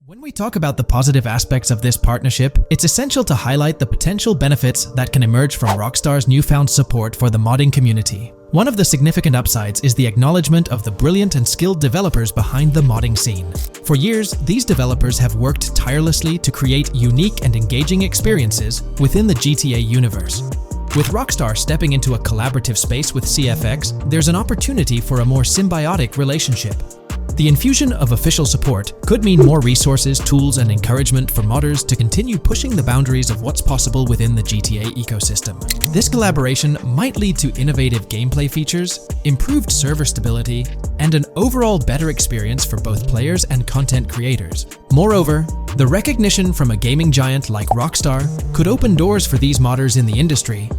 When we talk about the positive aspects of this partnership, it's essential to highlight the potential benefits that can emerge from Rockstar's newfound support for the modding community. One of the significant upsides is the acknowledgement of the brilliant and skilled developers behind the modding scene. For years, these developers have worked tirelessly to create unique and engaging experiences within the GTA universe. With Rockstar stepping into a collaborative space with CFX, there's an opportunity for a more symbiotic relationship. The infusion of official support could mean more resources, tools, and encouragement for modders to continue pushing the boundaries of what's possible within the GTA ecosystem. This collaboration might lead to innovative gameplay features, improved server stability, and an overall better experience for both players and content creators. Moreover, the recognition from a gaming giant like Rockstar could open doors for these modders in the industry.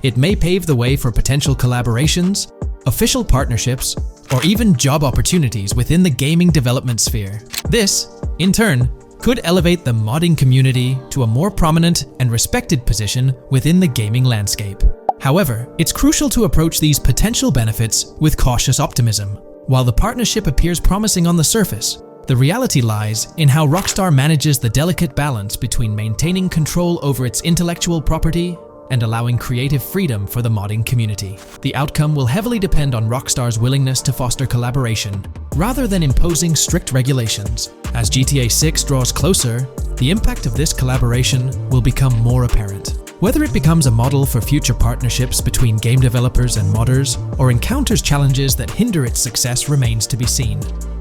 It may pave the way for potential collaborations, official partnerships, or even job opportunities within the gaming development sphere. This, in turn, could elevate the modding community to a more prominent and respected position within the gaming landscape. However, it's crucial to approach these potential benefits with cautious optimism. While the partnership appears promising on the surface, the reality lies in how Rockstar manages the delicate balance between maintaining control over its intellectual property and allowing creative freedom for the modding community. The outcome will heavily depend on Rockstar's willingness to foster collaboration, rather than imposing strict regulations. As GTA 6 draws closer, the impact of this collaboration will become more apparent. Whether it becomes a model for future partnerships between game developers and modders, or encounters challenges that hinder its success remains to be seen.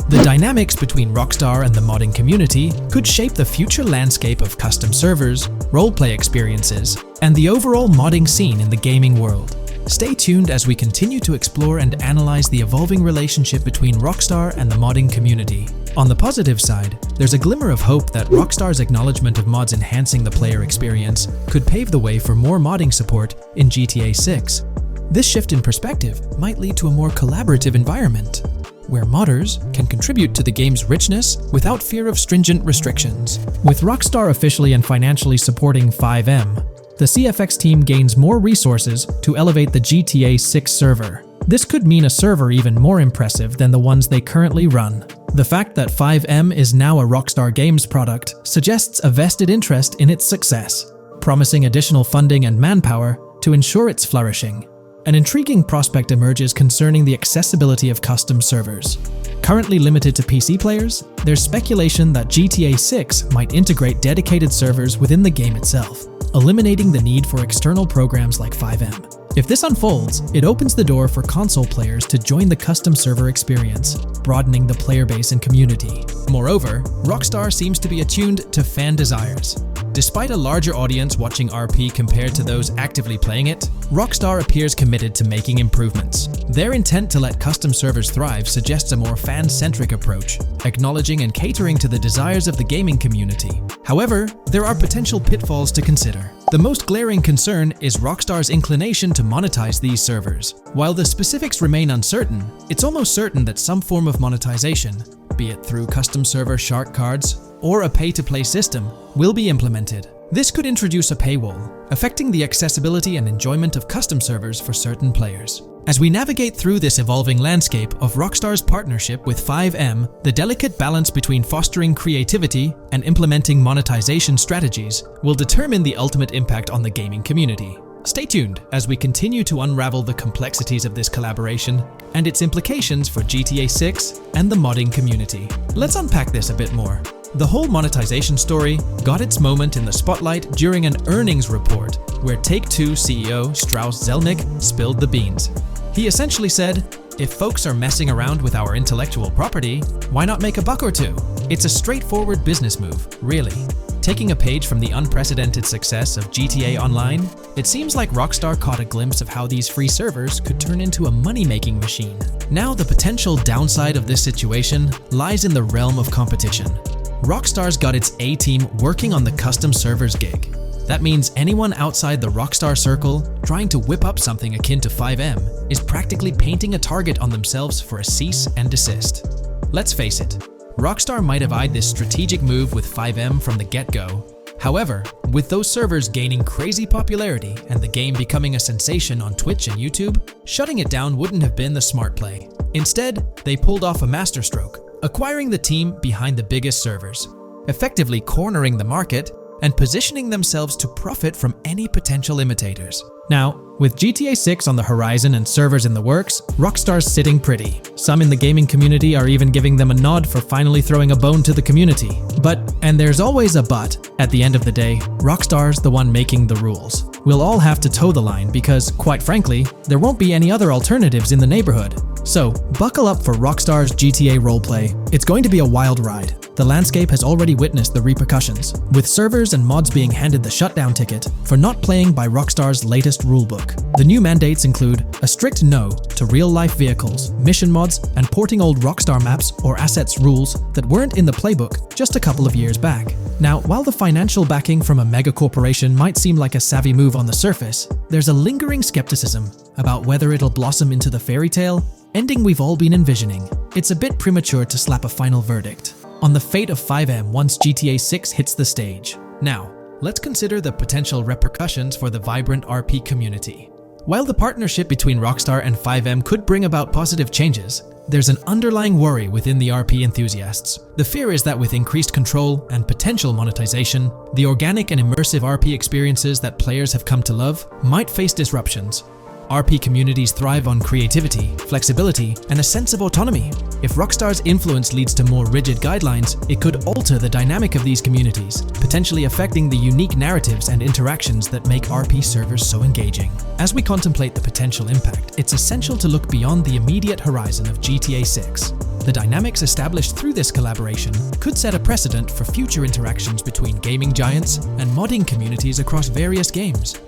The dynamics between Rockstar and the modding community could shape the future landscape of custom servers, roleplay experiences, and the overall modding scene in the gaming world. Stay tuned as we continue to explore and analyze the evolving relationship between Rockstar and the modding community. On the positive side, there's a glimmer of hope that Rockstar's acknowledgement of mods enhancing the player experience could pave the way for more modding support in GTA 6. This shift in perspective might lead to a more collaborative environment, where modders can contribute to the game's richness without fear of stringent restrictions. With Rockstar officially and financially supporting FiveM, the CFX team gains more resources to elevate the GTA 6 server. This could mean a server even more impressive than the ones they currently run. The fact that FiveM is now a Rockstar Games product suggests a vested interest in its success, promising additional funding and manpower to ensure its flourishing. An intriguing prospect emerges concerning the accessibility of custom servers. Currently limited to PC players, there's speculation that GTA 6 might integrate dedicated servers within the game itself, eliminating the need for external programs like FiveM. If this unfolds, it opens the door for console players to join the custom server experience, broadening the player base and community. Moreover, Rockstar seems to be attuned to fan desires. Despite a larger audience watching RP compared to those actively playing it, Rockstar appears committed to making improvements. Their intent to let custom servers thrive suggests a more fan-centric approach, acknowledging and catering to the desires of the gaming community. However, there are potential pitfalls to consider. The most glaring concern is Rockstar's inclination to monetize these servers. While the specifics remain uncertain, it's almost certain that some form of monetization, be it through custom server shark cards or a pay-to-play system, will be implemented. This could introduce a paywall, affecting the accessibility and enjoyment of custom servers for certain players. As we navigate through this evolving landscape of Rockstar's partnership with FiveM, the delicate balance between fostering creativity and implementing monetization strategies will determine the ultimate impact on the gaming community. Stay tuned as we continue to unravel the complexities of this collaboration and its implications for GTA 6 and the modding community. Let's unpack this a bit more. The whole monetization story got its moment in the spotlight during an earnings report where Take-Two CEO Strauss Zelnick spilled the beans. He essentially said, "If folks are messing around with our intellectual property, why not make a buck or two? It's a straightforward business move, really." Taking a page from the unprecedented success of GTA Online, it seems like Rockstar caught a glimpse of how these free servers could turn into a money-making machine. Now, the potential downside of this situation lies in the realm of competition. Rockstar's got its A-team working on the custom servers gig. That means anyone outside the Rockstar circle trying to whip up something akin to FiveM is practically painting a target on themselves for a cease and desist. Let's face it, Rockstar might have eyed this strategic move with FiveM from the get-go. However, with those servers gaining crazy popularity and the game becoming a sensation on Twitch and YouTube, shutting it down wouldn't have been the smart play. Instead, they pulled off a masterstroke, acquiring the team behind the biggest servers. effectively cornering the market and positioning themselves to profit from any potential imitators. Now, with GTA 6 on the horizon and servers in the works, Rockstar's sitting pretty. Some in the gaming community are even giving them a nod for finally throwing a bone to the community. But, and there's always a but, at the end of the day, Rockstar's the one making the rules. We'll all have to toe the line because, quite frankly, there won't be any other alternatives in the neighborhood. So, buckle up for Rockstar's GTA roleplay. It's going to be a wild ride. The landscape has already witnessed the repercussions, with servers and mods being handed the shutdown ticket for not playing by Rockstar's latest rulebook. The new mandates include a strict no to real-life vehicles, mission mods, and porting old Rockstar maps or assets rules that weren't in the playbook just a couple of years back. Now, while the financial backing from a mega corporation might seem like a savvy move on the surface, there's a lingering skepticism about whether it'll blossom into the fairy tale ending we've all been envisioning. It's a bit premature to slap a final verdict on the fate of FiveM once GTA 6 hits the stage. Now, let's consider the potential repercussions for the vibrant RP community. While the partnership between Rockstar and FiveM could bring about positive changes, there's an underlying worry within the RP enthusiasts. The fear is that with increased control and potential monetization, the organic and immersive RP experiences that players have come to love might face disruptions. RP communities thrive on creativity, flexibility, and a sense of autonomy. If Rockstar's influence leads to more rigid guidelines, it could alter the dynamic of these communities, potentially affecting the unique narratives and interactions that make RP servers so engaging. As we contemplate the potential impact, it's essential to look beyond the immediate horizon of GTA 6. The dynamics established through this collaboration could set a precedent for future interactions between gaming giants and modding communities across various games.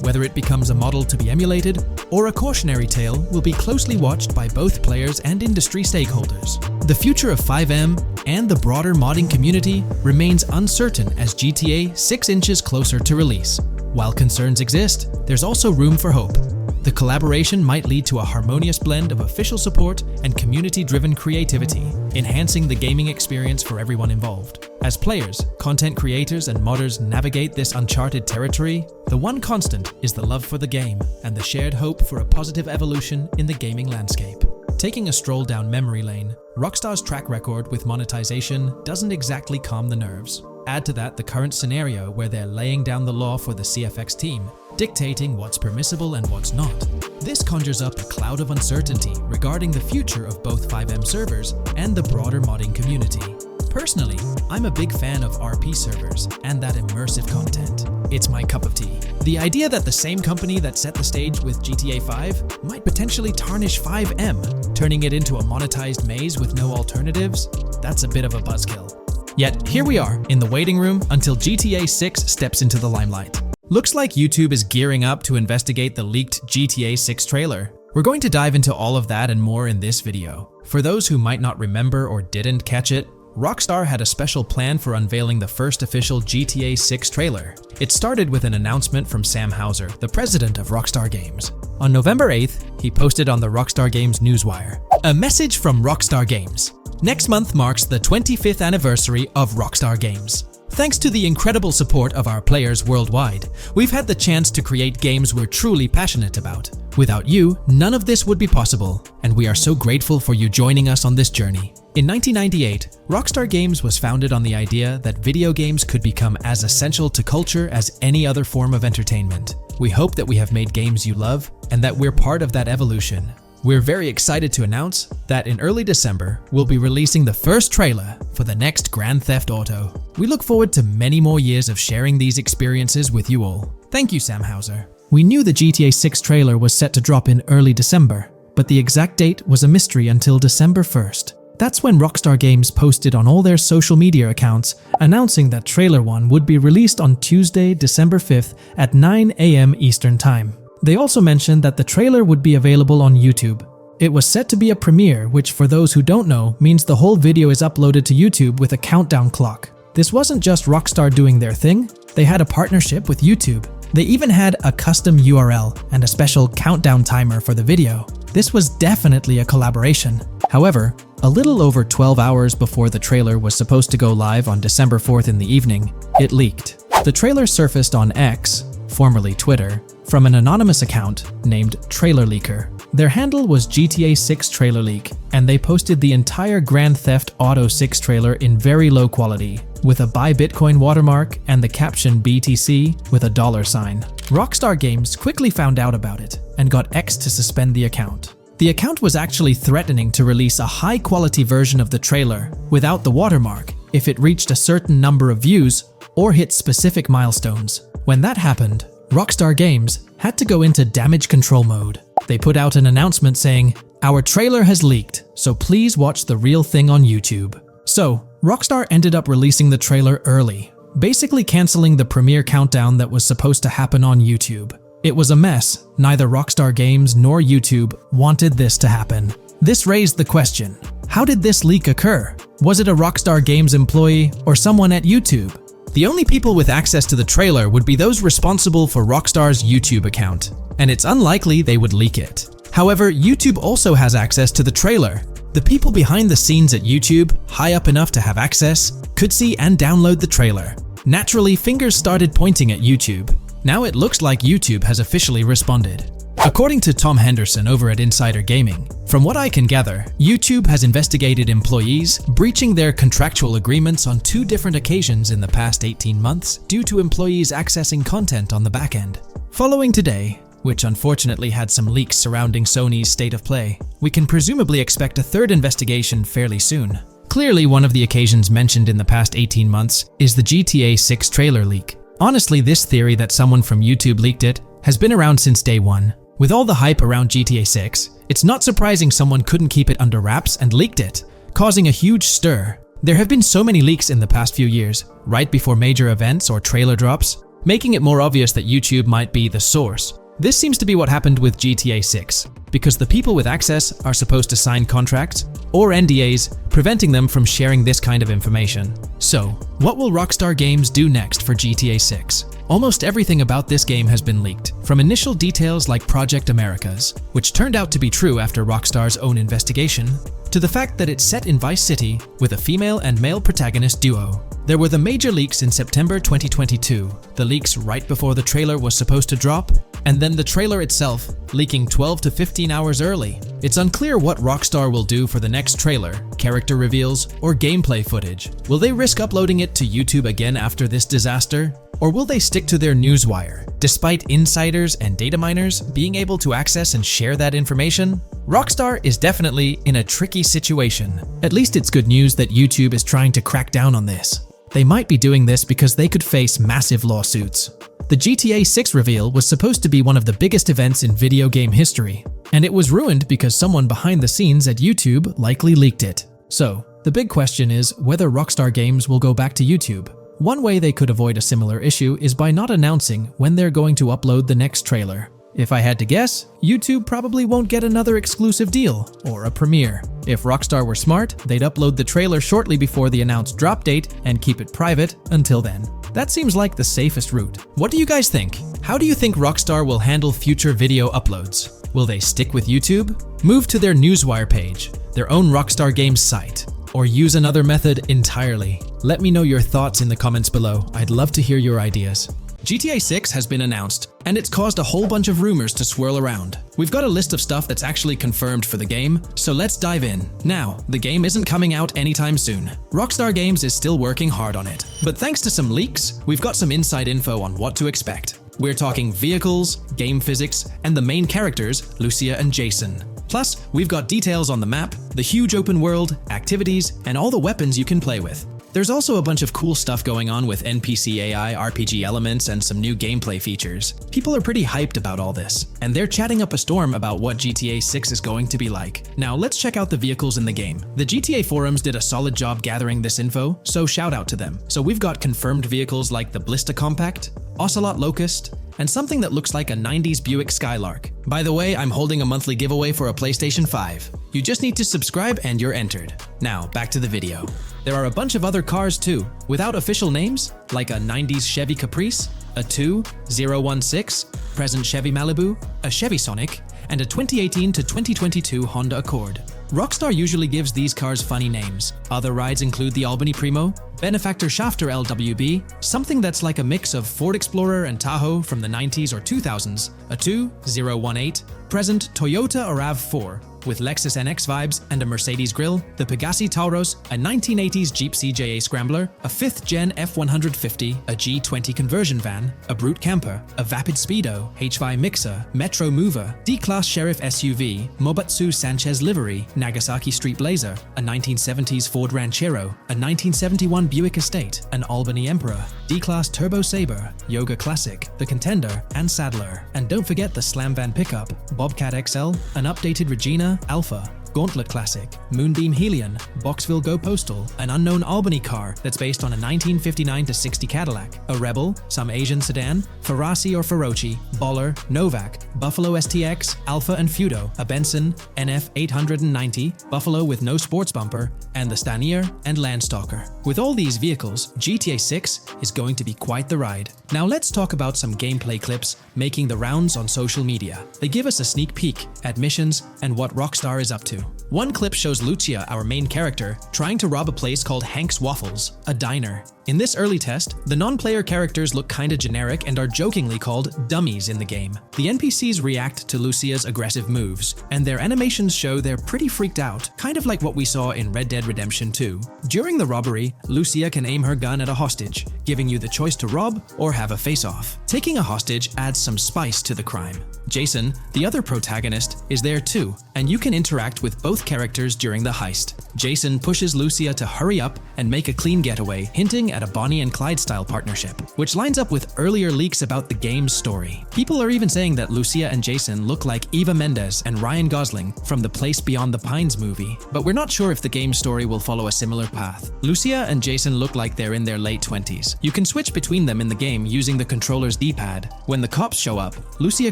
Whether it becomes a model to be emulated or a cautionary tale will be closely watched by both players and industry stakeholders. The future of FiveM and the broader modding community remains uncertain as GTA 6 inches closer to release. While concerns exist, there's also room for hope. The collaboration might lead to a harmonious blend of official support and community-driven creativity, enhancing the gaming experience for everyone involved. As players, content creators, and modders navigate this uncharted territory, the one constant is the love for the game and the shared hope for a positive evolution in the gaming landscape. Taking a stroll down memory lane, Rockstar's track record with monetization doesn't exactly calm the nerves. Add to that the current scenario where they're laying down the law for the CFX team, dictating what's permissible and what's not. This conjures up a cloud of uncertainty regarding the future of both FiveM servers and the broader modding community. Personally, I'm a big fan of RP servers and that immersive content. It's my cup of tea. The idea that the same company that set the stage with GTA 5 might potentially tarnish FiveM, turning it into a monetized maze with no alternatives, that's a bit of a buzzkill. Yet here we are in the waiting room until GTA 6 steps into the limelight. Looks like YouTube is gearing up to investigate the leaked GTA 6 trailer. We're going to dive into all of that and more in this video. For those who might not remember or didn't catch it, Rockstar had a special plan for unveiling the first official GTA 6 trailer. It started with an announcement from Sam Houser, the president of Rockstar Games. On November 8th, he posted on the Rockstar Games newswire, "A message from Rockstar Games. Next month marks the 25th anniversary of Rockstar Games. Thanks to the incredible support of our players worldwide, we've had the chance to create games we're truly passionate about. Without you, none of this would be possible, and we are so grateful for you joining us on this journey." In 1998, Rockstar Games was founded on the idea that video games could become as essential to culture as any other form of entertainment. We hope that we have made games you love, and that we're part of that evolution. We're very excited to announce that in early December, we'll be releasing the first trailer for the next Grand Theft Auto. We look forward to many more years of sharing these experiences with you all. Thank you, Sam Houser. We knew the GTA 6 trailer was set to drop in early December, but the exact date was a mystery until December 1st. That's when Rockstar Games posted on all their social media accounts announcing that Trailer 1 would be released on Tuesday, December 5th at 9 a.m. Eastern Time. They also mentioned that the trailer would be available on YouTube. It was set to be a premiere, which for those who don't know, means the whole video is uploaded to YouTube with a countdown clock. This wasn't just Rockstar doing their thing, they had a partnership with YouTube. They even had a custom URL and a special countdown timer for the video. This was definitely a collaboration. However, a little over 12 hours before the trailer was supposed to go live on December 4th in the evening, it leaked. The trailer surfaced on X, formerly Twitter, from an anonymous account named Trailer Leaker. Their handle was GTA 6 trailer leak, and they posted the entire Grand Theft Auto 6 trailer in very low quality, with a buy Bitcoin watermark and the caption BTC with a $sign. Rockstar Games quickly found out about it and got X to suspend the account. The account was actually threatening to release a high-quality version of the trailer without the watermark if it reached a certain number of views or hit specific milestones. When that happened, Rockstar Games had to go into damage control mode. They put out an announcement saying, "Our trailer has leaked, so please watch the real thing on YouTube." So, Rockstar ended up releasing the trailer early, basically canceling the premiere countdown that was supposed to happen on YouTube. It was a mess. Neither Rockstar Games nor YouTube wanted this to happen. This raised the question, how did this leak occur? Was it a Rockstar Games employee or someone at YouTube? The only people with access to the trailer would be those responsible for Rockstar's YouTube account, and it's unlikely they would leak it. However, YouTube also has access to the trailer. The people behind the scenes at YouTube, high up enough to have access, could see and download the trailer. Naturally, fingers started pointing at YouTube. Now it looks like YouTube has officially responded. According to Tom Henderson over at Insider Gaming, from what I can gather, YouTube has investigated employees breaching their contractual agreements on 2 different occasions in the past 18 months due to employees accessing content on the back end. Following today, which unfortunately had some leaks surrounding Sony's state of play, we can presumably expect a 3rd investigation fairly soon. Clearly, one of the occasions mentioned in the past 18 months is the GTA 6 trailer leak. Honestly, this theory that someone from YouTube leaked it has been around since day one. With all the hype around GTA 6, it's not surprising someone couldn't keep it under wraps and leaked it, causing a huge stir. There have been so many leaks in the past few years, right before major events or trailer drops, making it more obvious that YouTube might be the source. This seems to be what happened with GTA 6, because the people with access are supposed to sign contracts or NDAs, preventing them from sharing this kind of information. So, what will Rockstar Games do next for GTA 6? Almost everything about this game has been leaked, from initial details like Project Americas, which turned out to be true after Rockstar's own investigation, to the fact that it's set in Vice City with a female and male protagonist duo. There were the major leaks in September 2022, the leaks right before the trailer was supposed to drop, and then the trailer itself leaking 12 to 15 hours early. It's unclear what Rockstar will do for the next trailer, character reveals, or gameplay footage. Will they risk uploading it to YouTube again after this disaster? Or will they stick to their newswire, despite insiders and data miners being able to access and share that information? Rockstar is definitely in a tricky situation. At least it's good news that YouTube is trying to crack down on this. They might be doing this because they could face massive lawsuits. The GTA 6 reveal was supposed to be one of the biggest events in video game history, and it was ruined because someone behind the scenes at YouTube likely leaked it. So, the big question is whether Rockstar Games will go back to YouTube. One way they could avoid a similar issue is by not announcing when they're going to upload the next trailer. If I had to guess, YouTube probably won't get another exclusive deal or a premiere. If Rockstar were smart, they'd upload the trailer shortly before the announced drop date and keep it private until then. That seems like the safest route. What do you guys think? How do you think Rockstar will handle future video uploads? Will they stick with YouTube, move to their newswire page, their own Rockstar Games site, or use another method entirely? Let me know your thoughts in the comments below. I'd love to hear your ideas. GTA 6 has been announced, and it's caused a whole bunch of rumors to swirl around. We've got a list of stuff that's actually confirmed for the game, so let's dive in. Now, the game isn't coming out anytime soon. Rockstar Games is still working hard on it. But thanks to some leaks, we've got some inside info on what to expect. We're talking vehicles, game physics, and the main characters, Lucia and Jason. Plus, we've got details on the map, the huge open world, activities, and all the weapons you can play with. There's also a bunch of cool stuff going on with NPC AI, RPG elements, and some new gameplay features. People are pretty hyped about all this, and they're chatting up a storm about what GTA 6 is going to be like. Now let's check out the vehicles in the game. The GTA forums did a solid job gathering this info, so shout out to them. So we've got confirmed vehicles like the Blista Compact, Ocelot Locust, and something that looks like a 90s Buick Skylark. By the way, I'm holding a monthly giveaway for a PlayStation 5. You just need to subscribe and you're entered. Now, back to the video. There are a bunch of other cars too, without official names, like a 90s Chevy Caprice, a 2016 present Chevy Malibu, a Chevy Sonic, and a 2018 to 2022 Honda Accord. Rockstar usually gives these cars funny names. Other rides include the Albany Primo, Benefactor Shafter LWB, something that's like a mix of Ford Explorer and Tahoe from the 90s or 2000s, a 2018, present Toyota RAV4, with Lexus NX vibes and a Mercedes grille, the Pegassi Tauros, a 1980s Jeep CJA Scrambler, a 5th-gen F150, a G20 conversion van, a Brute camper, a Vapid Speedo, HY Mixer, Metro Mover, D-Class Sheriff SUV, Mobatsu Sanchez livery, Nagasaki Street Blazer, a 1970s Ford Ranchero, a 1971 Buick Estate, an Albany Emperor, D-Class Turbo Sabre, Yoga Classic, the Contender, and Sadler. And don't forget the Slam Van pickup, Bobcat XL, an updated Regina, Alpha, Gauntlet Classic, Moonbeam Helion, Boxville Go Postal, an unknown Albany car that's based on a 1959-60 Cadillac, a Rebel, some Asian sedan, Ferrari or Feroci, Baller, Novak, Buffalo STX, Alpha and Feudo, a Benson, NF 890, Buffalo with no sports bumper, and the Stanier and Landstalker. With all these vehicles, GTA 6 is going to be quite the ride. Now let's talk about some gameplay clips making the rounds on social media. They give us a sneak peek at missions and what Rockstar is up to. One clip shows Lucia, our main character, trying to rob a place called Hank's Waffles, a diner. In this early test, the non-player characters look kinda generic and are jokingly called dummies in the game. The NPCs react to Lucia's aggressive moves, and their animations show they're pretty freaked out, kind of like what we saw in Red Dead Redemption 2. During the robbery, Lucia can aim her gun at a hostage, giving you the choice to rob or have a face-off. Taking a hostage adds some spice to the crime. Jason, the other protagonist, is there too, and you can interact with both characters during the heist. Jason pushes Lucia to hurry up and make a clean getaway, hinting at a Bonnie and Clyde-style partnership, which lines up with earlier leaks about the game's story. People are even saying that Lucia and Jason look like Eva Mendes and Ryan Gosling from the Place Beyond the Pines movie, but we're not sure if the game's story will follow a similar path. Lucia and Jason look like they're in their late 20s. You can switch between them in the game using the controller's D-pad. When the cops show up, Lucia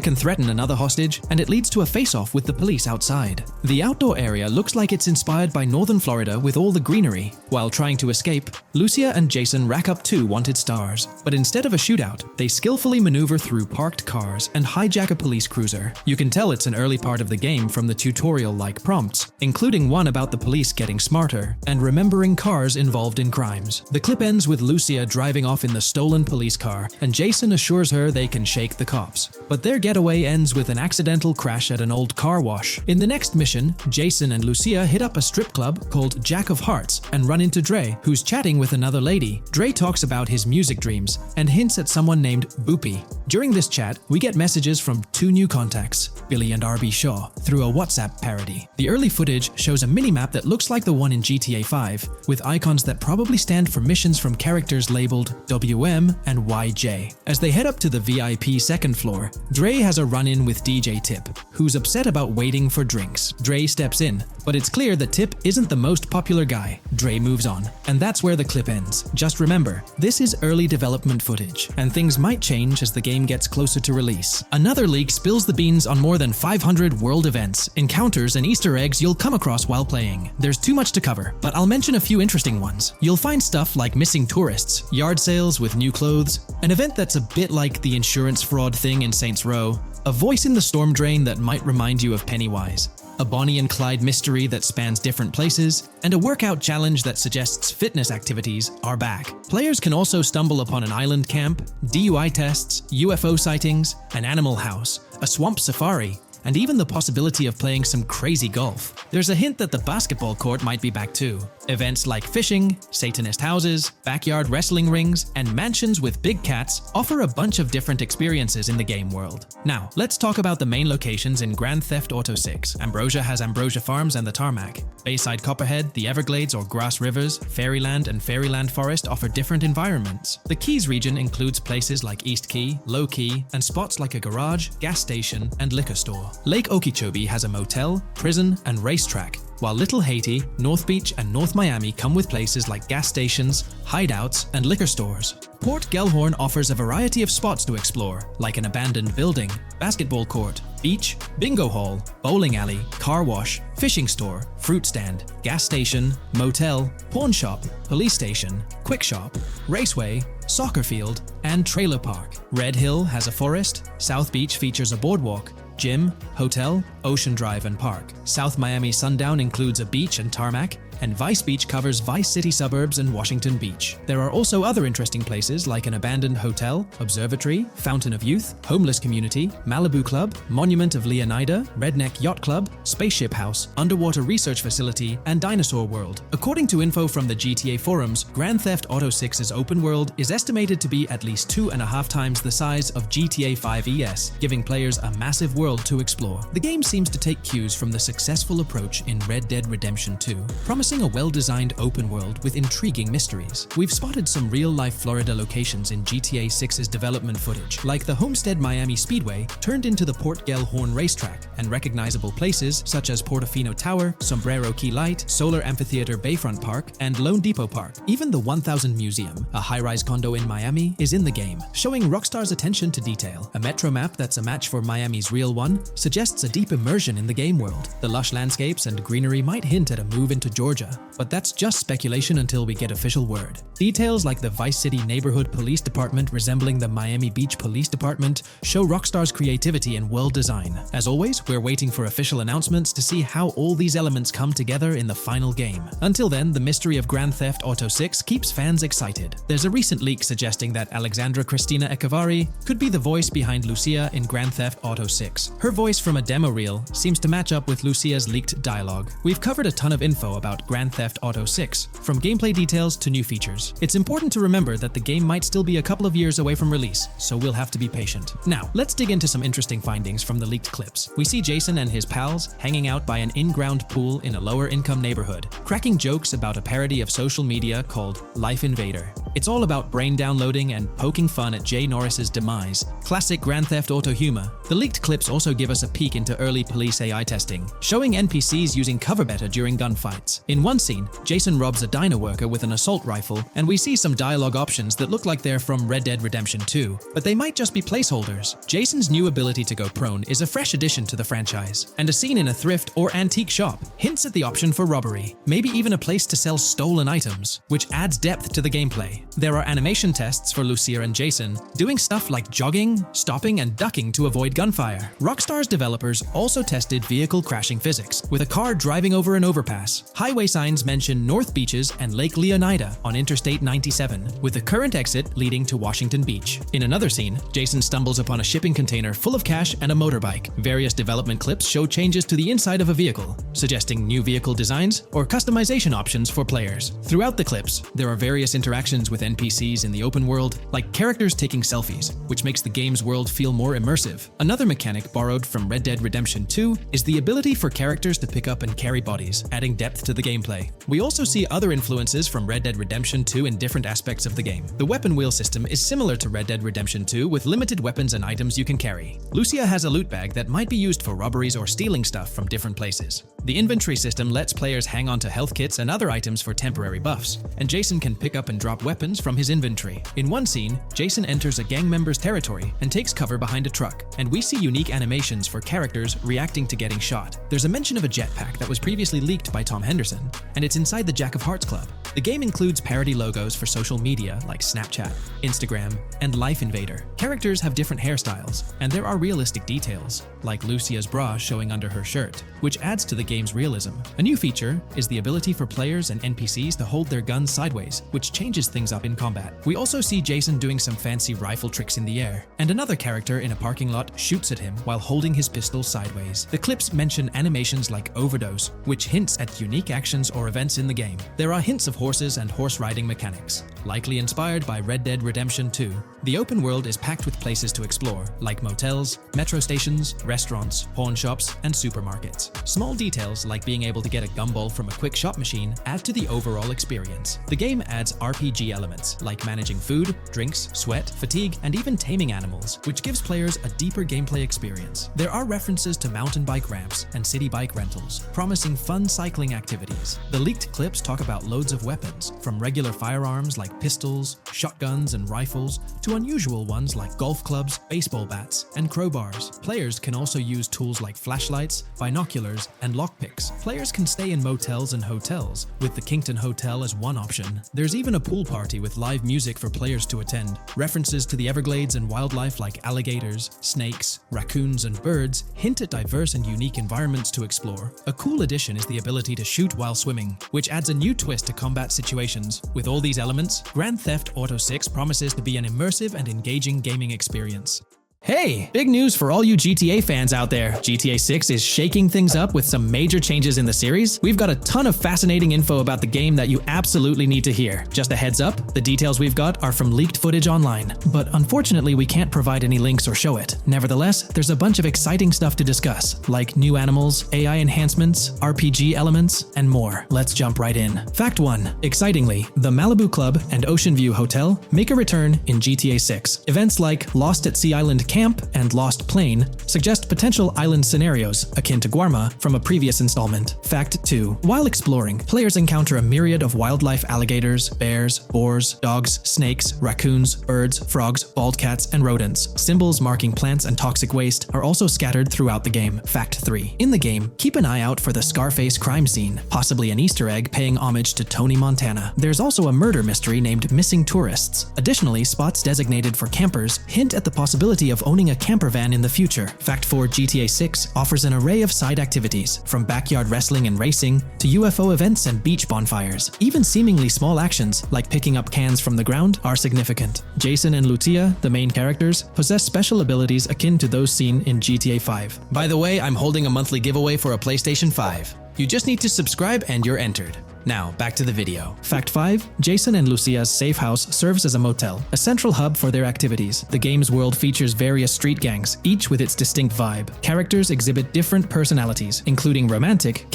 can threaten another hostage, and it leads to a face-off with the police outside. The outdoor area looks like it's inspired by northern Florida with all the greenery. While trying to escape, Lucia and Jason rack up 2 wanted stars, but instead of a shootout, they skillfully maneuver through parked cars and hijack a police cruiser. You can tell it's an early part of the game from the tutorial-like prompts, including one about the police getting smarter and remembering cars involved in crimes. The clip ends with Lucia driving off in the stolen police car, and Jason assures her they can shake the cops. But their getaway ends with an accidental crash at an old car wash. In the next mission, Jason and Lucia hit up a strip club called Jack of Hearts and run into Dre, who's chatting with another lady. Dre talks about his music dreams and hints at someone named Boopy. During this chat, we get messages from 2 new contacts, Billy and RB Shaw, through a WhatsApp parody. The early footage shows a minimap that looks like the one in GTA 5, with icons that probably stand for missions from characters labeled WM and YJ. As they head up to the VIP second floor, Dre has a run-in with DJ Tip, who's upset about waiting for drinks. Dre steps in, but it's clear that Tip isn't the most popular guy. Dre moves on, and that's where the clip ends. Just remember, this is early development footage, and things might change as the game gets closer to release. Another leak spills the beans on more than 500 world events, encounters, and Easter eggs you'll come across while playing. There's too much to cover, but I'll mention a few interesting ones. You'll find stuff like missing tourists, yard sales with new clothes, an event that's a bit like the insurance fraud thing in Saints Row, a voice in the storm drain that might remind you of Pennywise, a Bonnie and Clyde mystery that spans different places, and a workout challenge that suggests fitness activities are back. Players can also stumble upon an island camp, DUI tests, UFO sightings, an animal house, a swamp safari, and even the possibility of playing some crazy golf. There's a hint that the basketball court might be back too. Events like fishing, Satanist houses, backyard wrestling rings, and mansions with big cats offer a bunch of different experiences in the game world. Now, let's talk about the main locations in Grand Theft Auto 6. Ambrosia has Ambrosia Farms and the Tarmac. Bayside Copperhead, the Everglades or Grass Rivers, Fairyland and Fairyland Forest offer different environments. The Keys region includes places like East Key, Low Key, and spots like a garage, gas station, and liquor store. Lake Okeechobee has a motel, prison, and racetrack, while Little Haiti, North Beach, and North Miami come with places like gas stations, hideouts, and liquor stores. Port Gellhorn offers a variety of spots to explore, like an abandoned building, basketball court, beach, bingo hall, bowling alley, car wash, fishing store, fruit stand, gas station, motel, pawn shop, police station, quick shop, raceway, soccer field, and trailer park. Red Hill has a forest, South Beach features a boardwalk, gym, hotel, Ocean Drive and park. South Miami Sundown includes a beach and tarmac, and Vice Beach covers Vice City suburbs and Washington Beach. There are also other interesting places like an abandoned hotel, observatory, Fountain of Youth, homeless community, Malibu Club, Monument of Leonida, Redneck Yacht Club, Spaceship House, underwater research facility, and Dinosaur World. According to info from the GTA forums, Grand Theft Auto 6's open world is estimated to be at least 2.5 times the size of GTA 5 ES, giving players a massive world to explore. The game seems to take cues from the successful approach in Red Dead Redemption 2, promising a well-designed open world with intriguing mysteries. We've spotted some real-life Florida locations in GTA 6's development footage, like the Homestead Miami Speedway turned into the Port Gellhorn racetrack, and recognizable places such as Portofino Tower, Sombrero Key Light, Solar Amphitheater Bayfront Park, and Lone Depot Park. Even the 1000 Museum, a high-rise condo in Miami, is in the game, showing Rockstar's attention to detail. A metro map that's a match for Miami's real one suggests a deep immersion in the game world. The lush landscapes and greenery might hint at a move into Georgia, but that's just speculation until we get official word. Details like the Vice City Neighborhood Police Department resembling the Miami Beach Police Department show Rockstar's creativity and world design. As always, we're waiting for official announcements to see how all these elements come together in the final game. Until then, the mystery of Grand Theft Auto 6 keeps fans excited. There's a recent leak suggesting that Alexandra Christina Echevarri could be the voice behind Lucia in Grand Theft Auto 6. Her voice from a demo reel seems to match up with Lucia's leaked dialogue. We've covered a ton of info about Grand Theft Auto 6, from gameplay details to new features. It's important to remember that the game might still be a couple of years away from release, so we'll have to be patient. Now, let's dig into some interesting findings from the leaked clips. We see Jason and his pals hanging out by an in-ground pool in a lower-income neighborhood, cracking jokes about a parody of social media called Life Invader. It's all about brain downloading and poking fun at Jay Norris's demise. Classic Grand Theft Auto humor. The leaked clips also give us a peek into early police AI testing, showing NPCs using cover better during gunfights. In one scene, Jason robs a diner worker with an assault rifle, and we see some dialogue options that look like they're from Red Dead Redemption 2, but they might just be placeholders. Jason's new ability to go prone is a fresh addition to the franchise, and a scene in a thrift or antique shop hints at the option for robbery, maybe even a place to sell stolen items, which adds depth to the gameplay. There are animation tests for Lucia and Jason, doing stuff like jogging, stopping, and ducking to avoid gunfire. Rockstar's developers also tested vehicle crashing physics, with a car driving over an overpass. Highway signs mention North Beaches and Lake Leonida on Interstate 97, with the current exit leading to Washington Beach. In another scene, Jason stumbles upon a shipping container full of cash and a motorbike. Various development clips show changes to the inside of a vehicle, suggesting new vehicle designs or customization options for players. Throughout the clips, there are various interactions with NPCs in the open world, like characters taking selfies, which makes the game's world feel more immersive. Another mechanic borrowed from Red Dead Redemption 2 is the ability for characters to pick up and carry bodies, adding depth to the gameplay. We also see other influences from Red Dead Redemption 2 in different aspects of the game. The weapon wheel system is similar to Red Dead Redemption 2 with limited weapons and items you can carry. Lucia has a loot bag that might be used for robberies or stealing stuff from different places. The inventory system lets players hang on to health kits and other items for temporary buffs, and Jason can pick up and drop weapons from his inventory. In one scene, Jason enters a gang member's territory and takes cover behind a truck, and we see unique animations for characters reacting to getting shot. There's a mention of a jetpack that was previously leaked by Tom Henderson, and it's inside the Jack of Hearts Club. The game includes parody logos for social media like Snapchat, Instagram, and Life Invader. Characters have different hairstyles, and there are realistic details, like Lucia's bra showing under her shirt, which adds to the game's realism. A new feature is the ability for players and NPCs to hold their guns sideways, which changes things up in combat. We also see Jason doing some fancy rifle tricks in the air, and another character in a parking lot shoots at him while holding his pistol sideways. The clips mention animations like overdose, which hints at unique actions or events in the game. There are hints of horses and horse riding mechanics, likely inspired by Red Dead Redemption 2. The open world is packed with places to explore, like motels, metro stations, restaurants, pawn shops, and supermarkets. Small details like being able to get a gumball from a quick shop machine add to the overall experience. The game adds RPG elements, like managing food, drinks, sweat, fatigue, and even taming animals, which gives players a deeper gameplay experience. There are references to mountain bike ramps and city bike rentals, promising fun cycling activities. The leaked clips talk about loads of weapons, from regular firearms like like pistols, shotguns, and rifles to unusual ones like golf clubs, baseball bats, and crowbars. Players can also use tools like flashlights, binoculars, and lockpicks. Players can stay in motels and hotels, with the Kington Hotel as one option. There's even a pool party with live music for players to attend. References to the Everglades and wildlife like alligators, snakes, raccoons, and birds hint at diverse and unique environments to explore. A cool addition is the ability to shoot while swimming, which adds a new twist to combat situations. With all these elements, Grand Theft Auto 6 promises to be an immersive and engaging gaming experience. Hey, big news for all you GTA fans out there. GTA 6 is shaking things up with some major changes in the series. We've got a ton of fascinating info about the game that you absolutely need to hear. Just a heads up, the details we've got are from leaked footage online, but unfortunately we can't provide any links or show it. Nevertheless, there's a bunch of exciting stuff to discuss, like new animals, AI enhancements, RPG elements, and more. Let's jump right in. Fact 1. Excitingly, the Malibu Club and Ocean View Hotel make a return in GTA 6. Events like Lost at Sea Island Camp and Lost Plane suggest potential island scenarios akin to Guarma from a previous installment. Fact 2. While exploring, players encounter a myriad of wildlife: alligators, bears, boars, dogs, snakes, raccoons, birds, frogs, bald cats, and rodents. Symbols marking plants and toxic waste are also scattered throughout the game. Fact 3. In the game, keep an eye out for the Scarface crime scene, possibly an Easter egg paying homage to Tony Montana. There's also a murder mystery named Missing Tourists. Additionally, spots designated for campers hint at the possibility of owning a camper van in the future. Fact 4. GTA 6 offers an array of side activities, from backyard wrestling and racing to UFO events and beach bonfires. Even seemingly small actions, like picking up cans from the ground, are significant. Jason and Lucia, the main characters, possess special abilities akin to those seen in GTA 5. By the way, I'm holding a monthly giveaway for a PlayStation 5. You just need to subscribe and you're entered. Now, back to the video. Fact 5. Jason and Lucia's safe house serves as a motel, a central hub for their activities. The game's world features various street gangs, each with its distinct vibe. Characters exhibit different personalities, including romantic,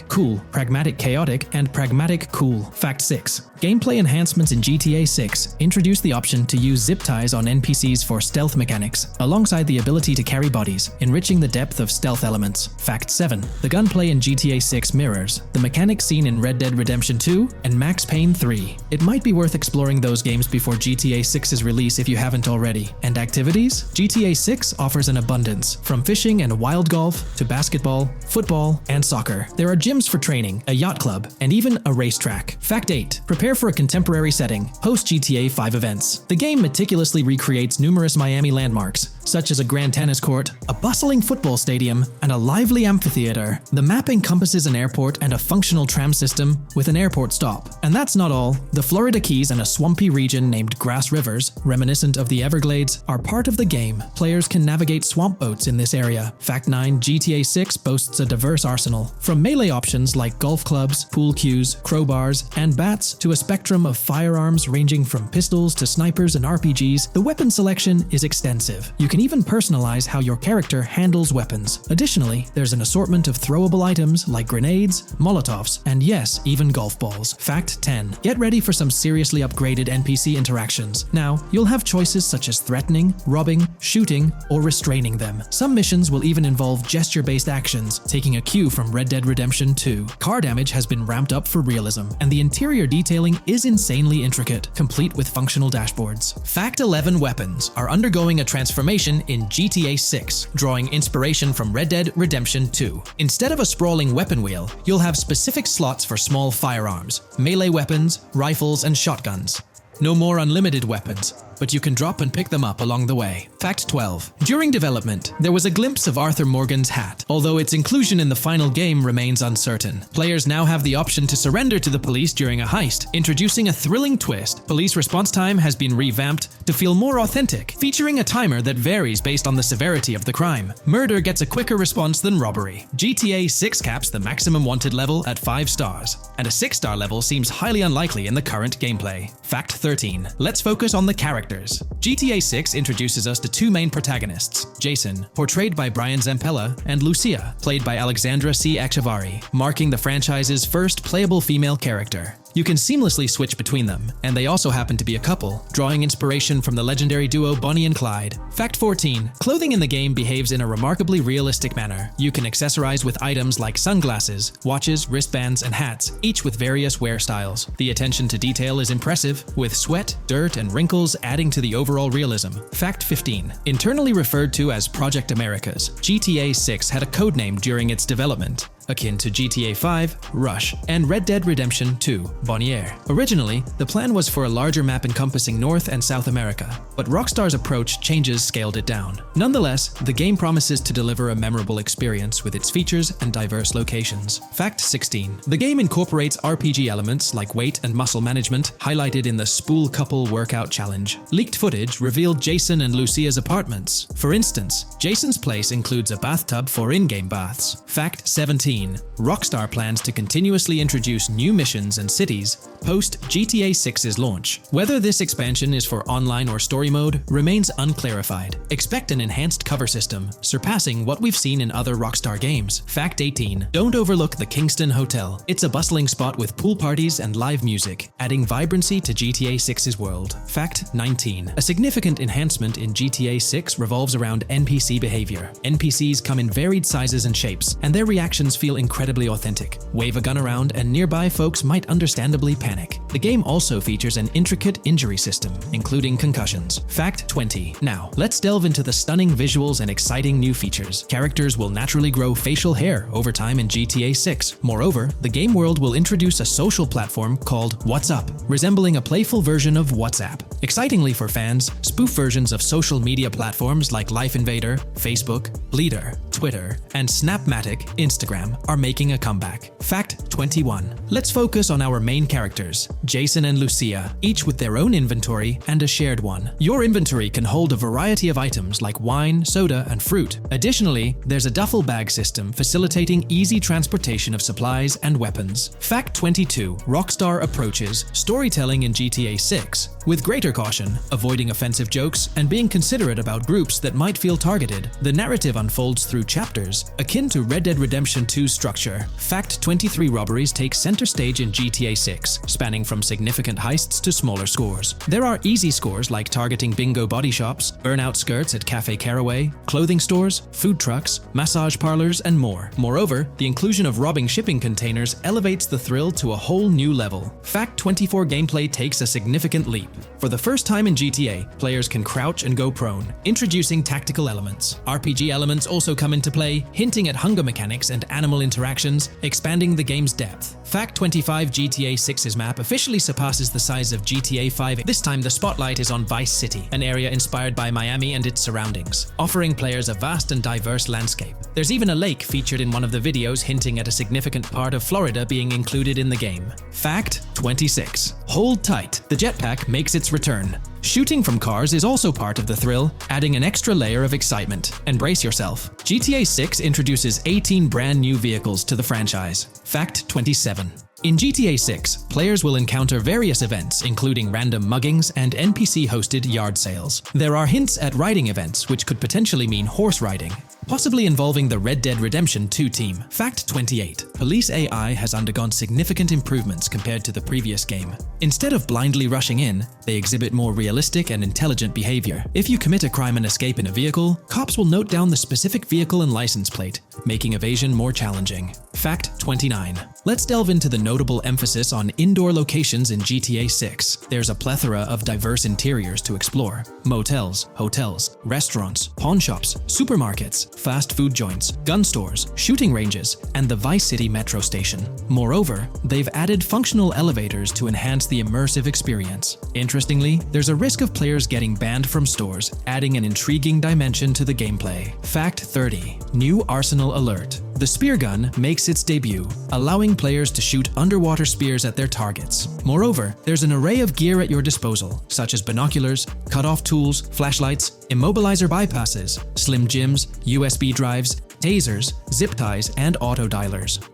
cool, pragmatic chaotic, and pragmatic cool. Fact 6. Gameplay enhancements in GTA 6 introduce the option to use zip ties on NPCs for stealth mechanics, alongside the ability to carry bodies, enriching the depth of stealth elements. Fact 7. The gunplay in GTA 6 mirrors the mechanics seen in Red Dead Redemption 2 and Max Payne 3. It might be worth exploring those games before GTA 6's release if you haven't already. And activities? GTA 6 offers an abundance, from fishing and wild golf to basketball, football, and soccer. There are gyms for training, a yacht club, and even a racetrack. Fact 8. Prepare for a contemporary setting, post-GTA 5 events. The game meticulously recreates numerous Miami landmarks, such as a grand tennis court, a bustling football stadium, and a lively amphitheater. The map encompasses an airport and a functional tram system with an airport stop. And that's not all. The Florida Keys and a swampy region named Grass Rivers, reminiscent of the Everglades, are part of the game. Players can navigate swamp boats in this area. Fact 9. GTA 6 boasts a diverse arsenal, from melee options like golf clubs, pool cues, crowbars, and bats to a spectrum of firearms ranging from pistols to snipers and RPGs. The weapon selection is extensive. You can even personalize how your character handles weapons. Additionally, there's an assortment of throwable items like grenades, molotovs, and yes, even golf balls. Fact 10. Get ready for some seriously upgraded NPC interactions. Now, you'll have choices such as threatening, robbing, shooting, or restraining them. Some missions will even involve gesture-based actions, taking a cue from Red Dead Redemption 2. Car damage has been ramped up for realism, and the interior detailing is insanely intricate, complete with functional dashboards. Fact 11. Weapons are undergoing a transformation in GTA 6, drawing inspiration from Red Dead Redemption 2. Instead of a sprawling weapon wheel, you'll have specific slots for small firearms, melee weapons, rifles, and shotguns. No more unlimited weapons, but you can drop and pick them up along the way. Fact 12. During development, there was a glimpse of Arthur Morgan's hat, although its inclusion in the final game remains uncertain. Players now have the option to surrender to the police during a heist, introducing a thrilling twist. Police response time has been revamped to feel more authentic, featuring a timer that varies based on the severity of the crime. Murder gets a quicker response than robbery. GTA 6 caps the maximum wanted level at 5 stars, and a 6-star level seems highly unlikely in the current gameplay. Fact 13. Let's focus on the characters. GTA 6 introduces us to two main protagonists, Jason, portrayed by Brian Zampella, and Lucia, played by Alexandra C. Echevarri, marking the franchise's first playable female character. You can seamlessly switch between them, and they also happen to be a couple, drawing inspiration from the legendary duo Bonnie and Clyde. Fact 14. Clothing in the game behaves in a remarkably realistic manner. You can accessorize with items like sunglasses, watches, wristbands, and hats, each with various wear styles. The attention to detail is impressive, with sweat, dirt, and wrinkles adding to the overall realism. Fact 15. Internally referred to as Project Americas, GTA 6 had a codename during its development, akin to GTA 5, Rush, and Red Dead Redemption 2, Bonnier. Originally, the plan was for a larger map encompassing North and South America, but Rockstar's approach changes scaled it down. Nonetheless, the game promises to deliver a memorable experience with its features and diverse locations. Fact 16. The game incorporates RPG elements like weight and muscle management, highlighted in the Spool Couple Workout Challenge. Leaked footage revealed Jason and Lucia's apartments. For instance, Jason's place includes a bathtub for in-game baths. Fact 17. Rockstar plans to continuously introduce new missions and cities post GTA 6's launch. Whether this expansion is for online or story mode remains unclarified. Expect an enhanced cover system, surpassing what we've seen in other Rockstar games. Fact 18. Don't overlook the Kingston Hotel. It's a bustling spot with pool parties and live music, adding vibrancy to GTA 6's world. Fact 19. A significant enhancement in GTA 6 revolves around NPC behavior. NPCs come in varied sizes and shapes, and their reactions feel incredibly authentic. Wave a gun around and nearby folks might understandably panic. The game also features an intricate injury system, including concussions. Fact 20. Now, let's delve into the stunning visuals and exciting new features. Characters will naturally grow facial hair over time in GTA 6. Moreover, the game world will introduce a social platform called What's Up, resembling a playful version of WhatsApp. Excitingly for fans, spoof versions of social media platforms like Life Invader, Facebook, Bleeder, Twitter, and Snapmatic, Instagram, are making a comeback. Fact 21. Let's focus on our main characters, Jason and Lucia, each with their own inventory and a shared one. Your inventory can hold a variety of items like wine, soda, and fruit. Additionally, there's a duffel bag system facilitating easy transportation of supplies and weapons. Fact 22. Rockstar approaches storytelling in GTA 6 with greater caution, avoiding offensive jokes and being considerate about groups that might feel targeted. The narrative unfolds through chapters, akin to Red Dead Redemption 2's structure. Fact 23. Robberies take center stage in GTA 6, spanning from significant heists to smaller scores. There are easy scores like targeting bingo body shops, burnout skirts at Cafe Caraway, clothing stores, food trucks, massage parlors, and more. Moreover, the inclusion of robbing shipping containers elevates the thrill to a whole new level. Fact 24. Gameplay takes a significant leap. For the first time in GTA, players can crouch and go prone, introducing tactical elements. RPG elements also come into play, hinting at hunger mechanics and animal interactions, expanding the game's depth. Fact 25. GTA 6's map officially surpasses the size of GTA 5. This time the spotlight is on Vice City, an area inspired by Miami and its surroundings, offering players a vast and diverse landscape. There's even a lake featured in one of the videos, hinting at a significant part of Florida being included in the game. Fact 26. Hold tight, the jetpack makes its return. Shooting from cars is also part of the thrill, adding an extra layer of excitement. And brace yourself. GTA 6 introduces 18 brand new vehicles to the franchise. Fact 27. In GTA 6, players will encounter various events, including random muggings and NPC-hosted yard sales. There are hints at riding events, which could potentially mean horse riding, possibly involving the Red Dead Redemption 2 team. Fact 28. Police AI has undergone significant improvements compared to the previous game. Instead of blindly rushing in, they exhibit more realistic and intelligent behavior. If you commit a crime and escape in a vehicle, cops will note down the specific vehicle and license plate, making evasion more challenging. Fact 29. Let's delve into the notable emphasis on indoor locations in GTA 6. There's a plethora of diverse interiors to explore. Motels, hotels, restaurants, pawn shops, supermarkets, fast food joints, gun stores, shooting ranges, and the Vice City metro station. Moreover, they've added functional elevators to enhance the immersive experience. Interestingly, there's a risk of players getting banned from stores, adding an intriguing dimension to the gameplay. Fact 30. New arsenal alert. The spear gun makes its debut, allowing players to shoot underwater spears at their targets. Moreover, there's an array of gear at your disposal, such as binoculars, cut-off tools, flashlights, immobilizer bypasses, slim jims, USB drives, tasers, zip ties, and auto dialers.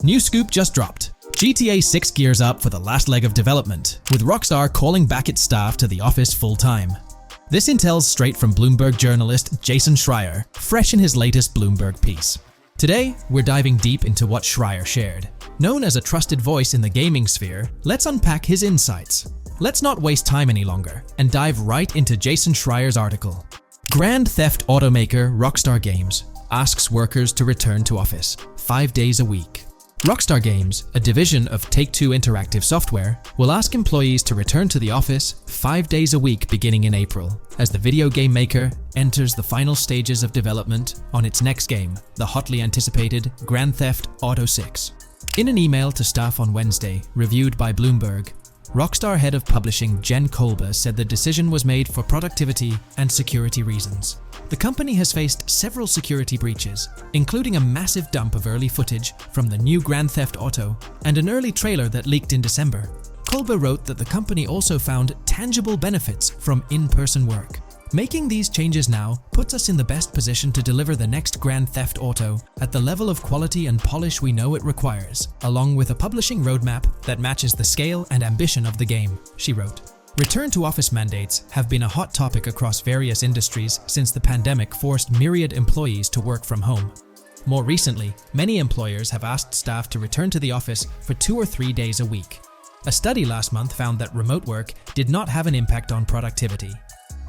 New scoop just dropped. GTA 6 gears up for the last leg of development, with Rockstar calling back its staff to the office full-time. This intel's straight from Bloomberg journalist Jason Schreier, fresh in his latest Bloomberg piece. Today, we're diving deep into what Schreier shared. Known as a trusted voice in the gaming sphere, let's unpack his insights. Let's not waste time any longer and dive right into Jason Schreier's article. Grand Theft automaker Rockstar Games asks workers to return to office 5 days a week. Rockstar Games, a division of Take-Two Interactive Software, will ask employees to return to the office 5 days a week beginning in April, as the video game maker enters the final stages of development on its next game, the hotly anticipated Grand Theft Auto 6. In an email to staff on Wednesday, reviewed by Bloomberg, Rockstar head of publishing Jen Kolber said the decision was made for productivity and security reasons. The company has faced several security breaches, including a massive dump of early footage from the new Grand Theft Auto and an early trailer that leaked in December. Kolber wrote that the company also found tangible benefits from in-person work. Making these changes now puts us in the best position to deliver the next Grand Theft Auto at the level of quality and polish we know it requires, along with a publishing roadmap that matches the scale and ambition of the game, she wrote. Return-to-office mandates have been a hot topic across various industries since the pandemic forced myriad employees to work from home. More recently, many employers have asked staff to return to the office for 2 or 3 days a week. A study last month found that remote work did not have an impact on productivity.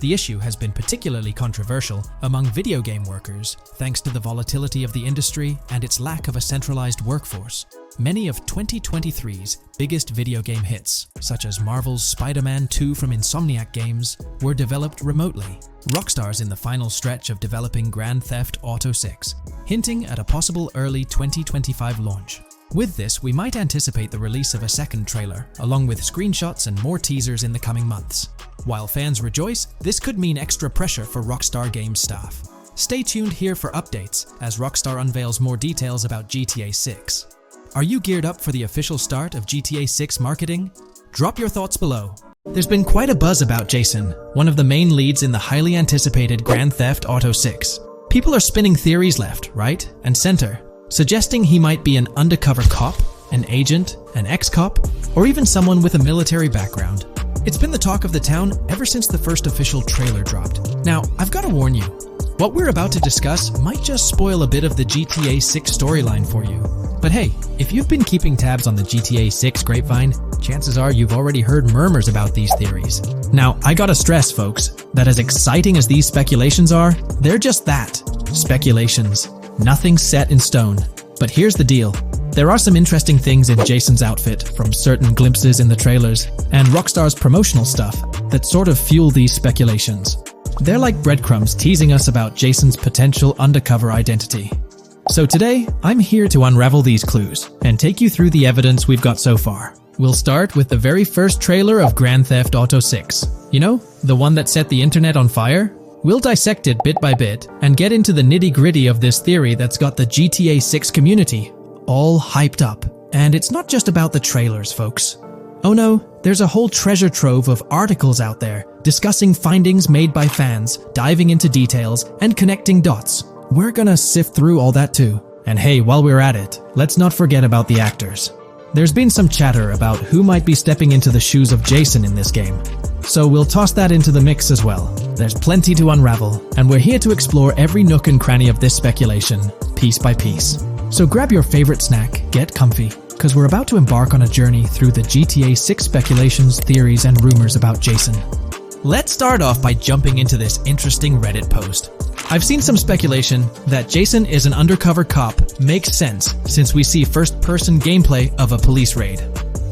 The issue has been particularly controversial among video game workers, thanks to the volatility of the industry and its lack of a centralized workforce. Many of 2023's biggest video game hits, such as Marvel's Spider-Man 2 from Insomniac Games, were developed remotely. Rockstar's in the final stretch of developing Grand Theft Auto 6, hinting at a possible early 2025 launch. With this, we might anticipate the release of a second trailer, along with screenshots and more teasers in the coming months. While fans rejoice, this could mean extra pressure for Rockstar Games staff. Stay tuned here for updates as Rockstar unveils more details about GTA 6. Are you geared up for the official start of GTA 6 marketing? Drop your thoughts below. There's been quite a buzz about Jason, one of the main leads in the highly anticipated Grand Theft Auto 6. People are spinning theories left, right, and center, suggesting he might be an undercover cop, an agent, an ex-cop, or even someone with a military background. It's been the talk of the town ever since the first official trailer dropped. Now, I've got to warn you, what we're about to discuss might just spoil a bit of the GTA 6 storyline for you. But hey, if you've been keeping tabs on the GTA 6 grapevine, chances are you've already heard murmurs about these theories. Now, I gotta stress, folks, that as exciting as these speculations are, they're just that, speculations. Nothing set in stone. But here's the deal. There are some interesting things in Jason's outfit from certain glimpses in the trailers and Rockstar's promotional stuff that sort of fuel these speculations. They're like breadcrumbs teasing us about Jason's potential undercover identity. So today, I'm here to unravel these clues and take you through the evidence we've got so far. We'll start with the very first trailer of Grand Theft Auto 6. You know, the one that set the internet on fire? We'll dissect it bit by bit and get into the nitty-gritty of this theory that's got the GTA 6 community all hyped up. And it's not just about the trailers, folks. Oh no, there's a whole treasure trove of articles out there discussing findings made by fans, diving into details, and connecting dots. We're gonna sift through all that too. And hey, while we're at it, let's not forget about the actors. There's been some chatter about who might be stepping into the shoes of Jason in this game. So we'll toss that into the mix as well. There's plenty to unravel, and we're here to explore every nook and cranny of this speculation, piece by piece. So grab your favorite snack, get comfy, because we're about to embark on a journey through the GTA 6 speculations, theories, and rumors about Jason. Let's start off by jumping into this interesting Reddit post. I've seen some speculation that Jason is an undercover cop makes sense since we see first-person gameplay of a police raid.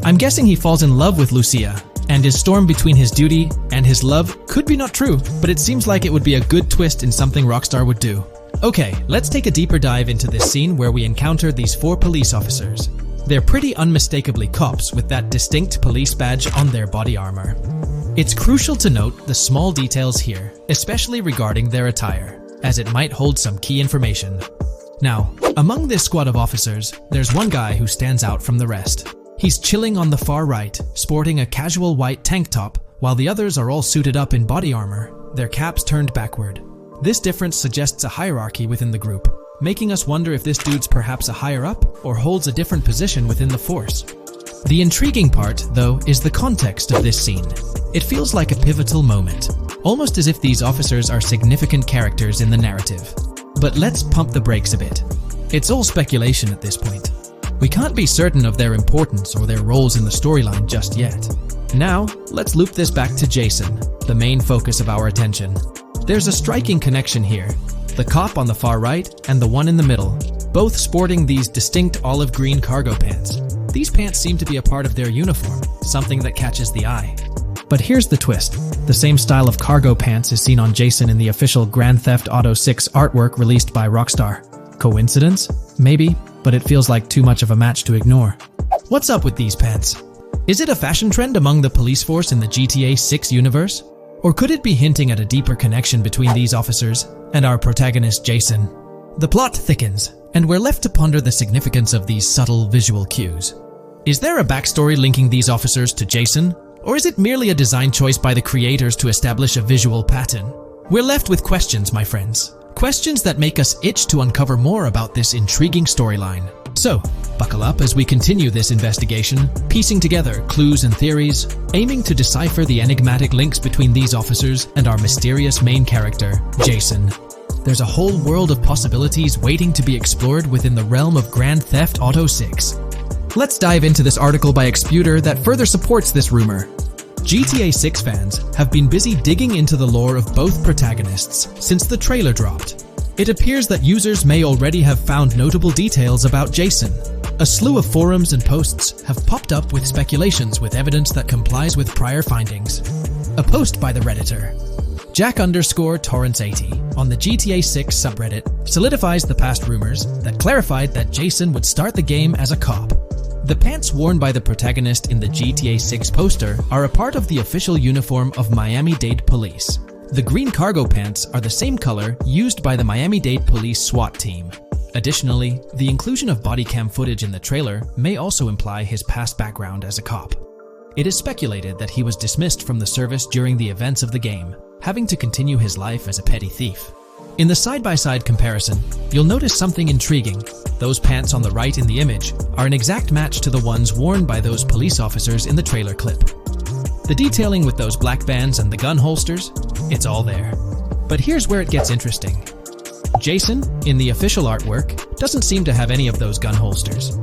I'm guessing he falls in love with Lucia, and his storm between his duty and his love could be not true, but it seems like it would be a good twist in something Rockstar would do. Okay, let's take a deeper dive into this scene where we encounter these 4 police officers. They're pretty unmistakably cops with that distinct police badge on their body armor. It's crucial to note the small details here, especially regarding their attire, as it might hold some key information. Now, among this squad of officers, there's one guy who stands out from the rest. He's chilling on the far right, sporting a casual white tank top, while the others are all suited up in body armor, their caps turned backward. This difference suggests a hierarchy within the group, making us wonder if this dude's perhaps a higher up or holds a different position within the force. The intriguing part, though, is the context of this scene. It feels like a pivotal moment. almost as if these officers are significant characters in the narrative. But let's pump the brakes a bit. It's all speculation at this point. We can't be certain of their importance or their roles in the storyline just yet. Now, let's loop this back to Jason, the main focus of our attention. There's a striking connection here. The cop on the far right and the one in the middle, both sporting these distinct olive green cargo pants. These pants seem to be a part of their uniform, something that catches the eye. But here's the twist. The same style of cargo pants is seen on Jason in the official Grand Theft Auto 6 artwork released by Rockstar. Coincidence? Maybe, but it feels like too much of a match to ignore. What's up with these pants? Is it a fashion trend among the police force in the GTA 6 universe? Or could it be hinting at a deeper connection between these officers and our protagonist Jason? The plot thickens, and we're left to ponder the significance of these subtle visual cues. Is there a backstory linking these officers to Jason? Or is it merely a design choice by the creators to establish a visual pattern? We're left with questions, my friends. Questions that make us itch to uncover more about this intriguing storyline. So, buckle up as we continue this investigation, piecing together clues and theories, aiming to decipher the enigmatic links between these officers and our mysterious main character, Jason. There's a whole world of possibilities waiting to be explored within the realm of Grand Theft Auto 6. Let's dive into this article by Exputer that further supports this rumor. GTA 6 fans have been busy digging into the lore of both protagonists since the trailer dropped. It appears that users may already have found notable details about Jason. A slew of forums and posts have popped up with speculations with evidence that complies with prior findings. A post by the Redditor, Jack_Torrance80, on the GTA 6 subreddit solidifies the past rumors that clarified that Jason would start the game as a cop. The pants worn by the protagonist in the GTA 6 poster are a part of the official uniform of Miami-Dade Police. The green cargo pants are the same color used by the Miami-Dade Police SWAT team. Additionally, the inclusion of body cam footage in the trailer may also imply his past background as a cop. It is speculated that he was dismissed from the service during the events of the game, having to continue his life as a petty thief. In the side-by-side comparison, you'll notice something intriguing. Those pants on the right in the image are an exact match to the ones worn by those police officers in the trailer clip. The detailing with those black bands and the gun holsters, it's all there. But here's where it gets interesting. Jason, in the official artwork, doesn't seem to have any of those gun holsters.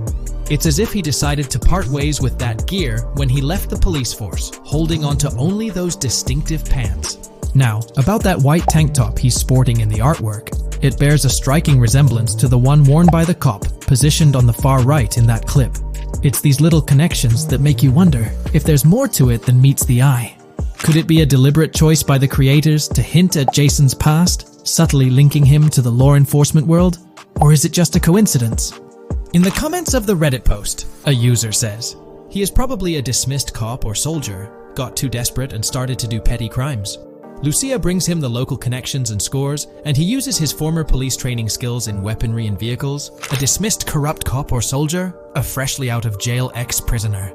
It's as if he decided to part ways with that gear when he left the police force, holding onto only those distinctive pants. Now, about that white tank top he's sporting in the artwork, it bears a striking resemblance to the one worn by the cop, positioned on the far right in that clip. It's these little connections that make you wonder if there's more to it than meets the eye. Could it be a deliberate choice by the creators to hint at Jason's past, subtly linking him to the law enforcement world? Or is it just a coincidence? In the comments of the Reddit post, a user says, he is probably a dismissed cop or soldier, got too desperate and started to do petty crimes. Lucia brings him the local connections and scores, and he uses his former police training skills in weaponry and vehicles. A dismissed corrupt cop or soldier, a freshly out of jail ex-prisoner.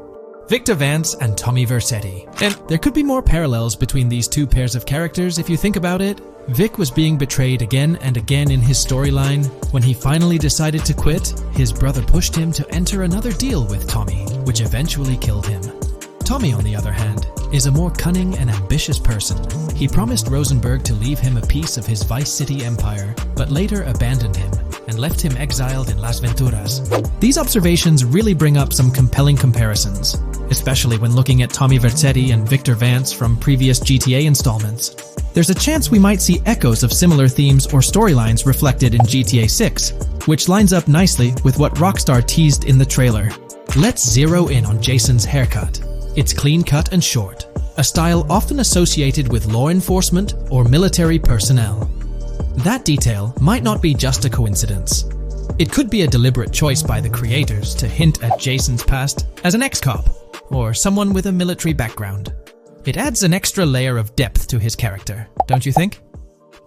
Victor Vance and Tommy Vercetti. And there could be more parallels between these two pairs of characters if you think about it. Vic was being betrayed again and again in his storyline. When he finally decided to quit, his brother pushed him to enter another deal with Tommy, which eventually killed him. Tommy, on the other hand, is a more cunning and ambitious person. He promised Rosenberg to leave him a piece of his Vice City empire, but later abandoned him and left him exiled in Las Venturas. These observations really bring up some compelling comparisons, especially when looking at Tommy Vercetti and Victor Vance from previous GTA installments. There's a chance we might see echoes of similar themes or storylines reflected in GTA 6, which lines up nicely with what Rockstar teased in the trailer. Let's zero in on Jason's haircut. It's clean cut and short, a style often associated with law enforcement or military personnel. That detail might not be just a coincidence. It could be a deliberate choice by the creators to hint at Jason's past as an ex-cop or someone with a military background. It adds an extra layer of depth to his character, don't you think?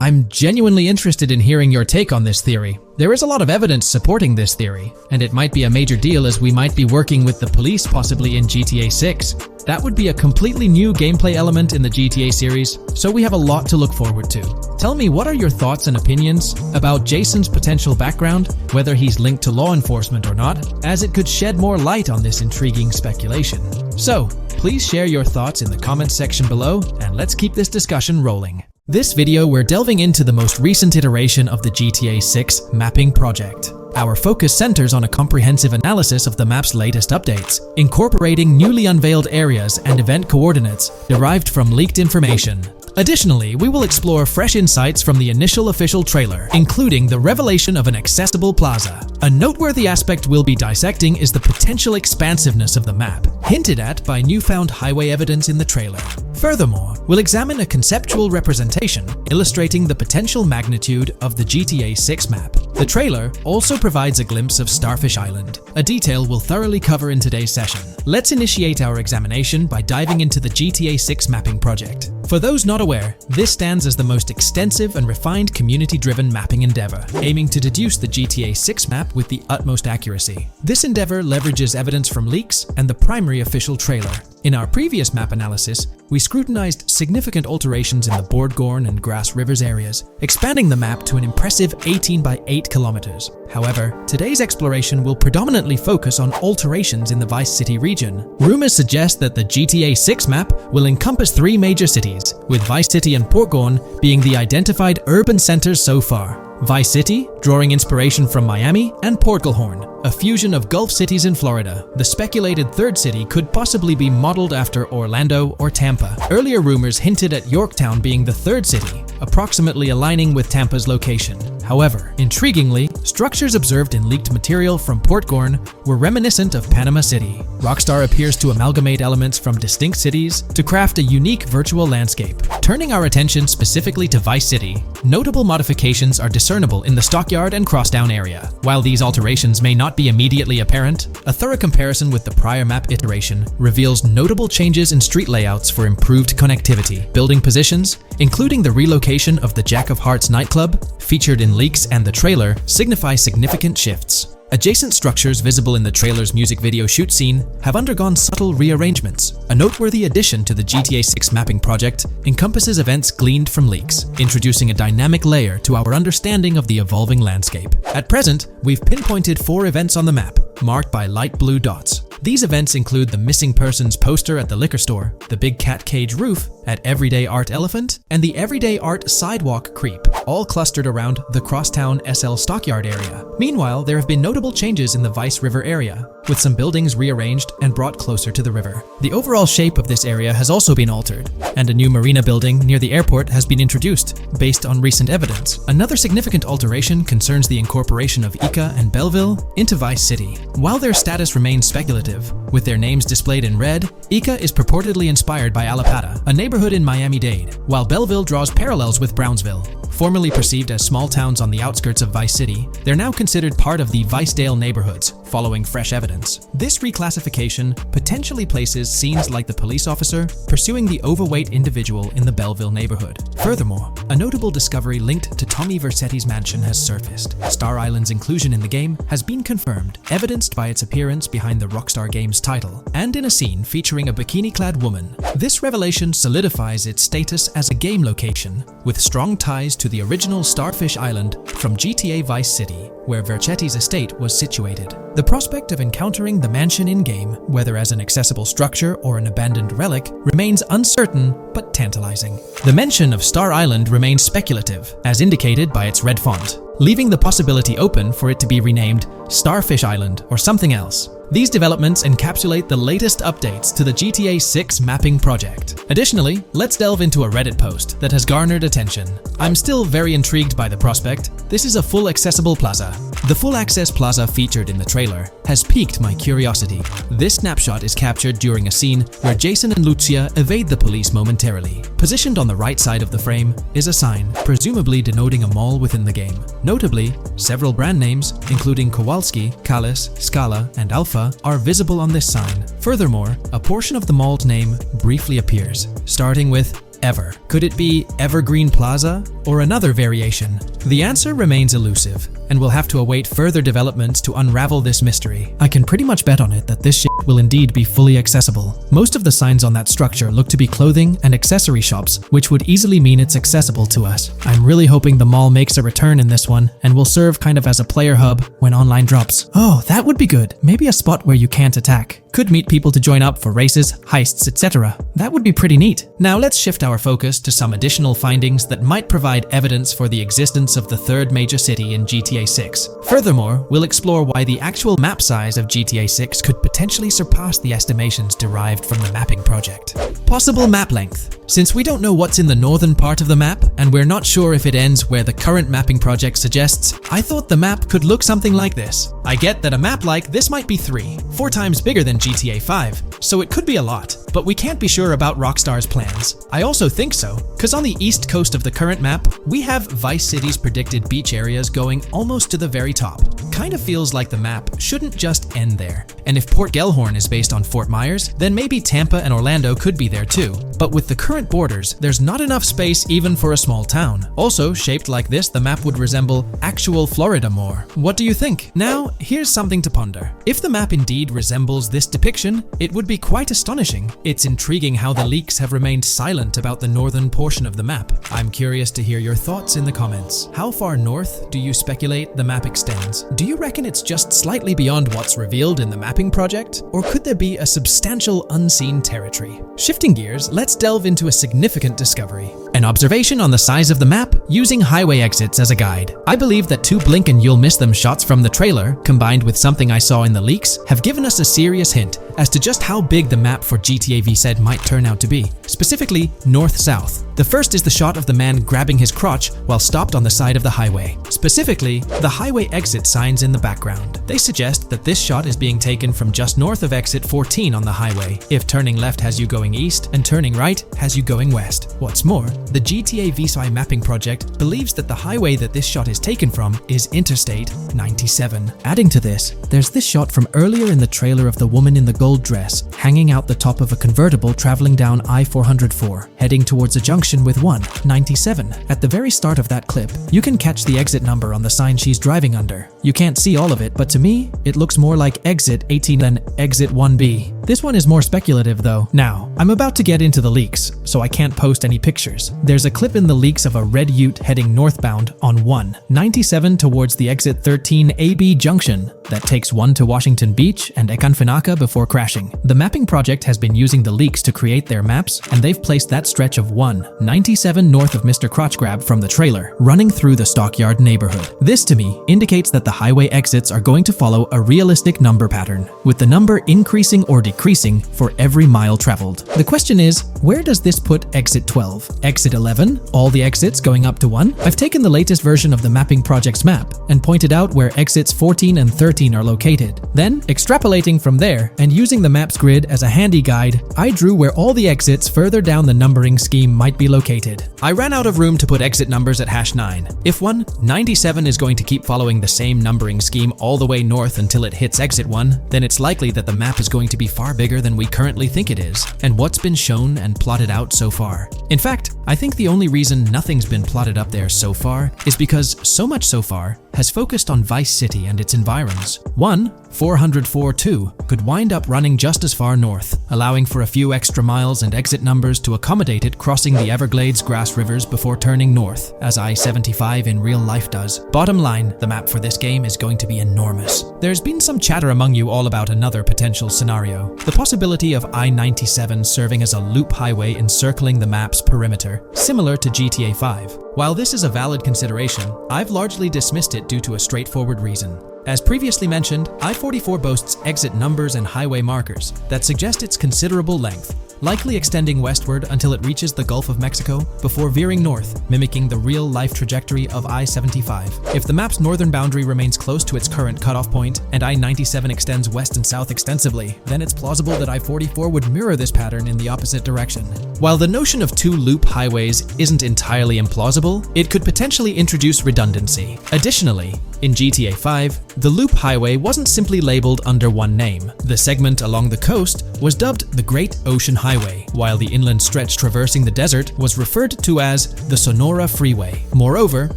I'm genuinely interested in hearing your take on this theory. There is a lot of evidence supporting this theory, and it might be a major deal as we might be working with the police possibly in GTA 6. That would be a completely new gameplay element in the GTA series, so we have a lot to look forward to. Tell me, what are your thoughts and opinions about Jason's potential background, whether he's linked to law enforcement or not, as it could shed more light on this intriguing speculation. So, please share your thoughts in the comments section below, and let's keep this discussion rolling. This video, we're delving into the most recent iteration of the GTA 6 mapping project. Our focus centers on a comprehensive analysis of the map's latest updates, incorporating newly unveiled areas and event coordinates derived from leaked information. Additionally, we will explore fresh insights from the initial official trailer, including the revelation of an accessible plaza. A noteworthy aspect we'll be dissecting is the potential expansiveness of the map, hinted at by newfound highway evidence in the trailer. Furthermore, we'll examine a conceptual representation illustrating the potential magnitude of the GTA 6 map. The trailer also provides a glimpse of Starfish Island, a detail we'll thoroughly cover in today's session. Let's initiate our examination by diving into the GTA 6 mapping project. For those not aware, this stands as the most extensive and refined community-driven mapping endeavor, aiming to deduce the GTA 6 map with the utmost accuracy. This endeavor leverages evidence from leaks and the primary official trailer. In our previous map analysis, we scrutinized significant alterations in the Bordgorn and Grass Rivers areas, expanding the map to an impressive 18 by 8 kilometers. However, today's exploration will predominantly focus on alterations in the Vice City region. Rumors suggest that the GTA 6 map will encompass 3 major cities, with Vice City and Portgorn being the identified urban centers so far. Vice City, drawing inspiration from Miami, and Portgorn, a fusion of Gulf cities in Florida. The speculated third city could possibly be modeled after Orlando or Tampa. Earlier rumors hinted at Yorktown being the third city, approximately aligning with Tampa's location. However, intriguingly, structures observed in leaked material from Portgorn were reminiscent of Panama City. Rockstar appears to amalgamate elements from distinct cities to craft a unique virtual landscape. Turning our attention specifically to Vice City, notable modifications are discernible in the Stockyard and Crosstown area. While these alterations may not be immediately apparent, a thorough comparison with the prior map iteration reveals notable changes in street layouts for improved connectivity. Building positions, including the relocation of the Jack of Hearts nightclub, featured in leaks and the trailer, signify significant shifts. Adjacent structures visible in the trailer's music video shoot scene have undergone subtle rearrangements. A noteworthy addition to the GTA 6 mapping project encompasses events gleaned from leaks, introducing a dynamic layer to our understanding of the evolving landscape. At present, we've pinpointed 4 events on the map, marked by light blue dots. These events include the missing persons poster at the liquor store, the big cat cage roof at Everyday Art Elephant, and the Everyday Art Sidewalk Creep, all clustered around the Crosstown SL Stockyard area. Meanwhile, there have been notable changes in the Vice River area, with some buildings rearranged and brought closer to the river. The overall shape of this area has also been altered, and a new marina building near the airport has been introduced, based on recent evidence. Another significant alteration concerns the incorporation of Ica and Belleville into Vice City. While their status remains speculative, with their names displayed in red, Ica is purportedly inspired by Allapattah, a neighborhood in Miami-Dade, while Belleville draws parallels with Brownsville. Formerly perceived as small towns on the outskirts of Vice City, they're now considered part of the Vicedale neighborhoods, following fresh evidence. This reclassification potentially places scenes like the police officer pursuing the overweight individual in the Belleville neighborhood. Furthermore, a notable discovery linked to Tommy Vercetti's mansion has surfaced. Star Island's inclusion in the game has been confirmed, evidenced by its appearance behind the Rockstar Games title, and in a scene featuring a bikini-clad woman. This revelation solidifies its status as a game location, with strong ties to the original Starfish Island from GTA Vice City, where Vercetti's estate was situated. The prospect of encountering the mansion in-game, whether as an accessible structure or an abandoned relic, remains uncertain but tantalizing. The mention of Star Island remains speculative, as indicated by its red font, leaving the possibility open for it to be renamed Starfish Island or something else. These developments encapsulate the latest updates to the GTA 6 mapping project. Additionally, let's delve into a Reddit post that has garnered attention. I'm still very intrigued by the prospect. This is a full accessible plaza. The full access plaza featured in the trailer has piqued my curiosity. This snapshot is captured during a scene where Jason and Lucia evade the police momentarily. Positioned on the right side of the frame is a sign, presumably denoting a mall within the game. Notably, several brand names, including Kowalski, Callis, Scala, and Alpha, are visible on this sign. Furthermore, a portion of the mall's name briefly appears, starting with Ever. Could it be Evergreen Plaza or another variation? The answer remains elusive, and we'll have to await further developments to unravel this mystery. I can pretty much bet on it that this shit will indeed be fully accessible. Most of the signs on that structure look to be clothing and accessory shops, which would easily mean it's accessible to us. I'm really hoping the mall makes a return in this one and will serve kind of as a player hub when online drops. Oh, that would be good. Maybe a spot where you can't attack. Could meet people to join up for races, heists, etc. That would be pretty neat. Now let's shift our focus to some additional findings that might provide evidence for the existence of the third major city in GTA 6. Furthermore, we'll explore why the actual map size of GTA 6 could potentially surpass the estimations derived from the mapping project. Possible map length. Since we don't know what's in the northern part of the map, and we're not sure if it ends where the current mapping project suggests, I thought the map could look something like this. I get that a map like this might be 4 times bigger than GTA 5, so it could be a lot, but we can't be sure about Rockstar's plans. I also think so, because on the east coast of the current map, we have Vice City's predicted beach areas going almost to the very top. Kind of feels like the map shouldn't just end there. And if Port Gellhorn is based on Fort Myers, then maybe Tampa and Orlando could be there too. But with the current borders, there's not enough space even for a small town. Also, shaped like this, the map would resemble actual Florida more. What do you think? Now, here's something to ponder. If the map indeed resembles this depiction, it would be quite astonishing. It's intriguing how the leaks have remained silent about the northern portion of the map. I'm curious to hear your thoughts in the comments. How far north do you speculate the map extends? Do you reckon it's just slightly beyond what's revealed in the mapping project? Or could there be a substantial unseen territory? Shifting gears, let's delve into a significant discovery. An observation on the size of the map using highway exits as a guide. I believe that 2 blink and you'll miss them shots from the trailer, combined with something I saw in the leaks, have given us a serious hint as to just how big the map for GTA V said might turn out to be. Specifically, north-south. The first is the shot of the man grabbing his crotch while stopped on the side of the highway. Specifically, the highway exit signs in the background. They suggest that this shot is being taken from just north of exit 14 on the highway, if turning left has you going east and turning right has you going west. What's more, the GTA V mapping project believes that the highway that this shot is taken from is Interstate 97. Adding to this, there's this shot from earlier in the trailer of the woman in the gold dress hanging out the top of a convertible traveling down I-404, heading towards a junction with 197. At the very start of that clip, you can catch the exit number on the sign she's driving under. You can't see all of it, but to me, it looks more like exit 18 than exit 1B. This one is more speculative though. Now, I'm about to get into the leaks, so I can't post any pictures. There's a clip in the leaks of a red ute heading northbound on 197 towards the exit 13 AB junction that takes 1 to Washington Beach and Ekanfinaka before crashing. The mapping project has been using the leaks to create their maps, and they've placed that stretch of 197 north of Mr. Crotch Grab from the trailer, running through the Stockyard neighborhood. This to me indicates that the highway exits are going to follow a realistic number pattern, with the number increasing or decreasing for every mile traveled. The question is, where does this put exit 12? Exit 11? All the exits going up to 1? I've taken the latest version of the mapping project's map and pointed out where exits 14 and 13 are located. Then, extrapolating from there and using the map's grid as a handy guide, I drew where all the exits further down the numbering scheme might be located. I ran out of room to put exit numbers at #9. If 197 is going to keep following the same numbering scheme all the way north until it hits exit 1, then it's likely that the map is going to be far bigger than we currently think it is, and what's been shown and plotted out so far. In fact, I think the only reason nothing's been plotted up there so far is because so much so far has focused on Vice City and its environs. 404.2 could wind up running just as far north, allowing for a few extra miles and exit numbers to accommodate it crossing the Everglades grass rivers before turning north, as I-75 in real life does. Bottom line, the map for this game is going to be enormous. There's been some chatter among you all about another potential scenario, the possibility of I-97 serving as a loop highway encircling the map's perimeter, similar to GTA 5. While this is a valid consideration, I've largely dismissed it due to a straightforward reason. As previously mentioned, I-44 boasts exit numbers and highway markers that suggest its considerable length, likely extending westward until it reaches the Gulf of Mexico before veering north, mimicking the real-life trajectory of I-75. If the map's northern boundary remains close to its current cutoff point and I-97 extends west and south extensively, then it's plausible that I-44 would mirror this pattern in the opposite direction. While the notion of 2 loop highways isn't entirely implausible, it could potentially introduce redundancy. Additionally, in GTA 5, the loop highway wasn't simply labeled under one name. The segment along the coast was dubbed the Great Ocean Highway, while the inland stretch traversing the desert was referred to as the Sonora Freeway. Moreover,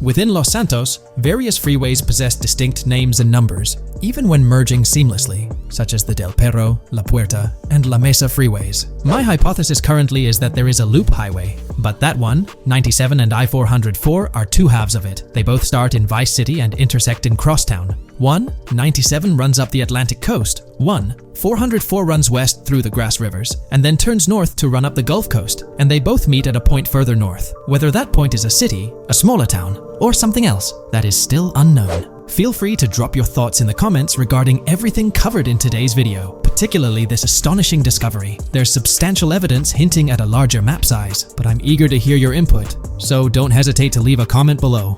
within Los Santos, various freeways possess distinct names and numbers, even when merging seamlessly, such as the Del Perro, La Puerta, and La Mesa freeways. My hypothesis currently is that there is a loop highway, But that one, 97 and I-404, are two halves of it. They both start in Vice City and intersect in Crosstown. 97 runs up the Atlantic coast. 404 runs west through the Grass Rivers, and then turns north to run up the Gulf Coast, and they both meet at a point further north. Whether that point is a city, a smaller town, or something else, that is still unknown. Feel free to drop your thoughts in the comments regarding everything covered in today's video, particularly this astonishing discovery. There's substantial evidence hinting at a larger map size, but I'm eager to hear your input, so don't hesitate to leave a comment below.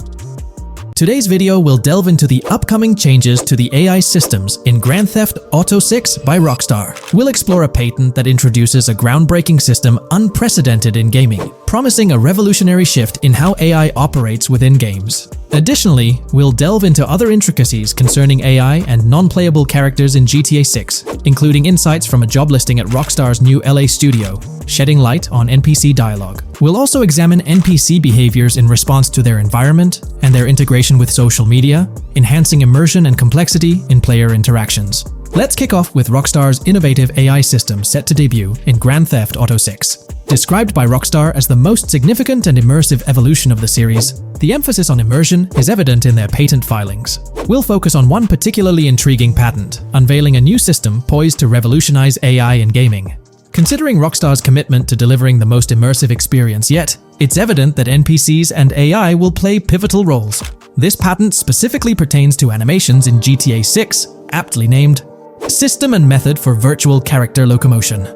Today's video will delve into the upcoming changes to the AI systems in Grand Theft Auto 6 by Rockstar. We'll explore a patent that introduces a groundbreaking system unprecedented in gaming, promising a revolutionary shift in how AI operates within games. Additionally, we'll delve into other intricacies concerning AI and non-playable characters in GTA 6, including insights from a job listing at Rockstar's new LA studio, shedding light on NPC dialogue. We'll also examine NPC behaviors in response to their environment and their integration with social media, enhancing immersion and complexity in player interactions. Let's kick off with Rockstar's innovative AI system set to debut in Grand Theft Auto 6. Described by Rockstar as the most significant and immersive evolution of the series, the emphasis on immersion is evident in their patent filings. We'll focus on one particularly intriguing patent, unveiling a new system poised to revolutionize AI in gaming. Considering Rockstar's commitment to delivering the most immersive experience yet, it's evident that NPCs and AI will play pivotal roles. This patent specifically pertains to animations in GTA 6, aptly named System and Method for Virtual Character Locomotion.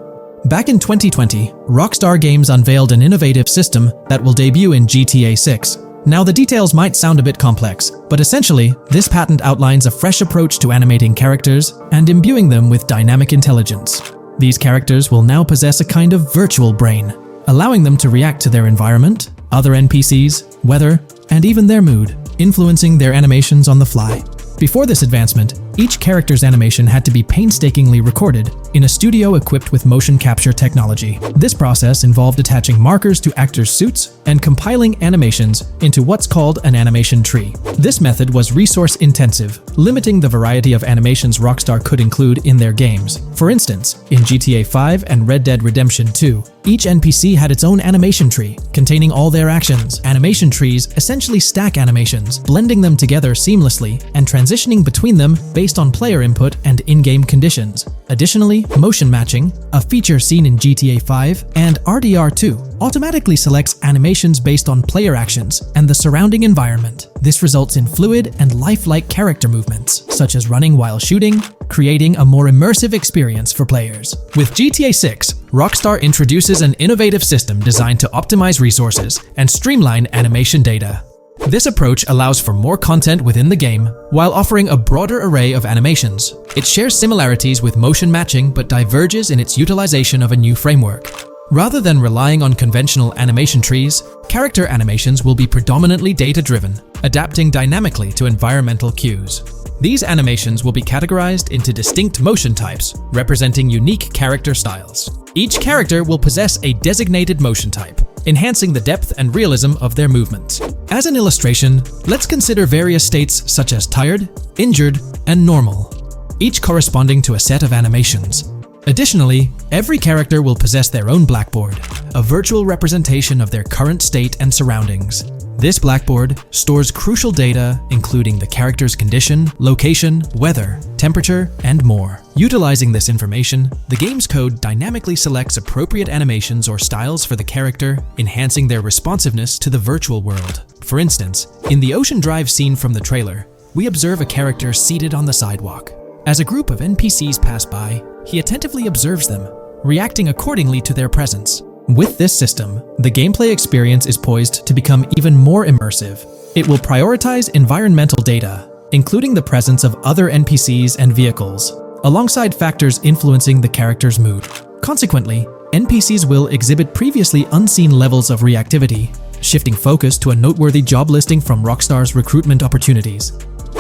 Back in 2020, Rockstar Games unveiled an innovative system that will debut in GTA 6. Now, the details might sound a bit complex, but essentially, this patent outlines a fresh approach to animating characters and imbuing them with dynamic intelligence. These characters will now possess a kind of virtual brain, allowing them to react to their environment, other NPCs, weather, and even their mood, influencing their animations on the fly. Before this advancement, each character's animation had to be painstakingly recorded in a studio equipped with motion capture technology. This process involved attaching markers to actors' suits and compiling animations into what's called an animation tree. This method was resource-intensive, limiting the variety of animations Rockstar could include in their games. For instance, in GTA 5 and Red Dead Redemption 2, each NPC had its own animation tree, containing all their actions. Animation trees essentially stack animations, blending them together seamlessly and transitioning between them based on player input and in-game conditions. Additionally, motion matching, a feature seen in GTA 5 and RDR2, automatically selects animations based on player actions and the surrounding environment. This results in fluid and lifelike character movements, such as running while shooting, creating a more immersive experience for players. With GTA 6, Rockstar introduces an innovative system designed to optimize resources and streamline animation data. This approach allows for more content within the game while offering a broader array of animations. It shares similarities with motion matching but diverges in its utilization of a new framework. Rather than relying on conventional animation trees, character animations will be predominantly data-driven, adapting dynamically to environmental cues. These animations will be categorized into distinct motion types, representing unique character styles. Each character will possess a designated motion type, enhancing the depth and realism of their movements. As an illustration, let's consider various states such as tired, injured, and normal, each corresponding to a set of animations. Additionally, every character will possess their own blackboard, a virtual representation of their current state and surroundings. This blackboard stores crucial data including the character's condition, location, weather, temperature, and more. Utilizing this information, the game's code dynamically selects appropriate animations or styles for the character, enhancing their responsiveness to the virtual world. For instance, in the Ocean Drive scene from the trailer, we observe a character seated on the sidewalk. As a group of NPCs pass by, he attentively observes them, reacting accordingly to their presence. With this system, the gameplay experience is poised to become even more immersive. It will prioritize environmental data, including the presence of other NPCs and vehicles, alongside factors influencing the character's mood. Consequently, NPCs will exhibit previously unseen levels of reactivity, shifting focus to a noteworthy job listing from Rockstar's recruitment opportunities.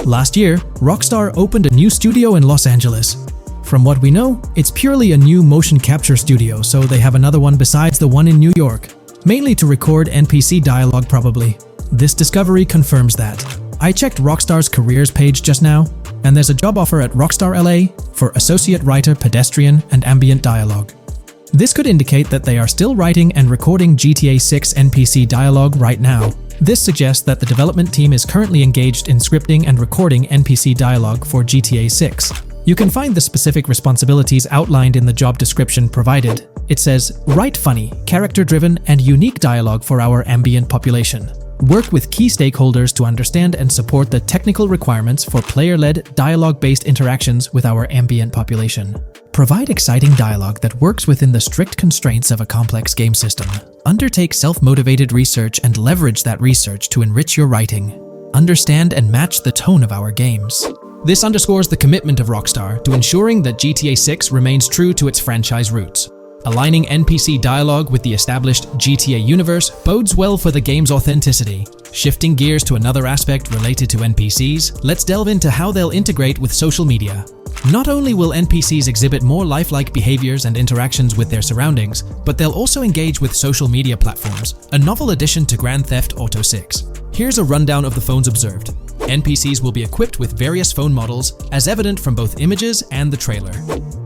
Last year, Rockstar opened a new studio in Los Angeles. From what we know, it's purely a new motion capture studio, so they have another one besides the one in New York, mainly to record NPC dialogue probably. This discovery confirms that. I checked Rockstar's careers page just now, and there's a job offer at Rockstar LA for Associate Writer Pedestrian and Ambient Dialogue. This could indicate that they are still writing and recording GTA 6 NPC dialogue right now. This suggests that the development team is currently engaged in scripting and recording NPC dialogue for GTA 6. You can find the specific responsibilities outlined in the job description provided. It says, write funny, character-driven, and unique dialogue for our ambient population. Work with key stakeholders to understand and support the technical requirements for player-led, dialogue-based interactions with our ambient population. Provide exciting dialogue that works within the strict constraints of a complex game system. Undertake self-motivated research and leverage that research to enrich your writing. Understand and match the tone of our games. This underscores the commitment of Rockstar to ensuring that GTA 6 remains true to its franchise roots. Aligning NPC dialogue with the established GTA universe bodes well for the game's authenticity. Shifting gears to another aspect related to NPCs, let's delve into how they'll integrate with social media. Not only will NPCs exhibit more lifelike behaviors and interactions with their surroundings, but they'll also engage with social media platforms, a novel addition to Grand Theft Auto 6. Here's a rundown of the phones observed. NPCs will be equipped with various phone models, as evident from both images and the trailer.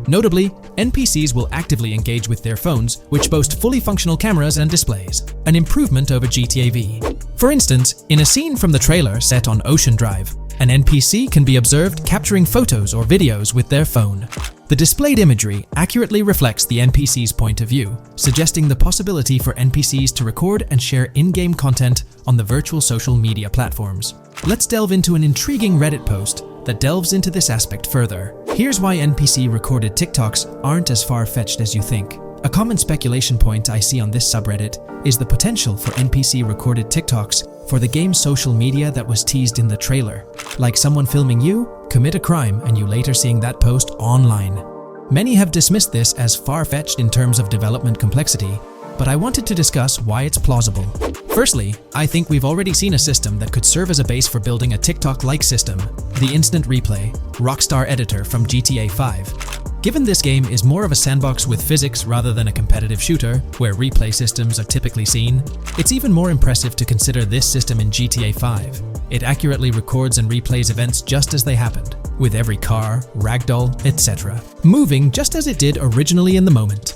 Notably, NPCs will actively engage with their phones, which boast fully functional cameras and displays, an improvement over GTA V. For instance, in a scene from the trailer set on Ocean Drive, an NPC can be observed capturing photos or videos with their phone. The displayed imagery accurately reflects the NPC's point of view, suggesting the possibility for NPCs to record and share in-game content on the virtual social media platforms. Let's delve into an intriguing Reddit post that delves into this aspect further. Here's why NPC-recorded TikToks aren't as far-fetched as you think. A common speculation point I see on this subreddit is the potential for NPC-recorded TikToks for the game's social media that was teased in the trailer, like someone filming you commit a crime and you later seeing that post online. Many have dismissed this as far-fetched in terms of development complexity, but I wanted to discuss why it's plausible. Firstly, I think we've already seen a system that could serve as a base for building a TikTok-like system, the Instant Replay, Rockstar editor from GTA 5. Given this game is more of a sandbox with physics rather than a competitive shooter, where replay systems are typically seen, it's even more impressive to consider this system in GTA 5. It accurately records and replays events just as they happened, with every car, ragdoll, etc., moving just as it did originally in the moment.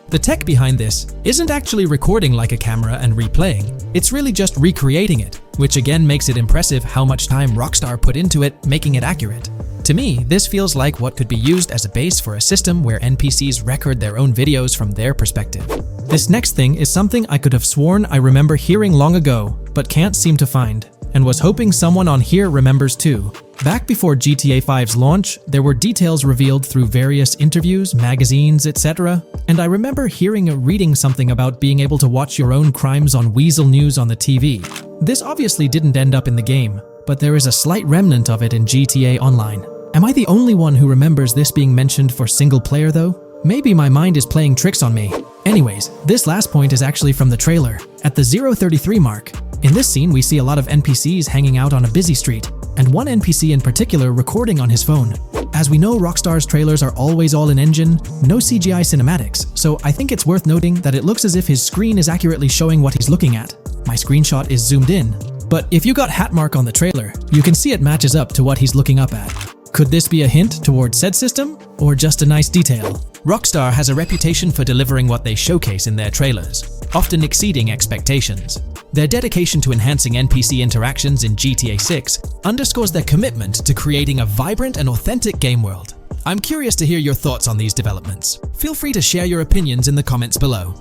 The tech behind this isn't actually recording like a camera and replaying, it's really just recreating it, which again makes it impressive how much time Rockstar put into it, making it accurate. To me, this feels like what could be used as a base for a system where NPCs record their own videos from their perspective. This next thing is something I could have sworn I remember hearing long ago, but can't seem to find, and was hoping someone on here remembers too. Back before GTA 5's launch, there were details revealed through various interviews, magazines, etc., and I remember hearing or reading something about being able to watch your own crimes on Weasel News on the TV. This obviously didn't end up in the game, but there is a slight remnant of it in GTA Online. Am I the only one who remembers this being mentioned for single player though? Maybe my mind is playing tricks on me. Anyways, this last point is actually from the trailer, at the 0:33 mark. In this scene, we see a lot of NPCs hanging out on a busy street, and one NPC in particular recording on his phone. As we know, Rockstar's trailers are always all in engine, no CGI cinematics, so I think it's worth noting that it looks as if his screen is accurately showing what he's looking at. My screenshot is zoomed in, but if you got Hatmark on the trailer, you can see it matches up to what he's looking up at. Could this be a hint towards said system, or just a nice detail? Rockstar has a reputation for delivering what they showcase in their trailers, often exceeding expectations. Their dedication to enhancing NPC interactions in GTA 6 underscores their commitment to creating a vibrant and authentic game world. I'm curious to hear your thoughts on these developments. Feel free to share your opinions in the comments below.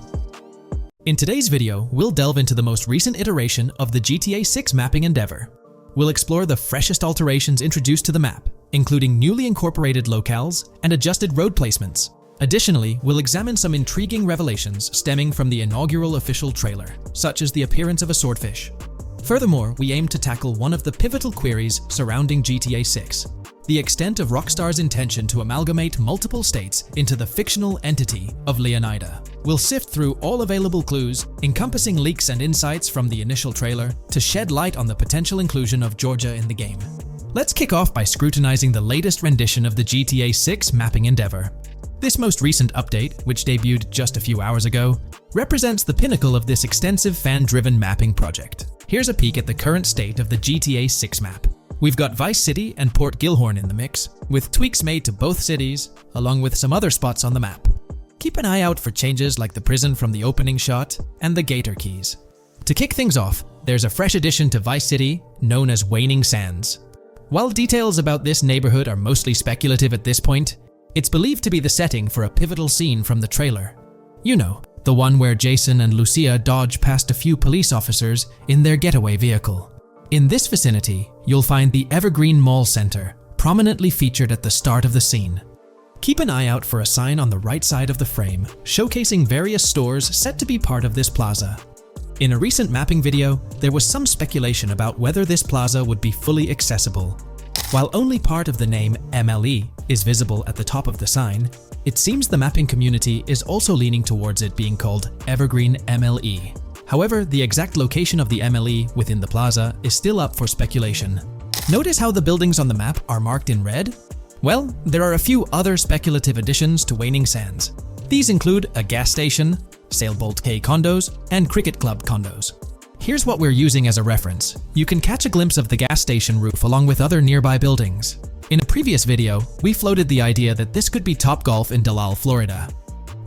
In today's video, we'll delve into the most recent iteration of the GTA 6 mapping endeavor. We'll explore the freshest alterations introduced to the map, including newly incorporated locales and adjusted road placements. Additionally, we'll examine some intriguing revelations stemming from the inaugural official trailer, such as the appearance of a swordfish. Furthermore, we aim to tackle one of the pivotal queries surrounding GTA 6, the extent of Rockstar's intention to amalgamate multiple states into the fictional entity of Leonida. We'll sift through all available clues, encompassing leaks and insights from the initial trailer, to shed light on the potential inclusion of Georgia in the game. Let's kick off by scrutinizing the latest rendition of the GTA 6 mapping endeavor. This most recent update, which debuted just a few hours ago, represents the pinnacle of this extensive fan-driven mapping project. Here's a peek at the current state of the GTA 6 map. We've got Vice City and Port Gilhorn in the mix, with tweaks made to both cities, along with some other spots on the map. Keep an eye out for changes like the prison from the opening shot and the gator keys. To kick things off, there's a fresh addition to Vice City known as Waning Sands. While details about this neighborhood are mostly speculative at this point, it's believed to be the setting for a pivotal scene from the trailer. You know, the one where Jason and Lucia dodge past a few police officers in their getaway vehicle. In this vicinity, you'll find the Evergreen Mall Center, prominently featured at the start of the scene. Keep an eye out for a sign on the right side of the frame, showcasing various stores set to be part of this plaza. In a recent mapping video, there was some speculation about whether this plaza would be fully accessible. While only part of the name MLE is visible at the top of the sign, it seems the mapping community is also leaning towards it being called Evergreen MLE. However, the exact location of the MLE within the plaza is still up for speculation. Notice how the buildings on the map are marked in red? Well, there are a few other speculative additions to Waning Sands. These include a gas station, Sailbolt K condos, and Cricket Club condos. Here's what we're using as a reference. You can catch a glimpse of the gas station roof along with other nearby buildings. In a previous video, we floated the idea that this could be Topgolf in Dalal, Florida.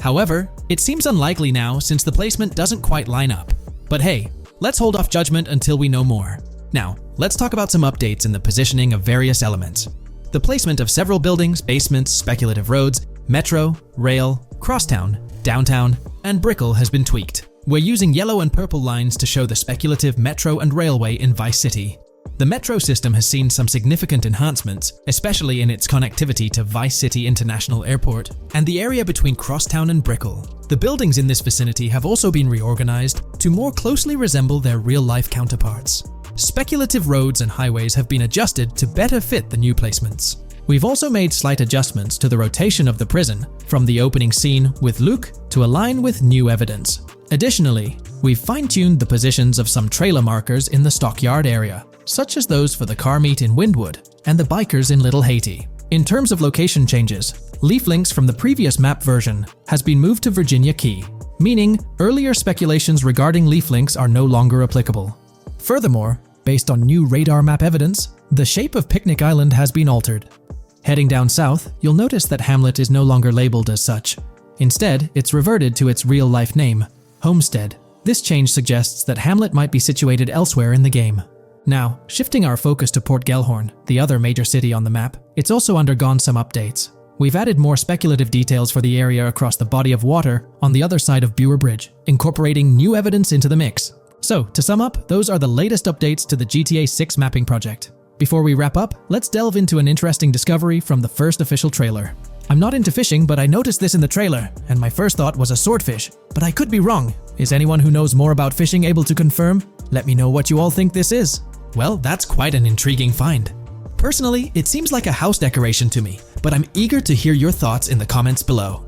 However, it seems unlikely now since the placement doesn't quite line up. But hey, let's hold off judgment until we know more. Now, let's talk about some updates in the positioning of various elements. The placement of several buildings, basements, speculative roads, metro, rail, crosstown, downtown, and Brickell has been tweaked. We're using yellow and purple lines to show the speculative metro and railway in Vice City. The metro system has seen some significant enhancements, especially in its connectivity to Vice City International Airport and the area between Crosstown and Brickell. The buildings in this vicinity have also been reorganized to more closely resemble their real-life counterparts. Speculative roads and highways have been adjusted to better fit the new placements. We've also made slight adjustments to the rotation of the prison from the opening scene with Luke to align with new evidence. Additionally, we've fine-tuned the positions of some trailer markers in the stockyard area, such as those for the car meet in Wynwood and the bikers in Little Haiti. In terms of location changes, leaf links from the previous map version has been moved to Virginia Key, meaning earlier speculations regarding leaf links are no longer applicable. Furthermore, based on new radar map evidence, the shape of Picnic Island has been altered. Heading down south, you'll notice that Hamlet is no longer labeled as such. Instead, it's reverted to its real-life name, Homestead. This change suggests that Hamlet might be situated elsewhere in the game. Now, shifting our focus to Port Gellhorn, the other major city on the map, it's also undergone some updates. We've added more speculative details for the area across the body of water on the other side of Buer Bridge, incorporating new evidence into the mix. So, to sum up, those are the latest updates to the GTA 6 mapping project. Before we wrap up, let's delve into an interesting discovery from the first official trailer. I'm not into fishing, but I noticed this in the trailer, and my first thought was a swordfish, but I could be wrong. Is anyone who knows more about fishing able to confirm? Let me know what you all think this is. Well, that's quite an intriguing find. Personally, it seems like a house decoration to me, but I'm eager to hear your thoughts in the comments below.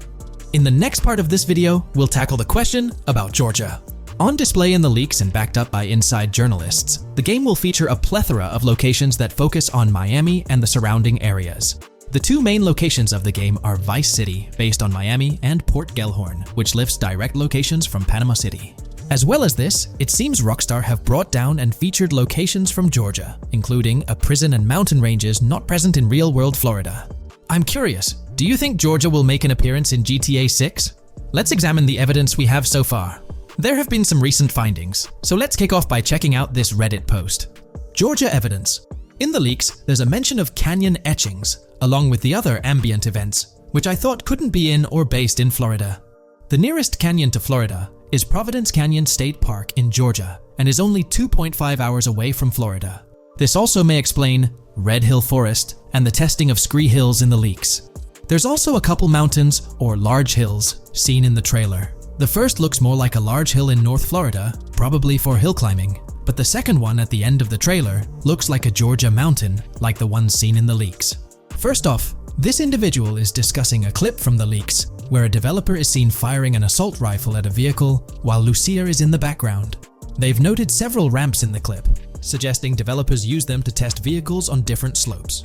In the next part of this video, we'll tackle the question about Georgia. On display in the leaks and backed up by inside journalists, the game will feature a plethora of locations that focus on Miami and the surrounding areas. The two main locations of the game are Vice City, based on Miami, and Port Gellhorn, which lifts direct locations from Panama City. As well as this, it seems Rockstar have brought down and featured locations from Georgia, including a prison and mountain ranges not present in real-world Florida. I'm curious, do you think Georgia will make an appearance in GTA 6? Let's examine the evidence we have so far. There have been some recent findings, so let's kick off by checking out this Reddit post. Georgia evidence. In the leaks, there's a mention of canyon etchings, along with the other ambient events, which I thought couldn't be in or based in Florida. The nearest canyon to Florida is Providence Canyon State Park in Georgia, and is only 2.5 hours away from Florida. This also may explain Red Hill Forest and the testing of Scree Hills in the leaks. There's also a couple mountains, or large hills, seen in the trailer. The first looks more like a large hill in North Florida, probably for hill climbing, but the second one at the end of the trailer looks like a Georgia mountain, like the one seen in the leaks. First off, this individual is discussing a clip from the leaks, where a developer is seen firing an assault rifle at a vehicle while Lucia is in the background. They've noted several ramps in the clip, suggesting developers use them to test vehicles on different slopes.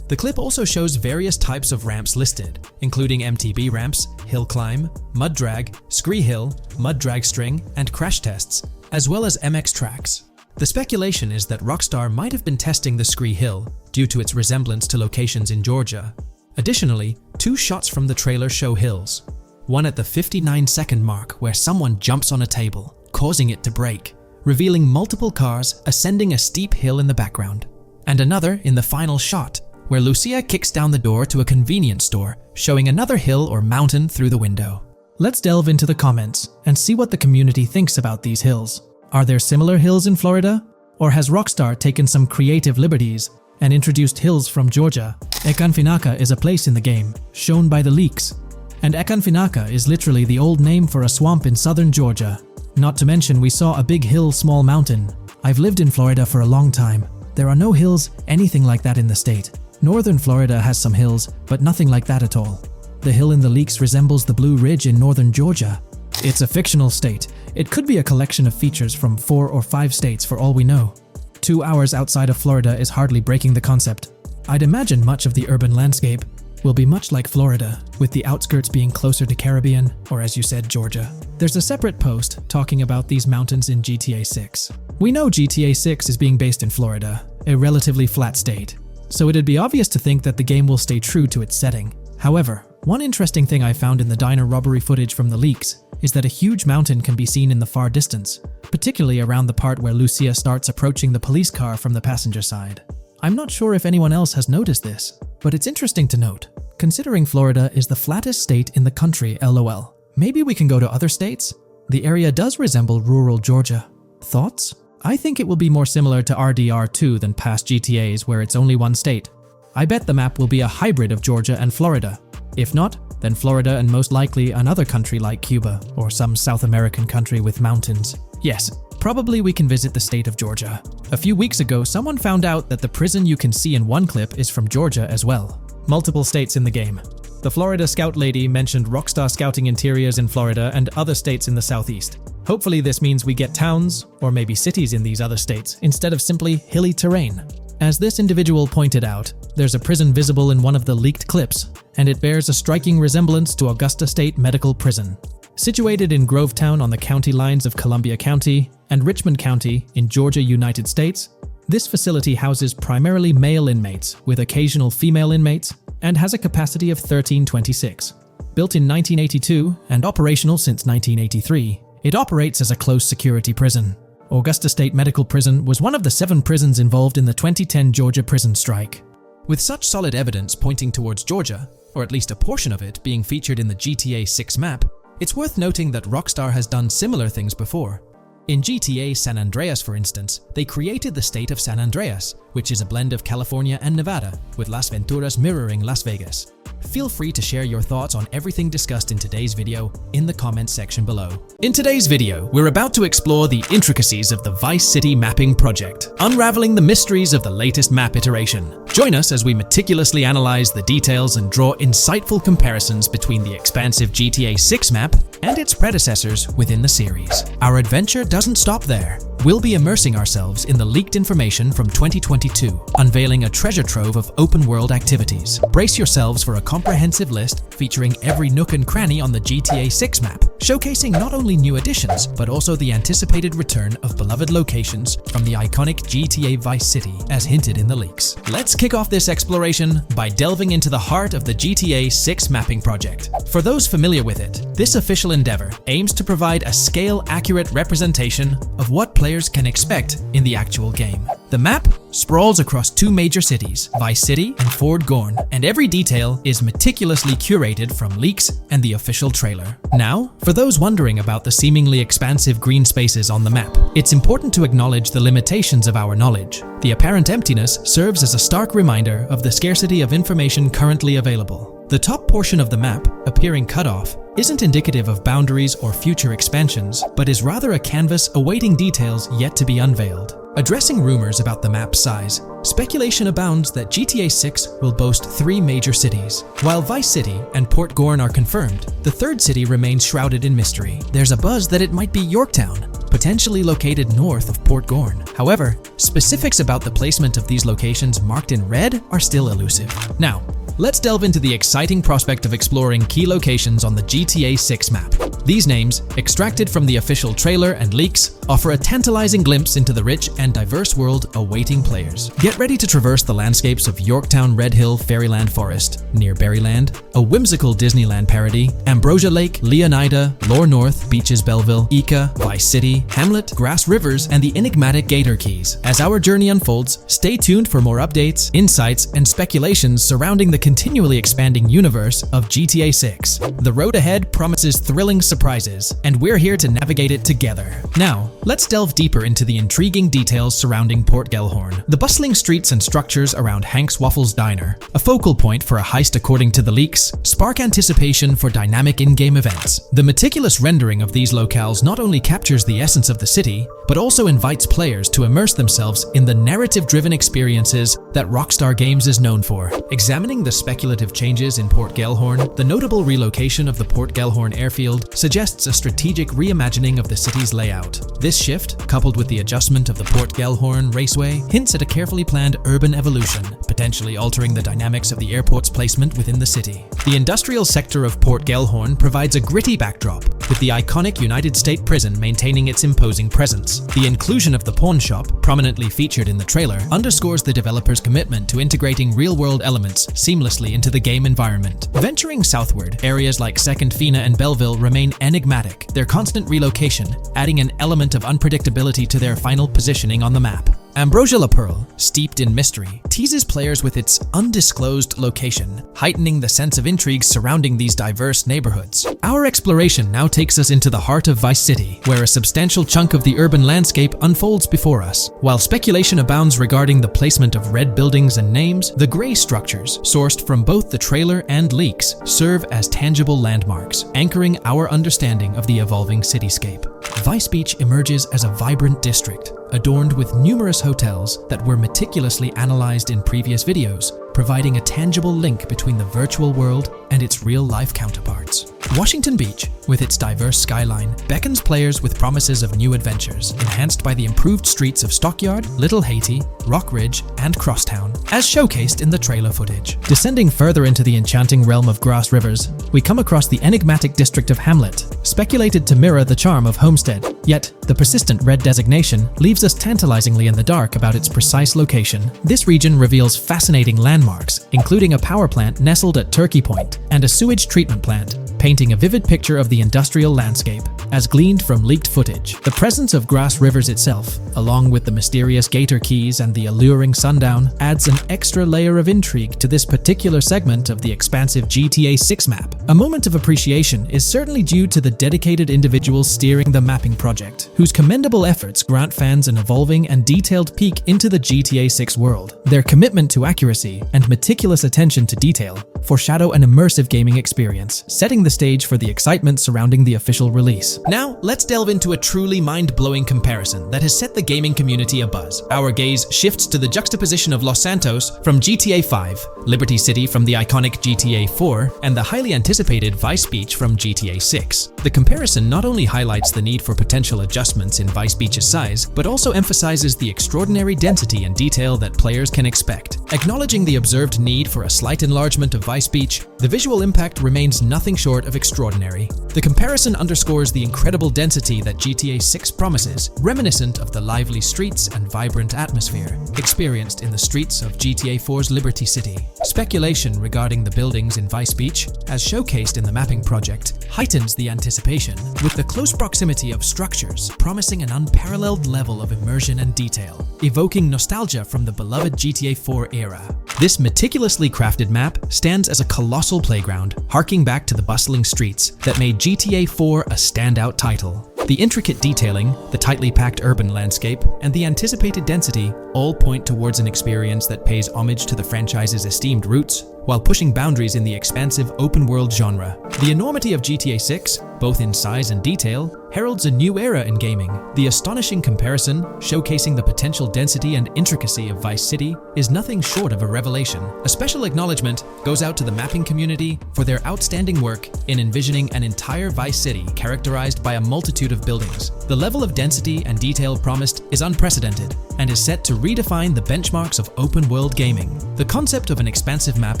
The clip also shows various types of ramps listed, including MTB ramps, hill climb, mud drag, Scree Hill, mud drag string, and crash tests, as well as MX tracks. The speculation is that Rockstar might have been testing the Scree Hill due to its resemblance to locations in Georgia. Additionally, two shots from the trailer show hills. one at the 59-second mark where someone jumps on a table, causing it to break, revealing multiple cars ascending a steep hill in the background, and another in the final shot, where Lucia kicks down the door to a convenience store, showing another hill or mountain through the window. Let's delve into the comments and see what the community thinks about these hills. Are there similar hills in Florida? Or has Rockstar taken some creative liberties and introduced hills from Georgia? Ekanfinaka is a place in the game, shown by the leaks. And Ekanfinaka is literally the old name for a swamp in southern Georgia. Not to mention we saw a big hill, small mountain. I've lived in Florida for a long time. There are no hills, anything like that in the state. Northern Florida has some hills, but nothing like that at all. The hill in the leaks resembles the Blue Ridge in northern Georgia. It's a fictional state. It could be a collection of features from 4 or 5 states for all we know. 2 hours outside of Florida is hardly breaking the concept. I'd imagine much of the urban landscape will be much like Florida, with the outskirts being closer to Caribbean, or as you said, Georgia. There's a separate post talking about these mountains in GTA 6. We know GTA 6 is being based in Florida, a relatively flat state, so it'd be obvious to think that the game will stay true to its setting. However, one interesting thing I found in the diner robbery footage from the leaks is that a huge mountain can be seen in the far distance, particularly around the part where Lucia starts approaching the police car from the passenger side. I'm not sure if anyone else has noticed this, but it's interesting to note, considering Florida is the flattest state in the country, LOL. Maybe we can go to other states? The area does resemble rural Georgia. Thoughts? I think it will be more similar to RDR2 than past GTAs where it's only one state. I bet the map will be a hybrid of Georgia and Florida. If not, then Florida and most likely another country like Cuba or some South American country with mountains. Yes, probably we can visit the state of Georgia. A few weeks ago, someone found out that the prison you can see in one clip is from Georgia as well. Multiple states in the game. The Florida Scout lady mentioned Rockstar scouting interiors in Florida and other states in the southeast. Hopefully this means we get towns, or maybe cities in these other states, instead of simply hilly terrain. As this individual pointed out, there's a prison visible in one of the leaked clips, and it bears a striking resemblance to Augusta State Medical Prison. Situated in Grovetown on the county lines of Columbia County and Richmond County in Georgia, United States, this facility houses primarily male inmates with occasional female inmates and has a capacity of 1326. Built in 1982 and operational since 1983, it operates as a close security prison. Augusta State Medical Prison was one of the 7 prisons involved in the 2010 Georgia prison strike. With such solid evidence pointing towards Georgia, or at least a portion of it being featured in the GTA 6 map, it's worth noting that Rockstar has done similar things before. In GTA San Andreas, for instance, they created the state of San Andreas, which is a blend of California and Nevada, with Las Venturas mirroring Las Vegas. Feel free to share your thoughts on everything discussed in today's video in the comments section below. In today's video, we're about to explore the intricacies of the Vice City mapping project, unraveling the mysteries of the latest map iteration. Join us as we meticulously analyze the details and draw insightful comparisons between the expansive GTA 6 map and its predecessors within the series. Our adventure doesn't stop there. We'll be immersing ourselves in the leaked information from 2022, unveiling a treasure trove of open-world activities. Brace yourselves for a comprehensive list featuring every nook and cranny on the GTA 6 map, showcasing not only new additions, but also the anticipated return of beloved locations from the iconic GTA Vice City, as hinted in the leaks. Let's kick off this exploration by delving into the heart of the GTA 6 mapping project. For those familiar with it, this official endeavor aims to provide a scale-accurate representation of what players can expect in the actual game. The map sprawls across 2 major cities, Vice City and Fort Gorn, and every detail is meticulously curated from leaks and the official trailer. Now, for those wondering about the seemingly expansive green spaces on the map, it's important to acknowledge the limitations of our knowledge. The apparent emptiness serves as a stark reminder of the scarcity of information currently available. The top portion of the map, appearing cut off, isn't indicative of boundaries or future expansions, but is rather a canvas awaiting details yet to be unveiled. Addressing rumors about the map's size, speculation abounds that GTA 6 will boast 3 major cities. While Vice City and Port Gorn are confirmed, the third city remains shrouded in mystery. There's a buzz that it might be Yorktown, potentially located north of Port Gorn. However, specifics about the placement of these locations marked in red are still elusive. Now, let's delve into the exciting prospect of exploring key locations on the GTA 6 map. These names, extracted from the official trailer and leaks, offer a tantalizing glimpse into the rich and diverse world awaiting players. Get ready to traverse the landscapes of Yorktown Red Hill Fairyland Forest, near Berryland, a whimsical Disneyland parody, Ambrosia Lake, Leonida, Lore North, Beaches Belleville, Ica, Vice City, Hamlet, Grass Rivers, and the enigmatic Gator Keys. As our journey unfolds, stay tuned for more updates, insights, and speculations surrounding the continually expanding universe of GTA 6. The road ahead promises thrilling surprises, and we're here to navigate it together. Now, let's delve deeper into the intriguing details surrounding Port Gellhorn. The bustling streets and structures around Hank's Waffles Diner, a focal point for a heist according to the leaks, spark anticipation for dynamic in-game events. The meticulous rendering of these locales not only captures the essence of the city, but also invites players to immerse themselves in the narrative-driven experiences that Rockstar Games is known for. Examining the speculative changes in Port Gellhorn, the notable relocation of the Port Gellhorn airfield suggests a strategic reimagining of the city's layout. This shift, coupled with the adjustment of the Port Gellhorn Raceway, hints at a carefully planned urban evolution, potentially altering the dynamics of the airport's placement within the city. The industrial sector of Port Gellhorn provides a gritty backdrop, with the iconic United States prison maintaining its imposing presence. The inclusion of the pawn shop, prominently featured in the trailer, underscores the developer's commitment to integrating real-world elements seamlessly into the game environment. Venturing southward, areas like Second Fina and Belleville remain enigmatic, their constant relocation adding an element of unpredictability to their final positioning on the map. Ambrosia La Pearl, steeped in mystery, teases players with its undisclosed location, heightening the sense of intrigue surrounding these diverse neighborhoods. Our exploration now takes us into the heart of Vice City, where a substantial chunk of the urban landscape unfolds before us. While speculation abounds regarding the placement of red buildings and names, the gray structures, sourced from both the trailer and leaks, serve as tangible landmarks, anchoring our understanding of the evolving cityscape. Vice Beach emerges as a vibrant district, adorned with numerous hotels that were meticulously analyzed in previous videos, providing a tangible link between the virtual world and its real-life counterparts. Washington Beach, with its diverse skyline, beckons players with promises of new adventures, enhanced by the improved streets of Stockyard, Little Haiti, Rock Ridge, and Crosstown, as showcased in the trailer footage. Descending further into the enchanting realm of Grass Rivers, we come across the enigmatic district of Hamlet, speculated to mirror the charm of Homestead. Yet, the persistent red designation leaves us tantalizingly in the dark about its precise location. This region reveals fascinating landmarks, including a power plant nestled at Turkey Point and a sewage treatment plant, painting a vivid picture of the industrial landscape, as gleaned from leaked footage. The presence of Grass Rivers itself, along with the mysterious Gator Keys and the alluring sundown, adds an extra layer of intrigue to this particular segment of the expansive GTA 6 map. A moment of appreciation is certainly due to the dedicated individuals steering the mapping project, whose commendable efforts grant fans an evolving and detailed peek into the GTA 6 world. Their commitment to accuracy and meticulous attention to detail foreshadow an immersive gaming experience, setting the stage for the excitement surrounding the official release. Now, let's delve into a truly mind-blowing comparison that has set the gaming community abuzz. Our gaze shifts to the juxtaposition of Los Santos from GTA 5, Liberty City from the iconic GTA 4, and the highly anticipated Vice Beach from GTA 6. The comparison not only highlights the need for potential adjustments in Vice Beach's size, but also emphasizes the extraordinary density and detail that players can expect. Acknowledging the observed need for a slight enlargement of Vice Beach, the visual impact remains nothing short of extraordinary. The comparison underscores the incredible density that GTA 6 promises, reminiscent of the lively streets and vibrant atmosphere experienced in the streets of GTA 4's Liberty City. Speculation regarding the buildings in Vice Beach, as showcased in the mapping project, heightens the anticipation, with the close proximity of structures promising an unparalleled level of immersion and detail, evoking nostalgia from the beloved GTA 4 era. This meticulously crafted map stands as a colossal playground, harking back to the bustling streets that made GTA 4 a standout title. The intricate detailing, the tightly packed urban landscape, and the anticipated density all point towards an experience that pays homage to the franchise's esteemed roots, while pushing boundaries in the expansive open-world genre. The enormity of GTA 6, both in size and detail, heralds a new era in gaming. The astonishing comparison, showcasing the potential density and intricacy of Vice City, is nothing short of a revelation. A special acknowledgement goes out to the mapping community for their outstanding work in envisioning an entire Vice City characterized by a multitude of buildings. The level of density and detail promised is unprecedented and is set to redefine the benchmarks of open-world gaming. The concept of an expansive map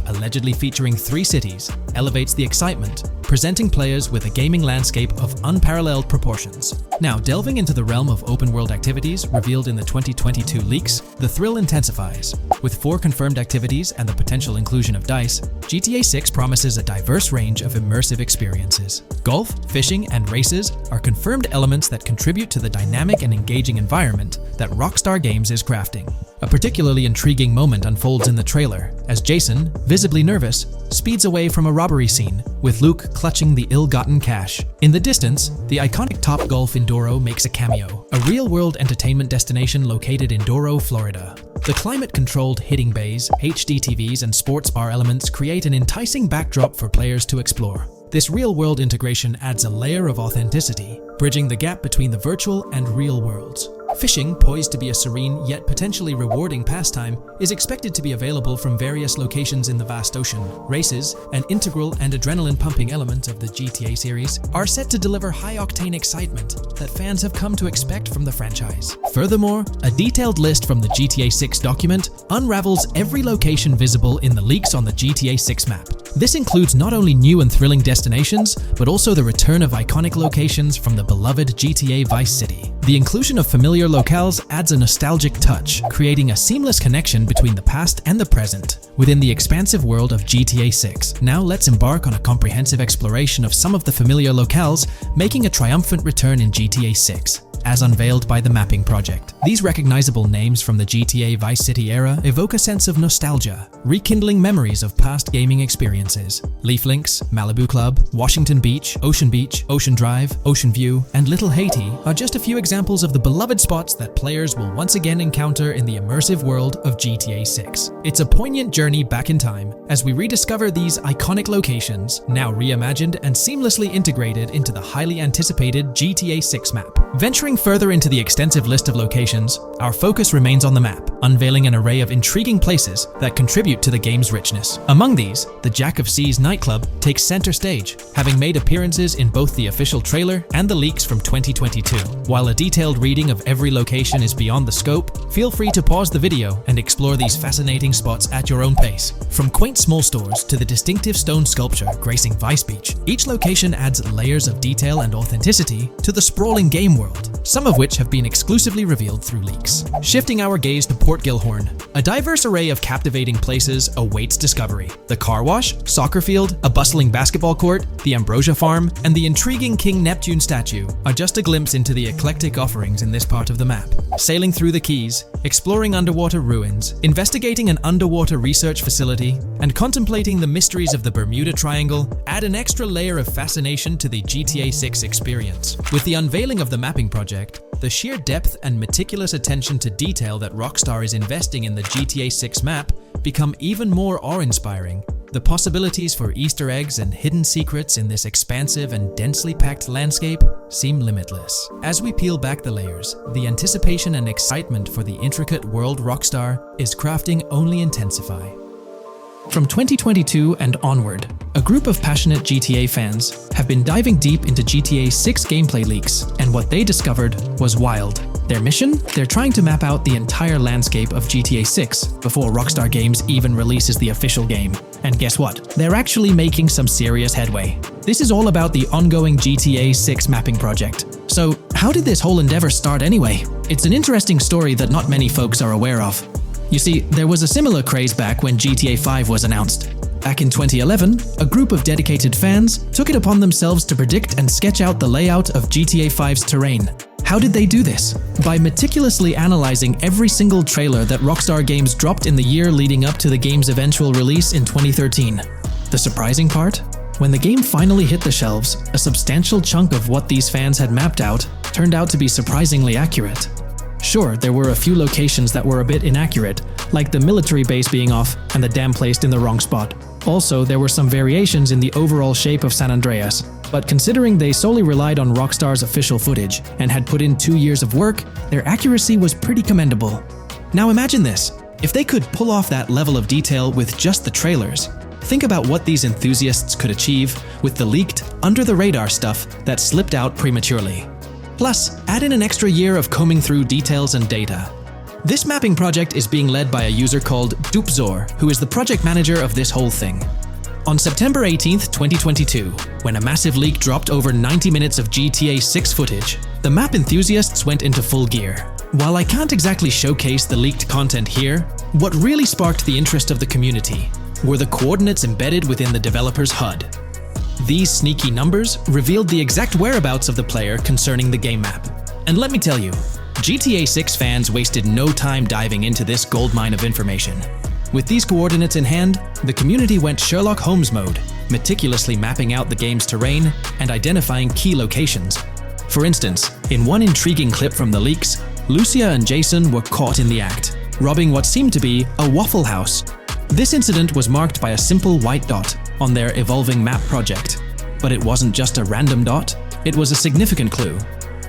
allegedly featuring 3 cities elevates the excitement, presenting players with a gaming landscape of unparalleled proportions. Now, delving into the realm of open-world activities revealed in the 2022 leaks, the thrill intensifies. With 4 confirmed activities and the potential inclusion of dice, GTA 6 promises a diverse range of immersive experiences. Golf, fishing, and races are confirmed elements that contribute to the dynamic and engaging environment that Rockstar Games is crafting. A particularly intriguing moment unfolds in the trailer, as Jason, visibly nervous, speeds away from a robbery scene, with Luke clutching the ill-gotten cash. In the distance, the iconic Topgolf in Doro makes a cameo, a real-world entertainment destination located in Doro, Florida. The climate-controlled hitting bays, HD TVs, and sports bar elements create an enticing backdrop for players to explore. This real-world integration adds a layer of authenticity, bridging the gap between the virtual and real worlds. Fishing, poised to be a serene yet potentially rewarding pastime, is expected to be available from various locations in the vast ocean. Races, an integral and adrenaline-pumping element of the GTA series, are set to deliver high-octane excitement that fans have come to expect from the franchise. Furthermore, a detailed list from the GTA 6 document unravels every location visible in the leaks on the GTA 6 map. This includes not only new and thrilling destinations, but also the return of iconic locations from the beloved GTA Vice City. The inclusion of familiar locales adds a nostalgic touch, creating a seamless connection between the past and the present within the expansive world of GTA 6. Now let's embark on a comprehensive exploration of some of the familiar locales, making a triumphant return in GTA 6. As unveiled by the mapping project. These recognizable names from the GTA Vice City era evoke a sense of nostalgia, rekindling memories of past gaming experiences. Leaf Links, Malibu Club, Washington Beach, Ocean Drive, Ocean View, and Little Haiti are just a few examples of the beloved spots that players will once again encounter in the immersive world of GTA 6. It's a poignant journey back in time as we rediscover these iconic locations, now reimagined and seamlessly integrated into the highly anticipated GTA 6 map. Venturing further into the extensive list of locations, our focus remains on the map, unveiling an array of intriguing places that contribute to the game's richness. Among these, the Jack of Seas nightclub takes center stage, having made appearances in both the official trailer and the leaks from 2022. While a detailed reading of every location is beyond the scope, feel free to pause the video and explore these fascinating spots at your own pace. From quaint small stores to the distinctive stone sculpture gracing Vice Beach, each location adds layers of detail and authenticity to the sprawling game world, some of which have been exclusively revealed through leaks. Shifting our gaze to Port Gilhorn, a diverse array of captivating places awaits discovery. The car wash, soccer field, a bustling basketball court, the Ambrosia Farm, and the intriguing King Neptune statue are just a glimpse into the eclectic offerings in this part of the map. Sailing through the Keys, exploring underwater ruins, investigating an underwater research facility, and contemplating the mysteries of the Bermuda Triangle add an extra layer of fascination to the GTA 6 experience. With the unveiling of the mapping project, the sheer depth and meticulous attention to detail that Rockstar is investing in the GTA 6 map become even more awe-inspiring. The possibilities for Easter eggs and hidden secrets in this expansive and densely packed landscape seem limitless. As we peel back the layers, the anticipation and excitement for the intricate world Rockstar is crafting only intensify. From 2022 and onward, a group of passionate GTA fans have been diving deep into GTA 6 gameplay leaks, and what they discovered was wild. Their mission? They're trying to map out the entire landscape of GTA 6 before Rockstar Games even releases the official game. And guess what? They're actually making some serious headway. This is all about the ongoing GTA 6 mapping project. So, how did this whole endeavor start anyway? It's an interesting story that not many folks are aware of. You see, there was a similar craze back when GTA 5 was announced. Back in 2011, a group of dedicated fans took it upon themselves to predict and sketch out the layout of GTA 5's terrain. How did they do this? By meticulously analyzing every single trailer that Rockstar Games dropped in the year leading up to the game's eventual release in 2013. The surprising part? When the game finally hit the shelves, a substantial chunk of what these fans had mapped out turned out to be surprisingly accurate. Sure, there were a few locations that were a bit inaccurate, like the military base being off and the dam placed in the wrong spot. Also, there were some variations in the overall shape of San Andreas. But considering they solely relied on Rockstar's official footage and had put in 2 years of work, their accuracy was pretty commendable. Now imagine this, if they could pull off that level of detail with just the trailers, think about what these enthusiasts could achieve with the leaked, under-the-radar stuff that slipped out prematurely. Plus, add in an extra year of combing through details and data. This mapping project is being led by a user called Dupzor, who is the project manager of this whole thing. On September 18th, 2022, when a massive leak dropped over 90 minutes of GTA 6 footage, the map enthusiasts went into full gear. While I can't exactly showcase the leaked content here, what really sparked the interest of the community were the coordinates embedded within the developer's HUD. These sneaky numbers revealed the exact whereabouts of the player concerning the game map. And let me tell you, GTA 6 fans wasted no time diving into this goldmine of information. With these coordinates in hand, the community went Sherlock Holmes mode, meticulously mapping out the game's terrain and identifying key locations. For instance, in one intriguing clip from the leaks, Lucia and Jason were caught in the act, robbing what seemed to be a Waffle House. This incident was marked by a simple white dot on their evolving map project. But it wasn't just a random dot, it was a significant clue.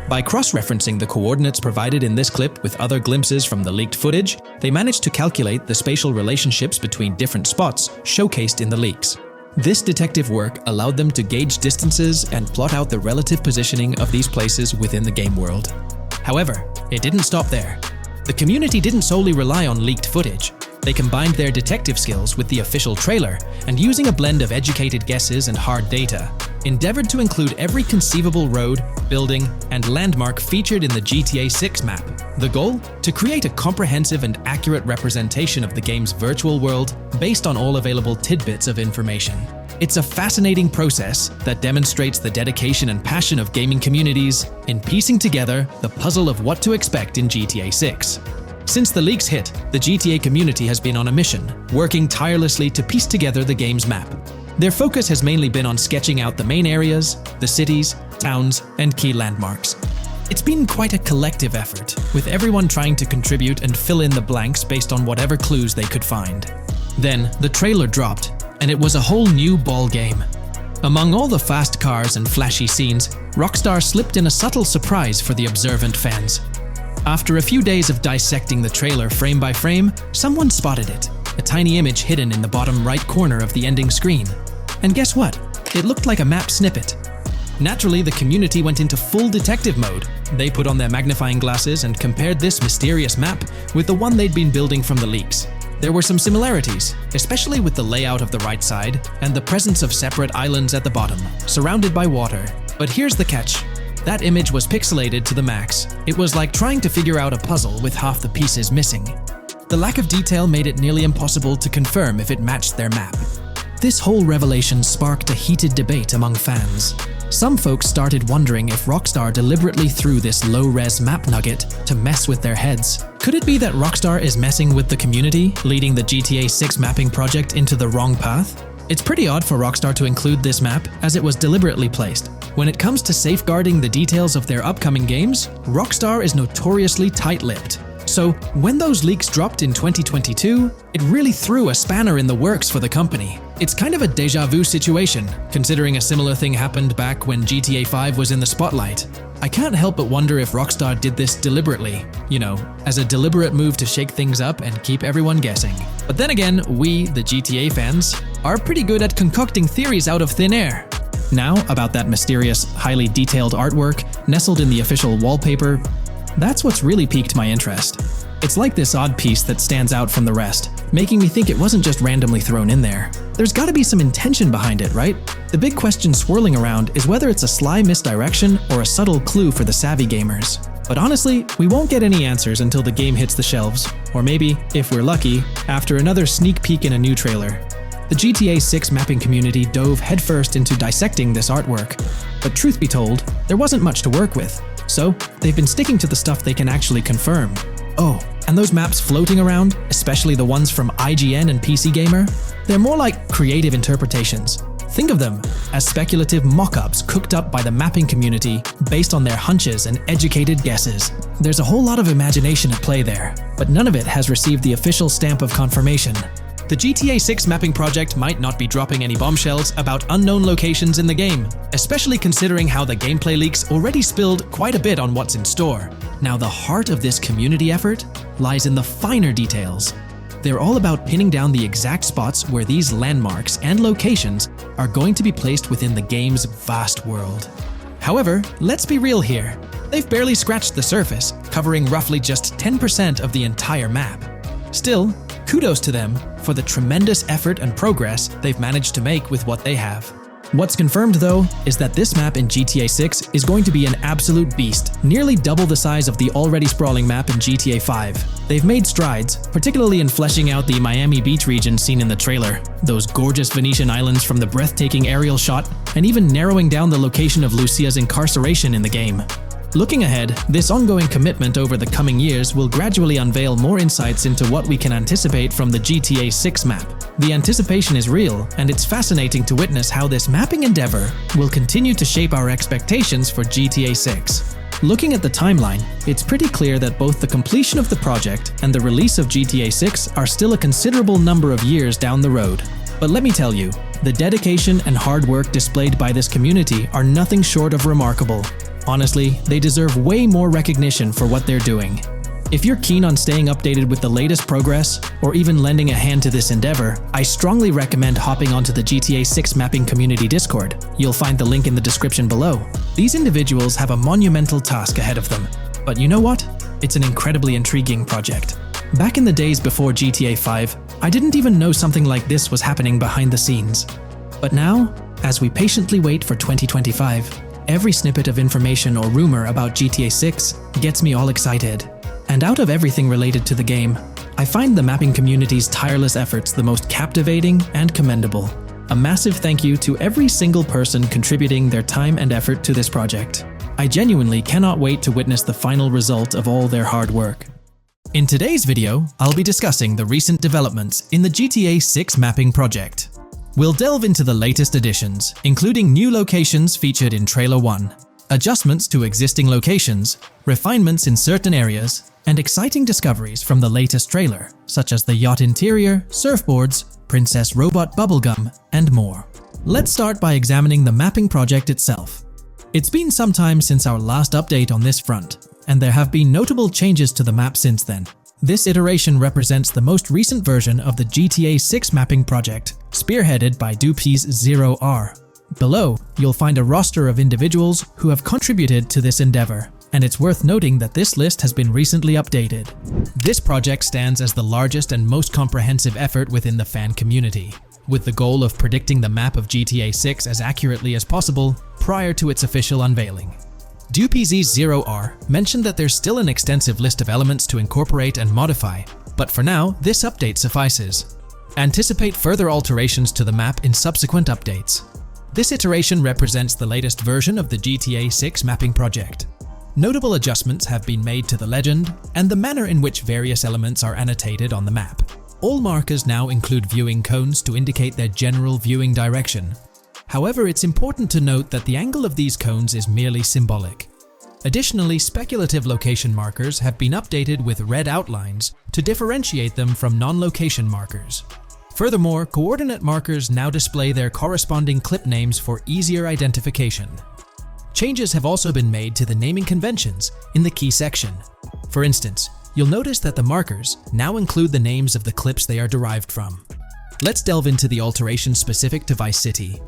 By cross-referencing the coordinates provided in this clip with other glimpses from the leaked footage, they managed to calculate the spatial relationships between different spots showcased in the leaks. This detective work allowed them to gauge distances and plot out the relative positioning of these places within the game world. However, it didn't stop there. The community didn't solely rely on leaked footage. They combined their detective skills with the official trailer and, using a blend of educated guesses and hard data, endeavored to include every conceivable road, building, and landmark featured in the GTA 6 map. The goal? To create a comprehensive and accurate representation of the game's virtual world based on all available tidbits of information. It's a fascinating process that demonstrates the dedication and passion of gaming communities in piecing together the puzzle of what to expect in GTA 6. Since the leaks hit, the GTA community has been on a mission, working tirelessly to piece together the game's map. Their focus has mainly been on sketching out the main areas, the cities, towns, and key landmarks. It's been quite a collective effort, with everyone trying to contribute and fill in the blanks based on whatever clues they could find. Then, the trailer dropped, and it was a whole new ball game. Among all the fast cars and flashy scenes, Rockstar slipped in a subtle surprise for the observant fans. After a few days of dissecting the trailer frame by frame, someone spotted it, a tiny image hidden in the bottom right corner of the ending screen. And guess what? It looked like a map snippet. Naturally, the community went into full detective mode. They put on their magnifying glasses and compared this mysterious map with the one they'd been building from the leaks. There were some similarities, especially with the layout of the right side and the presence of separate islands at the bottom, surrounded by water. But here's the catch. That image was pixelated to the max. It was like trying to figure out a puzzle with half the pieces missing. The lack of detail made it nearly impossible to confirm if it matched their map. This whole revelation sparked a heated debate among fans. Some folks started wondering if Rockstar deliberately threw this low-res map nugget to mess with their heads. Could it be that Rockstar is messing with the community, leading the GTA 6 mapping project into the wrong path? It's pretty odd for Rockstar to include this map, as it was deliberately placed. When it comes to safeguarding the details of their upcoming games, Rockstar is notoriously tight-lipped. So, when those leaks dropped in 2022, it really threw a spanner in the works for the company. It's kind of a déjà vu situation, considering a similar thing happened back when GTA 5 was in the spotlight. I can't help but wonder if Rockstar did this deliberately, as a deliberate move to shake things up and keep everyone guessing. But then again, we, the GTA fans, are pretty good at concocting theories out of thin air. Now, about that mysterious, highly detailed artwork nestled in the official wallpaper, that's what's really piqued my interest. It's like this odd piece that stands out from the rest, making me think it wasn't just randomly thrown in there. There's gotta be some intention behind it, right? The big question swirling around is whether it's a sly misdirection or a subtle clue for the savvy gamers. But honestly, we won't get any answers until the game hits the shelves, or maybe, if we're lucky, after another sneak peek in a new trailer. The GTA 6 mapping community dove headfirst into dissecting this artwork, but truth be told, there wasn't much to work with. So, they've been sticking to the stuff they can actually confirm. Oh, and those maps floating around, especially the ones from IGN and PC Gamer, they're more like creative interpretations. Think of them as speculative mock-ups cooked up by the mapping community based on their hunches and educated guesses. There's a whole lot of imagination at play there, but none of it has received the official stamp of confirmation. The GTA 6 mapping project might not be dropping any bombshells about unknown locations in the game, especially considering how the gameplay leaks already spilled quite a bit on what's in store. Now, the heart of this community effort lies in the finer details. They're all about pinning down the exact spots where these landmarks and locations are going to be placed within the game's vast world. However, let's be real here. They've barely scratched the surface, covering roughly just 10% of the entire map. Still, kudos to them for the tremendous effort and progress they've managed to make with what they have. What's confirmed though is that this map in GTA 6 is going to be an absolute beast, nearly double the size of the already sprawling map in GTA 5. They've made strides, particularly in fleshing out the Miami Beach region seen in the trailer, those gorgeous Venetian islands from the breathtaking aerial shot, and even narrowing down the location of Lucia's incarceration in the game. Looking ahead, this ongoing commitment over the coming years will gradually unveil more insights into what we can anticipate from the GTA 6 map. The anticipation is real, and it's fascinating to witness how this mapping endeavor will continue to shape our expectations for GTA 6. Looking at the timeline, it's pretty clear that both the completion of the project and the release of GTA 6 are still a considerable number of years down the road. But let me tell you, the dedication and hard work displayed by this community are nothing short of remarkable. Honestly, they deserve way more recognition for what they're doing. If you're keen on staying updated with the latest progress, or even lending a hand to this endeavor, I strongly recommend hopping onto the GTA 6 mapping community Discord. You'll find the link in the description below. These individuals have a monumental task ahead of them. But you know what? It's an incredibly intriguing project. Back in the days before GTA 5, I didn't even know something like this was happening behind the scenes. But now, as we patiently wait for 2025, every snippet of information or rumor about GTA 6 gets me all excited. And out of everything related to the game, I find the mapping community's tireless efforts the most captivating and commendable. A massive thank you to every single person contributing their time and effort to this project. I genuinely cannot wait to witness the final result of all their hard work. In today's video, I'll be discussing the recent developments in the GTA 6 mapping project. We'll delve into the latest additions, including new locations featured in Trailer 1, adjustments to existing locations, refinements in certain areas, and exciting discoveries from the latest trailer, such as the yacht interior, surfboards, Princess Robot bubblegum, and more. Let's start by examining the mapping project itself. It's been some time since our last update on this front, and there have been notable changes to the map since then. This iteration represents the most recent version of the GTA 6 mapping project, spearheaded by Dupee's 0R. Below, you'll find a roster of individuals who have contributed to this endeavor, and it's worth noting that this list has been recently updated. This project stands as the largest and most comprehensive effort within the fan community, with the goal of predicting the map of GTA 6 as accurately as possible prior to its official unveiling. Dupee's 0R mentioned that there's still an extensive list of elements to incorporate and modify, but for now, this update suffices. Anticipate further alterations to the map in subsequent updates. This iteration represents the latest version of the GTA 6 mapping project. Notable adjustments have been made to the legend and the manner in which various elements are annotated on the map. All markers now include viewing cones to indicate their general viewing direction. However, it's important to note that the angle of these cones is merely symbolic. Additionally, speculative location markers have been updated with red outlines to differentiate them from non-location markers. Furthermore, coordinate markers now display their corresponding clip names for easier identification. Changes have also been made to the naming conventions in the key section. For instance, you'll notice that the markers now include the names of the clips they are derived from. Let's delve into the alterations specific to Vice City.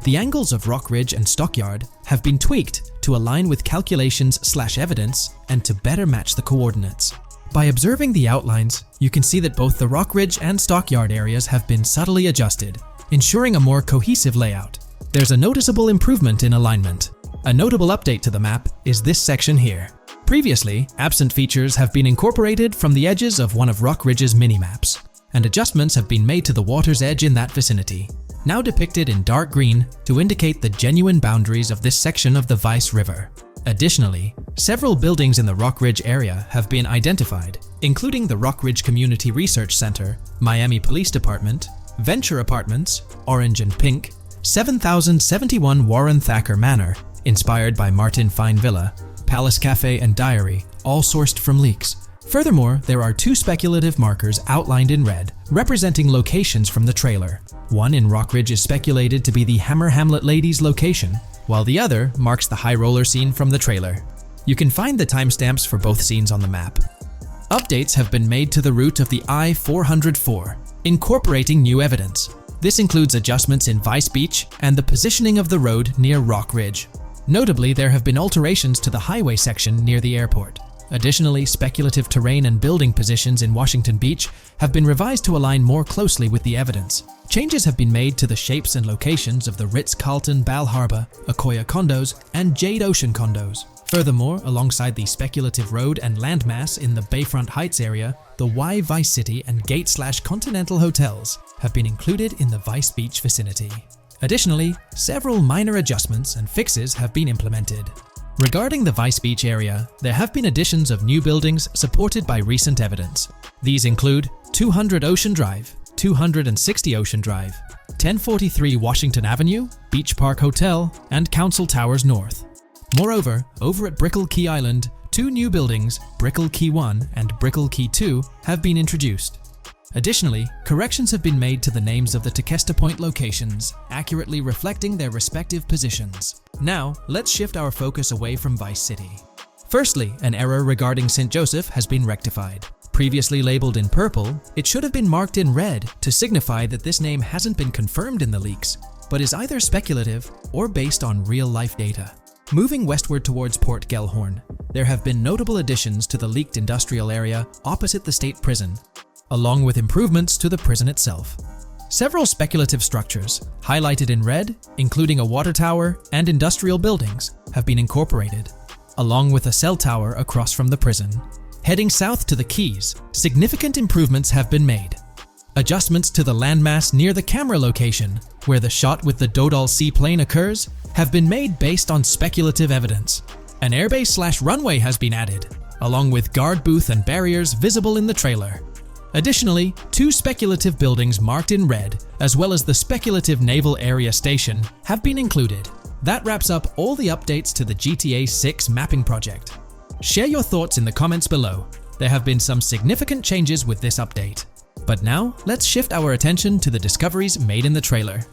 The angles of Rock Ridge and Stockyard have been tweaked to align with calculations/evidence and to better match the coordinates. By observing the outlines, you can see that both the Rock Ridge and Stockyard areas have been subtly adjusted, ensuring a more cohesive layout. There's a noticeable improvement in alignment. A notable update to the map is this section here. Previously, absent features have been incorporated from the edges of one of Rock Ridge's mini-maps, and adjustments have been made to the water's edge in that vicinity, now depicted in dark green to indicate the genuine boundaries of this section of the Vice River. Additionally, several buildings in the Rock Ridge area have been identified, including the Rock Ridge Community Research Center, Miami Police Department, Venture Apartments, Orange and Pink, 7071 Warren Thacker Manor, inspired by Martin Fine Villa, Palace Cafe and Diary, all sourced from leaks, Furthermore, there are two speculative markers outlined in red, representing locations from the trailer. One in Rockridge is speculated to be the Hammer Hamlet Ladies location, while the other marks the high roller scene from the trailer. You can find the timestamps for both scenes on the map. Updates have been made to the route of the I-404, incorporating new evidence. This includes adjustments in Vice Beach and the positioning of the road near Rockridge. Notably, there have been alterations to the highway section near the airport. Additionally, speculative terrain and building positions in Washington Beach have been revised to align more closely with the evidence. Changes have been made to the shapes and locations of the Ritz-Carlton Bal Harbour, Akoya condos, and Jade Ocean condos. Furthermore, alongside the speculative road and landmass in the Bayfront Heights area, the Y Vice City and Gate/Continental hotels have been included in the Vice Beach vicinity. Additionally, several minor adjustments and fixes have been implemented. Regarding the Vice Beach area, there have been additions of new buildings supported by recent evidence. These include 200 Ocean Drive, 260 Ocean Drive, 1043 Washington Avenue, Beach Park Hotel, and Council Towers North. Moreover, over at Brickell Key Island, two new buildings, Brickell Key 1 and Brickell Key 2, have been introduced. Additionally, corrections have been made to the names of the Tequesta Point locations, accurately reflecting their respective positions. Now, let's shift our focus away from Vice City. Firstly, an error regarding St. Joseph has been rectified. Previously labeled in purple, it should have been marked in red to signify that this name hasn't been confirmed in the leaks, but is either speculative or based on real-life data. Moving westward towards Port Gellhorn, there have been notable additions to the leaked industrial area opposite the state prison, along with improvements to the prison itself. Several speculative structures, highlighted in red, including a water tower and industrial buildings, have been incorporated, along with a cell tower across from the prison. Heading south to the Keys, significant improvements have been made. Adjustments to the landmass near the camera location, where the shot with the Dodal seaplane occurs, have been made based on speculative evidence. An airbase/runway has been added, along with guard booth and barriers visible in the trailer. Additionally, two speculative buildings marked in red, as well as the speculative Naval Area Station, have been included. That wraps up all the updates to the GTA 6 mapping project. Share your thoughts in the comments below. There have been some significant changes with this update. But now, let's shift our attention to the discoveries made in the trailer.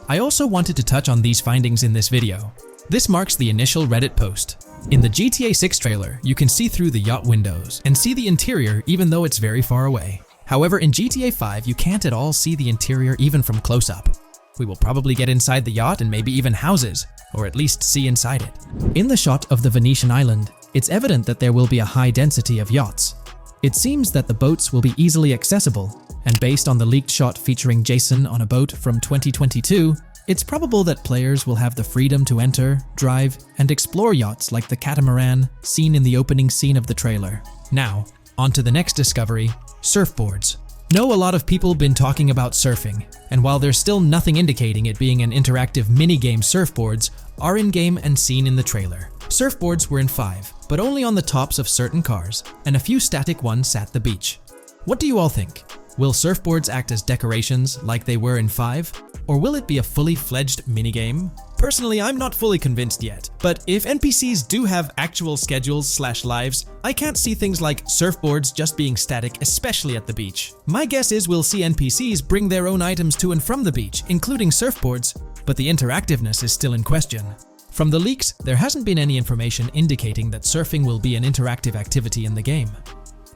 I also wanted to touch on these findings in this video. This marks the initial Reddit post. In the GTA 6 trailer, you can see through the yacht windows and see the interior even though it's very far away. However, in GTA 5, you can't at all see the interior even from close up. We will probably get inside the yacht and maybe even houses, or at least see inside it. In the shot of the Venetian island, it's evident that there will be a high density of yachts. It seems that the boats will be easily accessible, and based on the leaked shot featuring Jason on a boat from 2022, it's probable that players will have the freedom to enter, drive, and explore yachts like the catamaran seen in the opening scene of the trailer. Now, on to the next discovery, surfboards. Know a lot of people been talking about surfing, and while there's still nothing indicating it being an interactive minigame, surfboards are in-game and seen in the trailer. Surfboards were in 5, but only on the tops of certain cars, and a few static ones at the beach. What do you all think? Will surfboards act as decorations like they were in 5? Or will it be a fully fledged minigame? Personally, I'm not fully convinced yet, but if NPCs do have actual schedules/lives, I can't see things like surfboards just being static, especially at the beach. My guess is we'll see NPCs bring their own items to and from the beach, including surfboards, but the interactiveness is still in question. From the leaks, there hasn't been any information indicating that surfing will be an interactive activity in the game.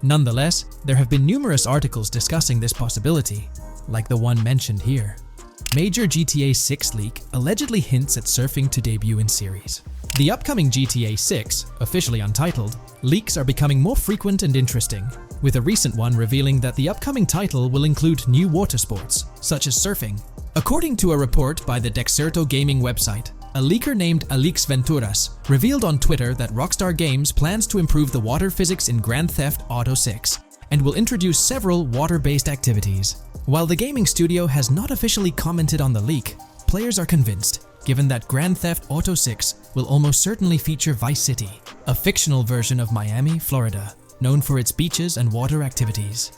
Nonetheless, there have been numerous articles discussing this possibility, like the one mentioned here. Major GTA 6 leak allegedly hints at surfing to debut in series. The upcoming GTA 6, officially untitled, leaks are becoming more frequent and interesting, with a recent one revealing that the upcoming title will include new water sports, such as surfing. According to a report by the Dexerto gaming website, a leaker named Alix Venturas revealed on Twitter that Rockstar Games plans to improve the water physics in Grand Theft Auto 6 and will introduce several water-based activities. While the gaming studio has not officially commented on the leak, players are convinced, given that Grand Theft Auto 6 will almost certainly feature Vice City, a fictional version of Miami, Florida, known for its beaches and water activities.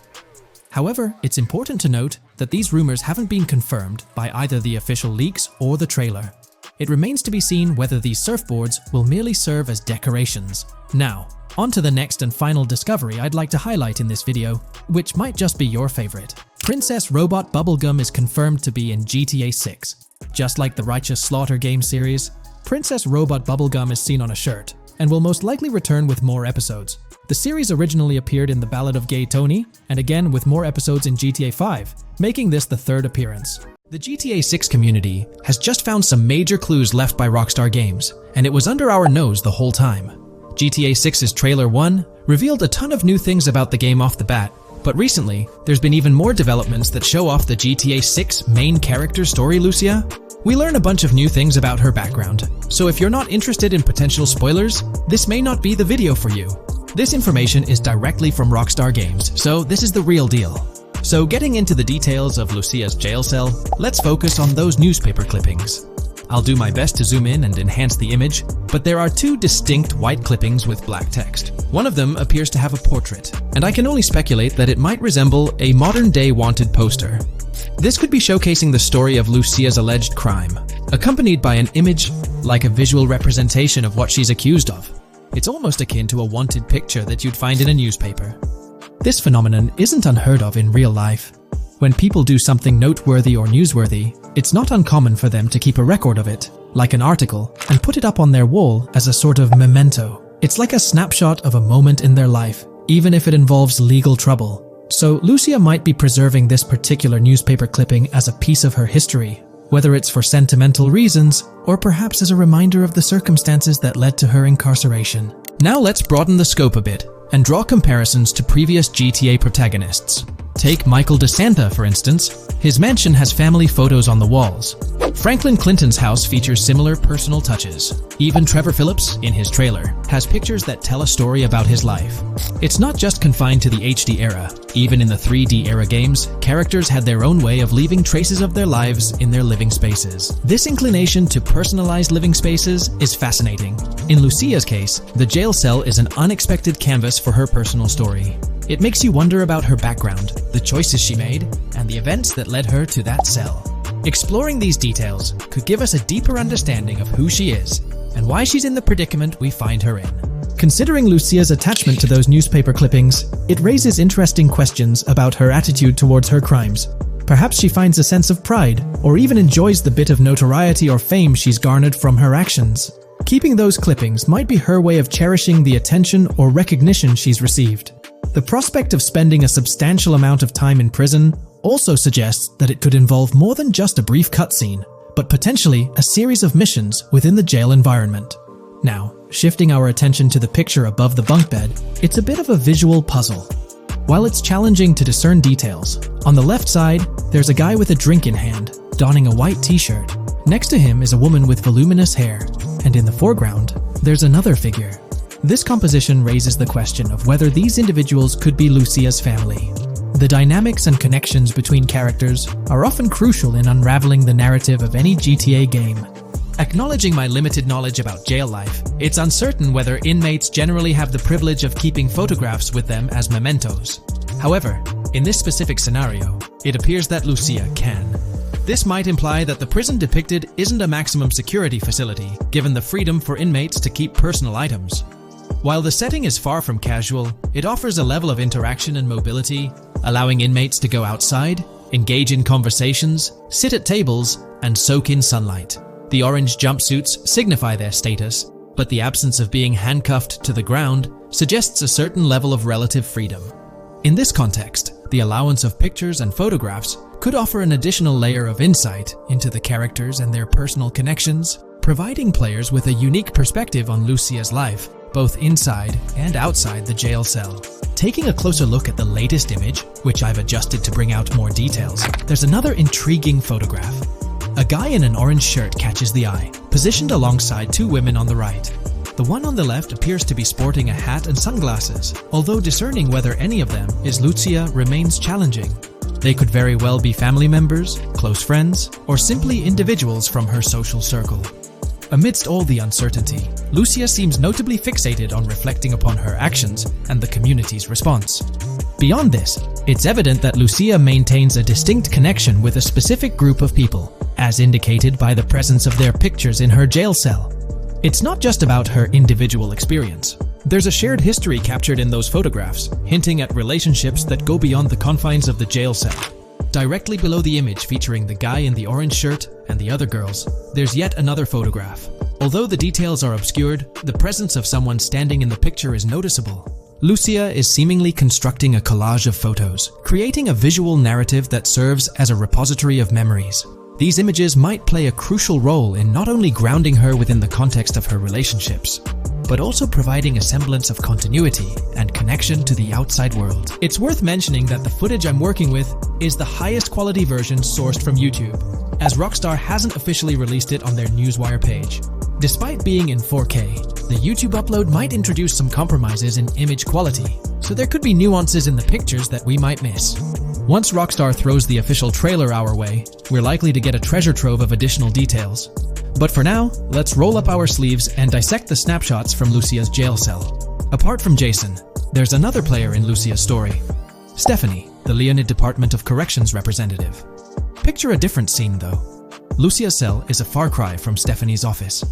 However, it's important to note that these rumors haven't been confirmed by either the official leaks or the trailer. It remains to be seen whether these surfboards will merely serve as decorations. Now, on to the next and final discovery I'd like to highlight in this video, which might just be your favorite. Princess Robot Bubblegum is confirmed to be in GTA 6. Just like the Righteous Slaughter game series, Princess Robot Bubblegum is seen on a shirt, and will most likely return with more episodes. The series originally appeared in The Ballad of Gay Tony, and again with more episodes in GTA 5, making this the third appearance. The GTA 6 community has just found some major clues left by Rockstar Games, and it was under our nose the whole time. GTA 6's Trailer 1 revealed a ton of new things about the game off the bat, but recently, there's been even more developments that show off the GTA 6 main character story, Lucia. We learn a bunch of new things about her background, so if you're not interested in potential spoilers, this may not be the video for you. This information is directly from Rockstar Games, so this is the real deal. So getting into the details of Lucia's jail cell, let's focus on those newspaper clippings. I'll do my best to zoom in and enhance the image, but there are two distinct white clippings with black text. One of them appears to have a portrait, and I can only speculate that it might resemble a modern-day wanted poster. This could be showcasing the story of Lucia's alleged crime, accompanied by an image like a visual representation of what she's accused of. It's almost akin to a wanted picture that you'd find in a newspaper. This phenomenon isn't unheard of in real life. When people do something noteworthy or newsworthy, it's not uncommon for them to keep a record of it, like an article, and put it up on their wall as a sort of memento. It's like a snapshot of a moment in their life, even if it involves legal trouble. So Lucia might be preserving this particular newspaper clipping as a piece of her history, whether it's for sentimental reasons, or perhaps as a reminder of the circumstances that led to her incarceration. Now let's broaden the scope a bit, and draw comparisons to previous GTA protagonists. Take Michael DeSanta, for instance. His mansion has family photos on the walls. Franklin Clinton's house features similar personal touches. Even Trevor Phillips, in his trailer, has pictures that tell a story about his life. It's not just confined to the HD era. Even in the 3D era games, characters had their own way of leaving traces of their lives in their living spaces. This inclination to personalized living spaces is fascinating. In Lucia's case, the jail cell is an unexpected canvas for her personal story. It makes you wonder about her background, the choices she made, and the events that led her to that cell. Exploring these details could give us a deeper understanding of who she is and why she's in the predicament we find her in. Considering Lucia's attachment to those newspaper clippings, it raises interesting questions about her attitude towards her crimes. Perhaps she finds a sense of pride, or even enjoys the bit of notoriety or fame she's garnered from her actions. Keeping those clippings might be her way of cherishing the attention or recognition she's received. The prospect of spending a substantial amount of time in prison also suggests that it could involve more than just a brief cutscene, but potentially a series of missions within the jail environment. Now, shifting our attention to the picture above the bunk bed, it's a bit of a visual puzzle. While it's challenging to discern details, on the left side, there's a guy with a drink in hand, donning a white t-shirt. Next to him is a woman with voluminous hair, and in the foreground, there's another figure. This composition raises the question of whether these individuals could be Lucia's family. The dynamics and connections between characters are often crucial in unraveling the narrative of any GTA game. Acknowledging my limited knowledge about jail life, it's uncertain whether inmates generally have the privilege of keeping photographs with them as mementos. However, in this specific scenario, it appears that Lucia can. This might imply that the prison depicted isn't a maximum security facility, given the freedom for inmates to keep personal items. While the setting is far from casual, it offers a level of interaction and mobility, allowing inmates to go outside, engage in conversations, sit at tables, and soak in sunlight. The orange jumpsuits signify their status, but the absence of being handcuffed to the ground suggests a certain level of relative freedom. In this context, the allowance of pictures and photographs could offer an additional layer of insight into the characters and their personal connections, providing players with a unique perspective on Lucia's life, both inside and outside the jail cell. Taking a closer look at the latest image, which I've adjusted to bring out more details, there's another intriguing photograph. A guy in an orange shirt catches the eye, positioned alongside two women on the right. The one on the left appears to be sporting a hat and sunglasses, although discerning whether any of them is Lucia remains challenging. They could very well be family members, close friends, or simply individuals from her social circle. Amidst all the uncertainty, Lucia seems notably fixated on reflecting upon her actions and the community's response. Beyond this, It's evident that Lucia maintains a distinct connection with a specific group of people, as indicated by the presence of their pictures in her jail cell. It's not just about her individual experience. There's a shared history captured in those photographs, hinting at relationships that go beyond the confines of the jail cell. Directly below the image featuring the guy in the orange shirt and the other girls, there's yet another photograph. Although the details are obscured, the presence of someone standing in the picture is noticeable. Lucia is seemingly constructing a collage of photos, creating a visual narrative that serves as a repository of memories. These images might play a crucial role in not only grounding her within the context of her relationships, but also providing a semblance of continuity and connection to the outside world. It's worth mentioning that the footage I'm working with is the highest quality version sourced from YouTube, as Rockstar hasn't officially released it on their Newswire page. Despite being in 4K, the YouTube upload might introduce some compromises in image quality, so there could be nuances in the pictures that we might miss. Once Rockstar throws the official trailer our way, we're likely to get a treasure trove of additional details. But for now, let's roll up our sleeves and dissect the snapshots from Lucia's jail cell. Apart from Jason, there's another player in Lucia's story. Stephanie, the Leonid Department of Corrections representative. Picture a different scene though. Lucia's cell is a far cry from Stephanie's office.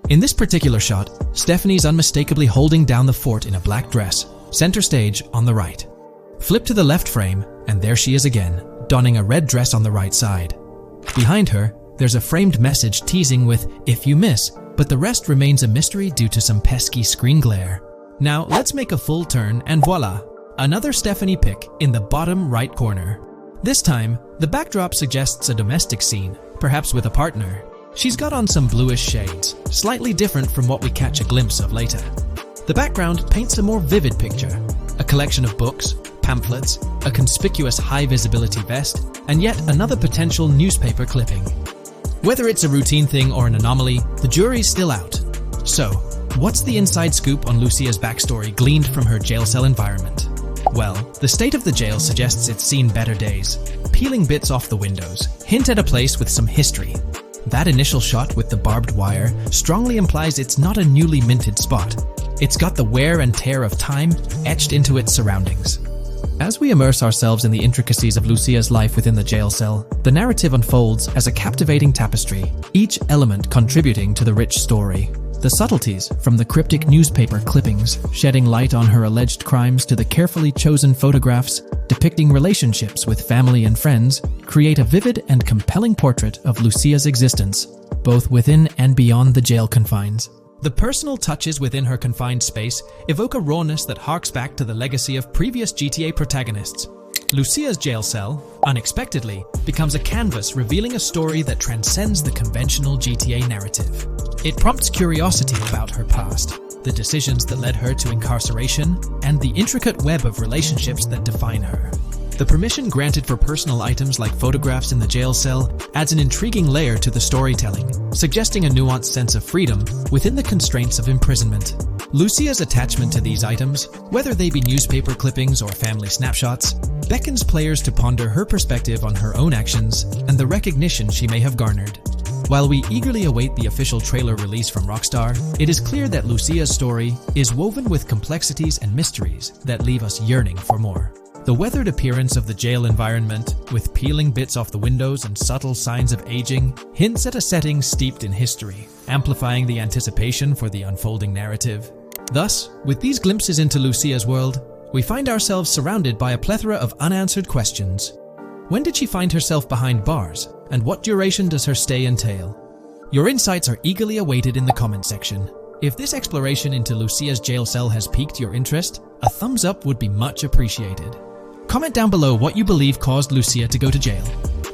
In this particular shot, Stephanie's unmistakably holding down the fort in a black dress, center stage on the right. Flip to the left frame, and there she is again, donning a red dress on the right side. Behind her, there's a framed message teasing with "if you miss," but the rest remains a mystery due to some pesky screen glare. Now let's make a full turn and voila, another Stephanie pic in the bottom right corner. This time, the backdrop suggests a domestic scene, perhaps with a partner. She's got on some bluish shades, slightly different from what we catch a glimpse of later. The background paints a more vivid picture, a collection of books, pamphlets, a conspicuous high-visibility vest, and yet another potential newspaper clipping. Whether it's a routine thing or an anomaly, the jury's still out. So, what's the inside scoop on Lucia's backstory gleaned from her jail cell environment? Well, the state of the jail suggests it's seen better days. Peeling bits off the windows hint at a place with some history. That initial shot with the barbed wire strongly implies it's not a newly minted spot. It's got the wear and tear of time etched into its surroundings. As we immerse ourselves in the intricacies of Lucia's life within the jail cell, the narrative unfolds as a captivating tapestry, each element contributing to the rich story. The subtleties, from the cryptic newspaper clippings shedding light on her alleged crimes to the carefully chosen photographs depicting relationships with family and friends, create a vivid and compelling portrait of Lucia's existence, both within and beyond the jail confines. The personal touches within her confined space evoke a rawness that harks back to the legacy of previous GTA protagonists. Lucia's jail cell, unexpectedly, becomes a canvas revealing a story that transcends the conventional GTA narrative. It prompts curiosity about her past, the decisions that led her to incarceration, and the intricate web of relationships that define her. The permission granted for personal items like photographs in the jail cell adds an intriguing layer to the storytelling, suggesting a nuanced sense of freedom within the constraints of imprisonment. Lucia's attachment to these items, whether they be newspaper clippings or family snapshots, beckons players to ponder her perspective on her own actions and the recognition she may have garnered. While we eagerly await the official trailer release from Rockstar, it is clear that Lucia's story is woven with complexities and mysteries that leave us yearning for more. The weathered appearance of the jail environment, with peeling bits off the windows and subtle signs of aging, hints at a setting steeped in history, amplifying the anticipation for the unfolding narrative. Thus, with these glimpses into Lucia's world, we find ourselves surrounded by a plethora of unanswered questions. When did she find herself behind bars, and what duration does her stay entail? Your insights are eagerly awaited in the comment section. If this exploration into Lucia's jail cell has piqued your interest, a thumbs up would be much appreciated. Comment down below what you believe caused Lucia to go to jail.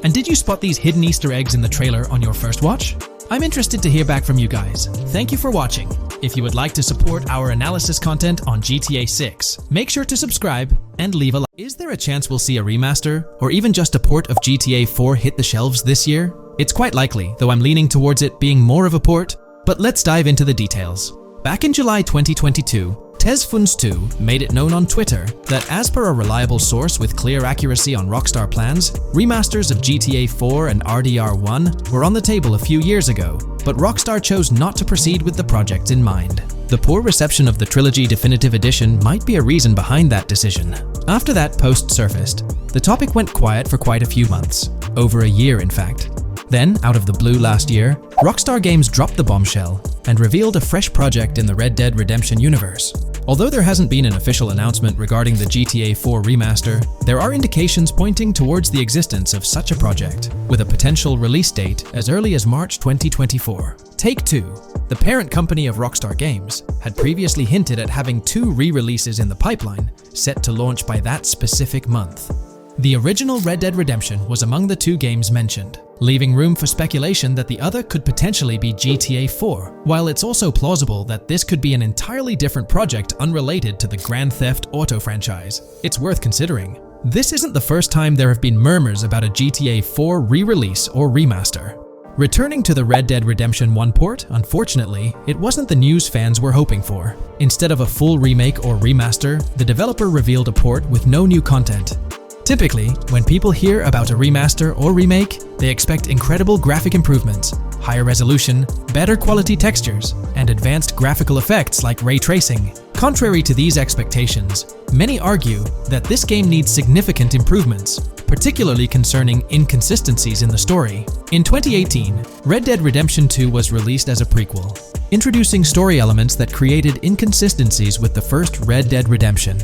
And did you spot these hidden Easter eggs in the trailer on your first watch? I'm interested to hear back from you guys. Thank you for watching. If you would like to support our analysis content on GTA 6, make sure to subscribe and leave a like. Is there a chance we'll see a remaster, or even just a port of GTA 4 hit the shelves this year? It's quite likely, though I'm leaning towards it being more of a port, but let's dive into the details. Back in July 2022, TezFuns2 made it known on Twitter that, as per a reliable source with clear accuracy on Rockstar plans, remasters of GTA 4 and RDR1 were on the table a few years ago, but Rockstar chose not to proceed with the project in mind. The poor reception of the Trilogy Definitive Edition might be a reason behind that decision. After that post surfaced, the topic went quiet for quite a few months, over a year in fact. Then, out of the blue last year, Rockstar Games dropped the bombshell and revealed a fresh project in the Red Dead Redemption universe. Although there hasn't been an official announcement regarding the GTA 4 remaster, there are indications pointing towards the existence of such a project, with a potential release date as early as March 2024. Take-Two, the parent company of Rockstar Games, had previously hinted at having 2 re-releases in the pipeline, set to launch by that specific month. The original Red Dead Redemption was among the 2 games mentioned, leaving room for speculation that the other could potentially be GTA 4, while it's also plausible that this could be an entirely different project unrelated to the Grand Theft Auto franchise. It's worth considering. This isn't the first time there have been murmurs about a GTA 4 re-release or remaster. Returning to the Red Dead Redemption 1 port, unfortunately, it wasn't the news fans were hoping for. Instead of a full remake or remaster, the developer revealed a port with no new content. Typically, when people hear about a remaster or remake, they expect incredible graphic improvements, higher resolution, better quality textures, and advanced graphical effects like ray tracing. Contrary to these expectations, many argue that this game needs significant improvements, particularly concerning inconsistencies in the story. In 2018, Red Dead Redemption 2 was released as a prequel, introducing story elements that created inconsistencies with the first Red Dead Redemption,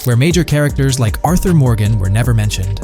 where major characters like Arthur Morgan were never mentioned.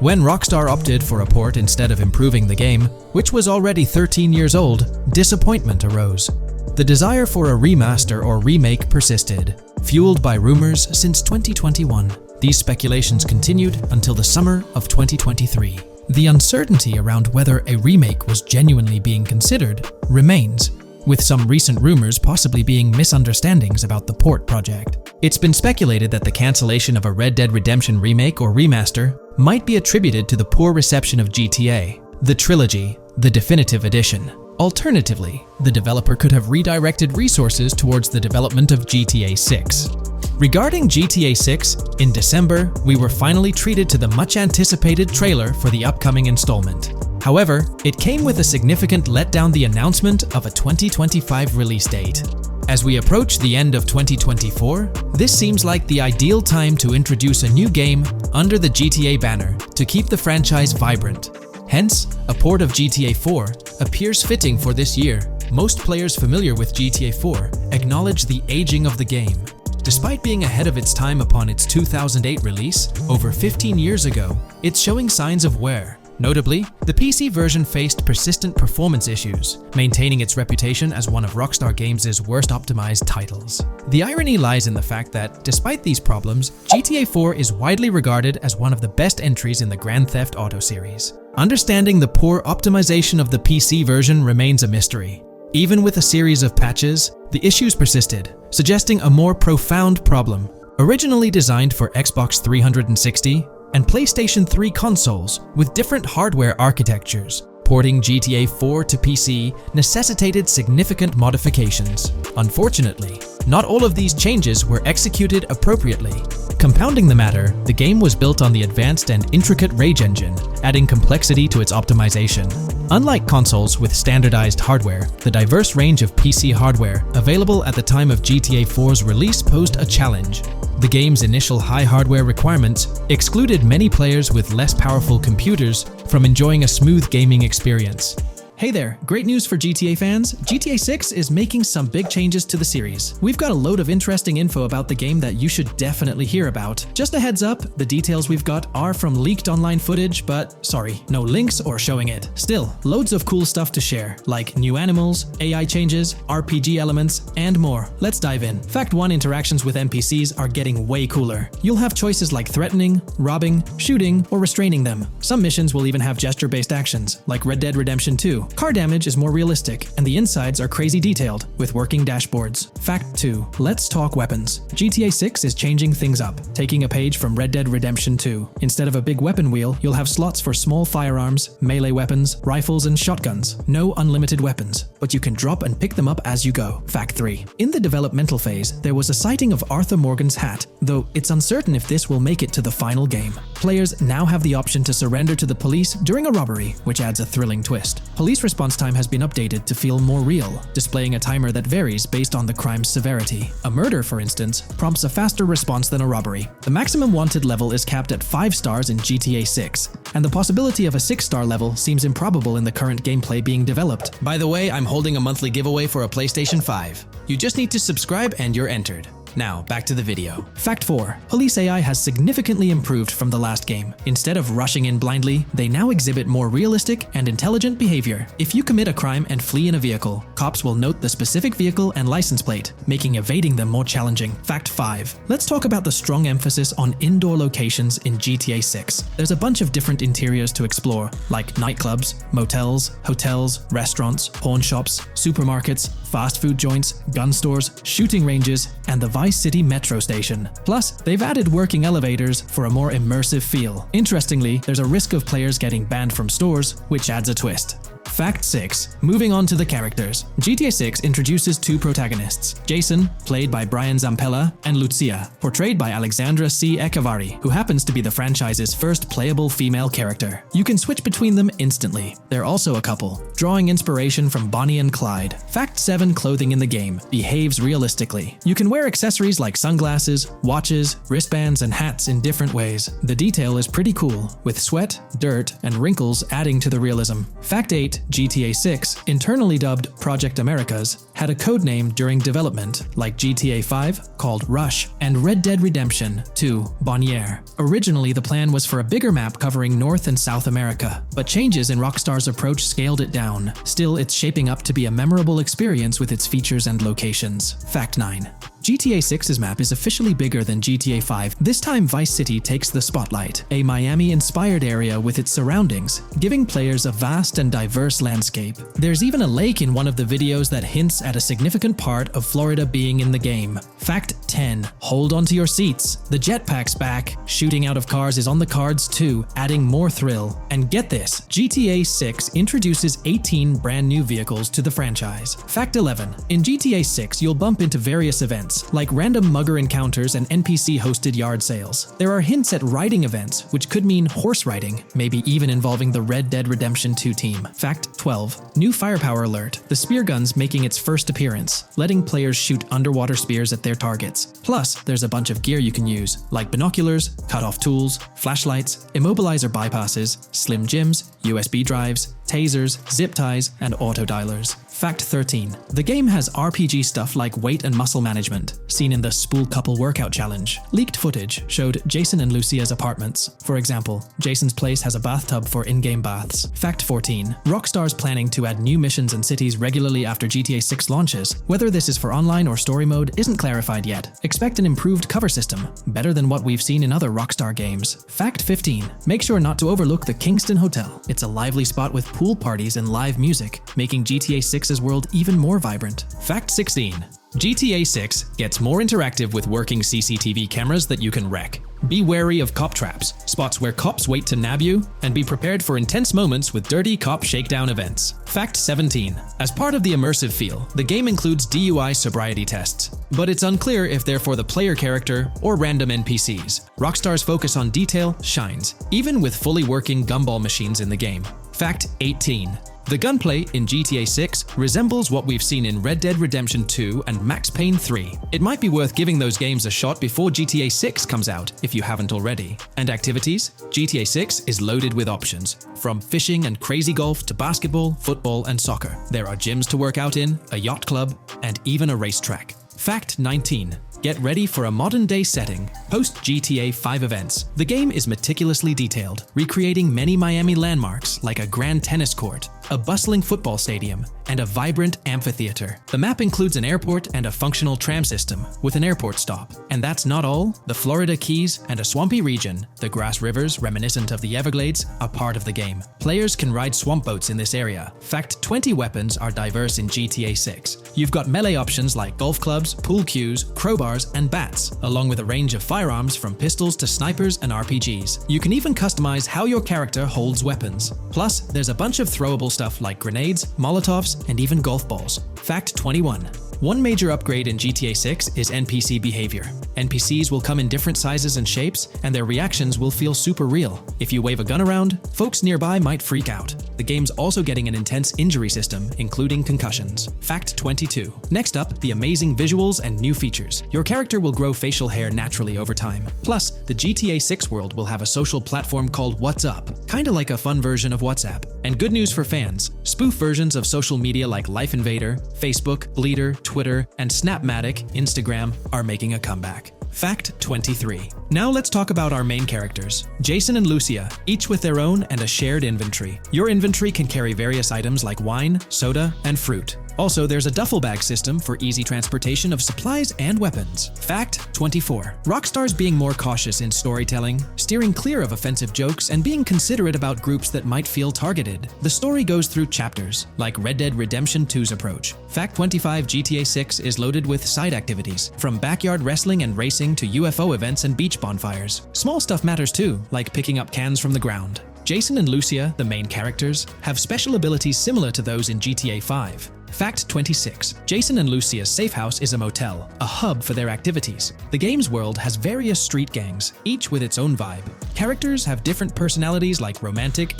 When Rockstar opted for a port instead of improving the game, which was already 13 years old, disappointment arose. The desire for a remaster or remake persisted, fueled by rumors since 2021. These speculations continued until the summer of 2023. The uncertainty around whether a remake was genuinely being considered remains, with some recent rumors possibly being misunderstandings about the port project. It's been speculated that the cancellation of a Red Dead Redemption remake or remaster might be attributed to the poor reception of GTA, the Trilogy, the Definitive Edition. Alternatively, the developer could have redirected resources towards the development of GTA 6. Regarding GTA 6, in December, we were finally treated to the much-anticipated trailer for the upcoming installment. However, it came with a significant letdown: the announcement of a 2025 release date. As we approach the end of 2024, this seems like the ideal time to introduce a new game under the GTA banner to keep the franchise vibrant. Hence, a port of GTA 4 appears fitting for this year. Most players familiar with GTA 4 acknowledge the aging of the game. Despite being ahead of its time upon its 2008 release, over 15 years ago, it's showing signs of wear. Notably, the PC version faced persistent performance issues, maintaining its reputation as one of Rockstar Games' worst optimized titles. The irony lies in the fact that, despite these problems, GTA 4 is widely regarded as one of the best entries in the Grand Theft Auto series. Understanding the poor optimization of the PC version remains a mystery. Even with a series of patches, the issues persisted, suggesting a more profound problem. Originally designed for Xbox 360, and PlayStation 3 consoles with different hardware architectures, porting GTA 4 to PC necessitated significant modifications. Unfortunately, not all of these changes were executed appropriately. Compounding the matter, the game was built on the advanced and intricate Rage engine, adding complexity to its optimization. Unlike consoles with standardized hardware, the diverse range of PC hardware available at the time of GTA 4's release posed a challenge. The game's initial high hardware requirements excluded many players with less powerful computers from enjoying a smooth gaming experience. Hey there, great news for GTA fans. GTA 6 is making some big changes to the series. We've got a load of interesting info about the game that you should definitely hear about. Just a heads up, the details we've got are from leaked online footage, but sorry, no links or showing it. Still, loads of cool stuff to share, like new animals, AI changes, RPG elements, and more. Let's dive in. Fact 1: interactions with NPCs are getting way cooler. You'll have choices like threatening, robbing, shooting, or restraining them. Some missions will even have gesture-based actions, like Red Dead Redemption 2. Car damage is more realistic, and the insides are crazy detailed, with working dashboards. Fact 2: let's talk weapons. GTA 6 is changing things up, taking a page from Red Dead Redemption 2. Instead of a big weapon wheel, you'll have slots for small firearms, melee weapons, rifles, and shotguns. No unlimited weapons, but you can drop and pick them up as you go. Fact 3: in the developmental phase, there was a sighting of Arthur Morgan's hat, though it's uncertain if this will make it to the final game. Players now have the option to surrender to the police during a robbery, which adds a thrilling twist. Police This response time has been updated to feel more real, displaying a timer that varies based on the crime's severity. A murder, for instance, prompts a faster response than a robbery. The maximum wanted level is capped at 5 stars in GTA 6, and the possibility of a 6-star level seems improbable in the current gameplay being developed. By the way, I'm holding a monthly giveaway for a PlayStation 5. You just need to subscribe and you're entered. Now, back to the video. Fact 4. Police AI has significantly improved from the last game. Instead of rushing in blindly, they now exhibit more realistic and intelligent behavior. If you commit a crime and flee in a vehicle, cops will note the specific vehicle and license plate, making evading them more challenging. Fact 5. Let's talk about the strong emphasis on indoor locations in GTA 6. There's a bunch of different interiors to explore, like nightclubs, motels, hotels, restaurants, pawn shops, supermarkets, fast food joints, gun stores, shooting ranges, and the Vice City metro station. Plus, they've added working elevators for a more immersive feel. Interestingly, there's a risk of players getting banned from stores, which adds a twist. Fact 6. Moving on to the characters. GTA 6 introduces 2 protagonists, Jason, played by Brian Zampella, and Lucia, portrayed by Alexandra C. Echevarri, who happens to be the franchise's first playable female character. You can switch between them instantly. They're also a couple, drawing inspiration from Bonnie and Clyde. Fact 7. Clothing in the game behaves realistically. You can wear accessories like sunglasses, watches, wristbands, and hats in different ways. The detail is pretty cool, with sweat, dirt, and wrinkles adding to the realism. Fact 8. GTA 6, internally dubbed Project Americas, had a codename during development, like GTA 5, called Rush, and Red Dead Redemption 2, Bonnier. Originally, the plan was for a bigger map covering North and South America, but changes in Rockstar's approach scaled it down. Still, it's shaping up to be a memorable experience with its features and locations. Fact 9. GTA 6's map is officially bigger than GTA 5. This time Vice City takes the spotlight, a Miami-inspired area with its surroundings, giving players a vast and diverse landscape. There's even a lake in one of the videos that hints at a significant part of Florida being in the game. Fact 10. Hold on to your seats. The jetpack's back. Shooting out of cars is on the cards too, adding more thrill. And get this, GTA 6 introduces 18 brand new vehicles to the franchise. Fact 11. In GTA 6, you'll bump into various events, like random mugger encounters and NPC-hosted yard sales. There are hints at riding events, which could mean horse riding, maybe even involving the Red Dead Redemption 2 team. Fact 12. New firepower alert. The spear gun's making its first appearance, letting players shoot underwater spears at their targets. Plus, there's a bunch of gear you can use, like binoculars, cut-off tools, flashlights, immobilizer bypasses, slim jims, USB drives, tasers, zip ties, and auto dialers. Fact 13. The game has RPG stuff like weight and muscle management, seen in the Spool Couple Workout Challenge. Leaked footage showed Jason and Lucia's apartments. For example, Jason's place has a bathtub for in-game baths. Fact 14. Rockstar's planning to add new missions and cities regularly after GTA 6 launches. Whether this is for online or story mode isn't clarified yet. Expect an improved cover system, better than what we've seen in other Rockstar games. Fact 15. Make sure not to overlook the Kingston Hotel. It's a lively spot with pool parties and live music, making GTA 6's world even more vibrant. Fact 16. GTA 6 gets more interactive with working CCTV cameras that you can wreck. Be wary of cop traps, spots where cops wait to nab you, and be prepared for intense moments with dirty cop shakedown events. Fact 17. As part of the immersive feel, the game includes DUI sobriety tests, but it's unclear if they're for the player character or random NPCs. Rockstar's focus on detail shines, even with fully working gumball machines in the game. Fact 18. The gunplay in GTA 6 resembles what we've seen in Red Dead Redemption 2 and Max Payne 3. It might be worth giving those games a shot before GTA 6 comes out, if you haven't already. And activities? GTA 6 is loaded with options, from fishing and crazy golf to basketball, football, and soccer. There are gyms to work out in, a yacht club, and even a racetrack. Fact 19. Get ready for a modern-day setting, post-GTA 5 events. The game is meticulously detailed, recreating many Miami landmarks like a grand tennis court, a bustling football stadium, and a vibrant amphitheater. The map includes an airport and a functional tram system with an airport stop. And that's not all. The Florida Keys and a swampy region, the grass rivers reminiscent of the Everglades, are part of the game. Players can ride swamp boats in this area. Fact 20 weapons are diverse in GTA 6. You've got melee options like golf clubs, pool cues, crowbars, and bats, along with a range of firearms from pistols to snipers and RPGs. You can even customize how your character holds weapons. Plus, there's a bunch of throwable stuff like grenades, molotovs, and even golf balls. Fact 21. One major upgrade in GTA 6 is NPC behavior. NPCs will come in different sizes and shapes, and their reactions will feel super real. If you wave a gun around, folks nearby might freak out. The The game's also getting an intense injury system, including concussions. Fact 22. Next up, the amazing visuals and new features. Your character will grow facial hair naturally over time. Plus, the GTA 6 world will have a social platform called What's Up, kinda like a fun version of WhatsApp. And good news for fans, spoof versions of social media like Life Invader, Facebook, Bleeder, Twitter, and Snapmatic, Instagram are making a comeback. Fact 23. Now let's talk about our main characters, Jason and Lucia, each with their own and a shared inventory. Your inventory can carry various items like wine, soda, and fruit. Also, there's a duffel bag system for easy transportation of supplies and weapons. Fact 24. Rockstar's being more cautious in storytelling, steering clear of offensive jokes, and being considerate about groups that might feel targeted. The story goes through chapters, like Red Dead Redemption 2's approach. Fact 25. GTA 6 is loaded with side activities, from backyard wrestling and racing to UFO events and beach bonfires. Small stuff matters too, like picking up cans from the ground. Jason and Lucia, the main characters, have special abilities similar to those in GTA 5. Fact 26. Jason and Lucia's safe house is a motel, a hub for their activities. The game's world has various street gangs, each with its own vibe. Characters have different personalities like romantic,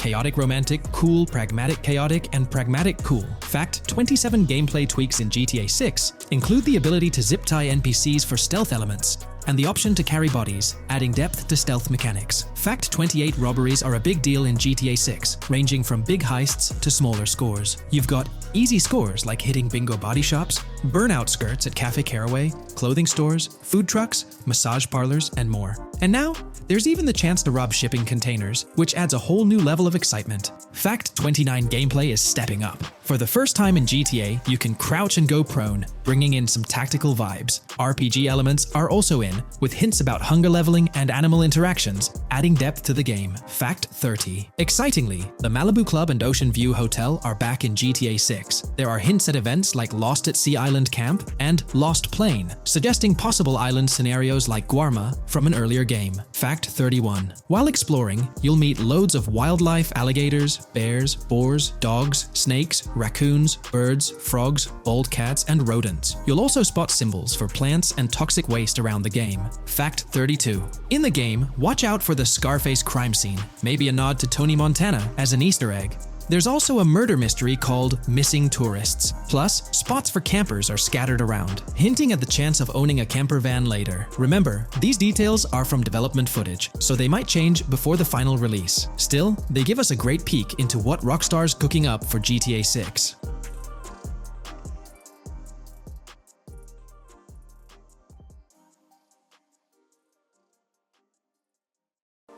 cool, pragmatic, chaotic, and pragmatic cool. Fact 27. Gameplay tweaks in GTA 6 include the ability to zip tie NPCs for stealth elements, and the option to carry bodies, adding depth to stealth mechanics. Fact 28. Robberies are a big deal in GTA 6, ranging from big heists to smaller scores. You've got easy scores like hitting bingo body shops, burnout skirts at Cafe Caraway, clothing stores, food trucks, massage parlors, and more. And now, there's even the chance to rob shipping containers, which adds a whole new level of excitement. Fact 29. Gameplay is stepping up. For the first time in GTA, you can crouch and go prone, bringing in some tactical vibes. RPG elements are also in, with hints about hunger leveling and animal interactions, adding depth to the game. Fact 30. Excitingly, the Malibu Club and Ocean View Hotel are back in GTA 6. There are hints at events like Lost at Sea Island Camp and Lost Plane, suggesting possible island scenarios like Guarma from an earlier game. Fact 31. While exploring, you'll meet loads of wildlife, alligators, bears, boars, dogs, snakes, raccoons, birds, frogs, bald cats, and rodents. You'll also spot symbols for plants and toxic waste around the game. Fact 32. In the game, watch out for the Scarface crime scene, maybe a nod to Tony Montana as an Easter egg. There's also a murder mystery called Missing Tourists. Plus, spots for campers are scattered around, hinting at the chance of owning a camper van later. Remember, these details are from development footage, so they might change before the final release. Still, they give us a great peek into what Rockstar's cooking up for GTA 6.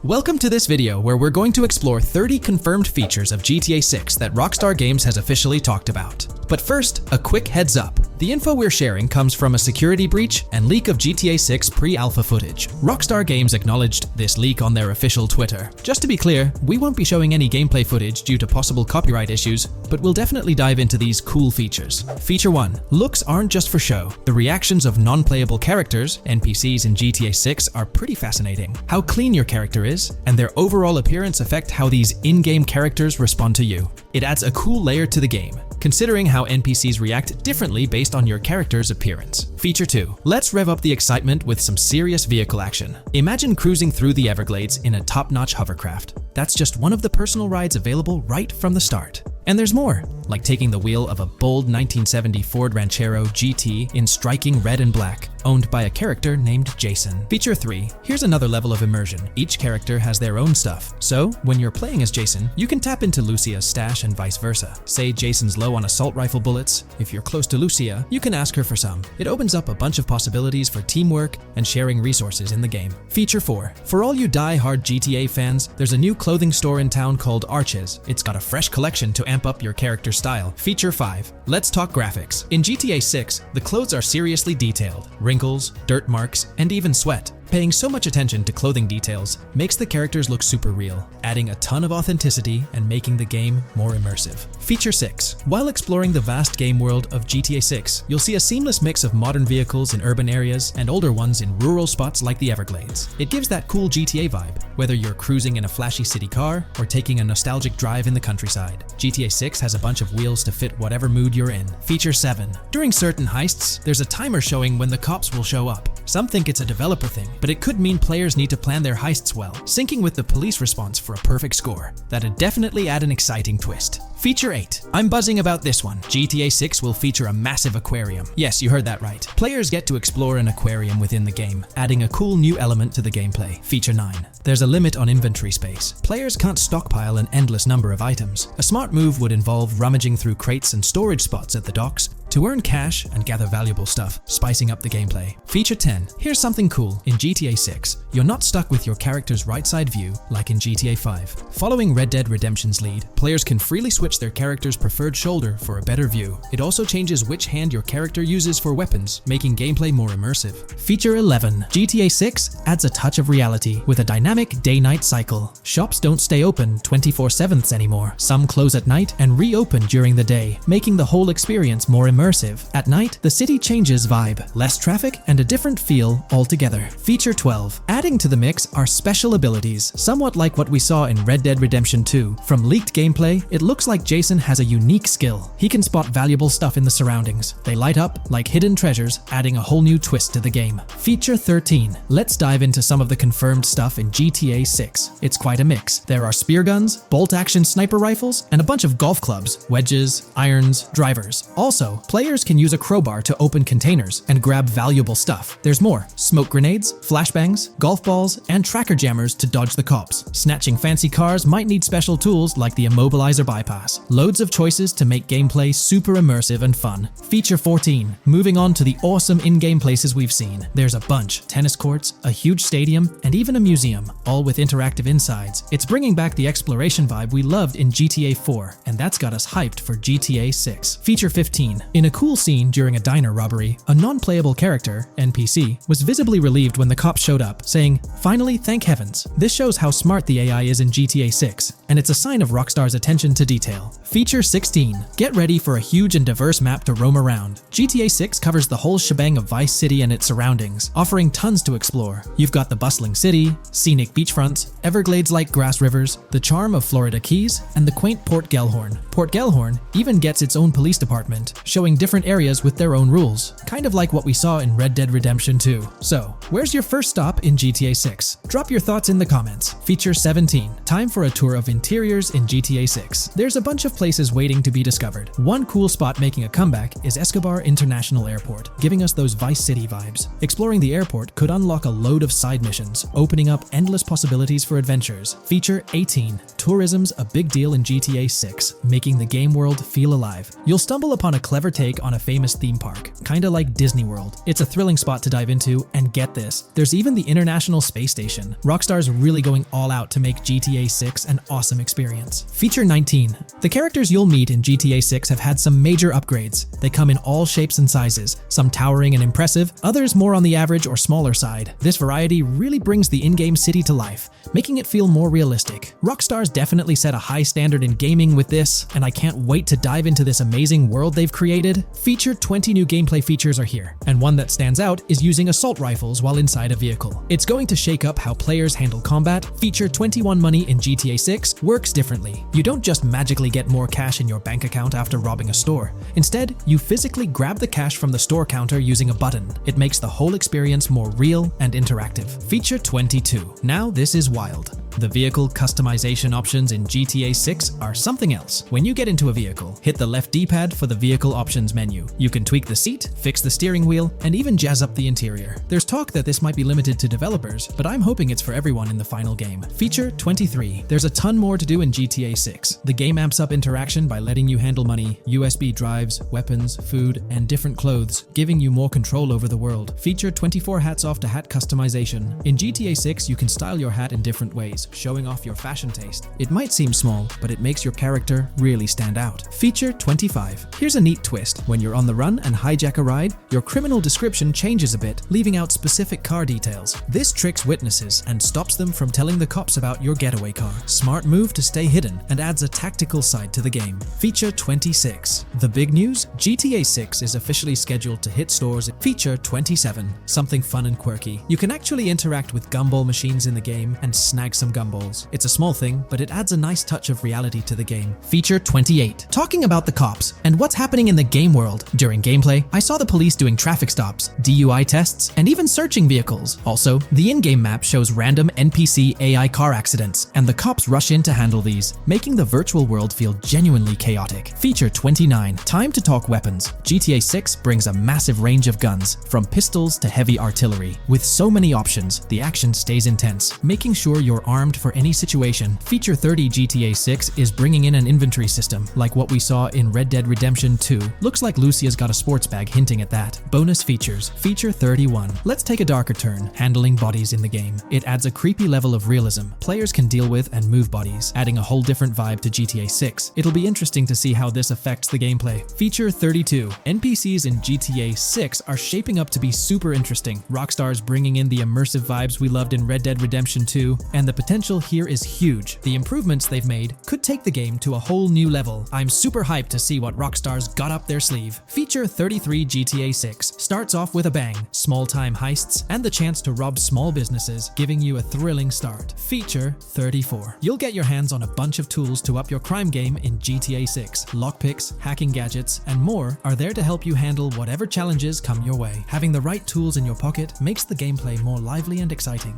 Welcome to this video where we're going to explore 30 confirmed features of GTA 6 that Rockstar Games has officially talked about. But first, a quick heads up. The info we're sharing comes from a security breach and leak of GTA 6 pre-alpha footage. Rockstar Games acknowledged this leak on their official Twitter. Just to be clear, we won't be showing any gameplay footage due to possible copyright issues, but we'll definitely dive into these cool features. Feature 1. Looks aren't just for show. The reactions of non-playable characters, NPCs in GTA 6, are pretty fascinating. How clean your character is, and their overall appearance affect how these in-game characters respond to you. It adds a cool layer to the game, considering how NPCs react differently based on your character's appearance. Feature 2. Let's rev up the excitement with some serious vehicle action. Imagine cruising through the Everglades in a top-notch hovercraft. That's just one of the personal rides available right from the start. And there's more, like taking the wheel of a bold 1970 Ford Ranchero GT in striking red and black, owned by a character named Jason. Feature 3. Here's another level of immersion. Each character has their own stuff, so when you're playing as Jason, you can tap into Lucia's stash and vice versa. Say Jason's low on assault rifle bullets. If you're close to Lucia, you can ask her for some. It opens up a bunch of possibilities for teamwork and sharing resources in the game. Feature 4. For all you die-hard GTA fans, there's a new clothing store in town called Arches. It's got a fresh collection to amp up your character's style. Feature 5. Let's talk graphics. In GTA 6, the clothes are seriously detailed. Wrinkles, dirt marks, and even sweat. Paying so much attention to clothing details makes the characters look super real, adding a ton of authenticity and making the game more immersive. Feature 6. While exploring the vast game world of GTA 6, you'll see a seamless mix of modern vehicles in urban areas and older ones in rural spots like the Everglades. It gives that cool GTA vibe, whether you're cruising in a flashy city car or taking a nostalgic drive in the countryside. GTA 6 has a bunch of wheels to fit whatever mood you're in. Feature 7. During certain heists, there's a timer showing when the cops will show up. Some think it's a developer thing, but it could mean players need to plan their heists well, syncing with the police response for a perfect score. That'd definitely add an exciting twist. Feature 8. I'm buzzing about this one. GTA 6 will feature a massive aquarium. Yes, you heard that right. Players get to explore an aquarium within the game, adding a cool new element to the gameplay. Feature 9. There's a limit on inventory space. Players can't stockpile an endless number of items. A smart move would involve rummaging through crates and storage spots at the docks to earn cash and gather valuable stuff, spicing up the gameplay. Feature 10. Here's something cool. In GTA 6, you're not stuck with your character's right side view like in GTA 5. Following Red Dead Redemption's lead, players can freely switch their character's preferred shoulder for a better view. It also changes which hand your character uses for weapons, making gameplay more immersive. Feature 11. GTA 6 adds a touch of reality with a dynamic day-night cycle. Shops don't stay open 24/7 anymore. Some close at night and reopen during the day, making the whole experience more immersive. At night, the city changes vibe, less traffic, and a different feel altogether. Feature 12. Adding to the mix are special abilities, somewhat like what we saw in Red Dead Redemption 2. From leaked gameplay, it looks like Jason has a unique skill. He can spot valuable stuff in the surroundings. They light up like hidden treasures, adding a whole new twist to the game. Feature 13. Let's dive into some of the confirmed stuff in GTA 6. It's quite a mix. There are spear guns, bolt-action sniper rifles, and a bunch of golf clubs, wedges, irons, drivers. Also, players can use a crowbar to open containers and grab valuable stuff. There's more: smoke grenades, flashbangs, golf balls, and tracker jammers to dodge the cops. Snatching fancy cars might need special tools like the immobilizer bypass. Loads of choices to make gameplay super immersive and fun. Feature 14. Moving on to the awesome in-game places we've seen. There's a bunch: tennis courts, a huge stadium, and even a museum, all with interactive insides. It's bringing back the exploration vibe we loved in GTA 4, and that's got us hyped for GTA 6. Feature 15. In a cool scene during a diner robbery, a non-playable character, NPC, was visibly relieved when the cops showed up, saying, "Finally, thank heavens." This shows how smart the AI is in GTA 6, and it's a sign of Rockstar's attention to detail. Feature 16. Get ready for a huge and diverse map to roam around. GTA 6 covers the whole shebang of Vice City and its surroundings, offering tons to explore. You've got the bustling city, scenic beachfronts, Everglades-like grass rivers, the charm of Florida Keys, and the quaint Port Gellhorn. Port Gellhorn even gets its own police department, showing different areas with their own rules, kind of like what we saw in Red Dead Redemption 2. So, where's your first stop in GTA 6? Drop your thoughts in the comments. Feature 17. Time for a tour of interiors in GTA 6. There's a bunch of places waiting to be discovered. One cool spot making a comeback is Escobar International Airport, giving us those Vice City vibes. Exploring the airport could unlock a load of side missions, opening up endless possibilities for adventures. Feature 18. Tourism's a big deal in GTA 6, making the game world feel alive. You'll stumble upon a clever take on a famous theme park, kinda like Disney World. It's a thrilling spot to dive into, and get this, there's even the International Space Station. Rockstar's really going all out to make GTA 6 an awesome experience. Feature 19. The characters you'll meet in GTA 6 have had some major upgrades. They come in all shapes and sizes, some towering and impressive, others more on the average or smaller side. This variety really brings the in-game city to life, making it feel more realistic. Rockstar's definitely set a high standard in gaming with this, and I can't wait to dive into this amazing world they've created. Feature 20 new gameplay features are here, and one that stands out is using assault rifles while inside a vehicle. It's going to shake up how players handle combat. Feature 21 money in GTA 6 works differently. You don't just magically get more cash in your bank account after robbing a store. Instead, you physically grab the cash from the store counter using a button. It makes the whole experience more real and interactive. Feature 22. Now this is wild. The vehicle customization options in GTA 6 are something else. When you get into a vehicle, hit the left D-pad for the vehicle options menu. You can tweak the seat, fix the steering wheel, and even jazz up the interior. There's talk that this might be limited to developers, but I'm hoping it's for everyone in the final game. Feature 23. There's a ton more to do in GTA 6. The game amps up interaction by letting you handle money, USB drives, weapons, food, and different clothes, giving you more control over the world. Feature 24 hats off to hat customization. In GTA 6, you can style your hat in different ways, showing off your fashion taste. It might seem small, but it makes your character really stand out. Feature 25. Here's a neat twist. When you're on the run and hijack a ride, your criminal description changes a bit, leaving out specific car details. This tricks witnesses and stops them from telling the cops about your getaway car. Smart move to stay hidden and adds a tactical side to the game. Feature 26. The big news? GTA 6 is officially scheduled to hit stores. Feature 27. Something fun and quirky. You can actually interact with gumball machines in the game and snag some gumballs. It's a small thing, but it adds a nice touch of reality to the game. Feature 28. Talking about the cops and what's happening in the game world. During gameplay, I saw the police doing traffic stops, DUI tests, and even searching vehicles. Also, the in-game map shows random NPC AI car accidents, and the cops rush in to handle these, making the virtual world feel genuinely chaotic. Feature 29. Time to talk weapons. GTA 6 brings a massive range of guns, from pistols to heavy artillery. With so many options, the action stays intense, making sure you're armed for any situation. Feature 30. GTA 6 is bringing in an inventory system, like what we saw in Red Dead Redemption 2. Looks like Lucia's got a sports bag hinting at that. Bonus features. Feature 31. Let's take a darker turn, handling bodies in the game. It adds a creepy level of realism. Players can deal with and move bodies, adding a whole different vibe to GTA 6. It'll be interesting to see how this affects the gameplay. Feature 32. NPCs in GTA 6 are shaping up to be super interesting. Rockstar's bringing in the immersive vibes we loved in Red Dead Redemption 2, and the potential here is huge. The improvements they've made could take the game to a whole new level. I'm super hyped to see what Rockstar's got up their sleeve. Feature 33. GTA 6 starts off with a bang, small-time heists, and the chance to rob small businesses, giving you a thrilling start. Feature 34. You'll get your hands on a bunch of tools to up your crime game in GTA 6. Lockpicks, hacking gadgets, and more are there to help you handle whatever challenges come your way. Having the right tools in your pocket makes the gameplay more lively and exciting.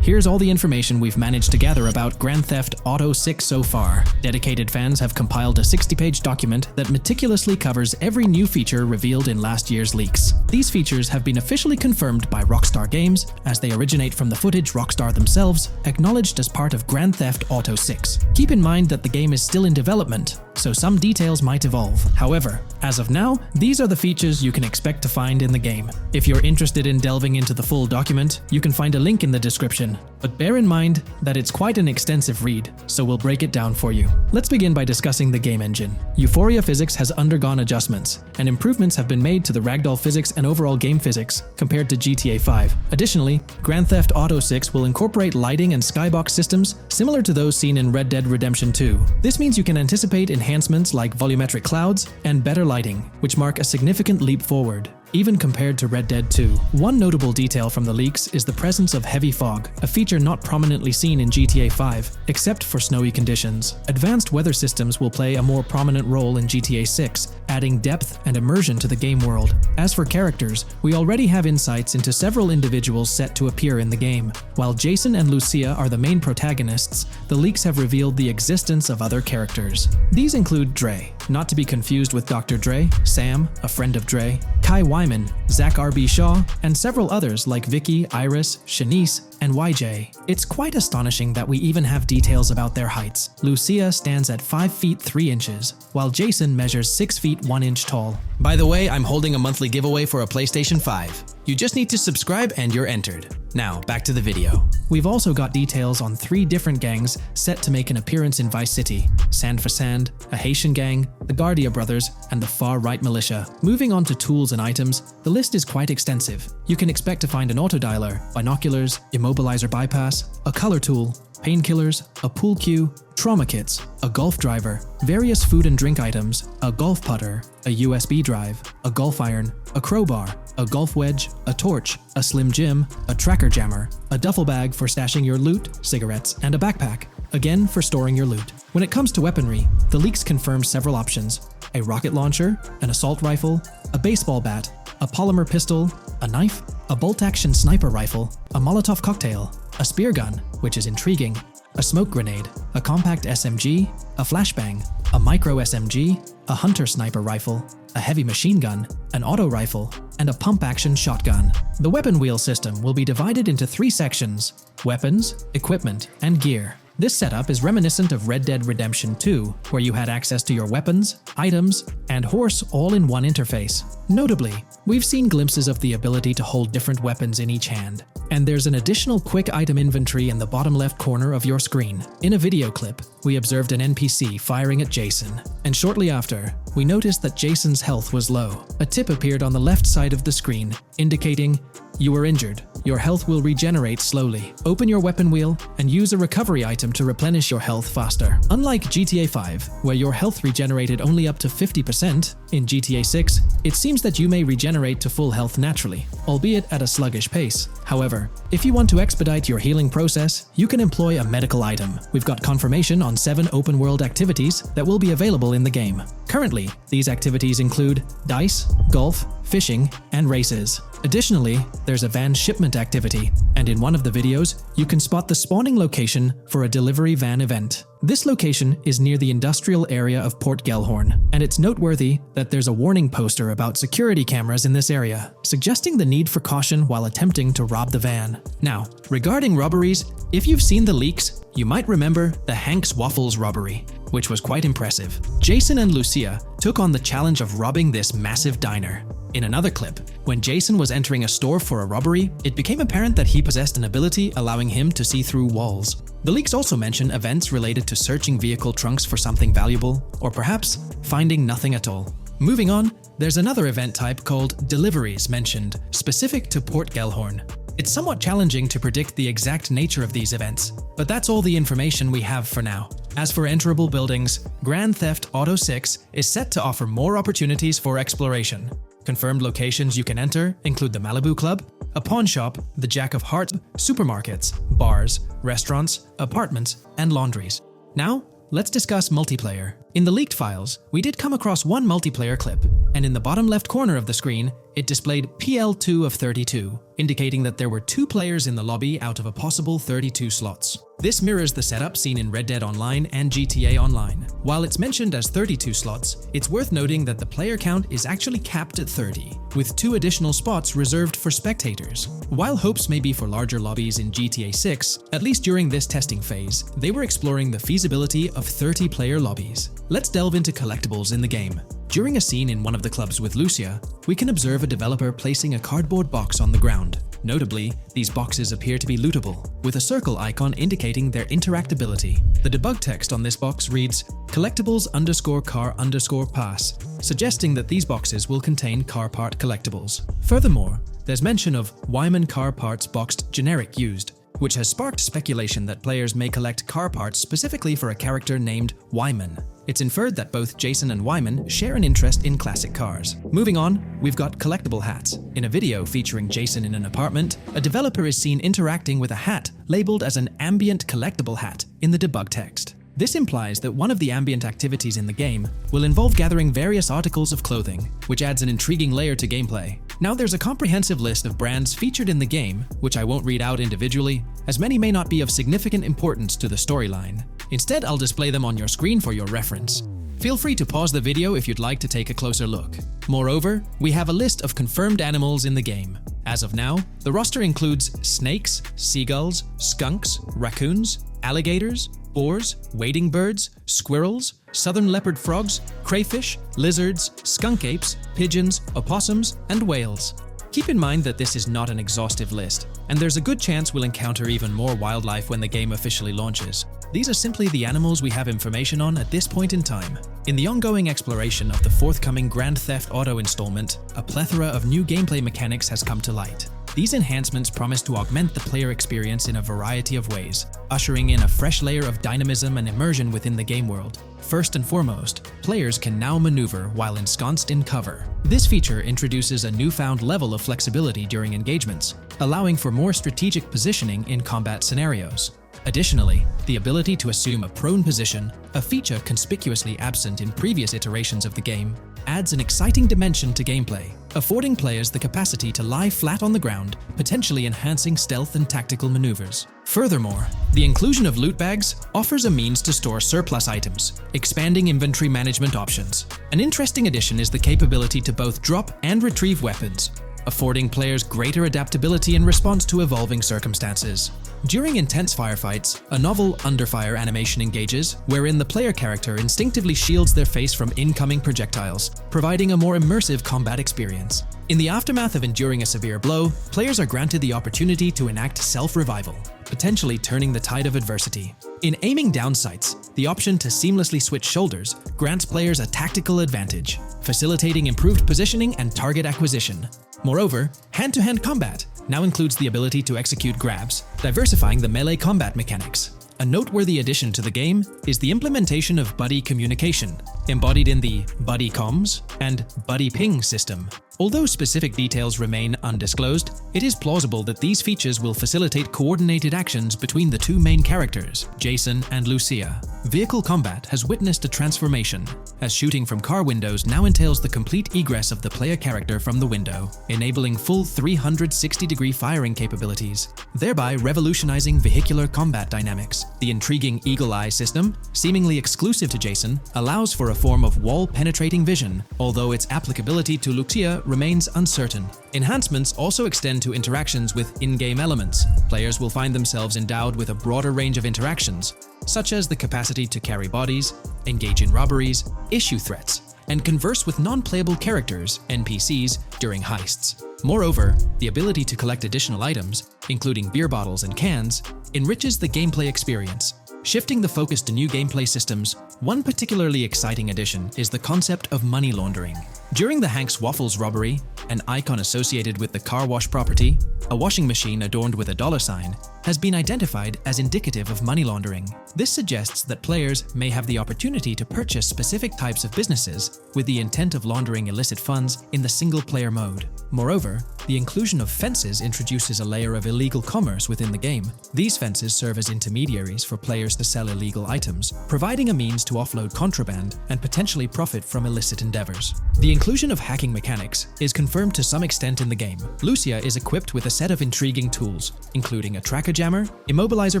Here's all the information we've managed to gather about Grand Theft Auto 6 so far. Dedicated fans have compiled a 60-page document that meticulously covers every new feature revealed in last year's leaks. These features have been officially confirmed by Rockstar Games, as they originate from the footage Rockstar themselves, acknowledged as part of Grand Theft Auto 6. Keep in mind that the game is still in development, so some details might evolve. However, as of now, these are the features you can expect to find in the game. If you're interested in delving into the full document, you can find a link in the description. But bear in mind that it's quite an extensive read, so we'll break it down for you. Let's begin by discussing the game engine. Euphoria physics has undergone adjustments, and improvements have been made to the ragdoll physics and overall game physics compared to GTA 5. Additionally, Grand Theft Auto 6 will incorporate lighting and skybox systems similar to those seen in Red Dead Redemption 2. This means you can anticipate enhancements like volumetric clouds and better lighting, which mark a significant leap forward, even compared to Red Dead 2. One notable detail from the leaks is the presence of heavy fog, a feature not prominently seen in GTA 5, except for snowy conditions. Advanced weather systems will play a more prominent role in GTA 6, adding depth and immersion to the game world. As for characters, we already have insights into several individuals set to appear in the game. While Jason and Lucia are the main protagonists, the leaks have revealed the existence of other characters. These include Dre, not to be confused with Dr. Dre, Sam, a friend of Dre, Kai Wyman, Zach R.B. Shaw, and several others like Vicky, Iris, Shanice, and YJ. It's quite astonishing that we even have details about their heights. Lucia stands at 5 feet 3 inches, while Jason measures 6 feet 1 inch tall. By the way, I'm holding a monthly giveaway for a PlayStation 5. You just need to subscribe and you're entered. Now, back to the video. We've also got details on 3 different gangs set to make an appearance in Vice City: Sand for Sand, a Haitian gang, the Guardia Brothers, and the Far-Right Militia. Moving on to tools and items, the list is quite extensive. You can expect to find an autodialer, binoculars, immobilizer bypass, a color tool, painkillers, a pool cue, trauma kits, a golf driver, various food and drink items, a golf putter, a USB drive, a golf iron, a crowbar, a golf wedge, a torch, a slim jim, a tracker jammer, a duffel bag for stashing your loot, cigarettes, and a backpack, again for storing your loot. When it comes to weaponry, the leaks confirm several options: a rocket launcher, an assault rifle, a baseball bat, a polymer pistol, a knife, a bolt-action sniper rifle, a Molotov cocktail, a spear gun, which is intriguing, a smoke grenade, a compact SMG, a flashbang, a micro SMG, a hunter sniper rifle, a heavy machine gun, an auto rifle, and a pump-action shotgun. The weapon wheel system will be divided into 3 sections: weapons, equipment, and gear. This setup is reminiscent of Red Dead Redemption 2, where you had access to your weapons, items, and horse all in one interface. Notably, we've seen glimpses of the ability to hold different weapons in each hand, and there's an additional quick item inventory in the bottom left corner of your screen. In a video clip, we observed an NPC firing at Jason, and shortly after, we noticed that Jason's health was low. A tip appeared on the left side of the screen, indicating, "You were injured. your health will regenerate slowly. Open your weapon wheel and use a recovery item to replenish your health faster. Unlike GTA 5, where your health regenerated only up to 50%, in GTA 6, it seems that you may regenerate to full health naturally, albeit at a sluggish pace. However, if you want to expedite your healing process, you can employ a medical item. We've got confirmation on 7 open-world activities that will be available in the game. Currently, these activities include dice, golf, fishing, and races. Additionally, there's a van shipment activity, and in one of the videos, you can spot the spawning location for a delivery van event. This location is near the industrial area of Port Gellhorn, and it's noteworthy that there's a warning poster about security cameras in this area, suggesting the need for caution while attempting to rob the van. Now, regarding robberies, if you've seen the leaks, you might remember the Hank's Waffles robbery, which was quite impressive. Jason and Lucia took on the challenge of robbing this massive diner. In another clip, when Jason was entering a store for a robbery, it became apparent that he possessed an ability allowing him to see through walls. The leaks also mention events related to searching vehicle trunks for something valuable, or perhaps finding nothing at all. Moving on, there's another event type called deliveries mentioned, specific to Port Gellhorn. It's somewhat challenging to predict the exact nature of these events, but that's all the information we have for now. As for enterable buildings, Grand Theft Auto 6 is set to offer more opportunities for exploration. Confirmed locations you can enter include the Malibu Club, a pawn shop, the Jack of Hearts, supermarkets, bars, restaurants, apartments, and laundries. Now, let's discuss multiplayer. In the leaked files, we did come across one multiplayer clip, and in the bottom left corner of the screen, it displayed PL2 of 32, indicating that there were 2 players in the lobby out of a possible 32 slots. This mirrors the setup seen in Red Dead Online and GTA Online. While it's mentioned as 32 slots, it's worth noting that the player count is actually capped at 30, with 2 additional spots reserved for spectators. While hopes may be for larger lobbies in GTA 6, at least during this testing phase, they were exploring the feasibility of 30-player lobbies. Let's delve into collectibles in the game. During a scene in one of the clubs with Lucia, we can observe a developer placing a cardboard box on the ground. Notably, these boxes appear to be lootable, with a circle icon indicating their interactability. The debug text on this box reads, collectibles_car_pass, suggesting that these boxes will contain car part collectibles. Furthermore, there's mention of Wyman car parts boxed generic used, which has sparked speculation that players may collect car parts specifically for a character named Wyman. It's inferred that both Jason and Wyman share an interest in classic cars. Moving on, we've got collectible hats. In a video featuring Jason in an apartment, a developer is seen interacting with a hat labeled as an ambient collectible hat in the debug text. This implies that one of the ambient activities in the game will involve gathering various articles of clothing, which adds an intriguing layer to gameplay. Now there's a comprehensive list of brands featured in the game, which I won't read out individually, as many may not be of significant importance to the storyline. Instead, I'll display them on your screen for your reference. Feel free to pause the video if you'd like to take a closer look. Moreover, we have a list of confirmed animals in the game. As of now, the roster includes snakes, seagulls, skunks, raccoons, alligators, boars, wading birds, squirrels, southern leopard frogs, crayfish, lizards, skunk apes, pigeons, opossums, and whales. Keep in mind that this is not an exhaustive list, and there's a good chance we'll encounter even more wildlife when the game officially launches. These are simply the animals we have information on at this point in time. In the ongoing exploration of the forthcoming Grand Theft Auto installment, a plethora of new gameplay mechanics has come to light. These enhancements promise to augment the player experience in a variety of ways, ushering in a fresh layer of dynamism and immersion within the game world. First and foremost, players can now maneuver while ensconced in cover. This feature introduces a newfound level of flexibility during engagements, allowing for more strategic positioning in combat scenarios. Additionally, the ability to assume a prone position, a feature conspicuously absent in previous iterations of the game, adds an exciting dimension to gameplay, affording players the capacity to lie flat on the ground, potentially enhancing stealth and tactical maneuvers. Furthermore, the inclusion of loot bags offers a means to store surplus items, expanding inventory management options. An interesting addition is the capability to both drop and retrieve weapons, affording players greater adaptability in response to evolving circumstances. During intense firefights, a novel under-fire animation engages, wherein the player character instinctively shields their face from incoming projectiles, providing a more immersive combat experience. In the aftermath of enduring a severe blow, players are granted the opportunity to enact self-revival, potentially turning the tide of adversity. In aiming down sights, the option to seamlessly switch shoulders grants players a tactical advantage, facilitating improved positioning and target acquisition. Moreover, hand-to-hand combat now includes the ability to execute grabs, diversifying the melee combat mechanics. A noteworthy addition to the game is the implementation of buddy communication, embodied in the buddy comms and buddy ping system. Although specific details remain undisclosed, it is plausible that these features will facilitate coordinated actions between the two main characters, Jason and Lucia. Vehicle combat has witnessed a transformation, as shooting from car windows now entails the complete egress of the player character from the window, enabling full 360-degree firing capabilities, thereby revolutionizing vehicular combat dynamics. The intriguing Eagle Eye system, seemingly exclusive to Jason, allows for a form of wall-penetrating vision, although its applicability to Lucia remains uncertain. Enhancements also extend to interactions with in-game elements. Players will find themselves endowed with a broader range of interactions, such as the capacity to carry bodies, engage in robberies, issue threats, and converse with non-playable characters, NPCs, during heists. Moreover, the ability to collect additional items, including beer bottles and cans, enriches the gameplay experience. Shifting the focus to new gameplay systems, one particularly exciting addition is the concept of money laundering. During the Hank's Waffles robbery, an icon associated with the car wash property, a washing machine adorned with a $sign, has been identified as indicative of money laundering. This suggests that players may have the opportunity to purchase specific types of businesses with the intent of laundering illicit funds in the single-player mode. Moreover, the inclusion of fences introduces a layer of illegal commerce within the game. These fences serve as intermediaries for players to sell illegal items, providing a means to offload contraband and potentially profit from illicit endeavors. The inclusion of hacking mechanics is confirmed to some extent in the game. Lucia is equipped with a set of intriguing tools, including a tracker jammer, immobilizer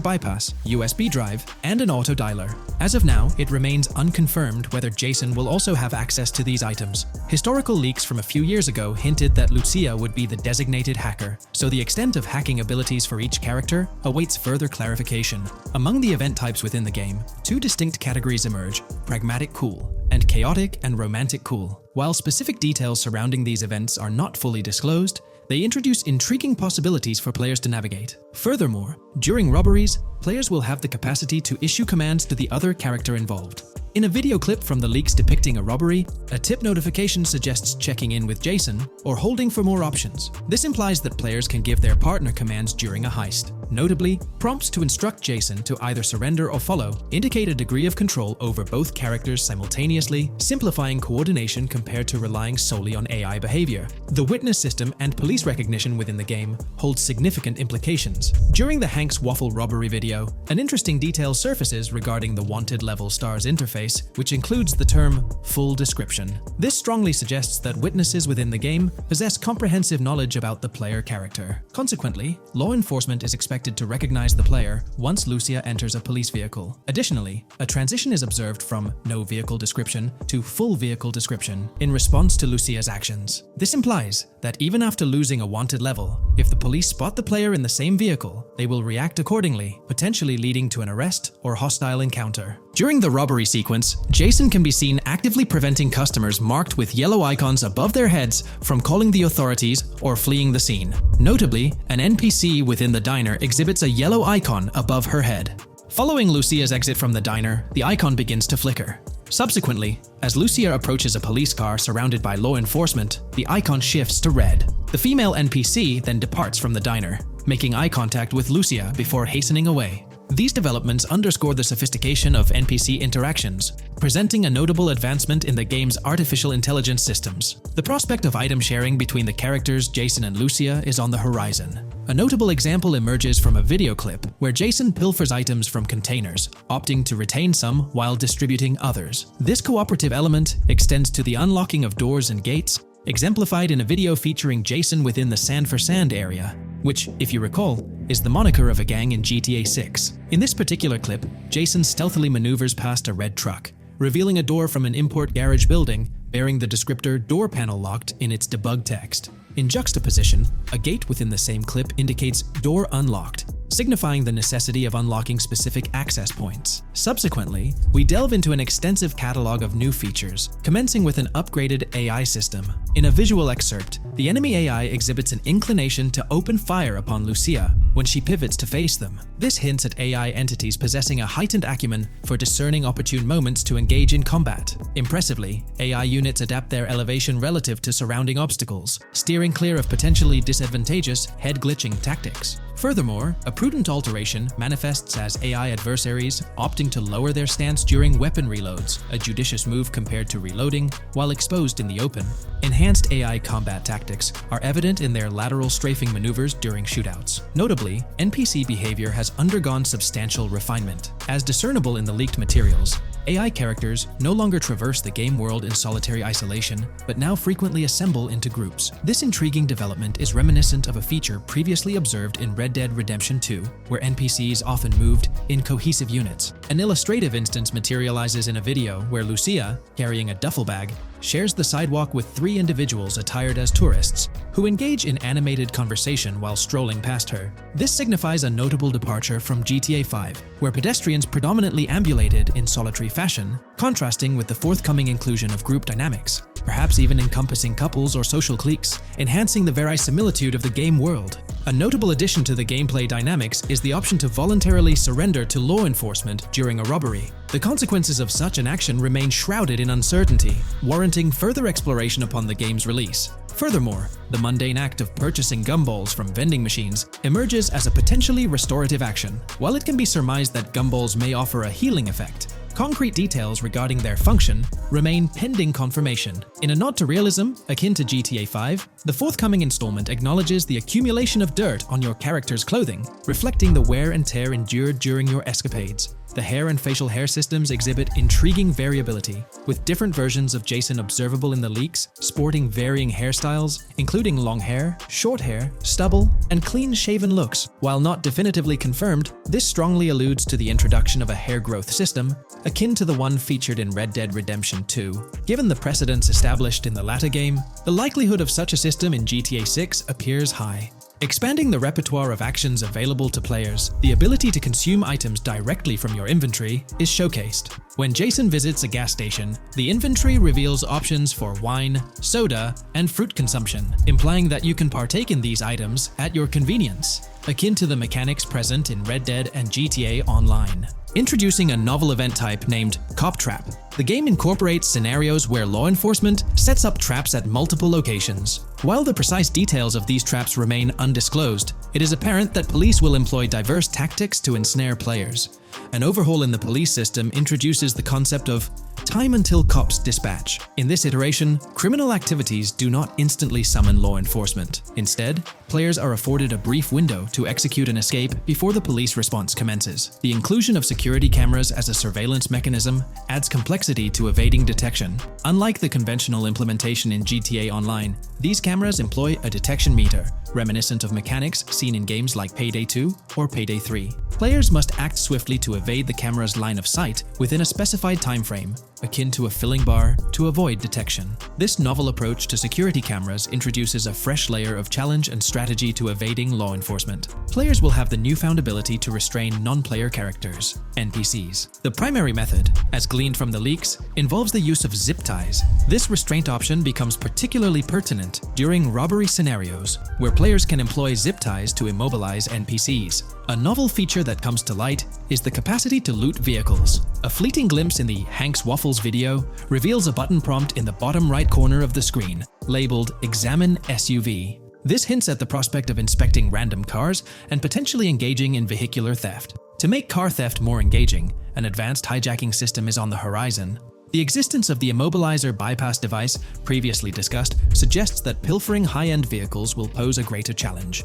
bypass, USB drive, and an auto dialer. As of now, it remains unconfirmed whether Jason will also have access to these items. Historical leaks from a few years ago hinted that Lucia would be the designated hacker, so the extent of hacking abilities for each character awaits further clarification. Among the event types within the game, two distinct categories emerge: pragmatic cool and chaotic and romantic cool. While specific details surrounding these events are not fully disclosed, they introduce intriguing possibilities for players to navigate. Furthermore, during robberies, players will have the capacity to issue commands to the other character involved. In a video clip from the leaks depicting a robbery, a tip notification suggests checking in with Jason or holding for more options. This implies that players can give their partner commands during a heist. Notably, prompts to instruct Jason to either surrender or follow indicate a degree of control over both characters simultaneously, simplifying coordination compared to relying solely on AI behavior. The witness system and police recognition within the game hold significant implications. During the Hank's Waffle robbery video, an interesting detail surfaces regarding the wanted level stars interface, which includes the term full description. This strongly suggests that witnesses within the game possess comprehensive knowledge about the player character. Consequently, law enforcement is expected to recognize the player once Lucia enters a police vehicle. Additionally, a transition is observed from no vehicle description to full vehicle description in response to Lucia's actions. This implies that even after losing a wanted level, if the police spot the player in the same vehicle, they will react accordingly, potentially leading to an arrest or hostile encounter. During the robbery sequence, Jason can be seen actively preventing customers marked with yellow icons above their heads from calling the authorities or fleeing the scene. Notably, an NPC within the diner exhibits a yellow icon above her head. Following Lucia's exit from the diner, the icon begins to flicker. Subsequently, as Lucia approaches a police car surrounded by law enforcement, the icon shifts to red. The female NPC then departs from the diner, making eye contact with Lucia before hastening away. These developments underscore the sophistication of NPC interactions, presenting a notable advancement in the game's artificial intelligence systems. The prospect of item sharing between the characters Jason and Lucia is on the horizon. A notable example emerges from a video clip where Jason pilfers items from containers, opting to retain some while distributing others. This cooperative element extends to the unlocking of doors and gates, exemplified in a video featuring Jason within the Sand for Sand area, which, if you recall, is the moniker of a gang in GTA 6. In this particular clip, Jason stealthily maneuvers past a red truck, revealing a door from an import garage building bearing the descriptor "door panel locked" in its debug text. In juxtaposition, a gate within the same clip indicates "door unlocked," signifying the necessity of unlocking specific access points. Subsequently, we delve into an extensive catalog of new features, commencing with an upgraded AI system. In a visual excerpt, the enemy AI exhibits an inclination to open fire upon Lucia when she pivots to face them. This hints at AI entities possessing a heightened acumen for discerning opportune moments to engage in combat. Impressively, AI units adapt their elevation relative to surrounding obstacles, steering clear of potentially disadvantageous head-glitching tactics. Furthermore, a prudent alteration manifests as AI adversaries opting to lower their stance during weapon reloads, a judicious move compared to reloading while exposed in the open. Enhanced AI combat tactics are evident in their lateral strafing maneuvers during shootouts. Notably, NPC behavior has undergone substantial refinement. As discernible in the leaked materials, AI characters no longer traverse the game world in solitary isolation, but now frequently assemble into groups. This intriguing development is reminiscent of a feature previously observed in Red Dead Redemption 2, where NPCs often moved in cohesive units. An illustrative instance materializes in a video where Lucia, carrying a duffel bag, shares the sidewalk with 3 individuals attired as tourists, who engage in animated conversation while strolling past her. This signifies a notable departure from GTA 5, where pedestrians predominantly ambulated in solitary fashion, contrasting with the forthcoming inclusion of group dynamics, perhaps even encompassing couples or social cliques, enhancing the verisimilitude of the game world. A notable addition to the gameplay dynamics is the option to voluntarily surrender to law enforcement during a robbery. The consequences of such an action remain shrouded in uncertainty, warranting further exploration upon the game's release. Furthermore, the mundane act of purchasing gumballs from vending machines emerges as a potentially restorative action. While it can be surmised that gumballs may offer a healing effect, concrete details regarding their function remain pending confirmation. In a nod to realism, akin to GTA 5, the forthcoming installment acknowledges the accumulation of dirt on your character's clothing, reflecting the wear and tear endured during your escapades. The hair and facial hair systems exhibit intriguing variability, with different versions of Jason observable in the leaks, sporting varying hairstyles, including long hair, short hair, stubble, and clean-shaven looks. While not definitively confirmed, this strongly alludes to the introduction of a hair growth system, akin to the one featured in Red Dead Redemption 2. Given the precedents established in the latter game, the likelihood of such a system in GTA 6 appears high. Expanding the repertoire of actions available to players, the ability to consume items directly from your inventory is showcased. When Jason visits a gas station, the inventory reveals options for wine, soda, and fruit consumption, implying that you can partake in these items at your convenience, akin to the mechanics present in Red Dead and GTA Online. Introducing a novel event type named Cop Trap, the game incorporates scenarios where law enforcement sets up traps at multiple locations. While the precise details of these traps remain undisclosed, it is apparent that police will employ diverse tactics to ensnare players. An overhaul in the police system introduces the concept of time until cops dispatch. In this iteration, criminal activities do not instantly summon law enforcement. Instead, players are afforded a brief window to execute an escape before the police response commences. The inclusion of security cameras as a surveillance mechanism adds complexity to evading detection. Unlike the conventional implementation in GTA Online, these cameras employ a detection meter, reminiscent of mechanics seen in games like Payday 2 or Payday 3. Players must act swiftly to evade the camera's line of sight within a specified time frame, akin to a filling bar, to avoid detection. This novel approach to security cameras introduces a fresh layer of challenge and strategy to evading law enforcement. Players will have the newfound ability to restrain non-player characters, NPCs. The primary method, as gleaned from the leaks, involves the use of zip ties. This restraint option becomes particularly pertinent during robbery scenarios, where players can employ zip ties to immobilize NPCs. A novel feature that comes to light is the capacity to loot vehicles. A fleeting glimpse in the Hank's Waffles video reveals a button prompt in the bottom right corner of the screen, labeled Examine SUV. This hints at the prospect of inspecting random cars and potentially engaging in vehicular theft. To make car theft more engaging, an advanced hijacking system is on the horizon. The existence of the immobilizer bypass device, previously discussed, suggests that pilfering high-end vehicles will pose a greater challenge.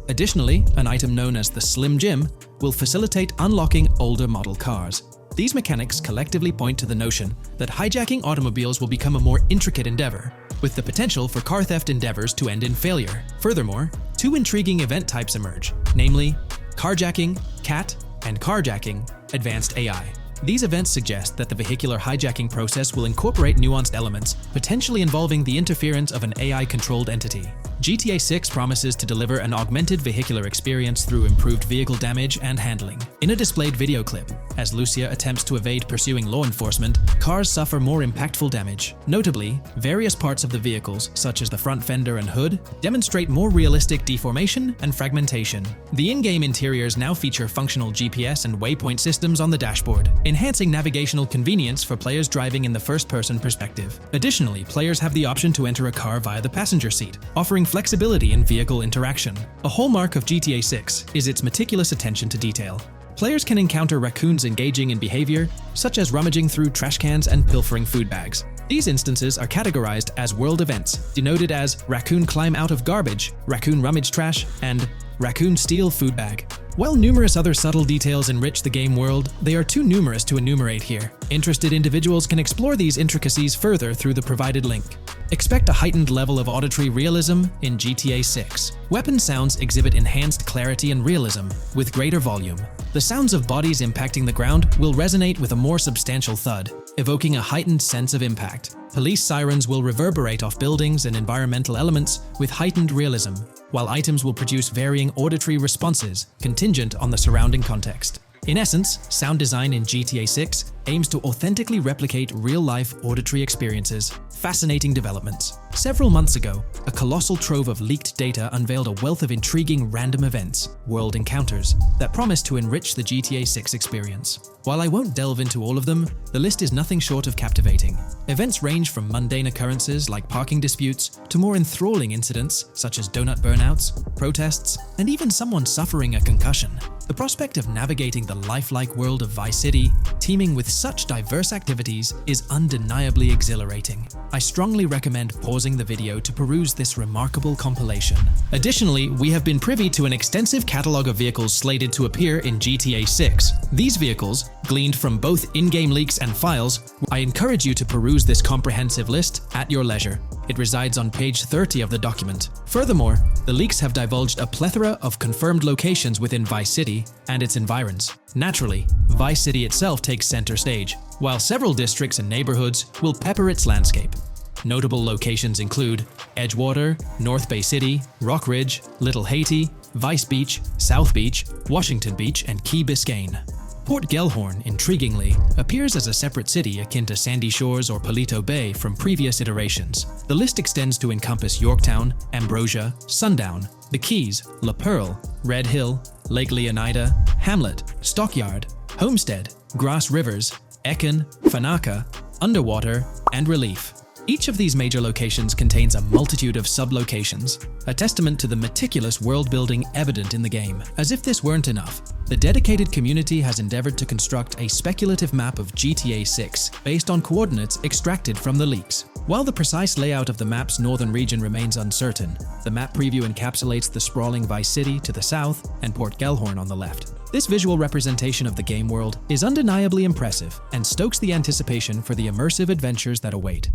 Additionally, an item known as the Slim Jim will facilitate unlocking older model cars. These mechanics collectively point to the notion that hijacking automobiles will become a more intricate endeavor, with the potential for car theft endeavors to end in failure. Furthermore, two intriguing event types emerge, namely carjacking, CAT, and carjacking, advanced AI. These events suggest that the vehicular hijacking process will incorporate nuanced elements, potentially involving the interference of an AI-controlled entity. GTA 6 promises to deliver an augmented vehicular experience through improved vehicle damage and handling. In a displayed video clip, as Lucia attempts to evade pursuing law enforcement, cars suffer more impactful damage. Notably, various parts of the vehicles, such as the front fender and hood, demonstrate more realistic deformation and fragmentation. The in-game interiors now feature functional GPS and waypoint systems on the dashboard, enhancing navigational convenience for players driving in the first-person perspective. Additionally, players have the option to enter a car via the passenger seat, offering flexibility in vehicle interaction. A hallmark of GTA 6 is its meticulous attention to detail. Players can encounter raccoons engaging in behavior, such as rummaging through trash cans and pilfering food bags. These instances are categorized as world events, denoted as raccoon climb out of garbage, raccoon rummage trash, and raccoon steal food bag. While numerous other subtle details enrich the game world, they are too numerous to enumerate here. Interested individuals can explore these intricacies further through the provided link. Expect a heightened level of auditory realism in GTA 6. Weapon sounds exhibit enhanced clarity and realism, with greater volume. The sounds of bodies impacting the ground will resonate with a more substantial thud, evoking a heightened sense of impact. Police sirens will reverberate off buildings and environmental elements with heightened realism, while items will produce varying auditory responses contingent on the surrounding context. In essence, sound design in GTA 6 aims to authentically replicate real-life auditory experiences. Fascinating developments. Several months ago, a colossal trove of leaked data unveiled a wealth of intriguing random events, world encounters, that promise to enrich the GTA 6 experience. While I won't delve into all of them, the list is nothing short of captivating. Events range from mundane occurrences like parking disputes to more enthralling incidents such as donut burnouts, protests, and even someone suffering a concussion. The prospect of navigating the lifelike world of Vice City, teeming with such diverse activities, is undeniably exhilarating. I strongly recommend pausing the video to peruse this remarkable compilation. Additionally, we have been privy to an extensive catalog of vehicles slated to appear in GTA 6. These vehicles, gleaned from both in-game leaks and files, I encourage you to peruse this comprehensive list at your leisure. It resides on page 30 of the document. Furthermore, the leaks have divulged a plethora of confirmed locations within Vice City and its environs. Naturally, Vice City itself takes center stage, while several districts and neighborhoods will pepper its landscape. Notable locations include Edgewater, North Bay City, Rock Ridge, Little Haiti, Vice Beach, South Beach, Washington Beach, and Key Biscayne. Port Gellhorn, intriguingly, appears as a separate city akin to Sandy Shores or Palito Bay from previous iterations. The list extends to encompass Yorktown, Ambrosia, Sundown, the Keys, La Pearl, Red Hill, Lake Leonida, Hamlet, Stockyard, Homestead, Grass Rivers, Ekin, Fanaka, Underwater, and Relief. Each of these major locations contains a multitude of sub-locations, a testament to the meticulous world-building evident in the game. As if this weren't enough, the dedicated community has endeavored to construct a speculative map of GTA 6 based on coordinates extracted from the leaks. While the precise layout of the map's northern region remains uncertain, the map preview encapsulates the sprawling Vice City to the south and Port Gellhorn on the left. This visual representation of the game world is undeniably impressive and stokes the anticipation for the immersive adventures that await.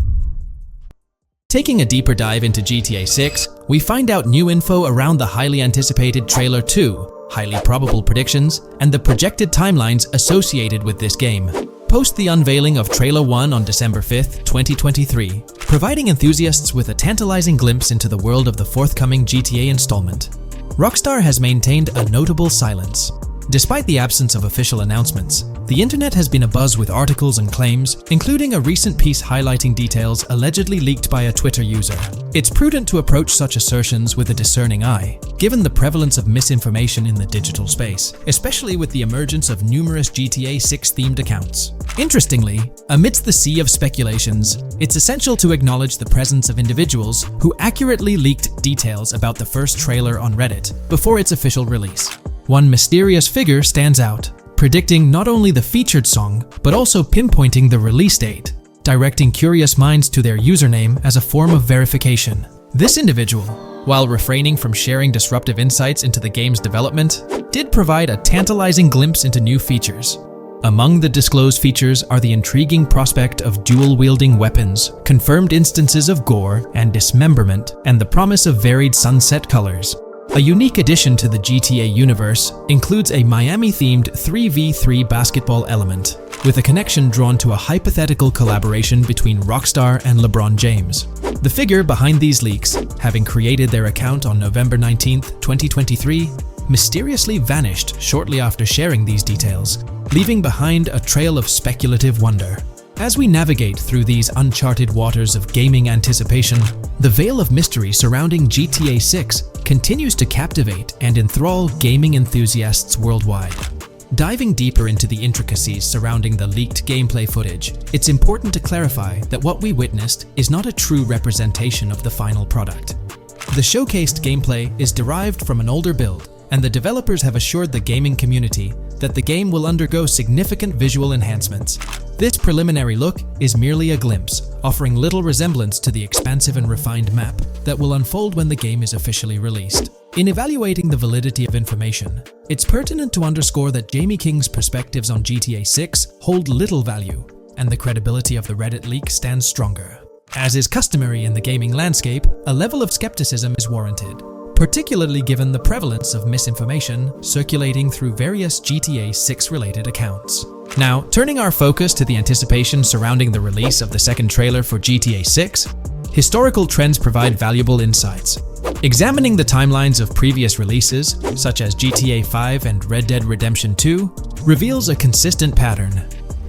Taking a deeper dive into GTA 6, we find out new info around the highly anticipated Trailer 2, highly probable predictions, and the projected timelines associated with this game. Post the unveiling of Trailer 1 on December 5th, 2023, providing enthusiasts with a tantalizing glimpse into the world of the forthcoming GTA installment. Rockstar has maintained a notable silence. Despite the absence of official announcements, the internet has been abuzz with articles and claims, including a recent piece highlighting details allegedly leaked by a Twitter user. It's prudent to approach such assertions with a discerning eye, given the prevalence of misinformation in the digital space, especially with the emergence of numerous GTA 6 themed accounts. Interestingly, amidst the sea of speculations, it's essential to acknowledge the presence of individuals who accurately leaked details about the first trailer on Reddit before its official release. One mysterious figure stands out, predicting not only the featured song, but also pinpointing the release date, directing curious minds to their username as a form of verification. This individual, while refraining from sharing disruptive insights into the game's development, did provide a tantalizing glimpse into new features. Among the disclosed features are the intriguing prospect of dual-wielding weapons, confirmed instances of gore and dismemberment, and the promise of varied sunset colors. A unique addition to the GTA universe includes a Miami-themed 3v3 basketball element, with a connection drawn to a hypothetical collaboration between Rockstar and LeBron James. The figure behind these leaks, having created their account on November 19, 2023, mysteriously vanished shortly after sharing these details, leaving behind a trail of speculative wonder. As we navigate through these uncharted waters of gaming anticipation, the veil of mystery surrounding GTA 6 continues to captivate and enthrall gaming enthusiasts worldwide. Diving deeper into the intricacies surrounding the leaked gameplay footage, it's important to clarify that what we witnessed is not a true representation of the final product. The showcased gameplay is derived from an older build, and the developers have assured the gaming community that the game will undergo significant visual enhancements. This preliminary look is merely a glimpse, offering little resemblance to the expansive and refined map that will unfold when the game is officially released. In evaluating the validity of information, it's pertinent to underscore that Jamie King's perspectives on GTA 6 hold little value, and the credibility of the Reddit leak stands stronger. As is customary in the gaming landscape, a level of skepticism is warranted, particularly given the prevalence of misinformation circulating through various GTA 6 related accounts. Now, turning our focus to the anticipation surrounding the release of the second trailer for GTA 6, historical trends provide valuable insights. Examining the timelines of previous releases, such as GTA 5 and Red Dead Redemption 2, reveals a consistent pattern.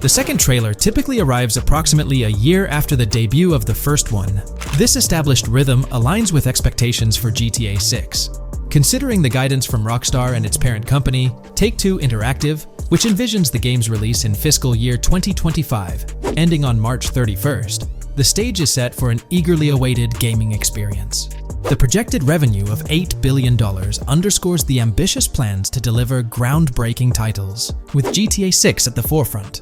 The second trailer typically arrives approximately a year after the debut of the first one. This established rhythm aligns with expectations for GTA 6. Considering the guidance from Rockstar and its parent company, Take-Two Interactive, which envisions the game's release in fiscal year 2025, ending on March 31st, the stage is set for an eagerly awaited gaming experience. The projected revenue of $8 billion underscores the ambitious plans to deliver groundbreaking titles, with GTA 6 at the forefront.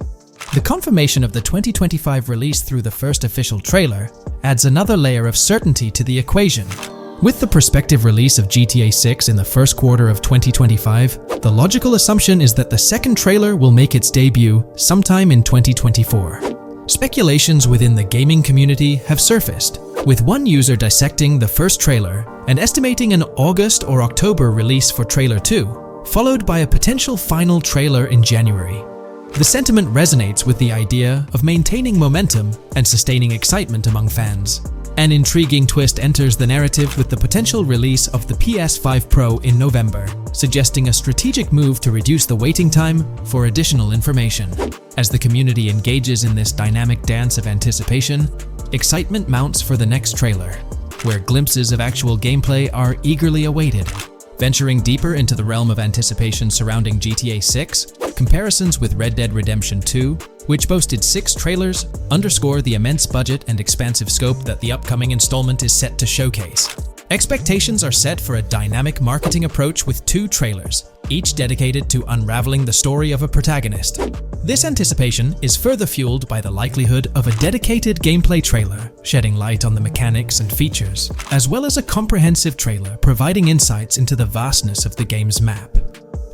The confirmation of the 2025 release through the first official trailer adds another layer of certainty to the equation. With the prospective release of GTA 6 in the first quarter of 2025, the logical assumption is that the second trailer will make its debut sometime in 2024. Speculations within the gaming community have surfaced, with one user dissecting the first trailer and estimating an August or October release for Trailer 2, followed by a potential final trailer in January. The sentiment resonates with the idea of maintaining momentum and sustaining excitement among fans. An intriguing twist enters the narrative with the potential release of the PS5 Pro in November, suggesting a strategic move to reduce the waiting time for additional information. As the community engages in this dynamic dance of anticipation, excitement mounts for the next trailer, where glimpses of actual gameplay are eagerly awaited. Venturing deeper into the realm of anticipation surrounding GTA 6, comparisons with Red Dead Redemption 2, which boasted 6 trailers, underscore the immense budget and expansive scope that the upcoming installment is set to showcase. Expectations are set for a dynamic marketing approach with 2 trailers, each dedicated to unraveling the story of a protagonist. This anticipation is further fueled by the likelihood of a dedicated gameplay trailer, shedding light on the mechanics and features, as well as a comprehensive trailer providing insights into the vastness of the game's map.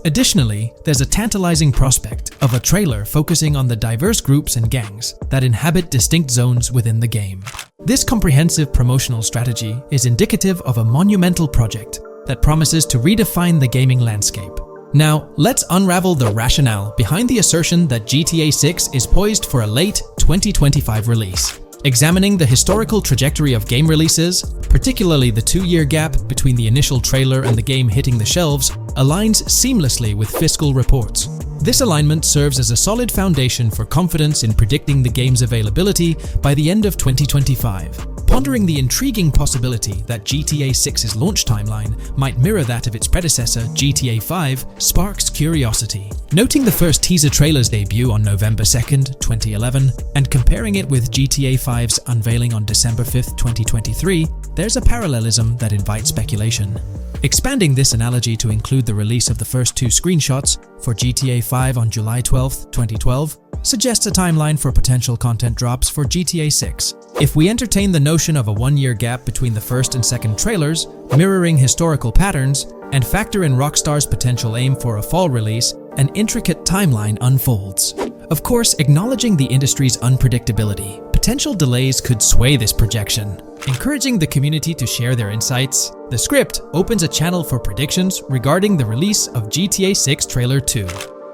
Additionally, there's a tantalizing prospect of a trailer focusing on the diverse groups and gangs that inhabit distinct zones within the game. This comprehensive promotional strategy is indicative of a monumental project that promises to redefine the gaming landscape. Now, let's unravel the rationale behind the assertion that GTA 6 is poised for a late 2025 release. Examining the historical trajectory of game releases, particularly the 2-year gap between the initial trailer and the game hitting the shelves, aligns seamlessly with fiscal reports. This alignment serves as a solid foundation for confidence in predicting the game's availability by the end of 2025. Pondering the intriguing possibility that GTA 6's launch timeline might mirror that of its predecessor, GTA 5, sparks curiosity. Noting the first teaser trailer's debut on November 2nd, 2011, and comparing it with GTA 5's unveiling on December 5th, 2023, there's a parallelism that invites speculation. Expanding this analogy to include the release of the first 2 screenshots for GTA 5 on July 12, 2012, suggests a timeline for potential content drops for GTA 6. If we entertain the notion of a 1-year gap between the first and second trailers, mirroring historical patterns, and factor in Rockstar's potential aim for a fall release, an intricate timeline unfolds. Of course, acknowledging the industry's unpredictability, potential delays could sway this projection. Encouraging the community to share their insights, the script opens a channel for predictions regarding the release of GTA 6 Trailer 2.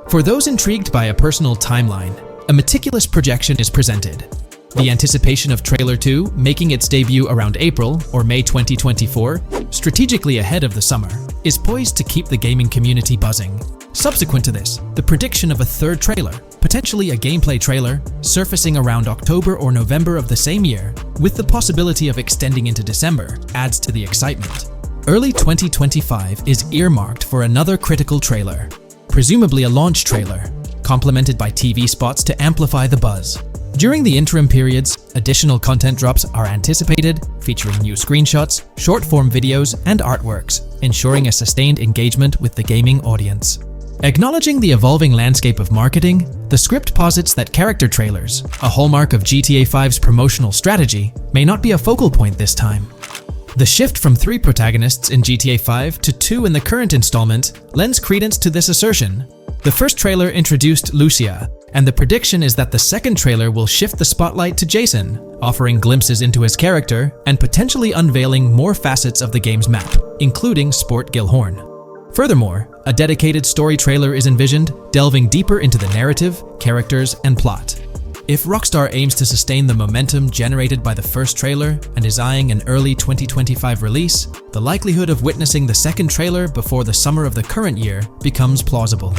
For those intrigued by a personal timeline, a meticulous projection is presented. The anticipation of Trailer 2, making its debut around April or May 2024, strategically ahead of the summer, is poised to keep the gaming community buzzing. Subsequent to this, the prediction of a third trailer, potentially a gameplay trailer, surfacing around October or November of the same year, with the possibility of extending into December, adds to the excitement. Early 2025 is earmarked for another critical trailer, presumably a launch trailer, complemented by TV spots to amplify the buzz. During the interim periods, additional content drops are anticipated, featuring new screenshots, short-form videos, and artworks, ensuring a sustained engagement with the gaming audience. Acknowledging the evolving landscape of marketing, the script posits that character trailers, a hallmark of GTA 5's promotional strategy, may not be a focal point this time. The shift from 3 protagonists in GTA 5 to 2 in the current installment lends credence to this assertion. The first trailer introduced Lucia, and the prediction is that the second trailer will shift the spotlight to Jason, offering glimpses into his character and potentially unveiling more facets of the game's map, including Sport Gilhorn. Furthermore, a dedicated story trailer is envisioned, delving deeper into the narrative, characters, and plot. If Rockstar aims to sustain the momentum generated by the first trailer and is eyeing an early 2025 release, the likelihood of witnessing the second trailer before the summer of the current year becomes plausible.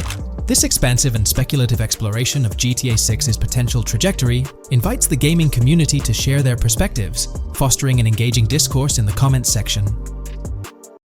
This expansive and speculative exploration of GTA 6's potential trajectory invites the gaming community to share their perspectives, fostering an engaging discourse in the comments section.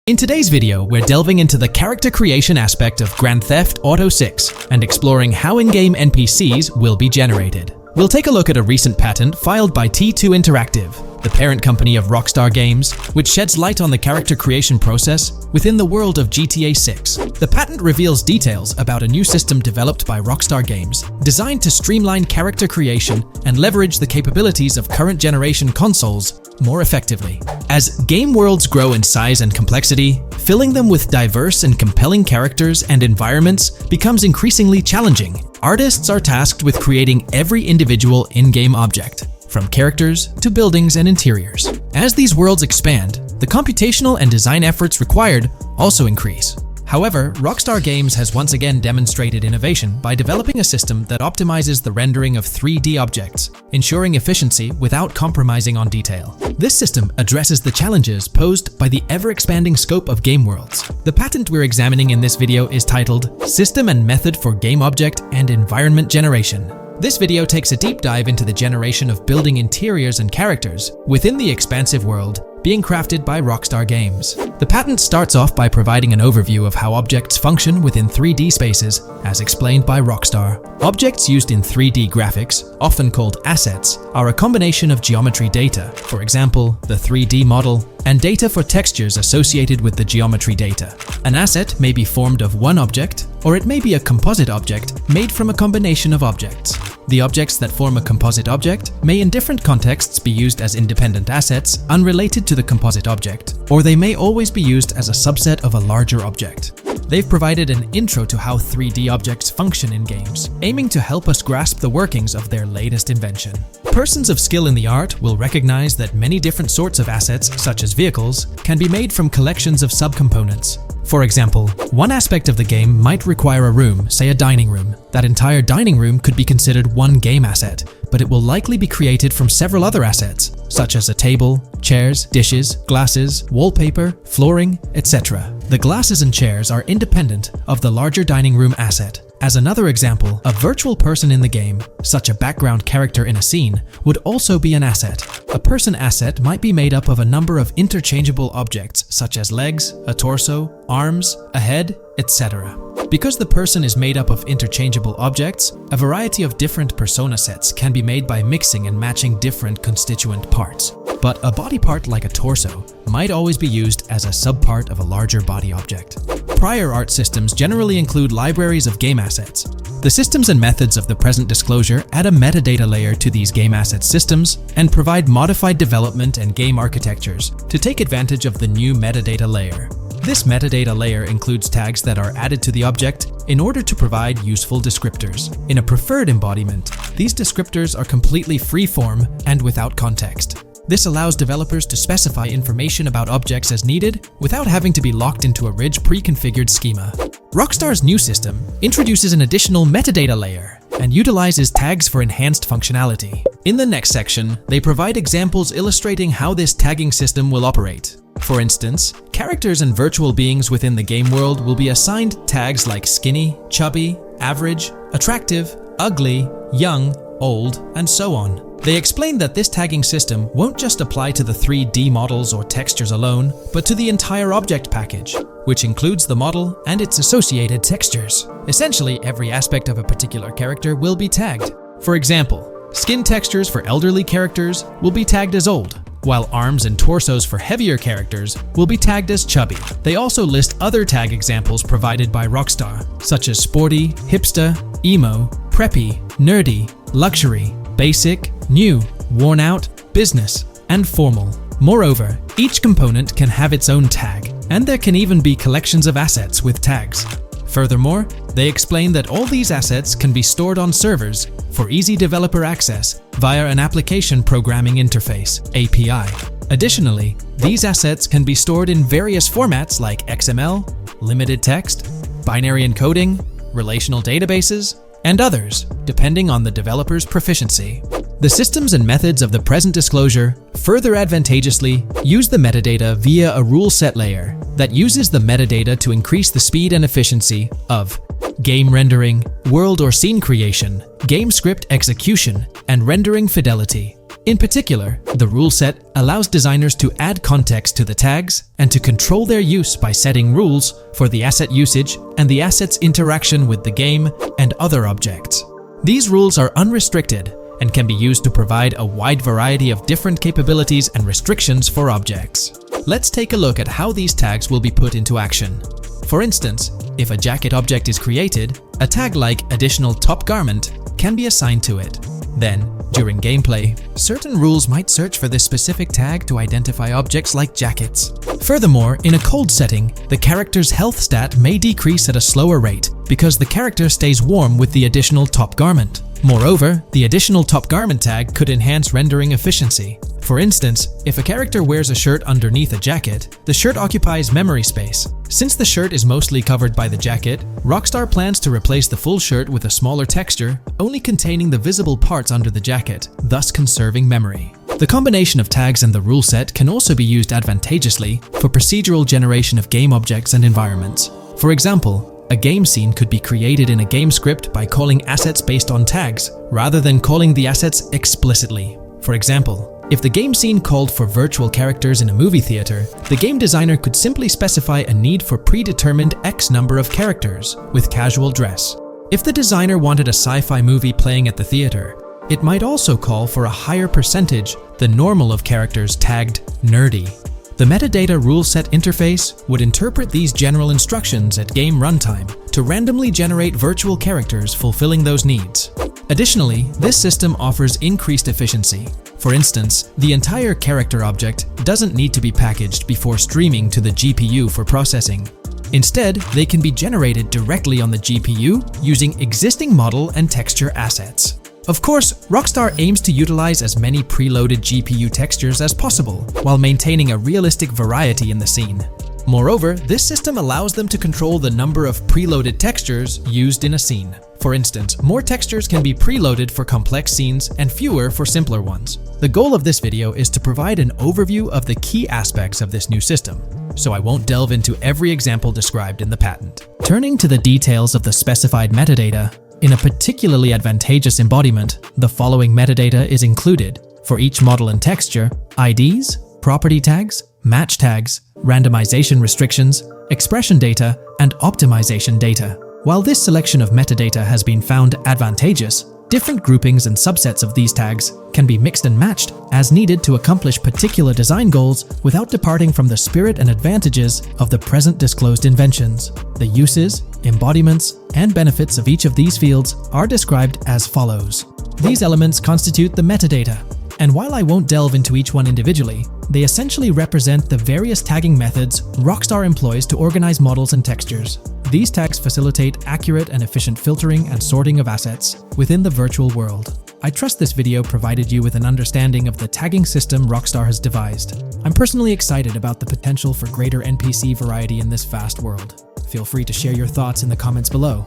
In today's video, we're delving into the character creation aspect of Grand Theft Auto 6 and exploring how in-game NPCs will be generated. We'll take a look at a recent patent filed by T2 Interactive, the parent company of Rockstar Games, which sheds light on the character creation process within the world of GTA 6. The patent reveals details about a new system developed by Rockstar Games, designed to streamline character creation and leverage the capabilities of current generation consoles more effectively. As game worlds grow in size and complexity, filling them with diverse and compelling characters and environments becomes increasingly challenging. Artists are tasked with creating every individual in-game object, from characters to buildings and interiors. As these worlds expand, the computational and design efforts required also increase. However, Rockstar Games has once again demonstrated innovation by developing a system that optimizes the rendering of 3D objects, ensuring efficiency without compromising on detail. This system addresses the challenges posed by the ever-expanding scope of game worlds. The patent we're examining in this video is titled System and Method for Game Object and Environment Generation. This video takes a deep dive into the generation of building interiors and characters within the expansive world being crafted by Rockstar Games. The patent starts off by providing an overview of how objects function within 3D spaces, as explained by Rockstar. Objects used in 3D graphics, often called assets, are a combination of geometry data, for example, the 3D model, and data for textures associated with the geometry data. An asset may be formed of one object, or it may be a composite object made from a combination of objects. The objects that form a composite object may in different contexts be used as independent assets unrelated to the composite object, or they may always be used as a subset of a larger object. They've provided an intro to how 3D objects function in games, aiming to help us grasp the workings of their latest invention. Persons of skill in the art will recognize that many different sorts of assets, such as vehicles, can be made from collections of subcomponents. For example, one aspect of the game might require a room, say a dining room. That entire dining room could be considered one game asset, but it will likely be created from several other assets, such as a table, chairs, dishes, glasses, wallpaper, flooring, etc. The glasses and chairs are independent of the larger dining room asset. As another example, a virtual person in the game, such a background character in a scene, would also be an asset. A person asset might be made up of a number of interchangeable objects, such as legs, a torso, arms, a head, etc. Because the person is made up of interchangeable objects, a variety of different persona sets can be made by mixing and matching different constituent parts. But a body part like a torso might always be used as a subpart of a larger body object. Prior art systems generally include libraries of game assets. The systems and methods of the present disclosure add a metadata layer to these game asset systems and provide modified development and game architectures to take advantage of the new metadata layer. This metadata layer includes tags that are added to the object in order to provide useful descriptors. In a preferred embodiment, these descriptors are completely free-form and without context. This allows developers to specify information about objects as needed without having to be locked into a rich pre-configured schema. Rockstar's new system introduces an additional metadata layer, and utilizes tags for enhanced functionality. In the next section, they provide examples illustrating how this tagging system will operate. For instance, characters and virtual beings within the game world will be assigned tags like skinny, chubby, average, attractive, ugly, young, old, and so on. They explain that this tagging system won't just apply to the 3D models or textures alone, but to the entire object package, which includes the model and its associated textures. Essentially, every aspect of a particular character will be tagged. For example, skin textures for elderly characters will be tagged as old, while arms and torsos for heavier characters will be tagged as chubby. They also list other tag examples provided by Rockstar, such as sporty, hipster, emo, preppy, nerdy, luxury, basic, new, worn out, business, and formal. Moreover, each component can have its own tag, and there can even be collections of assets with tags. Furthermore, they explain that all these assets can be stored on servers for easy developer access via an application programming interface (API). Additionally, these assets can be stored in various formats like XML, limited text, binary encoding, relational databases, and others, depending on the developer's proficiency. The systems and methods of the present disclosure further advantageously use the metadata via a rule set layer that uses the metadata to increase the speed and efficiency of game rendering, world or scene creation, game script execution, and rendering fidelity. In particular, the rule set allows designers to add context to the tags and to control their use by setting rules for the asset usage and the asset's interaction with the game and other objects. These rules are unrestricted and can be used to provide a wide variety of different capabilities and restrictions for objects. Let's take a look at how these tags will be put into action. For instance, if a jacket object is created, a tag like additional top garment can be assigned to it. Then, during gameplay, certain rules might search for this specific tag to identify objects like jackets. Furthermore, in a cold setting, the character's health stat may decrease at a slower rate because the character stays warm with the additional top garment. Moreover, the additional top garment tag could enhance rendering efficiency. For instance, if a character wears a shirt underneath a jacket, the shirt occupies memory space. Since the shirt is mostly covered by the jacket, Rockstar plans to replace the full shirt with a smaller texture, only containing the visible parts under the jacket, thus conserving memory. The combination of tags and the rule set can also be used advantageously for procedural generation of game objects and environments. For example, a game scene could be created in a game script by calling assets based on tags, rather than calling the assets explicitly. For example, if the game scene called for virtual characters in a movie theater, the game designer could simply specify a need for predetermined X number of characters with casual dress. If the designer wanted a sci-fi movie playing at the theater, it might also call for a higher percentage than normal of characters tagged nerdy. The metadata rule set interface would interpret these general instructions at game runtime to randomly generate virtual characters fulfilling those needs. Additionally, this system offers increased efficiency. For instance, the entire character object doesn't need to be packaged before streaming to the GPU for processing. Instead, they can be generated directly on the GPU using existing model and texture assets. Of course, Rockstar aims to utilize as many preloaded GPU textures as possible, while maintaining a realistic variety in the scene. Moreover, this system allows them to control the number of preloaded textures used in a scene. For instance, more textures can be preloaded for complex scenes and fewer for simpler ones. The goal of this video is to provide an overview of the key aspects of this new system, so I won't delve into every example described in the patent. Turning to the details of the specified metadata, in a particularly advantageous embodiment, the following metadata is included for each model and texture: IDs, property tags, match tags, randomization restrictions, expression data, and optimization data. While this selection of metadata has been found advantageous, different groupings and subsets of these tags can be mixed and matched as needed to accomplish particular design goals without departing from the spirit and advantages of the present disclosed inventions. The uses, embodiments, and benefits of each of these fields are described as follows. These elements constitute the metadata, and while I won't delve into each one individually, they essentially represent the various tagging methods Rockstar employs to organize models and textures. These tags facilitate accurate and efficient filtering and sorting of assets within the virtual world. I trust this video provided you with an understanding of the tagging system Rockstar has devised. I'm personally excited about the potential for greater NPC variety in this vast world. Feel free to share your thoughts in the comments below.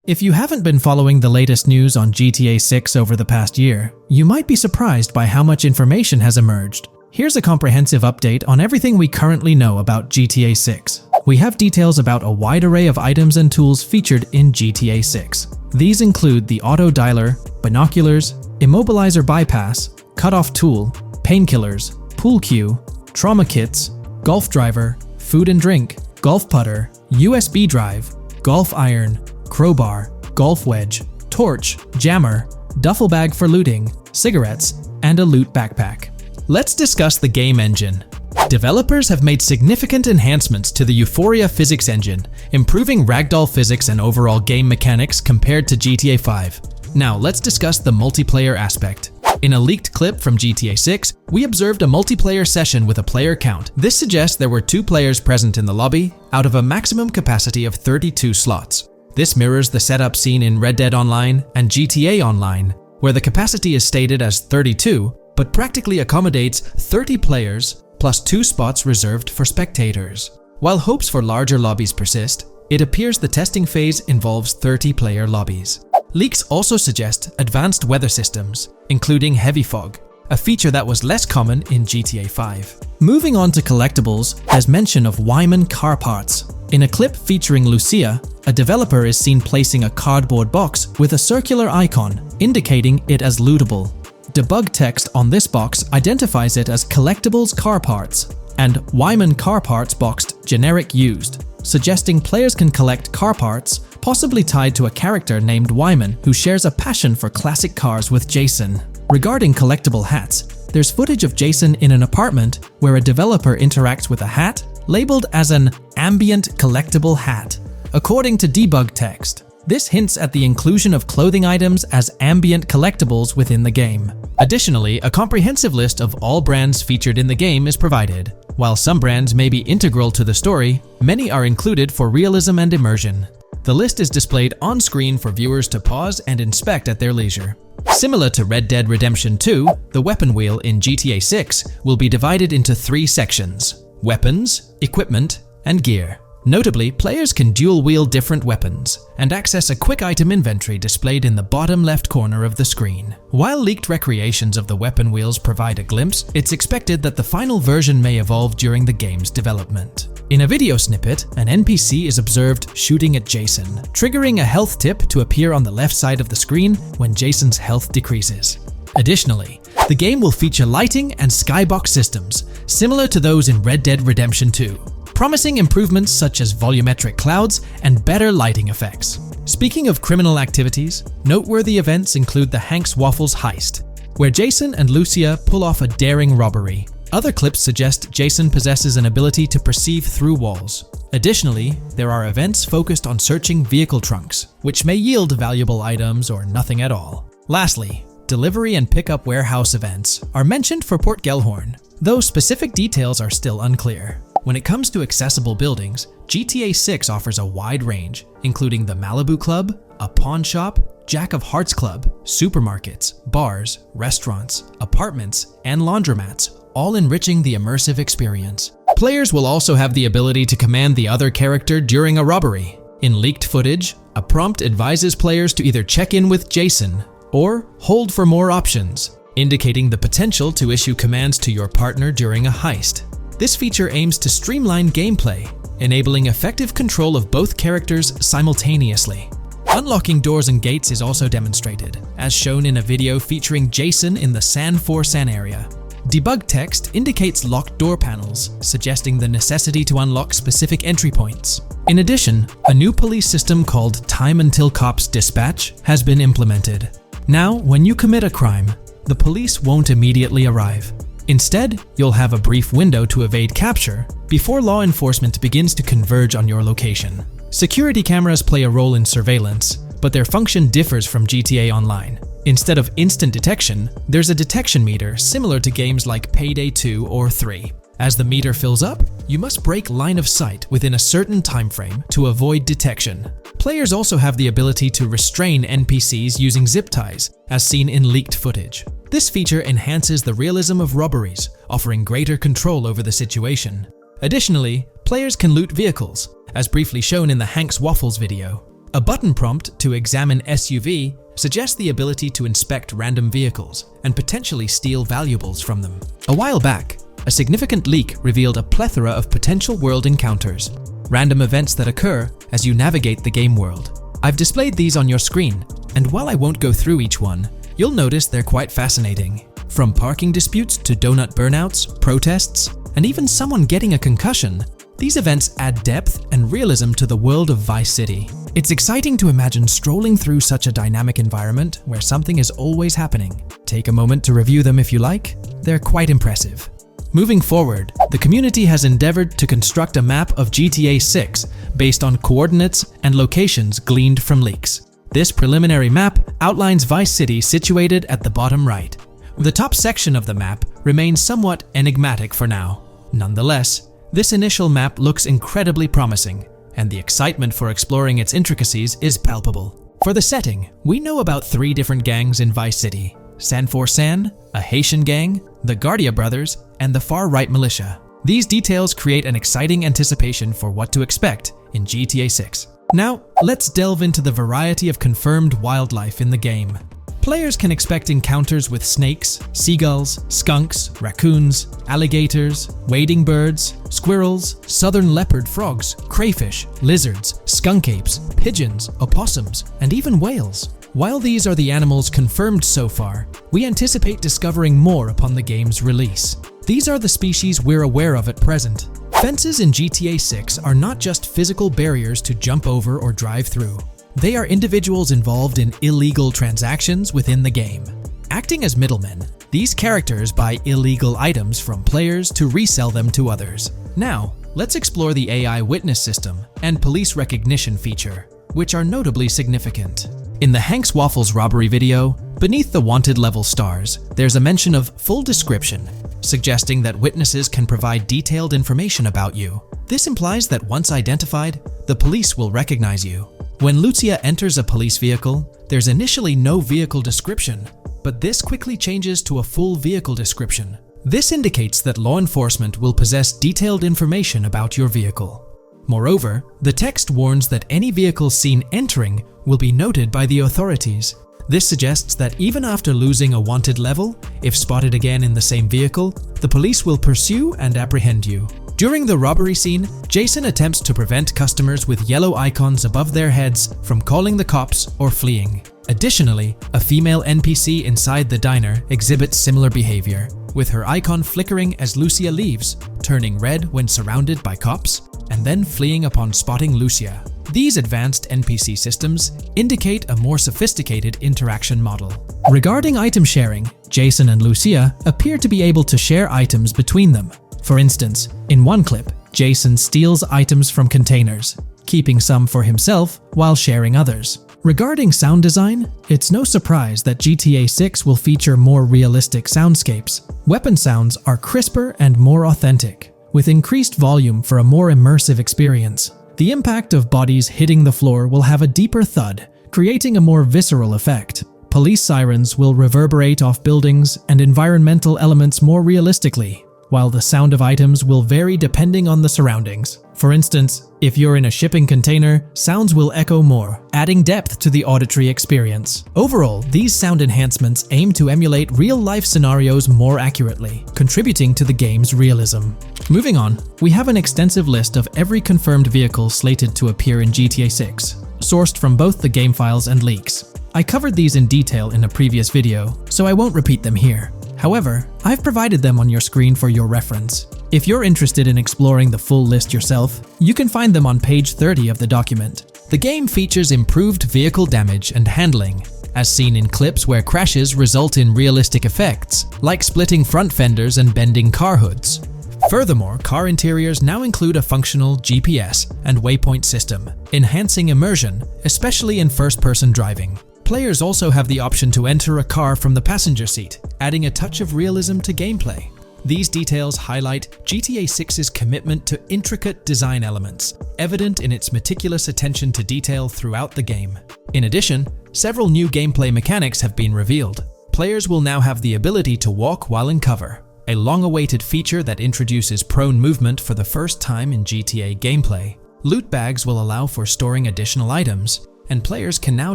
If you haven't been following the latest news on GTA 6 over the past year, you might be surprised by how much information has emerged. Here's a comprehensive update on everything we currently know about GTA 6. We have details about a wide array of items and tools featured in GTA 6. These include the auto dialer, binoculars, immobilizer bypass, cutoff tool, painkillers, pool cue, trauma kits, golf driver, food and drink, golf putter, USB drive, golf iron, crowbar, golf wedge, torch, jammer, duffel bag for looting, cigarettes, and a loot backpack. Let's discuss the game engine. Developers have made significant enhancements to the Euphoria physics engine, improving ragdoll physics and overall game mechanics compared to GTA 5. Now let's discuss the multiplayer aspect. In a leaked clip from GTA 6, we observed a multiplayer session with a player count. This suggests there were 2 players present in the lobby, out of a maximum capacity of 32 slots. This mirrors the setup seen in Red Dead Online and GTA Online, where the capacity is stated as 32, but practically accommodates 30 players plus 2 spots reserved for spectators. While hopes for larger lobbies persist, it appears the testing phase involves 30-player lobbies. Leaks also suggest advanced weather systems, including heavy fog, a feature that was less common in GTA 5. Moving on to collectibles, there's mention of Wyman car parts. In a clip featuring Lucia, a developer is seen placing a cardboard box with a circular icon, indicating it as lootable. Debug text on this box identifies it as collectibles car parts, and Wyman car parts boxed generic used, suggesting players can collect car parts, possibly tied to a character named Wyman who shares a passion for classic cars with Jason. Regarding collectible hats, there's footage of Jason in an apartment where a developer interacts with a hat labeled as an ambient collectible hat. According to debug text, this hints at the inclusion of clothing items as ambient collectibles within the game. Additionally, a comprehensive list of all brands featured in the game is provided. While some brands may be integral to the story, many are included for realism and immersion. The list is displayed on screen for viewers to pause and inspect at their leisure. Similar to Red Dead Redemption 2, the weapon wheel in GTA 6 will be divided into 3 sections: weapons, equipment, and gear. Notably, players can dual-wield different weapons and access a quick item inventory displayed in the bottom left corner of the screen. While leaked recreations of the weapon wheels provide a glimpse, it's expected that the final version may evolve during the game's development. In a video snippet, an NPC is observed shooting at Jason, triggering a health tip to appear on the left side of the screen when Jason's health decreases. Additionally, the game will feature lighting and skybox systems, similar to those in Red Dead Redemption 2. Promising improvements such as volumetric clouds and better lighting effects. Speaking of criminal activities, noteworthy events include the Hank's Waffles heist, where Jason and Lucia pull off a daring robbery. Other clips suggest Jason possesses an ability to perceive through walls. Additionally, there are events focused on searching vehicle trunks, which may yield valuable items or nothing at all. Lastly, delivery and pickup warehouse events are mentioned for Port Gellhorn, though specific details are still unclear. When it comes to accessible buildings, GTA 6 offers a wide range, including the Malibu Club, a pawn shop, Jack of Hearts Club, supermarkets, bars, restaurants, apartments, and laundromats, all enriching the immersive experience. Players will also have the ability to command the other character during a robbery. In leaked footage, a prompt advises players to either check in with Jason or hold for more options, indicating the potential to issue commands to your partner during a heist. This feature aims to streamline gameplay, enabling effective control of both characters simultaneously. Unlocking doors and gates is also demonstrated, as shown in a video featuring Jason in the San Forsan area. Debug text indicates locked door panels, suggesting the necessity to unlock specific entry points. In addition, a new police system called Time Until Cops Dispatch has been implemented. Now, when you commit a crime, the police won't immediately arrive. Instead, you'll have a brief window to evade capture before law enforcement begins to converge on your location. Security cameras play a role in surveillance, but their function differs from GTA Online. Instead of instant detection, there's a detection meter similar to games like Payday 2 or 3. As the meter fills up, you must break line of sight within a certain time frame to avoid detection. Players also have the ability to restrain NPCs using zip ties, as seen in leaked footage. This feature enhances the realism of robberies, offering greater control over the situation. Additionally, players can loot vehicles, as briefly shown in the Hank's Waffles video. A button prompt to examine SUV suggests the ability to inspect random vehicles and potentially steal valuables from them. A while back, a significant leak revealed a plethora of potential world encounters, random events that occur as you navigate the game world. I've displayed these on your screen, and while I won't go through each one, you'll notice they're quite fascinating. From parking disputes to donut burnouts, protests, and even someone getting a concussion, these events add depth and realism to the world of Vice City. It's exciting to imagine strolling through such a dynamic environment where something is always happening. Take a moment to review them if you like. They're quite impressive. Moving forward, the community has endeavored to construct a map of GTA 6 based on coordinates and locations gleaned from leaks. This preliminary map outlines Vice City situated at the bottom right. The top section of the map remains somewhat enigmatic for now. Nonetheless, this initial map looks incredibly promising, and the excitement for exploring its intricacies is palpable. For the setting, we know about 3 different gangs in Vice City: San for San, a Haitian gang, the Guardia Brothers, and the far-right militia. These details create an exciting anticipation for what to expect in GTA 6. Now, let's delve into the variety of confirmed wildlife in the game. Players can expect encounters with snakes, seagulls, skunks, raccoons, alligators, wading birds, squirrels, southern leopard frogs, crayfish, lizards, skunk apes, pigeons, opossums, and even whales. While these are the animals confirmed so far, we anticipate discovering more upon the game's release. These are the species we're aware of at present. Fences in GTA 6 are not just physical barriers to jump over or drive through. They are individuals involved in illegal transactions within the game. Acting as middlemen, these characters buy illegal items from players to resell them to others. Now, let's explore the AI witness system and police recognition feature, which are notably significant. In the Hank's Waffles robbery video, beneath the wanted level stars, there's a mention of full description, suggesting that witnesses can provide detailed information about you. This implies that once identified, the police will recognize you. When Lucia enters a police vehicle, there's initially no vehicle description, but this quickly changes to a full vehicle description. This indicates that law enforcement will possess detailed information about your vehicle. Moreover, the text warns that any vehicle seen entering will be noted by the authorities. This suggests that even after losing a wanted level, if spotted again in the same vehicle, the police will pursue and apprehend you. During the robbery scene, Jason attempts to prevent customers with yellow icons above their heads from calling the cops or fleeing. Additionally, a female NPC inside the diner exhibits similar behavior, with her icon flickering as Lucia leaves, turning red when surrounded by cops, and then fleeing upon spotting Lucia. These advanced NPC systems indicate a more sophisticated interaction model. Regarding item sharing, Jason and Lucia appear to be able to share items between them. For instance, in one clip, Jason steals items from containers, keeping some for himself while sharing others. Regarding sound design, it's no surprise that GTA 6 will feature more realistic soundscapes. Weapon sounds are crisper and more authentic, with increased volume for a more immersive experience. The impact of bodies hitting the floor will have a deeper thud, creating a more visceral effect. Police sirens will reverberate off buildings and environmental elements more realistically, while the sound of items will vary depending on the surroundings. For instance, if you're in a shipping container, sounds will echo more, adding depth to the auditory experience. Overall, these sound enhancements aim to emulate real-life scenarios more accurately, contributing to the game's realism. Moving on, we have an extensive list of every confirmed vehicle slated to appear in GTA 6, sourced from both the game files and leaks. I covered these in detail in a previous video, so I won't repeat them here. However, I've provided them on your screen for your reference. If you're interested in exploring the full list yourself, you can find them on page 30 of the document. The game features improved vehicle damage and handling, as seen in clips where crashes result in realistic effects, like splitting front fenders and bending car hoods. Furthermore, car interiors now include a functional GPS and waypoint system, enhancing immersion, especially in first-person driving. Players also have the option to enter a car from the passenger seat, adding a touch of realism to gameplay. These details highlight GTA 6's commitment to intricate design elements, evident in its meticulous attention to detail throughout the game. In addition, several new gameplay mechanics have been revealed. Players will now have the ability to walk while in cover, a long-awaited feature that introduces prone movement for the first time in GTA gameplay. Loot bags will allow for storing additional items, and players can now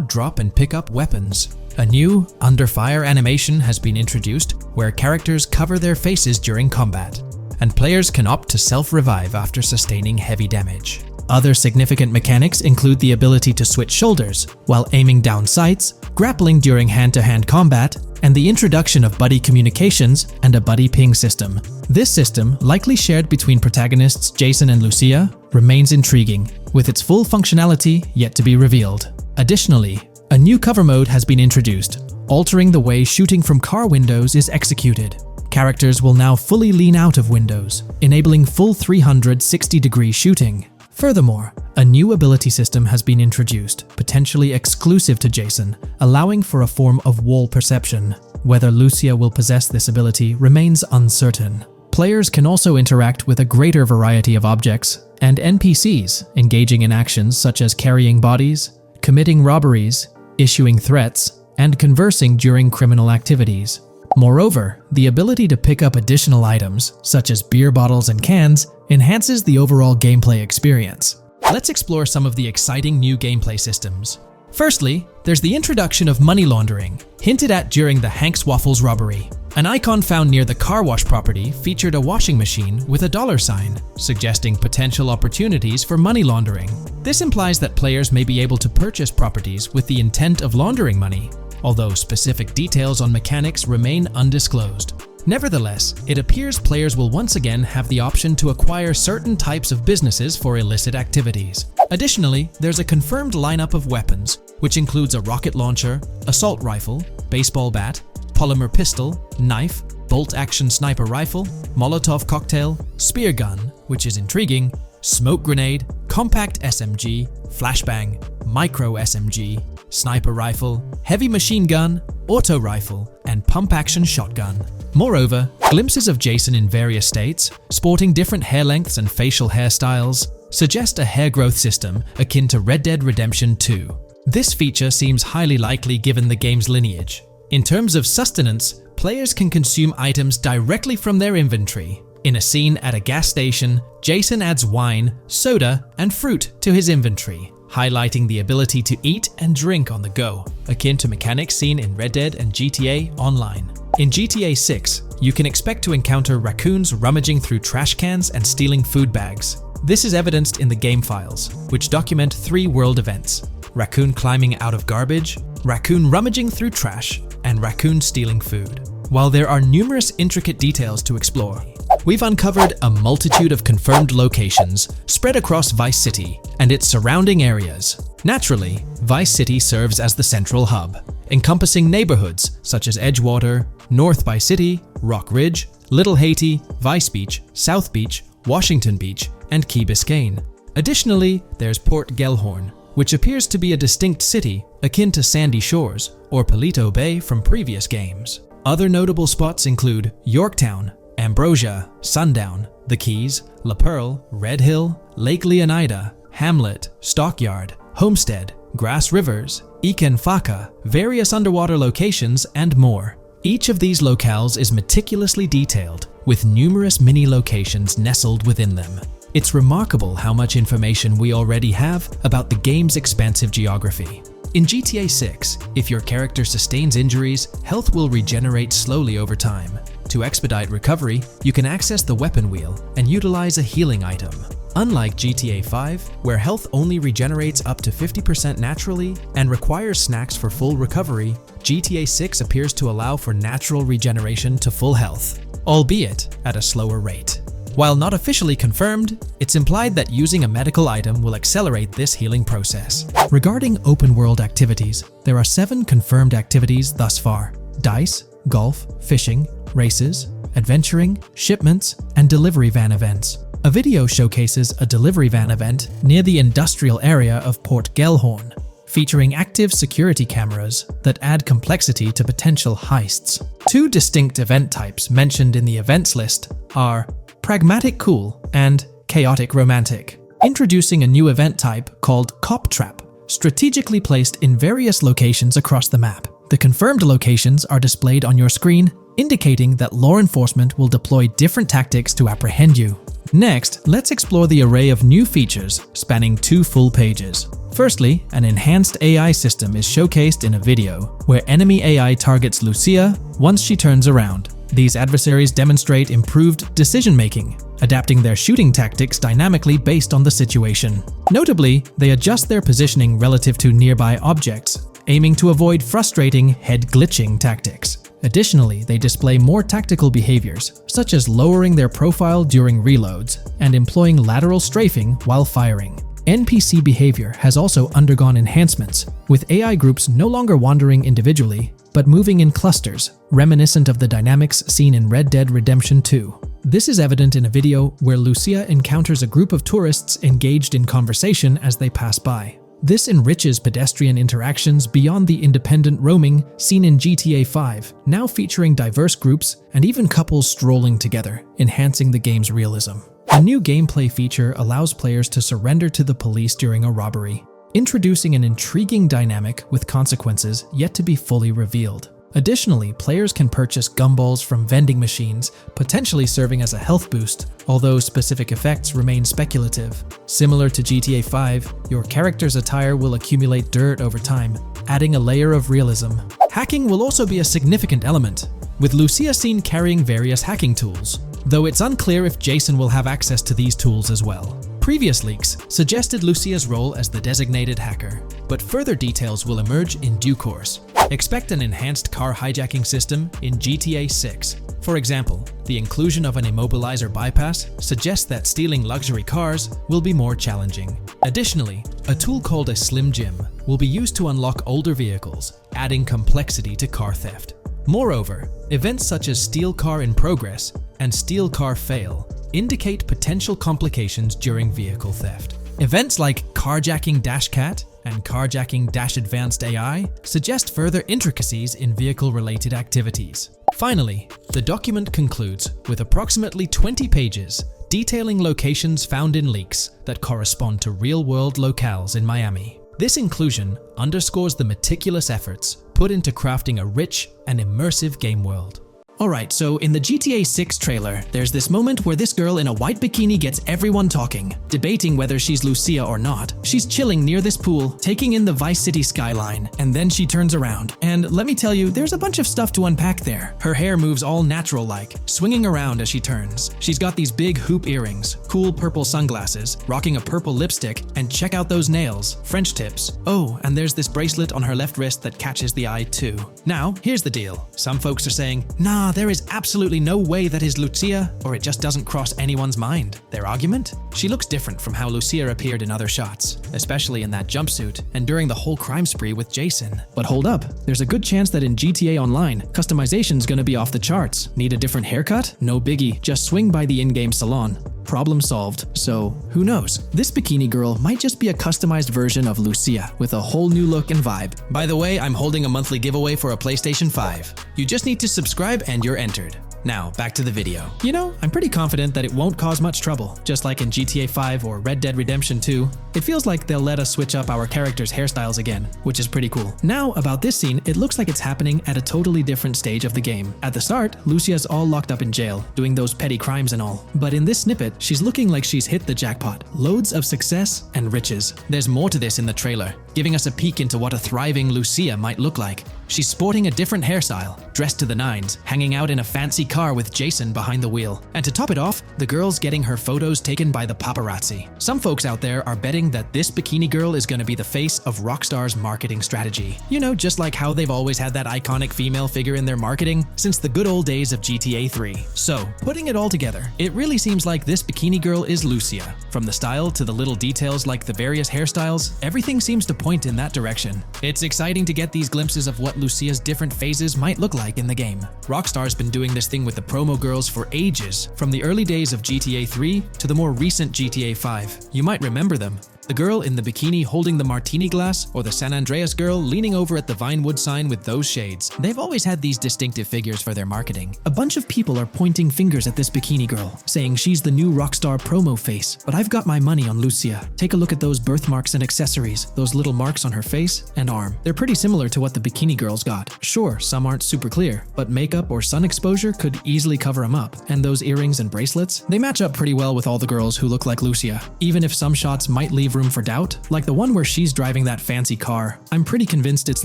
drop and pick up weapons. A new under fire animation has been introduced where characters cover their faces during combat, and players can opt to self-revive after sustaining heavy damage. Other significant mechanics include the ability to switch shoulders while aiming down sights, grappling during hand-to-hand combat, and the introduction of buddy communications and a buddy ping system. This system, likely shared between protagonists Jason and Lucia, remains intriguing, with its full functionality yet to be revealed. Additionally, a new cover mode has been introduced, altering the way shooting from car windows is executed. Characters will now fully lean out of windows, enabling full 360-degree shooting. Furthermore, a new ability system has been introduced, potentially exclusive to Jason, allowing for a form of wall perception. Whether Lucia will possess this ability remains uncertain. Players can also interact with a greater variety of objects and NPCs, engaging in actions such as carrying bodies, committing robberies, issuing threats, and conversing during criminal activities. Moreover, the ability to pick up additional items, such as beer bottles and cans, enhances the overall gameplay experience. Let's explore some of the exciting new gameplay systems. Firstly, there's the introduction of money laundering, hinted at during the Hank's Waffles robbery. An icon found near the car wash property featured a washing machine with a dollar sign, suggesting potential opportunities for money laundering. This implies that players may be able to purchase properties with the intent of laundering money, although specific details on mechanics remain undisclosed. Nevertheless, it appears players will once again have the option to acquire certain types of businesses for illicit activities. Additionally, there's a confirmed lineup of weapons, which includes a rocket launcher, assault rifle, baseball bat, polymer pistol, knife, bolt-action sniper rifle, Molotov cocktail, spear gun, which is intriguing, smoke grenade, compact SMG, flashbang, micro SMG, sniper rifle, heavy machine gun, auto rifle, and pump-action shotgun. Moreover, glimpses of Jason in various states, sporting different hair lengths and facial hairstyles, suggest a hair growth system akin to Red Dead Redemption 2. This feature seems highly likely given the game's lineage. In terms of sustenance, players can consume items directly from their inventory. In a scene at a gas station, Jason adds wine, soda, and fruit to his inventory, highlighting the ability to eat and drink on the go, akin to mechanics seen in Red Dead and GTA Online. In GTA 6, you can expect to encounter raccoons rummaging through trash cans and stealing food bags. This is evidenced in the game files, which document 3 world events: raccoon climbing out of garbage, raccoon rummaging through trash, and raccoon stealing food. While there are numerous intricate details to explore, we've uncovered a multitude of confirmed locations spread across Vice City and its surrounding areas. Naturally, Vice City serves as the central hub, encompassing neighborhoods such as Edgewater, North Vice City, Rock Ridge, Little Haiti, Vice Beach, South Beach, Washington Beach, and Key Biscayne. Additionally, there's Port Gellhorn, which appears to be a distinct city akin to Sandy Shores or Palito Bay from previous games. Other notable spots include Yorktown, Ambrosia, Sundown, The Keys, La Pearl, Red Hill, Lake Leonida, Hamlet, Stockyard, Homestead, Grass Rivers, Ikenfaka, various underwater locations, and more. Each of these locales is meticulously detailed, with numerous mini-locations nestled within them. It's remarkable how much information we already have about the game's expansive geography. In GTA 6, if your character sustains injuries, health will regenerate slowly over time. To expedite recovery, you can access the weapon wheel and utilize a healing item. Unlike GTA 5, where health only regenerates up to 50% naturally and requires snacks for full recovery, GTA 6 appears to allow for natural regeneration to full health, albeit at a slower rate. While not officially confirmed, it's implied that using a medical item will accelerate this healing process. Regarding open-world activities, there are 7 confirmed activities thus far: dice, golf, fishing, races, adventuring, shipments, and delivery van events. A video showcases a delivery van event near the industrial area of Port Gellhorn, featuring active security cameras that add complexity to potential heists. 2 distinct event types mentioned in the events list are Pragmatic Cool and Chaotic Romantic, introducing a new event type called Cop Trap, strategically placed in various locations across the map. The confirmed locations are displayed on your screen, indicating that law enforcement will deploy different tactics to apprehend you. Next, let's explore the array of new features spanning 2 full pages. Firstly, an enhanced AI system is showcased in a video, where enemy AI targets Lucia once she turns around. These adversaries demonstrate improved decision-making, adapting their shooting tactics dynamically based on the situation. Notably, they adjust their positioning relative to nearby objects, aiming to avoid frustrating head-glitching tactics. Additionally, they display more tactical behaviors, such as lowering their profile during reloads and employing lateral strafing while firing. NPC behavior has also undergone enhancements, with AI groups no longer wandering individually, but moving in clusters, reminiscent of the dynamics seen in Red Dead Redemption 2. This is evident in a video where Lucia encounters a group of tourists engaged in conversation as they pass by. This enriches pedestrian interactions beyond the independent roaming seen in GTA 5, now featuring diverse groups and even couples strolling together, enhancing the game's realism. A new gameplay feature allows players to surrender to the police during a robbery, introducing an intriguing dynamic with consequences yet to be fully revealed. Additionally, players can purchase gumballs from vending machines, potentially serving as a health boost, although specific effects remain speculative. Similar to GTA 5, your character's attire will accumulate dirt over time, adding a layer of realism. Hacking will also be a significant element, with Lucia seen carrying various hacking tools, though it's unclear if Jason will have access to these tools as well. Previous leaks suggested Lucia's role as the designated hacker, but further details will emerge in due course. Expect an enhanced car hijacking system in GTA 6. For example, the inclusion of an immobilizer bypass suggests that stealing luxury cars will be more challenging. Additionally, a tool called a Slim Jim will be used to unlock older vehicles, adding complexity to car theft. Moreover, events such as Steal Car in Progress and Steal Car Fail indicate potential complications during vehicle theft. Events like Carjacking Cat and Carjacking Advanced AI suggest further intricacies in vehicle-related activities. Finally, the document concludes with approximately 20 pages detailing locations found in leaks that correspond to real-world locales in Miami. This inclusion underscores the meticulous efforts put into crafting a rich and immersive game world. Alright, so in the GTA 6 trailer, there's this moment where this girl in a white bikini gets everyone talking, debating whether she's Lucia or not. She's chilling near this pool, taking in the Vice City skyline, and then she turns around. And let me tell you, there's a bunch of stuff to unpack there. Her hair moves all natural-like, swinging around as she turns. She's got these big hoop earrings, cool purple sunglasses, rocking a purple lipstick, and check out those nails, French tips. Oh, and there's this bracelet on her left wrist that catches the eye too. Now, here's the deal. Some folks are saying, nah, there is absolutely no way that is Lucia, or it just doesn't cross anyone's mind. Their argument? She looks different from how Lucia appeared in other shots, especially in that jumpsuit and during the whole crime spree with Jason. But hold up, there's a good chance that in GTA Online, customization's gonna be off the charts. Need a different haircut? No biggie, just swing by the in-game salon. Problem solved. So, who knows? This bikini girl might just be a customized version of Lucia with a whole new look and vibe. By the way, I'm holding a monthly giveaway for a PlayStation 5. You just need to subscribe and you're entered. Now, back to the video. You know, I'm pretty confident that it won't cause much trouble, just like in GTA 5 or Red Dead Redemption 2. It feels like they'll let us switch up our characters' hairstyles again, which is pretty cool. Now, about this scene, it looks like it's happening at a totally different stage of the game. At the start, Lucia's all locked up in jail, doing those petty crimes and all. But in this snippet, she's looking like she's hit the jackpot. Loads of success and riches. There's more to this in the trailer, giving us a peek into what a thriving Lucia might look like. She's sporting a different hairstyle, dressed to the nines, hanging out in a fancy car with Jason behind the wheel. And to top it off, the girl's getting her photos taken by the paparazzi. Some folks out there are betting that this bikini girl is gonna be the face of Rockstar's marketing strategy. You know, just like how they've always had that iconic female figure in their marketing since the good old days of GTA 3. So, putting it all together, it really seems like this bikini girl is Lucia. From the style to the little details like the various hairstyles, everything seems to point in that direction. It's exciting to get these glimpses of what Lucia's different phases might look like in the game. Rockstar's been doing this thing with the promo girls for ages, from the early days of GTA 3 to the more recent GTA 5. You might remember them. The girl in the bikini holding the martini glass, or the San Andreas girl leaning over at the Vinewood sign with those shades. They've always had these distinctive figures for their marketing. A bunch of people are pointing fingers at this bikini girl, saying she's the new Rockstar promo face, but I've got my money on Lucia. Take a look at those birthmarks and accessories, those little marks on her face and arm. They're pretty similar to what the bikini girl's got. Sure, some aren't super clear, but makeup or sun exposure could easily cover them up. And those earrings and bracelets, they match up pretty well with all the girls who look like Lucia, even if some shots might leave leave room for doubt, like the one where she's driving that fancy car. I'm pretty convinced it's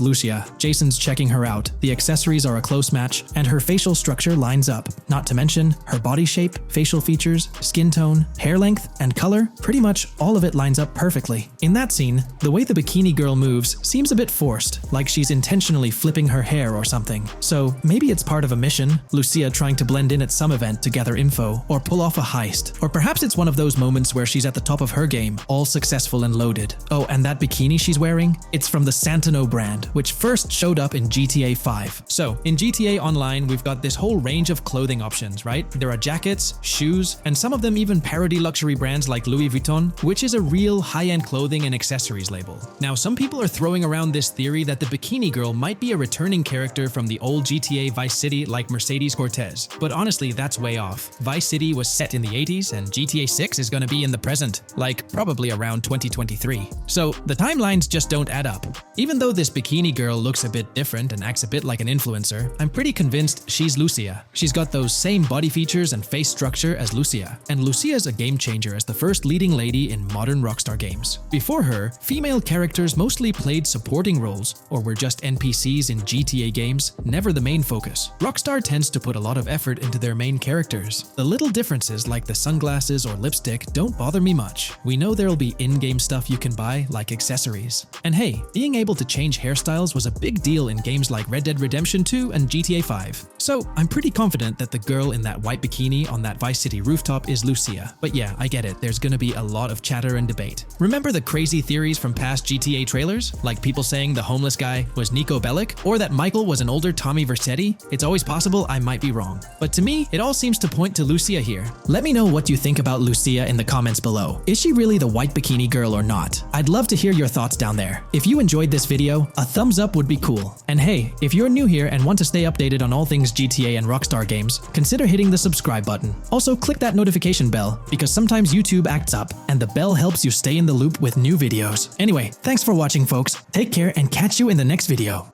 Lucia. Jason's checking her out, the accessories are a close match, and her facial structure lines up. Not to mention, her body shape, facial features, skin tone, hair length, and color, pretty much all of it lines up perfectly. In that scene, the way the bikini girl moves seems a bit forced, like she's intentionally flipping her hair or something. So maybe it's part of a mission, Lucia trying to blend in at some event to gather info, or pull off a heist. Or perhaps it's one of those moments where she's at the top of her game, all successful and loaded. Oh, and that bikini she's wearing? It's from the Santino brand, which first showed up in GTA 5. So, in GTA Online, we've got this whole range of clothing options, right? There are jackets, shoes, and some of them even parody luxury brands like Louis Vuitton, which is a real high-end clothing and accessories label. Now, some people are throwing around this theory that the bikini girl might be a returning character from the old GTA Vice City like Mercedes Cortez, but honestly, that's way off. Vice City was set in the 80s, and GTA 6 is gonna be in the present, like probably around 2023. So, the timelines just don't add up. Even though this bikini girl looks a bit different and acts a bit like an influencer, I'm pretty convinced she's Lucia. She's got those same body features and face structure as Lucia, and Lucia's a game changer as the first leading lady in modern Rockstar games. Before her, female characters mostly played supporting roles, or were just NPCs in GTA games, never the main focus. Rockstar tends to put a lot of effort into their main characters. The little differences like the sunglasses or lipstick don't bother me much. We know there'll be in-game stuff you can buy, like accessories. And hey, being able to change hairstyles was a big deal in games like Red Dead Redemption 2 and GTA 5. So, I'm pretty confident that the girl in that white bikini on that Vice City rooftop is Lucia. But yeah, I get it, there's gonna be a lot of chatter and debate. Remember the crazy theories from past GTA trailers? Like people saying the homeless guy was Nico Bellic, or that Michael was an older Tommy Vercetti? It's always possible I might be wrong. But to me, it all seems to point to Lucia here. Let me know what you think about Lucia in the comments below. Is she really the white bikini girl or not? I'd love to hear your thoughts down there. If you enjoyed this video, a thumbs up would be cool. And hey, if you're new here and want to stay updated on all things GTA and Rockstar games, consider hitting the subscribe button. Also, click that notification bell, because sometimes YouTube acts up, and the bell helps you stay in the loop with new videos. Anyway, thanks for watching, folks. Take care and catch you in the next video.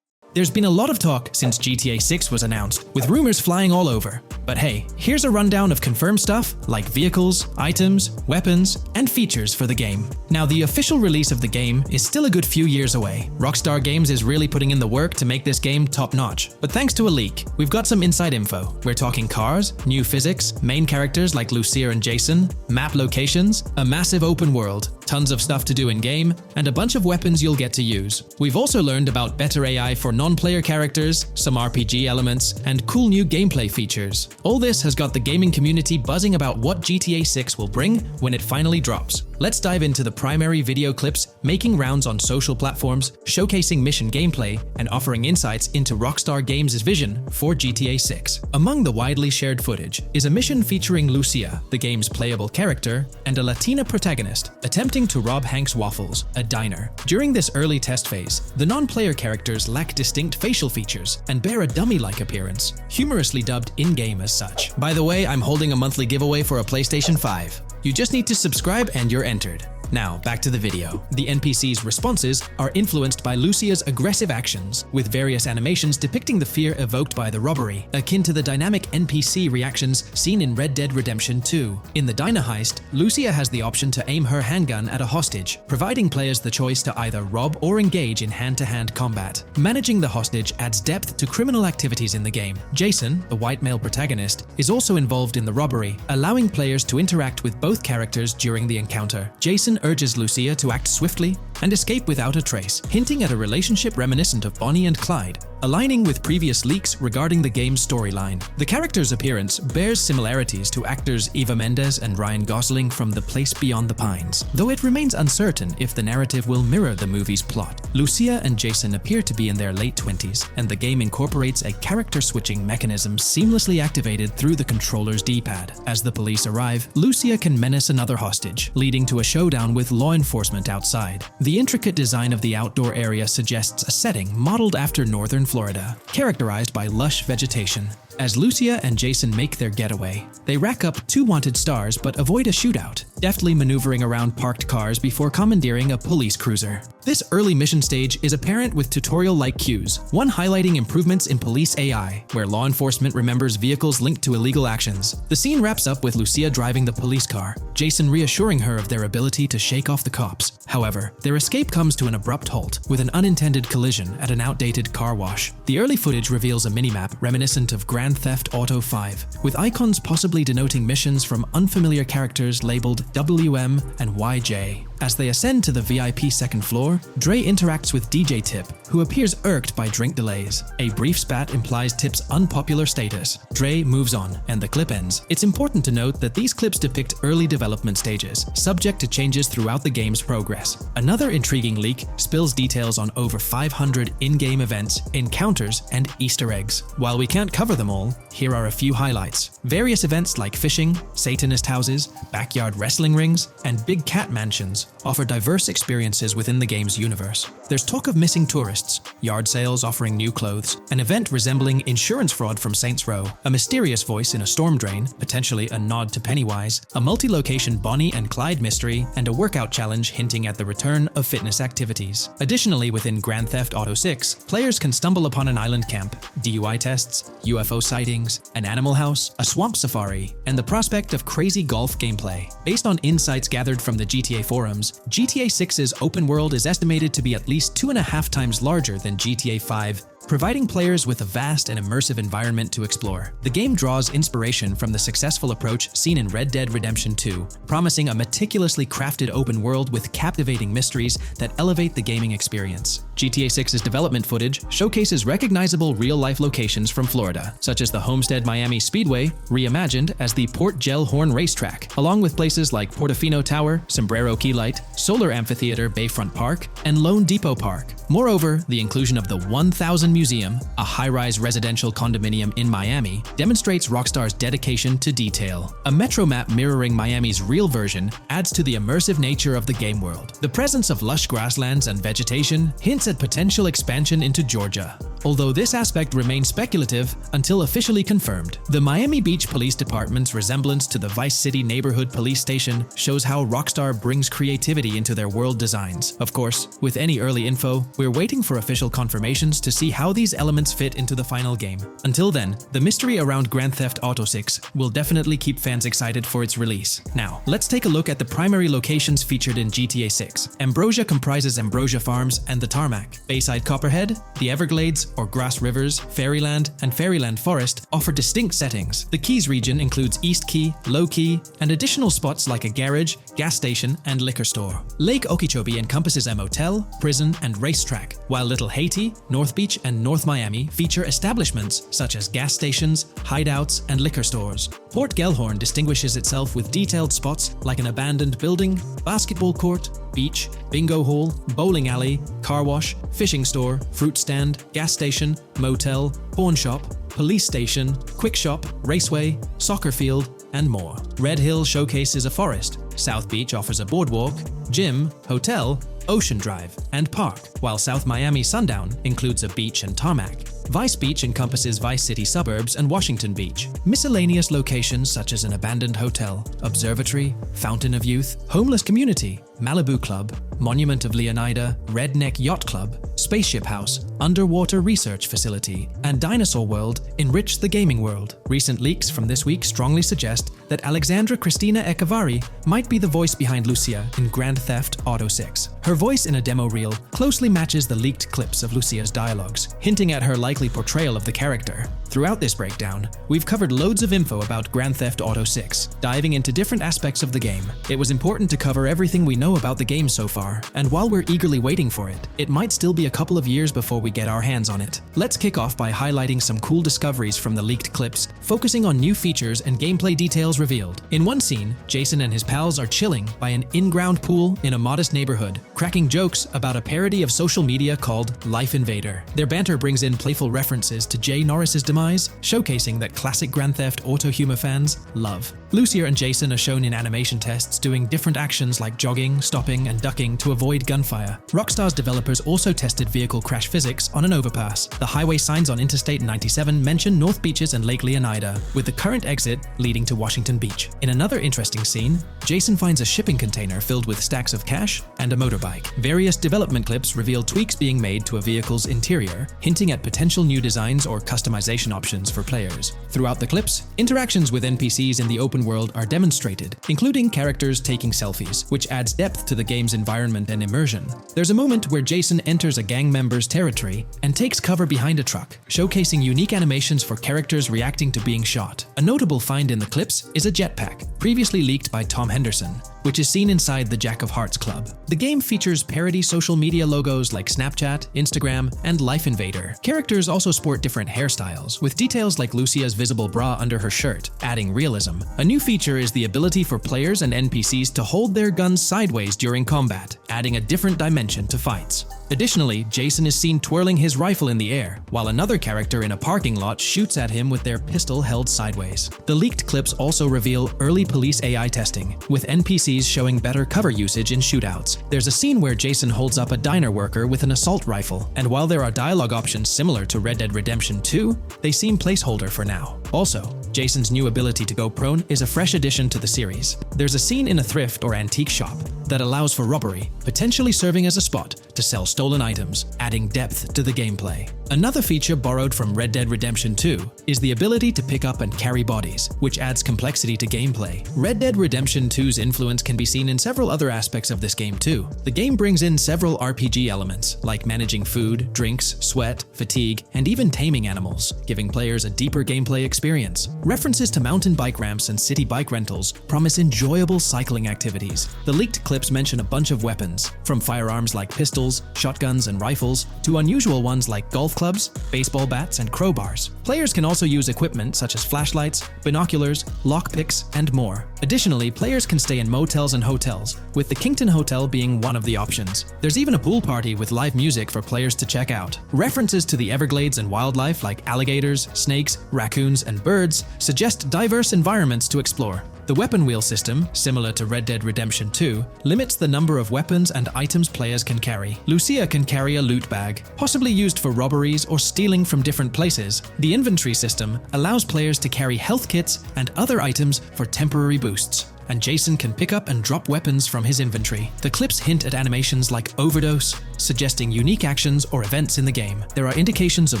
There's been a lot of talk since GTA 6 was announced, with rumors flying all over. But hey, here's a rundown of confirmed stuff like vehicles, items, weapons, and features for the game. Now, the official release of the game is still a good few years away. Rockstar Games is really putting in the work to make this game top-notch. But thanks to a leak, we've got some inside info. We're talking cars, new physics, main characters like Lucia and Jason, map locations, a massive open world, tons of stuff to do in-game, and a bunch of weapons you'll get to use. We've also learned about better AI for non-player characters, some RPG elements, and cool new gameplay features. All this has got the gaming community buzzing about what GTA 6 will bring when it finally drops. Let's dive into the primary video clips making rounds on social platforms, showcasing mission gameplay, and offering insights into Rockstar Games' vision for GTA 6. Among the widely shared footage is a mission featuring Lucia, the game's playable character, and a Latina protagonist attempting to rob Hank's Waffles, a diner. During this early test phase, the non-player characters lack distinct facial features and bear a dummy-like appearance, humorously dubbed in-game as such. By the way, I'm holding a monthly giveaway for a PlayStation 5. You just need to subscribe and you're entered. Now, back to the video. The NPC's responses are influenced by Lucia's aggressive actions, with various animations depicting the fear evoked by the robbery, akin to the dynamic NPC reactions seen in Red Dead Redemption 2. In the diner heist, Lucia has the option to aim her handgun at a hostage, providing players the choice to either rob or engage in hand-to-hand combat. Managing the hostage adds depth to criminal activities in the game. Jason, the white male protagonist, is also involved in the robbery, allowing players to interact with both characters during the encounter. Jason urges Lucia to act swiftly and escape without a trace, hinting at a relationship reminiscent of Bonnie and Clyde, aligning with previous leaks regarding the game's storyline. The character's appearance bears similarities to actors Eva Mendes and Ryan Gosling from The Place Beyond the Pines, though it remains uncertain if the narrative will mirror the movie's plot. Lucia and Jason appear to be in their late 20s, and the game incorporates a character-switching mechanism seamlessly activated through the controller's D-pad. As the police arrive, Lucia can menace another hostage, leading to a showdown with law enforcement outside. The intricate design of the outdoor area suggests a setting modeled after northern Florida, characterized by lush vegetation. As Lucia and Jason make their getaway, they rack up 2 wanted stars but avoid a shootout, deftly maneuvering around parked cars before commandeering a police cruiser. This early mission stage is apparent with tutorial-like cues, one highlighting improvements in police AI, where law enforcement remembers vehicles linked to illegal actions. The scene wraps up with Lucia driving the police car, Jason reassuring her of their ability to shake off the cops. However, their escape comes to an abrupt halt, with an unintended collision at an outdated car wash. The early footage reveals a minimap reminiscent of Grand Theft Auto 5, with icons possibly denoting missions from unfamiliar characters labeled WM and YJ. As they ascend to the VIP second floor, Dre interacts with DJ Tip, who appears irked by drink delays. A brief spat implies Tip's unpopular status. Dre moves on, and the clip ends. It's important to note that these clips depict early development stages, subject to changes throughout the game's progress. Another intriguing leak spills details on over 500 in-game events, encounters, and Easter eggs. While we can't cover them all, here are a few highlights. Various events like fishing, Satanist houses, backyard wrestling rings, and big cat mansions offer diverse experiences within the game's universe. There's talk of missing tourists, yard sales offering new clothes, an event resembling insurance fraud from Saints Row, a mysterious voice in a storm drain, potentially a nod to Pennywise, a multi-location Bonnie and Clyde mystery, and a workout challenge hinting at the return of fitness activities. Additionally, within Grand Theft Auto 6, players can stumble upon an island camp, DUI tests, UFO sightings, an animal house, a swamp safari, and the prospect of crazy golf gameplay. Based on insights gathered from the GTA forums, GTA 6's open world is estimated to be at least 2.5 times larger than GTA 5, providing players with a vast and immersive environment to explore. The game draws inspiration from the successful approach seen in Red Dead Redemption 2, promising a meticulously crafted open world with captivating mysteries that elevate the gaming experience. GTA 6's development footage showcases recognizable real-life locations from Florida, such as the Homestead Miami Speedway, reimagined as the Port Gellhorn Racetrack, along with places like Portofino Tower, Sombrero Key Light, Solar Amphitheater Bayfront Park, and Lone Depot Park. Moreover, the inclusion of the 1000 Museum, a high-rise residential condominium in Miami, demonstrates Rockstar's dedication to detail. A metro map mirroring Miami's real version adds to the immersive nature of the game world. The presence of lush grasslands and vegetation hints at potential expansion into Georgia, although this aspect remains speculative until officially confirmed. The Miami Beach Police Department's resemblance to the Vice City Neighborhood Police Station shows how Rockstar brings creativity into their world designs. Of course, with any early info, we're waiting for official confirmations to see how these elements fit into the final game. Until then, the mystery around Grand Theft Auto 6 will definitely keep fans excited for its release. Now, let's take a look at the primary locations featured in GTA 6. Ambrosia comprises Ambrosia Farms and the Tarmac. Bayside Copperhead, the Everglades or Grass Rivers, Fairyland, and Fairyland Forest offer distinct settings. The Keys region includes East Key, Low Key, and additional spots like a garage, gas station, and liquor store. Lake Okeechobee encompasses a motel, prison, and racetrack, while Little Haiti, North Beach, and North Miami feature establishments such as gas stations, hideouts, and liquor stores. Port Gellhorn distinguishes itself with detailed spots like an abandoned building, basketball court, beach, bingo hall, bowling alley, car wash, fishing store, fruit stand, gas station, motel, pawn shop, police station, quick shop, raceway, soccer field, and more. Red Hill showcases a forest. South Beach offers a boardwalk, gym, hotel, Ocean Drive, and park, while South Miami Sundown includes a beach and tarmac. Vice Beach encompasses Vice City suburbs and Washington Beach. Miscellaneous locations such as an abandoned hotel, observatory, Fountain of Youth, homeless community, Malibu Club, Monument of Leonida, Redneck Yacht Club, Spaceship House, Underwater Research Facility, and Dinosaur World enrich the gaming world. Recent leaks from this week strongly suggest that Alexandra Christina Echevarri might be the voice behind Lucia in Grand Theft Auto 6. Her voice in a demo reel closely matches the leaked clips of Lucia's dialogues, hinting at her likely portrayal of the character. Throughout this breakdown, we've covered loads of info about Grand Theft Auto 6, diving into different aspects of the game. It was important to cover everything we know about the game so far, and while we're eagerly waiting for it, it might still be a couple of years before we get our hands on it. Let's kick off by highlighting some cool discoveries from the leaked clips, focusing on new features and gameplay details revealed. In one scene, Jason and his pals are chilling by an in-ground pool in a modest neighborhood, cracking jokes about a parody of social media called Life Invader. Their banter brings in playful references to Jay Norris's demise, showcasing that classic Grand Theft Auto humor fans love. Lucia and Jason are shown in animation tests doing different actions like jogging, braking, stopping, and ducking to avoid gunfire. Rockstar's developers also tested vehicle crash physics on an overpass. The highway signs on Interstate 97 mention North Beaches and Lake Leonida, with the current exit leading to Washington Beach. In another interesting scene, Jason finds a shipping container filled with stacks of cash and a motorbike. Various development clips reveal tweaks being made to a vehicle's interior, hinting at potential new designs or customization options for players. Throughout the clips, interactions with NPCs in the open world are demonstrated, including characters taking selfies, which adds depth to the game's environment and immersion. There's a moment where Jason enters a gang member's territory and takes cover behind a truck, showcasing unique animations for characters reacting to being shot. A notable find in the clips is a jetpack, previously leaked by Tom Henderson, which is seen inside the Jack of Hearts Club. The game features parody social media logos like Snapchat, Instagram, and Life Invader. Characters also sport different hairstyles, with details like Lucia's visible bra under her shirt, adding realism. A new feature is the ability for players and NPCs to hold their guns sideways during combat, adding a different dimension to fights. Additionally, Jason is seen twirling his rifle in the air, while another character in a parking lot shoots at him with their pistol held sideways. The leaked clips also reveal early police AI testing, with NPCs showing better cover usage in shootouts. There's a scene where Jason holds up a diner worker with an assault rifle, and while there are dialogue options similar to Red Dead Redemption 2, they seem placeholder for now. Also, Jason's new ability to go prone is a fresh addition to the series. There's a scene in a thrift or antique shop that allows for robbery, potentially serving as a spot to sell stolen items, adding depth to the gameplay. Another feature borrowed from Red Dead Redemption 2 is the ability to pick up and carry bodies, which adds complexity to gameplay. Red Dead Redemption 2's influence can be seen in several other aspects of this game too. The game brings in several RPG elements, like managing food, drinks, sweat, fatigue, and even taming animals, giving players a deeper gameplay experience. References to mountain bike ramps and city bike rentals promise enjoyable cycling activities. The leaked clips mention a bunch of weapons, from firearms like pistols, shotguns, and rifles, to unusual ones like golf clubs, baseball bats, and crowbars. Players can also use equipment such as flashlights, binoculars, lockpicks, and more. Additionally, players can stay in motels and hotels, with the Kington Hotel being one of the options. There's even a pool party with live music for players to check out. References to the Everglades and wildlife like alligators, snakes, raccoons, and birds suggest diverse environments to explore. The weapon wheel system, similar to Red Dead Redemption 2, limits the number of weapons and items players can carry. Lucia can carry a loot bag, possibly used for robberies or stealing from different places. The inventory system allows players to carry health kits and other items for temporary boosts, and Jason can pick up and drop weapons from his inventory. The clips hint at animations like overdose, suggesting unique actions or events in the game. There are indications of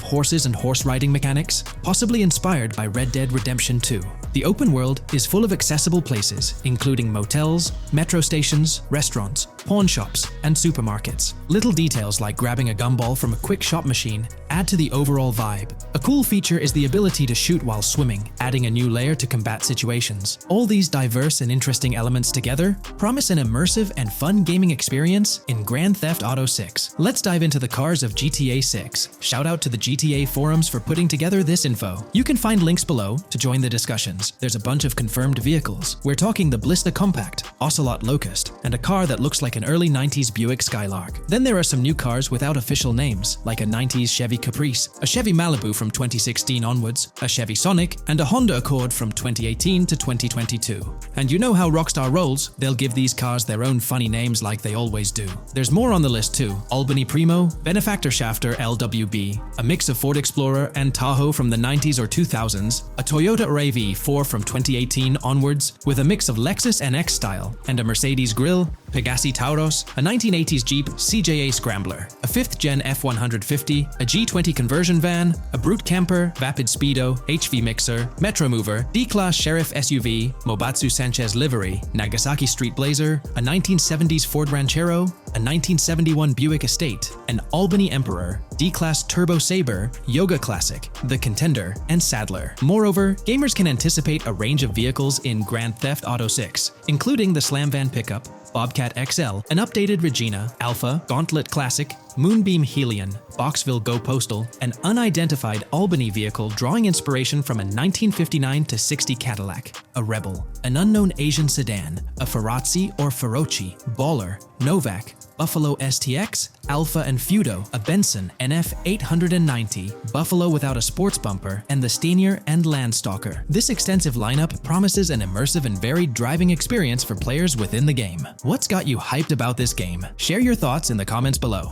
horses and horse riding mechanics, possibly inspired by Red Dead Redemption 2. The open world is full of accessible places, including motels, metro stations, restaurants, pawn shops, and supermarkets. Little details like grabbing a gumball from a quick shop machine add to the overall vibe. A cool feature is the ability to shoot while swimming, adding a new layer to combat situations. All these diverse and interesting elements together promise an immersive and fun gaming experience in Grand Theft Auto 6. Let's dive into the cars of GTA 6. Shout out to the GTA forums for putting together this info. You can find links below to join the discussions. There's a bunch of confirmed vehicles. We're talking the Blista Compact, Ocelot Locust, and a car that looks like an early 90s Buick Skylark. Then there are some new cars without official names, like a 90s Chevy Caprice, a Chevy Malibu from 2016 onwards, a Chevy Sonic, and a Honda Accord from 2018 to 2022. And you know how Rockstar rolls, they'll give these cars their own funny names like they always do. There's more on the list too. Albany Primo, Benefactor Shafter LWB, a mix of Ford Explorer and Tahoe from the 90s or 2000s, a Toyota RAV4 from 2018 onwards, with a mix of Lexus NX style, and a Mercedes Grill, Pegassi Tauros, a 1980s Jeep CJA Scrambler, a 5th Gen F150, a G20 conversion van, a Brute Camper, Vapid Speedo, HV Mixer, Metro Mover, D-Class Sheriff SUV, Mobatsu Sanchez Livery, Nagasaki Street Blazer, a 1970s Ford Ranchero, a 1971 Buick Estate, an Albany Emperor, D-Class Turbo Sabre, Yoga Classic, the Contender, and Sadler. Moreover, gamers can anticipate a range of vehicles in Grand Theft Auto 6, including the Slam Van Pickup, Bobcat XL, an updated Regina, Alpha, Gauntlet Classic, Moonbeam Helion, Boxville Go Postal, an unidentified Albany vehicle drawing inspiration from a 1959-60 Cadillac, a Rebel, an unknown Asian sedan, a Ferrazzi or Feroci, Baller, Novak, Buffalo STX, Alpha and Feudo, a Benson NF890, Buffalo without a sports bumper, and the Steinier and Landstalker. This extensive lineup promises an immersive and varied driving experience for players within the game. What's got you hyped about this game? Share your thoughts in the comments below.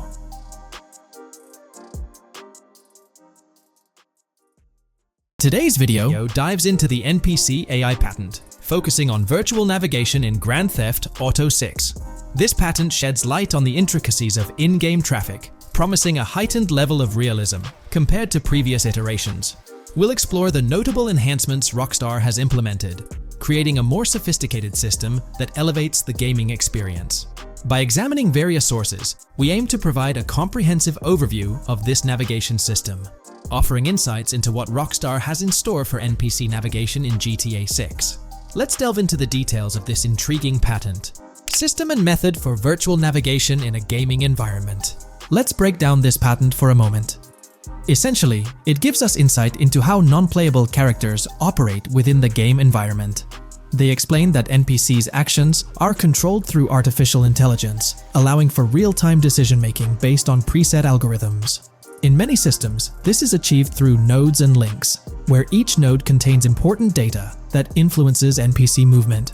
Today's video dives into the NPC AI patent, focusing on virtual navigation in Grand Theft Auto 6. This patent sheds light on the intricacies of in-game traffic, promising a heightened level of realism compared to previous iterations. We'll explore the notable enhancements Rockstar has implemented, creating a more sophisticated system that elevates the gaming experience. By examining various sources, we aim to provide a comprehensive overview of this navigation system, offering insights into what Rockstar has in store for NPC navigation in GTA 6. Let's delve into the details of this intriguing patent. System and method for virtual navigation in a gaming environment. Let's break down this patent for a moment. Essentially, it gives us insight into how non-playable characters operate within the game environment. They explain that NPCs' actions are controlled through artificial intelligence, allowing for real-time decision-making based on preset algorithms. In many systems, this is achieved through nodes and links, where each node contains important data that influences NPC movement.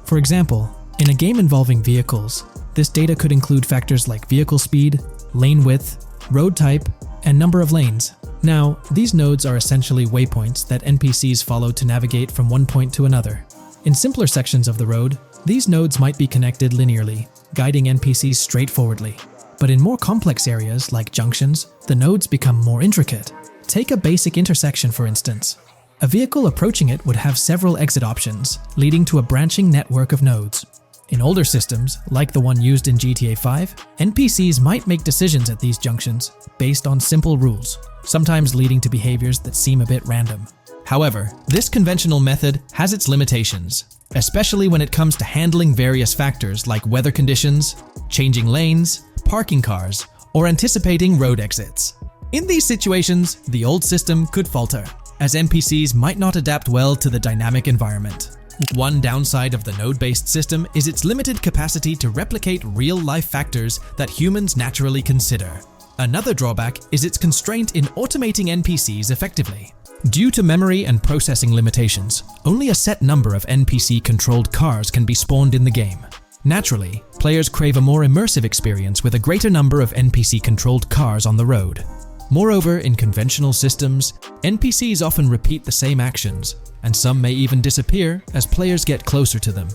For example, in a game involving vehicles, this data could include factors like vehicle speed, lane width, road type, and number of lanes. Now, these nodes are essentially waypoints that NPCs follow to navigate from one point to another. In simpler sections of the road, these nodes might be connected linearly, guiding NPCs straightforwardly. But in more complex areas, like junctions, the nodes become more intricate. Take a basic intersection, for instance. A vehicle approaching it would have several exit options, leading to a branching network of nodes. In older systems, like the one used in GTA 5, NPCs might make decisions at these junctions based on simple rules, sometimes leading to behaviors that seem a bit random. However, this conventional method has its limitations, especially when it comes to handling various factors like weather conditions, changing lanes, parking cars, or anticipating road exits. In these situations, the old system could falter, as NPCs might not adapt well to the dynamic environment. One downside of the node-based system is its limited capacity to replicate real-life factors that humans naturally consider. Another drawback is its constraint in automating NPCs effectively. Due to memory and processing limitations, only a set number of NPC-controlled cars can be spawned in the game. Naturally, players crave a more immersive experience with a greater number of NPC-controlled cars on the road. Moreover, in conventional systems, NPCs often repeat the same actions, and some may even disappear as players get closer to them.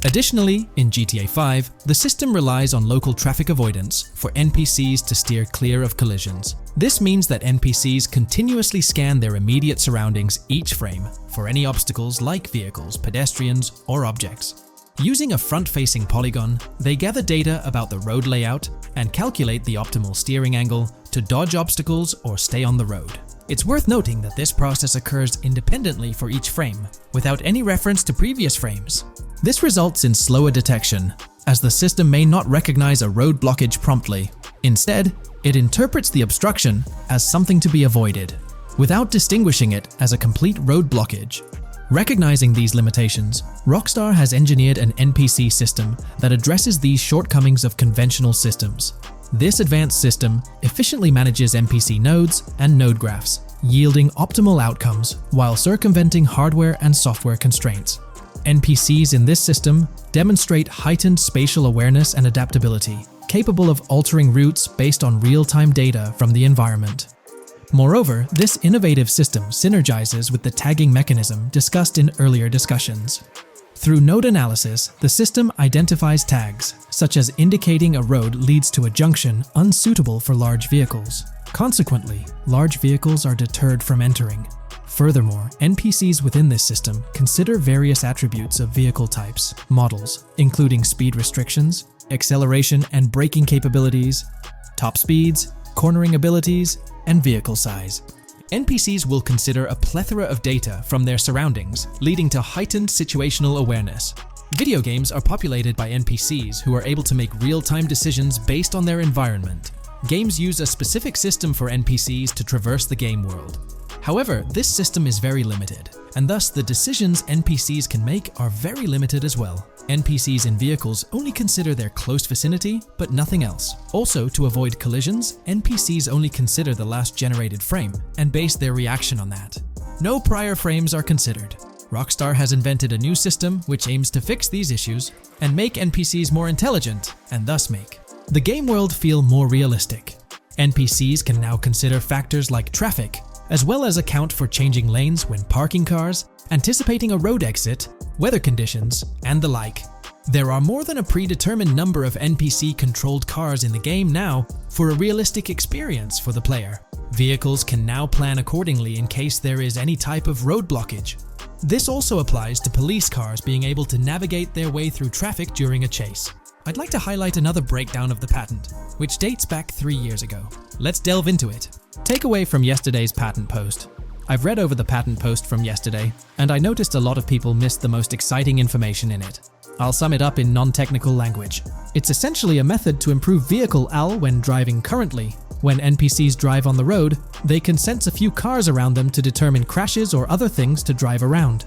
Additionally, in GTA 5, the system relies on local traffic avoidance for NPCs to steer clear of collisions. This means that NPCs continuously scan their immediate surroundings each frame for any obstacles like vehicles, pedestrians, or objects. Using a front-facing polygon, they gather data about the road layout and calculate the optimal steering angle to dodge obstacles or stay on the road. It's worth noting that this process occurs independently for each frame, without any reference to previous frames. This results in slower detection, as the system may not recognize a road blockage promptly. Instead, it interprets the obstruction as something to be avoided, without distinguishing it as a complete road blockage. Recognizing these limitations, Rockstar has engineered an NPC system that addresses these shortcomings of conventional systems. This advanced system efficiently manages NPC nodes and node graphs, yielding optimal outcomes while circumventing hardware and software constraints. NPCs in this system demonstrate heightened spatial awareness and adaptability, capable of altering routes based on real-time data from the environment. Moreover, this innovative system synergizes with the tagging mechanism discussed in earlier discussions. Through node analysis, the system identifies tags, such as indicating a road leads to a junction unsuitable for large vehicles. Consequently, large vehicles are deterred from entering. Furthermore, NPCs within this system consider various attributes of vehicle types, models, including speed restrictions, acceleration and braking capabilities, top speeds, cornering abilities, and vehicle size. NPCs will consider a plethora of data from their surroundings, leading to heightened situational awareness. Video games are populated by NPCs who are able to make real-time decisions based on their environment. Games use a specific system for NPCs to traverse the game world. However, this system is very limited, and thus the decisions NPCs can make are very limited as well. NPCs in vehicles only consider their close vicinity, but nothing else. Also, to avoid collisions, NPCs only consider the last generated frame and base their reaction on that. No prior frames are considered. Rockstar has invented a new system which aims to fix these issues and make NPCs more intelligent, and thus make the game world feel more realistic. NPCs can now consider factors like traffic, as well as account for changing lanes when parking cars, anticipating a road exit, weather conditions, and the like. There are more than a predetermined number of NPC-controlled cars in the game now for a realistic experience for the player. Vehicles can now plan accordingly in case there is any type of road blockage. This also applies to police cars being able to navigate their way through traffic during a chase. I'd like to highlight another breakdown of the patent, which dates back 3 years ago. Let's delve into it. Takeaway from yesterday's patent post. I've read over the patent post from yesterday, and I noticed a lot of people missed the most exciting information in it. I'll sum it up in non-technical language. It's essentially a method to improve vehicle AL when driving currently. When NPCs drive on the road, they can sense a few cars around them to determine crashes or other things to drive around.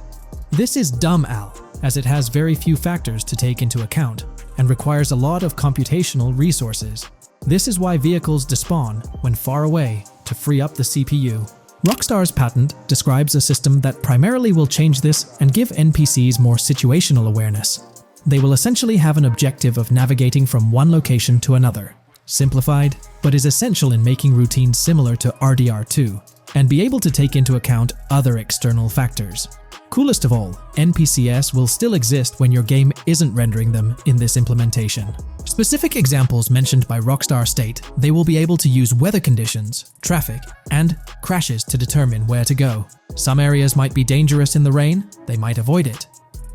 This is dumb AL, as it has very few factors to take into account and requires a lot of computational resources. This is why vehicles despawn when far away to free up the CPU. Rockstar's patent describes a system that primarily will change this and give NPCs more situational awareness. They will essentially have an objective of navigating from one location to another. Simplified, but is essential in making routines similar to RDR2, and be able to take into account other external factors. Coolest of all, NPCs will still exist when your game isn't rendering them in this implementation. Specific examples mentioned by Rockstar state they will be able to use weather conditions, traffic, and crashes to determine where to go. Some areas might be dangerous in the rain, they might avoid it.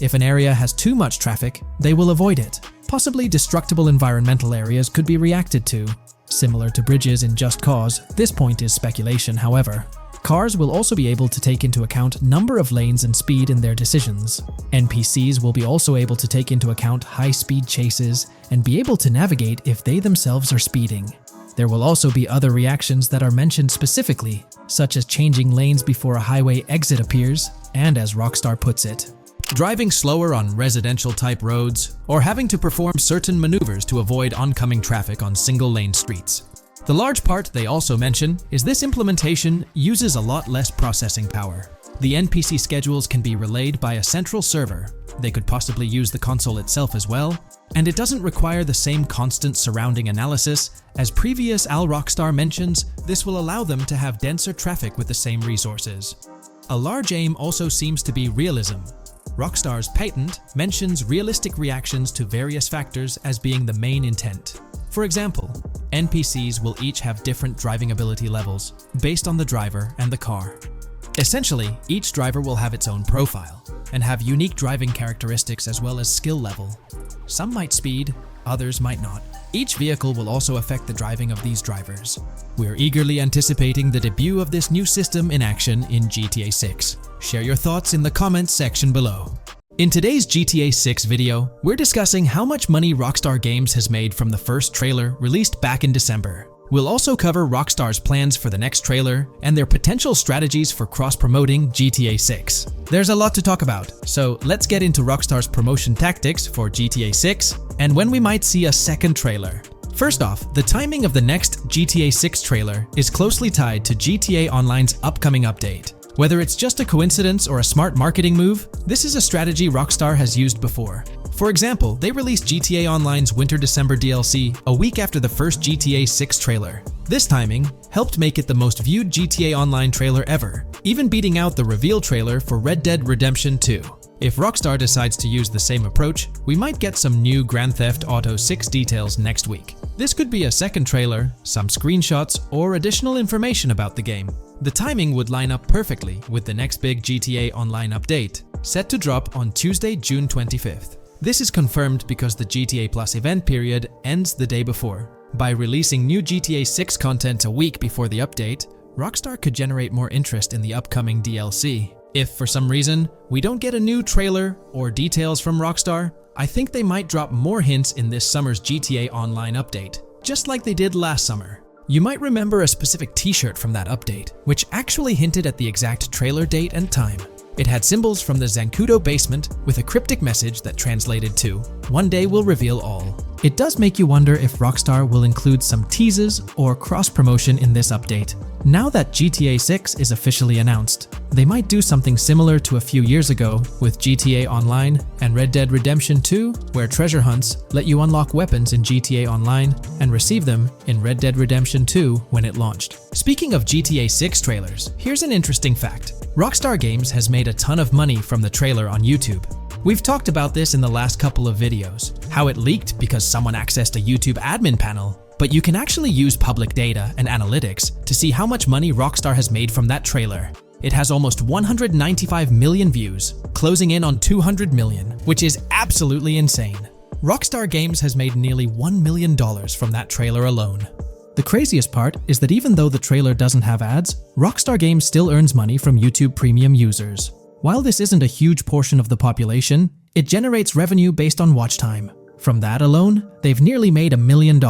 If an area has too much traffic, they will avoid it. Possibly destructible environmental areas could be reacted to. Similar to bridges in Just Cause, this point is speculation, however. Cars will also be able to take into account number of lanes and speed in their decisions. NPCs will be also able to take into account high-speed chases and be able to navigate if they themselves are speeding. There will also be other reactions that are mentioned specifically, such as changing lanes before a highway exit appears, and as Rockstar puts it, driving slower on residential-type roads, or having to perform certain maneuvers to avoid oncoming traffic on single-lane streets. The large part they also mention is this implementation uses a lot less processing power. The NPC schedules can be relayed by a central server. They could possibly use the console itself as well, and it doesn't require the same constant surrounding analysis. As previous Rockstar mentions, this will allow them to have denser traffic with the same resources. A large aim also seems to be realism. Rockstar's patent mentions realistic reactions to various factors as being the main intent. For example, NPCs will each have different driving ability levels based on the driver and the car. Essentially, each driver will have its own profile and have unique driving characteristics as well as skill level. Some might speed, others might not. Each vehicle will also affect the driving of these drivers. We're eagerly anticipating the debut of this new system in action in GTA 6. Share your thoughts in the comments section below. In today's GTA 6 video, we're discussing how much money Rockstar Games has made from the first trailer released back in December. We'll also cover Rockstar's plans for the next trailer and their potential strategies for cross-promoting GTA 6. There's a lot to talk about, so let's get into Rockstar's promotion tactics for GTA 6 and when we might see a second trailer. First off, the timing of the next GTA 6 trailer is closely tied to GTA Online's upcoming update. Whether it's just a coincidence or a smart marketing move, this is a strategy Rockstar has used before. For example, they released GTA Online's Winter-December DLC a week after the first GTA 6 trailer. This timing helped make it the most viewed GTA Online trailer ever, even beating out the reveal trailer for Red Dead Redemption 2. If Rockstar decides to use the same approach, we might get some new Grand Theft Auto 6 details next week. This could be a second trailer, some screenshots, or additional information about the game. The timing would line up perfectly with the next big GTA Online update, set to drop on Tuesday, June 25th. This is confirmed because the GTA Plus event period ends the day before. By releasing new GTA 6 content a week before the update, Rockstar could generate more interest in the upcoming DLC. If for some reason we don't get a new trailer or details from Rockstar, I think they might drop more hints in this summer's GTA Online update, just like they did last summer. You might remember a specific t-shirt from that update, which actually hinted at the exact trailer date and time. It had symbols from the Zancudo basement with a cryptic message that translated to, "One day will reveal all." It does make you wonder if Rockstar will include some teases or cross-promotion in this update. Now that GTA 6 is officially announced, they might do something similar to a few years ago with GTA Online and Red Dead Redemption 2, where treasure hunts let you unlock weapons in GTA Online and receive them in Red Dead Redemption 2 when it launched. Speaking of GTA 6 trailers, here's an interesting fact. Rockstar Games has made a ton of money from the trailer on YouTube. We've talked about this in the last couple of videos, how it leaked because someone accessed a YouTube admin panel, but you can actually use public data and analytics to see how much money Rockstar has made from that trailer. It has almost 195 million views, closing in on 200 million, which is absolutely insane. Rockstar Games has made nearly $1 million from that trailer alone. The craziest part is that even though the trailer doesn't have ads, Rockstar Games still earns money from YouTube Premium users. While this isn't a huge portion of the population, it generates revenue based on watch time. From that alone, they've nearly made $1 million.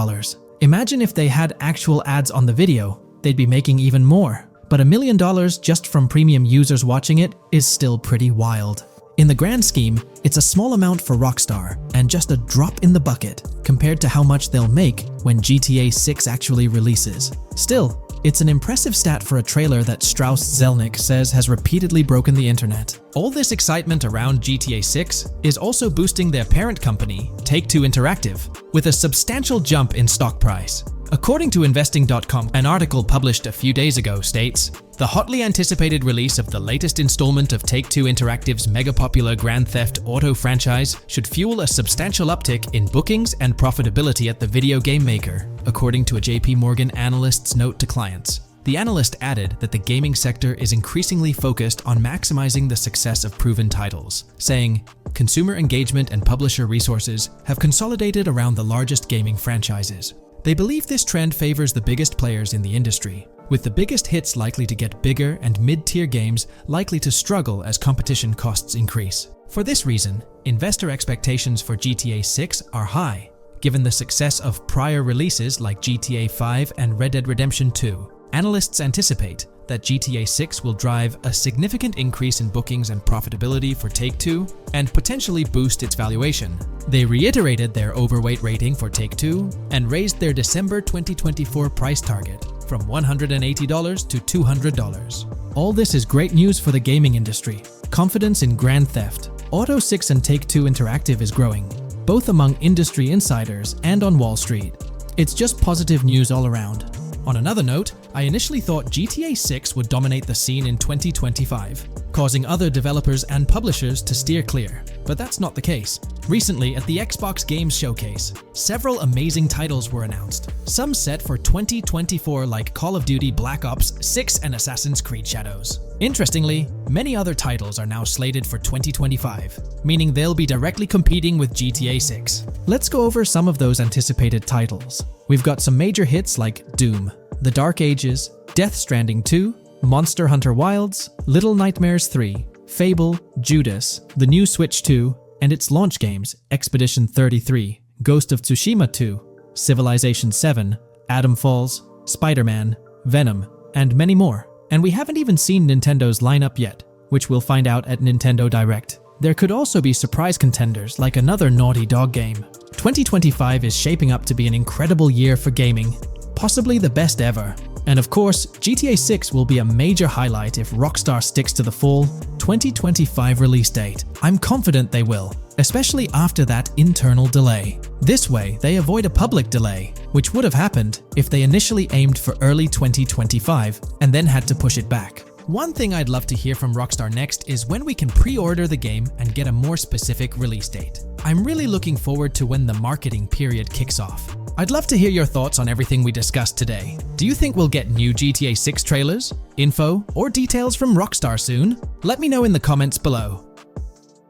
Imagine if they had actual ads on the video, they'd be making even more. But $1 million just from premium users watching it is still pretty wild. In the grand scheme, it's a small amount for Rockstar and just a drop in the bucket compared to how much they'll make when GTA 6 actually releases. Still, it's an impressive stat for a trailer that Strauss Zelnick says has repeatedly broken the internet. All this excitement around GTA 6 is also boosting their parent company, Take-Two Interactive, with a substantial jump in stock price. According to investing.com, an article published a few days ago states, "The hotly anticipated release of the latest installment of Take-Two Interactive's mega-popular Grand Theft Auto franchise should fuel a substantial uptick in bookings and profitability at the video game maker," according to a JP Morgan analyst's note to clients. The analyst added that the gaming sector is increasingly focused on maximizing the success of proven titles, saying, "Consumer engagement and publisher resources have consolidated around the largest gaming franchises." They believe this trend favors the biggest players in the industry, with the biggest hits likely to get bigger and mid-tier games likely to struggle as competition costs increase. For this reason, investor expectations for GTA 6 are high, given the success of prior releases like GTA 5 and Red Dead Redemption 2. Analysts anticipate that GTA 6 will drive a significant increase in bookings and profitability for Take-Two and potentially boost its valuation. They reiterated their overweight rating for Take-Two and raised their December 2024 price target from $180 to $200. All this is great news for the gaming industry. Confidence in Grand Theft Auto 6 and Take-Two Interactive is growing, both among industry insiders and on Wall Street. It's just positive news all around. On another note, I initially thought GTA 6 would dominate the scene in 2025, causing other developers and publishers to steer clear, but that's not the case. Recently, at the Xbox Games Showcase, several amazing titles were announced, some set for 2024 like Call of Duty Black Ops 6 and Assassin's Creed Shadows. Interestingly, many other titles are now slated for 2025, meaning they'll be directly competing with GTA 6. Let's go over some of those anticipated titles. We've got some major hits like Doom, The Dark Ages, Death Stranding 2, Monster Hunter Wilds, Little Nightmares 3, Fable, Judas, the new Switch 2, and its launch games Expedition 33, Ghost of Tsushima 2, Civilization 7, Atom Falls, Spider-Man, Venom, and many more. And we haven't even seen Nintendo's lineup yet, which we'll find out at Nintendo Direct. There could also be surprise contenders like another Naughty Dog game. 2025 is shaping up to be an incredible year for gaming, possibly the best ever. And of course, GTA 6 will be a major highlight if Rockstar sticks to the fall 2025 release date. I'm confident they will, especially after that internal delay. This way, they avoid a public delay, which would have happened if they initially aimed for early 2025 and then had to push it back. One thing I'd love to hear from Rockstar next is when we can pre-order the game and get a more specific release date. I'm really looking forward to when the marketing period kicks off. I'd love to hear your thoughts on everything we discussed today. Do you think we'll get new GTA 6 trailers, info, or details from Rockstar soon? Let me know in the comments below.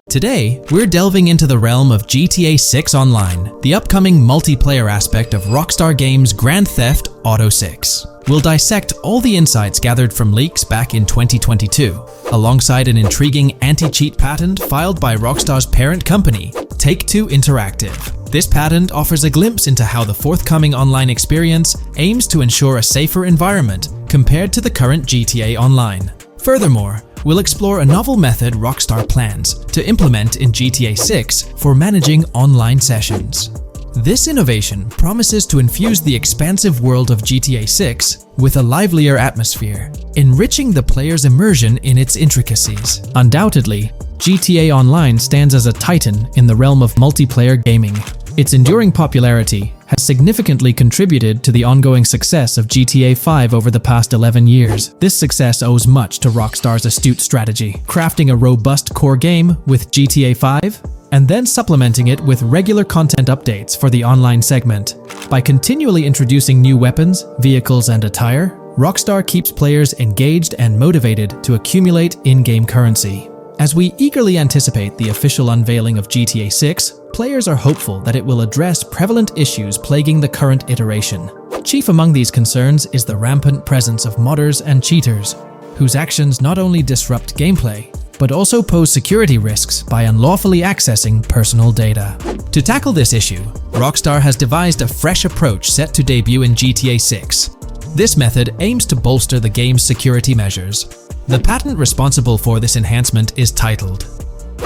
Today, we're delving into the realm of GTA 6 Online, the upcoming multiplayer aspect of Rockstar Games' Grand Theft Auto 6. We'll dissect all the insights gathered from leaks back in 2022, alongside an intriguing anti-cheat patent filed by Rockstar's parent company, Take-Two Interactive. This patent offers a glimpse into how the forthcoming online experience aims to ensure a safer environment compared to the current GTA Online. Furthermore, we'll explore a novel method Rockstar plans to implement in GTA 6 for managing online sessions. This innovation promises to infuse the expansive world of GTA 6 with a livelier atmosphere, enriching the player's immersion in its intricacies. Undoubtedly, GTA Online stands as a titan in the realm of multiplayer gaming. Its enduring popularity has significantly contributed to the ongoing success of GTA 5 over the past 11 years. This success owes much to Rockstar's astute strategy, crafting a robust core game with GTA 5 and then supplementing it with regular content updates for the online segment. By continually introducing new weapons, vehicles, and attire, Rockstar keeps players engaged and motivated to accumulate in-game currency. As we eagerly anticipate the official unveiling of GTA 6, players are hopeful that it will address prevalent issues plaguing the current iteration. Chief among these concerns is the rampant presence of modders and cheaters, whose actions not only disrupt gameplay, but also pose security risks by unlawfully accessing personal data. To tackle this issue, Rockstar has devised a fresh approach set to debut in GTA 6. This method aims to bolster the game's security measures. The patent responsible for this enhancement is titled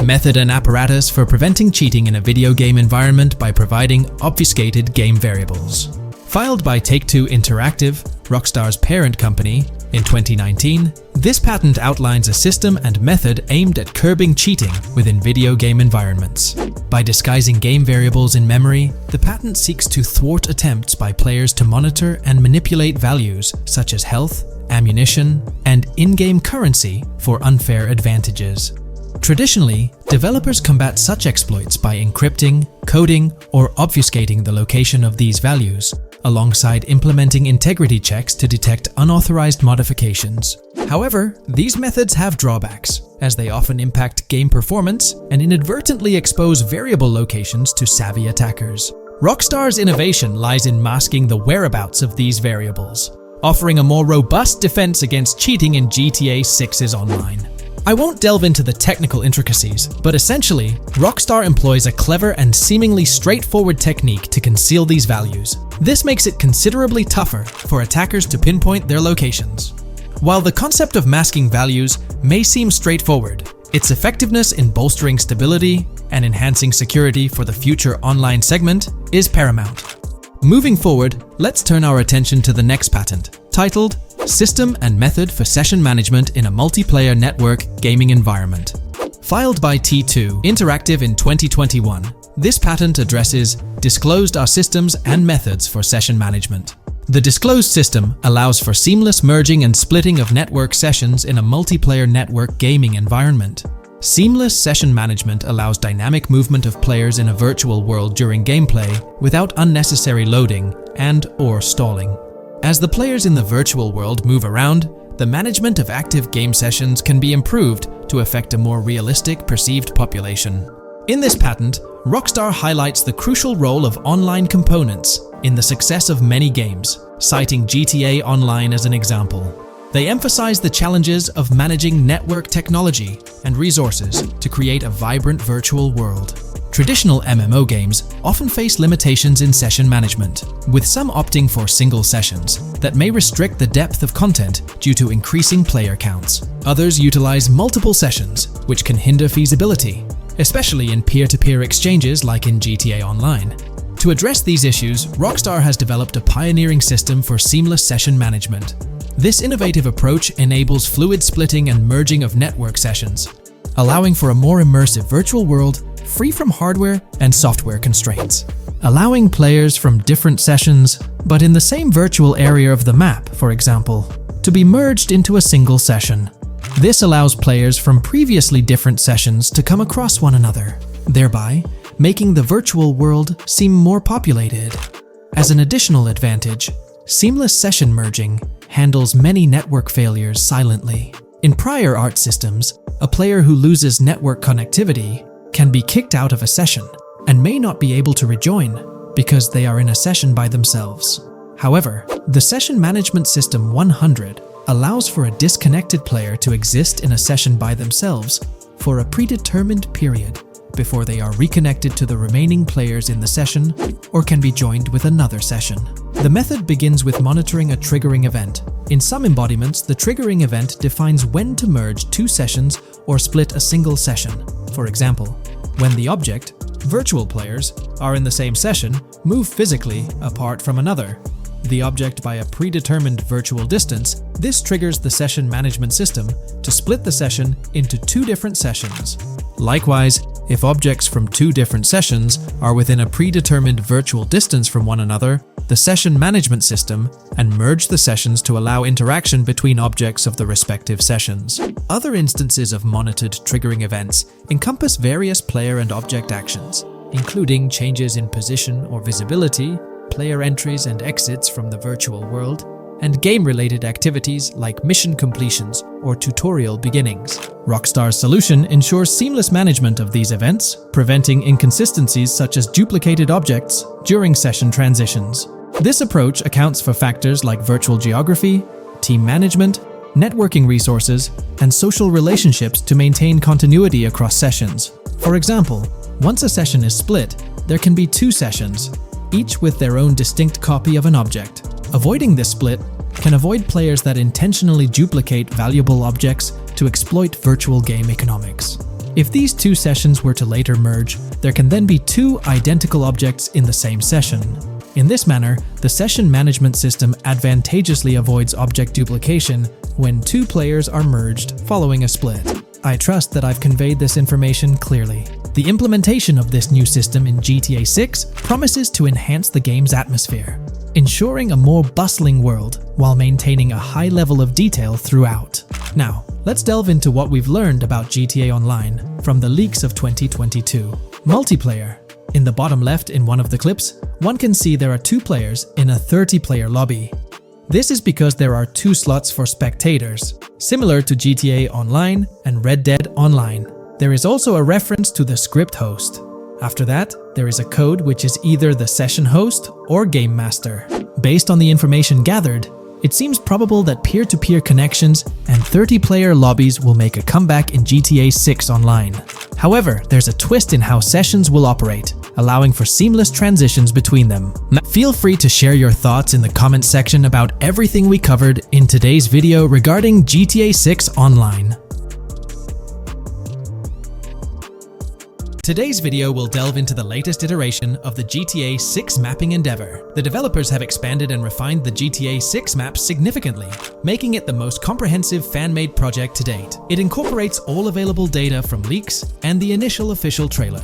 Method and Apparatus for Preventing Cheating in a Video Game Environment by Providing Obfuscated Game Variables. Filed by Take-Two Interactive, Rockstar's parent company, in 2019, this patent outlines a system and method aimed at curbing cheating within video game environments. By disguising game variables in memory, the patent seeks to thwart attempts by players to monitor and manipulate values such as health, ammunition, and in-game currency for unfair advantages. Traditionally, developers combat such exploits by encrypting, coding, or obfuscating the location of these values, alongside implementing integrity checks to detect unauthorized modifications. However, these methods have drawbacks, as they often impact game performance and inadvertently expose variable locations to savvy attackers. Rockstar's innovation lies in masking the whereabouts of these variables, offering a more robust defense against cheating in GTA 6's online. I won't delve into the technical intricacies, but essentially, Rockstar employs a clever and seemingly straightforward technique to conceal these values. This makes it considerably tougher for attackers to pinpoint their locations. While the concept of masking values may seem straightforward, its effectiveness in bolstering stability and enhancing security for the future online segment is paramount. Moving forward, let's turn our attention to the next patent, titled System and Method for Session Management in a Multiplayer Network Gaming Environment. Filed by T2 Interactive in 2021, this patent addresses disclosed are systems and methods for session management. The disclosed system allows for seamless merging and splitting of network sessions in a multiplayer network gaming environment. Seamless session management allows dynamic movement of players in a virtual world during gameplay without unnecessary loading and/or stalling. As the players in the virtual world move around, the management of active game sessions can be improved to affect a more realistic perceived population. In this patent, Rockstar highlights the crucial role of online components in the success of many games, citing GTA Online as an example. They emphasize the challenges of managing network technology and resources to create a vibrant virtual world. Traditional MMO games often face limitations in session management, with some opting for single sessions that may restrict the depth of content due to increasing player counts. Others utilize multiple sessions, which can hinder feasibility, especially in peer-to-peer exchanges like in GTA Online. To address these issues, Rockstar has developed a pioneering system for seamless session management. This innovative approach enables fluid splitting and merging of network sessions, allowing for a more immersive virtual world free from hardware and software constraints. Allowing players from different sessions, but in the same virtual area of the map, for example, to be merged into a single session. This allows players from previously different sessions to come across one another, thereby making the virtual world seem more populated. As an additional advantage, seamless session merging handles many network failures silently. In prior art systems, a player who loses network connectivity can be kicked out of a session and may not be able to rejoin because they are in a session by themselves. However, the Session Management System 100 allows for a disconnected player to exist in a session by themselves for a predetermined period, before they are reconnected to the remaining players in the session or can be joined with another session. The method begins with monitoring a triggering event. In some embodiments, the triggering event defines when to merge two sessions or split a single session. For example, when the object, virtual players, are in the same session, move physically apart from another, the object by a predetermined virtual distance, this triggers the session management system to split the session into two different sessions. Likewise, if objects from two different sessions are within a predetermined virtual distance from one another, the session management system and merge the sessions to allow interaction between objects of the respective sessions. Other instances of monitored triggering events encompass various player and object actions, including changes in position or visibility, player entries and exits from the virtual world, and game-related activities like mission completions or tutorial beginnings. Rockstar's solution ensures seamless management of these events, preventing inconsistencies such as duplicated objects during session transitions. This approach accounts for factors like virtual geography, team management, networking resources, and social relationships to maintain continuity across sessions. For example, once a session is split, there can be two sessions, each with their own distinct copy of an object. Avoiding this split can avoid players that intentionally duplicate valuable objects to exploit virtual game economics. If these two sessions were to later merge, there can then be two identical objects in the same session. In this manner, the session management system advantageously avoids object duplication when two players are merged following a split. I trust that I've conveyed this information clearly. The implementation of this new system in GTA 6 promises to enhance the game's atmosphere, ensuring a more bustling world while maintaining a high level of detail throughout. Now, let's delve into what we've learned about GTA Online from the leaks of 2022. Multiplayer. In the bottom left in one of the clips, one can see there are two players in a 30-player lobby. This is because there are two slots for spectators, similar to GTA Online and Red Dead Online. There is also a reference to the script host. After that, there is a code which is either the session host or game master. Based on the information gathered, it seems probable that peer-to-peer connections and 30-player lobbies will make a comeback in GTA 6 Online. However, there's a twist in how sessions will operate, allowing for seamless transitions between them. Feel free to share your thoughts in the comment section about everything we covered in today's video regarding GTA 6 Online. Today's video will delve into the latest iteration of the GTA 6 mapping endeavor. The developers have expanded and refined the GTA 6 map significantly, making it the most comprehensive fan-made project to date. It incorporates all available data from leaks and the initial official trailer.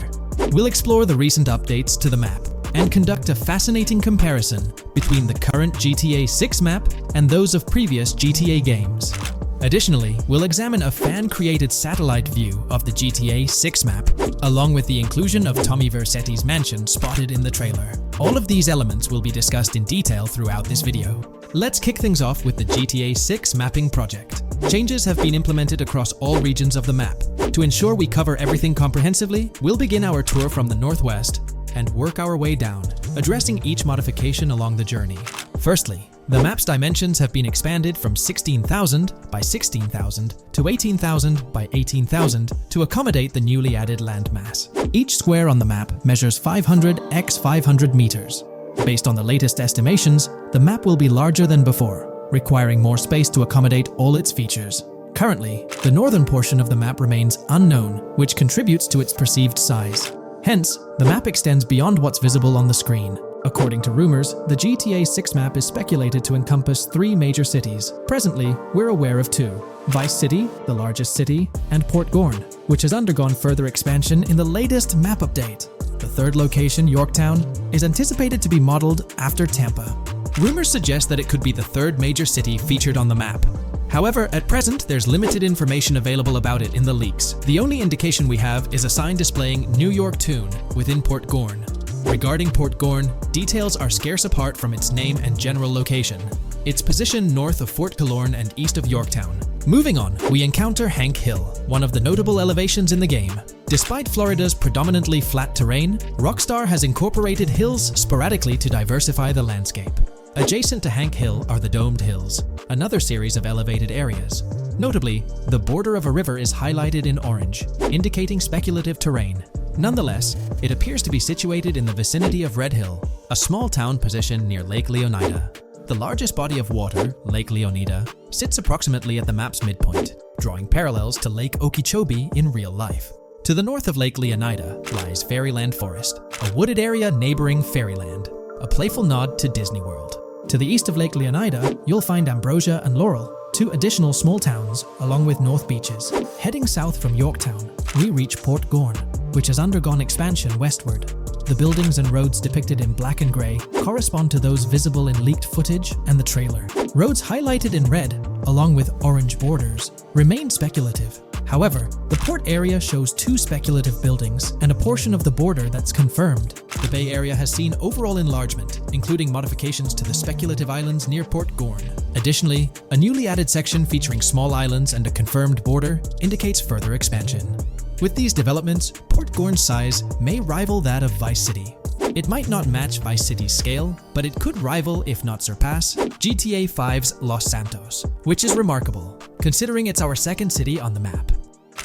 We'll explore the recent updates to the map and conduct a fascinating comparison between the current GTA 6 map and those of previous GTA games. Additionally, we'll examine a fan-created satellite view of the GTA 6 map, along with the inclusion of Tommy Vercetti's mansion spotted in the trailer. All of these elements will be discussed in detail throughout this video. Let's kick things off with the GTA 6 mapping project. Changes have been implemented across all regions of the map. To ensure we cover everything comprehensively, we'll begin our tour from the northwest and work our way down, addressing each modification along the journey. Firstly, the map's dimensions have been expanded from 16,000 by 16,000 to 18,000 by 18,000 to accommodate the newly added landmass. Each square on the map measures 500 x 500 meters. Based on the latest estimations, the map will be larger than before, requiring more space to accommodate all its features. Currently, the northern portion of the map remains unknown, which contributes to its perceived size. Hence, the map extends beyond what's visible on the screen. According to rumors, the GTA 6 map is speculated to encompass 3 major cities. Presently, we're aware of 2. Vice City, the largest city, and Port Gorn, which has undergone further expansion in the latest map update. The third location, Yorktown, is anticipated to be modeled after Tampa. Rumors suggest that it could be the third major city featured on the map. However, at present, there's limited information available about it in the leaks. The only indication we have is a sign displaying New York Tune within Port Gorn. Regarding Port Gorn, details are scarce apart from its name and general location. It's positioned north of Fort Killorn and east of Yorktown. Moving on, we encounter Hank Hill, one of the notable elevations in the game. Despite Florida's predominantly flat terrain, Rockstar has incorporated hills sporadically to diversify the landscape. Adjacent to Hank Hill are the Domed Hills, another series of elevated areas. Notably, the border of a river is highlighted in orange, indicating speculative terrain. Nonetheless, it appears to be situated in the vicinity of Red Hill, a small town positioned near Lake Leonida. The largest body of water, Lake Leonida, sits approximately at the map's midpoint, drawing parallels to Lake Okeechobee in real life. To the north of Lake Leonida lies Fairyland Forest, a wooded area neighboring Fairyland, a playful nod to Disney World. To the east of Lake Leonida, you'll find Ambrosia and Laurel, two additional small towns, along with North Beaches. Heading south from Yorktown, we reach Port Gorn, which has undergone expansion westward. The buildings and roads depicted in black and grey correspond to those visible in leaked footage and the trailer. Roads highlighted in red, along with orange borders, remain speculative. However, the port area shows two speculative buildings and a portion of the border that's confirmed. The Bay Area has seen overall enlargement, including modifications to the speculative islands near Port Gorn. Additionally, a newly added section featuring small islands and a confirmed border indicates further expansion. With these developments, Port Gorn's size may rival that of Vice City. It might not match Vice City's scale, but it could rival, if not surpass, GTA 5's Los Santos, which is remarkable, considering it's our second city on the map.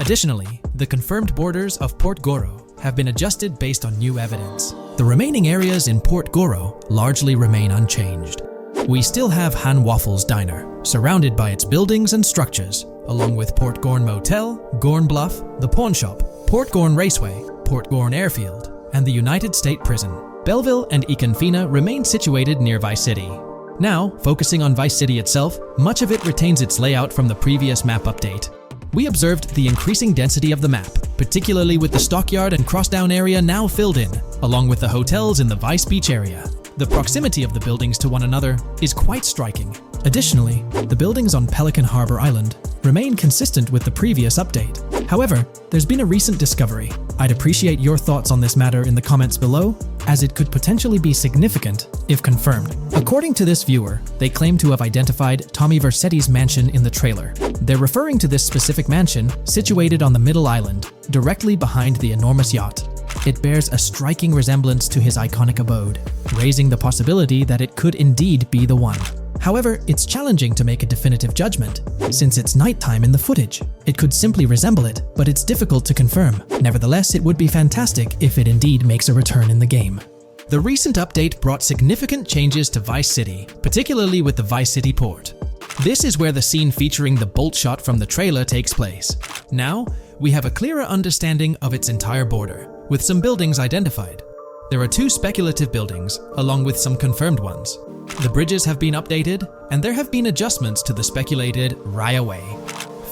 Additionally, the confirmed borders of Port Goro have been adjusted based on new evidence. The remaining areas in Port Goro largely remain unchanged. We still have Han Waffles Diner, surrounded by its buildings and structures, along with Port Gorn Motel, Gorn Bluff, the Pawn Shop, Port Gorn Raceway, Port Gorn Airfield, and the United State Prison. Belleville and Econfina remain situated near Vice City. Now, focusing on Vice City itself, much of it retains its layout from the previous map update. We observed the increasing density of the map, particularly with the Stockyard and Crossdown area now filled in, along with the hotels in the Vice Beach area. The proximity of the buildings to one another is quite striking. Additionally, the buildings on Pelican Harbor Island remain consistent with the previous update. However, there's been a recent discovery. I'd appreciate your thoughts on this matter in the comments below, as it could potentially be significant if confirmed. According to this viewer, they claim to have identified Tommy Vercetti's mansion in the trailer. They're referring to this specific mansion situated on the middle island, directly behind the enormous yacht. It bears a striking resemblance to his iconic abode, raising the possibility that it could indeed be the one. However, it's challenging to make a definitive judgment, since it's nighttime in the footage. It could simply resemble it, but it's difficult to confirm. Nevertheless, it would be fantastic if it indeed makes a return in the game. The recent update brought significant changes to Vice City, particularly with the Vice City port. This is where the scene featuring the bolt shot from the trailer takes place. Now, we have a clearer understanding of its entire border, with some buildings identified. There are two speculative buildings, along with some confirmed ones. The bridges have been updated, and there have been adjustments to the speculated Raya Way.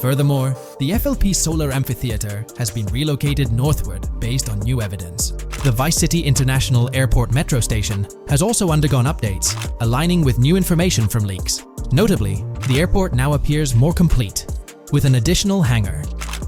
Furthermore, the FLP Solar Amphitheater has been relocated northward based on new evidence. The Vice City International Airport metro station has also undergone updates, aligning with new information from leaks. Notably, the airport now appears more complete, with an additional hangar.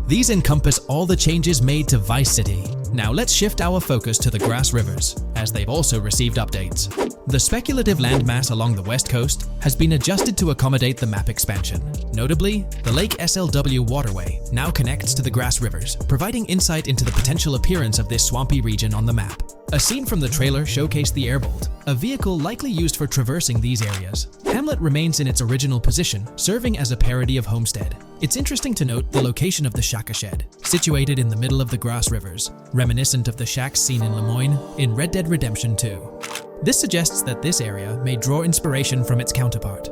These encompass all the changes made to Vice City. Now let's shift our focus to the Grass Rivers, as they've also received updates. The speculative landmass along the west coast has been adjusted to accommodate the map expansion. Notably, the Lake SLW waterway now connects to the Grass Rivers, providing insight into the potential appearance of this swampy region on the map. A scene from the trailer showcased the airbolt, a vehicle likely used for traversing these areas. Hamlet remains in its original position, serving as a parody of Homestead. It's interesting to note the location of the Shaka Shed, situated in the middle of the Grass Rivers, reminiscent of the shacks seen in Lemoyne in Red Dead Redemption 2. This suggests that this area may draw inspiration from its counterpart.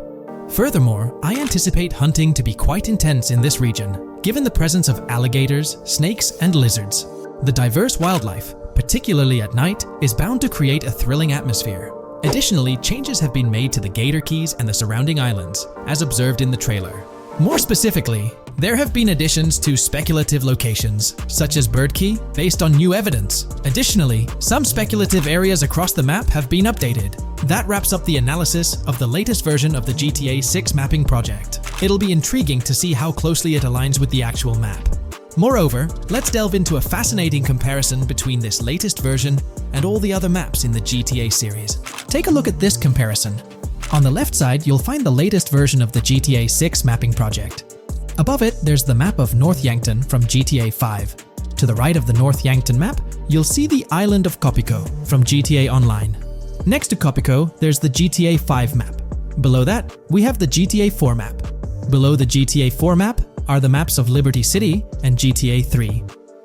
Furthermore, I anticipate hunting to be quite intense in this region, given the presence of alligators, snakes, and lizards. The diverse wildlife, particularly at night, is bound to create a thrilling atmosphere. Additionally, changes have been made to the Gator Keys and the surrounding islands, as observed in the trailer. More specifically, there have been additions to speculative locations, such as Bird Key, based on new evidence. Additionally, some speculative areas across the map have been updated. That wraps up the analysis of the latest version of the GTA 6 mapping project. It'll be intriguing to see how closely it aligns with the actual map. Moreover, let's delve into a fascinating comparison between this latest version and all the other maps in the GTA series. Take a look at this comparison. On the left side, you'll find the latest version of the GTA 6 mapping project. Above it, there's the map of North Yankton from GTA 5. To the right of the North Yankton map, you'll see the island of Copico from GTA Online. Next to Copico, there's the GTA 5 map. Below that, we have the GTA 4 map. Below the GTA 4 map are the maps of Liberty City and GTA 3.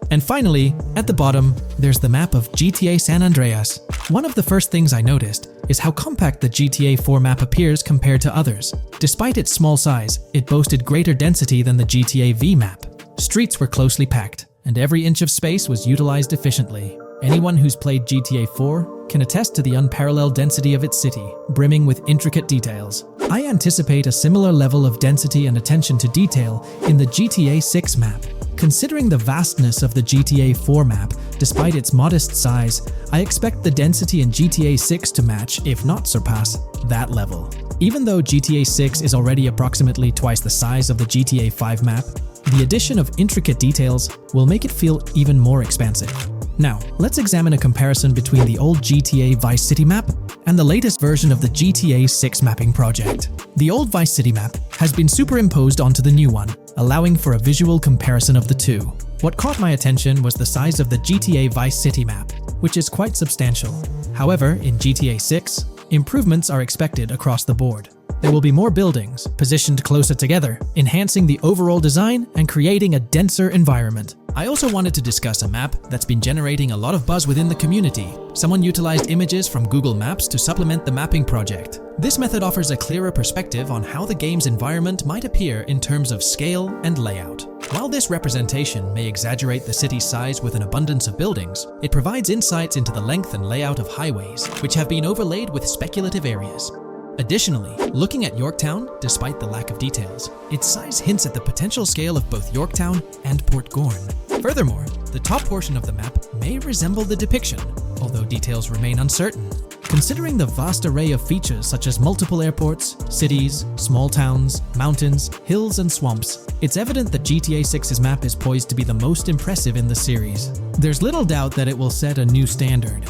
And finally, at the bottom, there's the map of GTA San Andreas. One of the first things I noticed is how compact the GTA 4 map appears compared to others. Despite its small size, it boasted greater density than the GTA V map. Streets were closely packed, and every inch of space was utilized efficiently. Anyone who's played GTA 4 can attest to the unparalleled density of its city, brimming with intricate details. I anticipate a similar level of density and attention to detail in the GTA 6 map. Considering the vastness of the GTA 4 map, despite its modest size, I expect the density in GTA 6 to match, if not surpass, that level. Even though GTA 6 is already approximately twice the size of the GTA 5 map, the addition of intricate details will make it feel even more expansive. Now, let's examine a comparison between the old GTA Vice City map and the latest version of the GTA 6 mapping project. The old Vice City map has been superimposed onto the new one, allowing for a visual comparison of the two. What caught my attention was the size of the GTA Vice City map, which is quite substantial. However, in GTA 6, improvements are expected across the board. There will be more buildings, positioned closer together, enhancing the overall design and creating a denser environment. I also wanted to discuss a map that's been generating a lot of buzz within the community. Someone utilized images from Google Maps to supplement the mapping project. This method offers a clearer perspective on how the game's environment might appear in terms of scale and layout. While this representation may exaggerate the city's size with an abundance of buildings, it provides insights into the length and layout of highways, which have been overlaid with speculative areas. Additionally, looking at Yorktown, despite the lack of details, its size hints at the potential scale of both Yorktown and Port Gorn. Furthermore, the top portion of the map may resemble the depiction, although details remain uncertain. Considering the vast array of features such as multiple airports, cities, small towns, mountains, hills, and swamps, it's evident that GTA 6's map is poised to be the most impressive in the series. There's little doubt that it will set a new standard.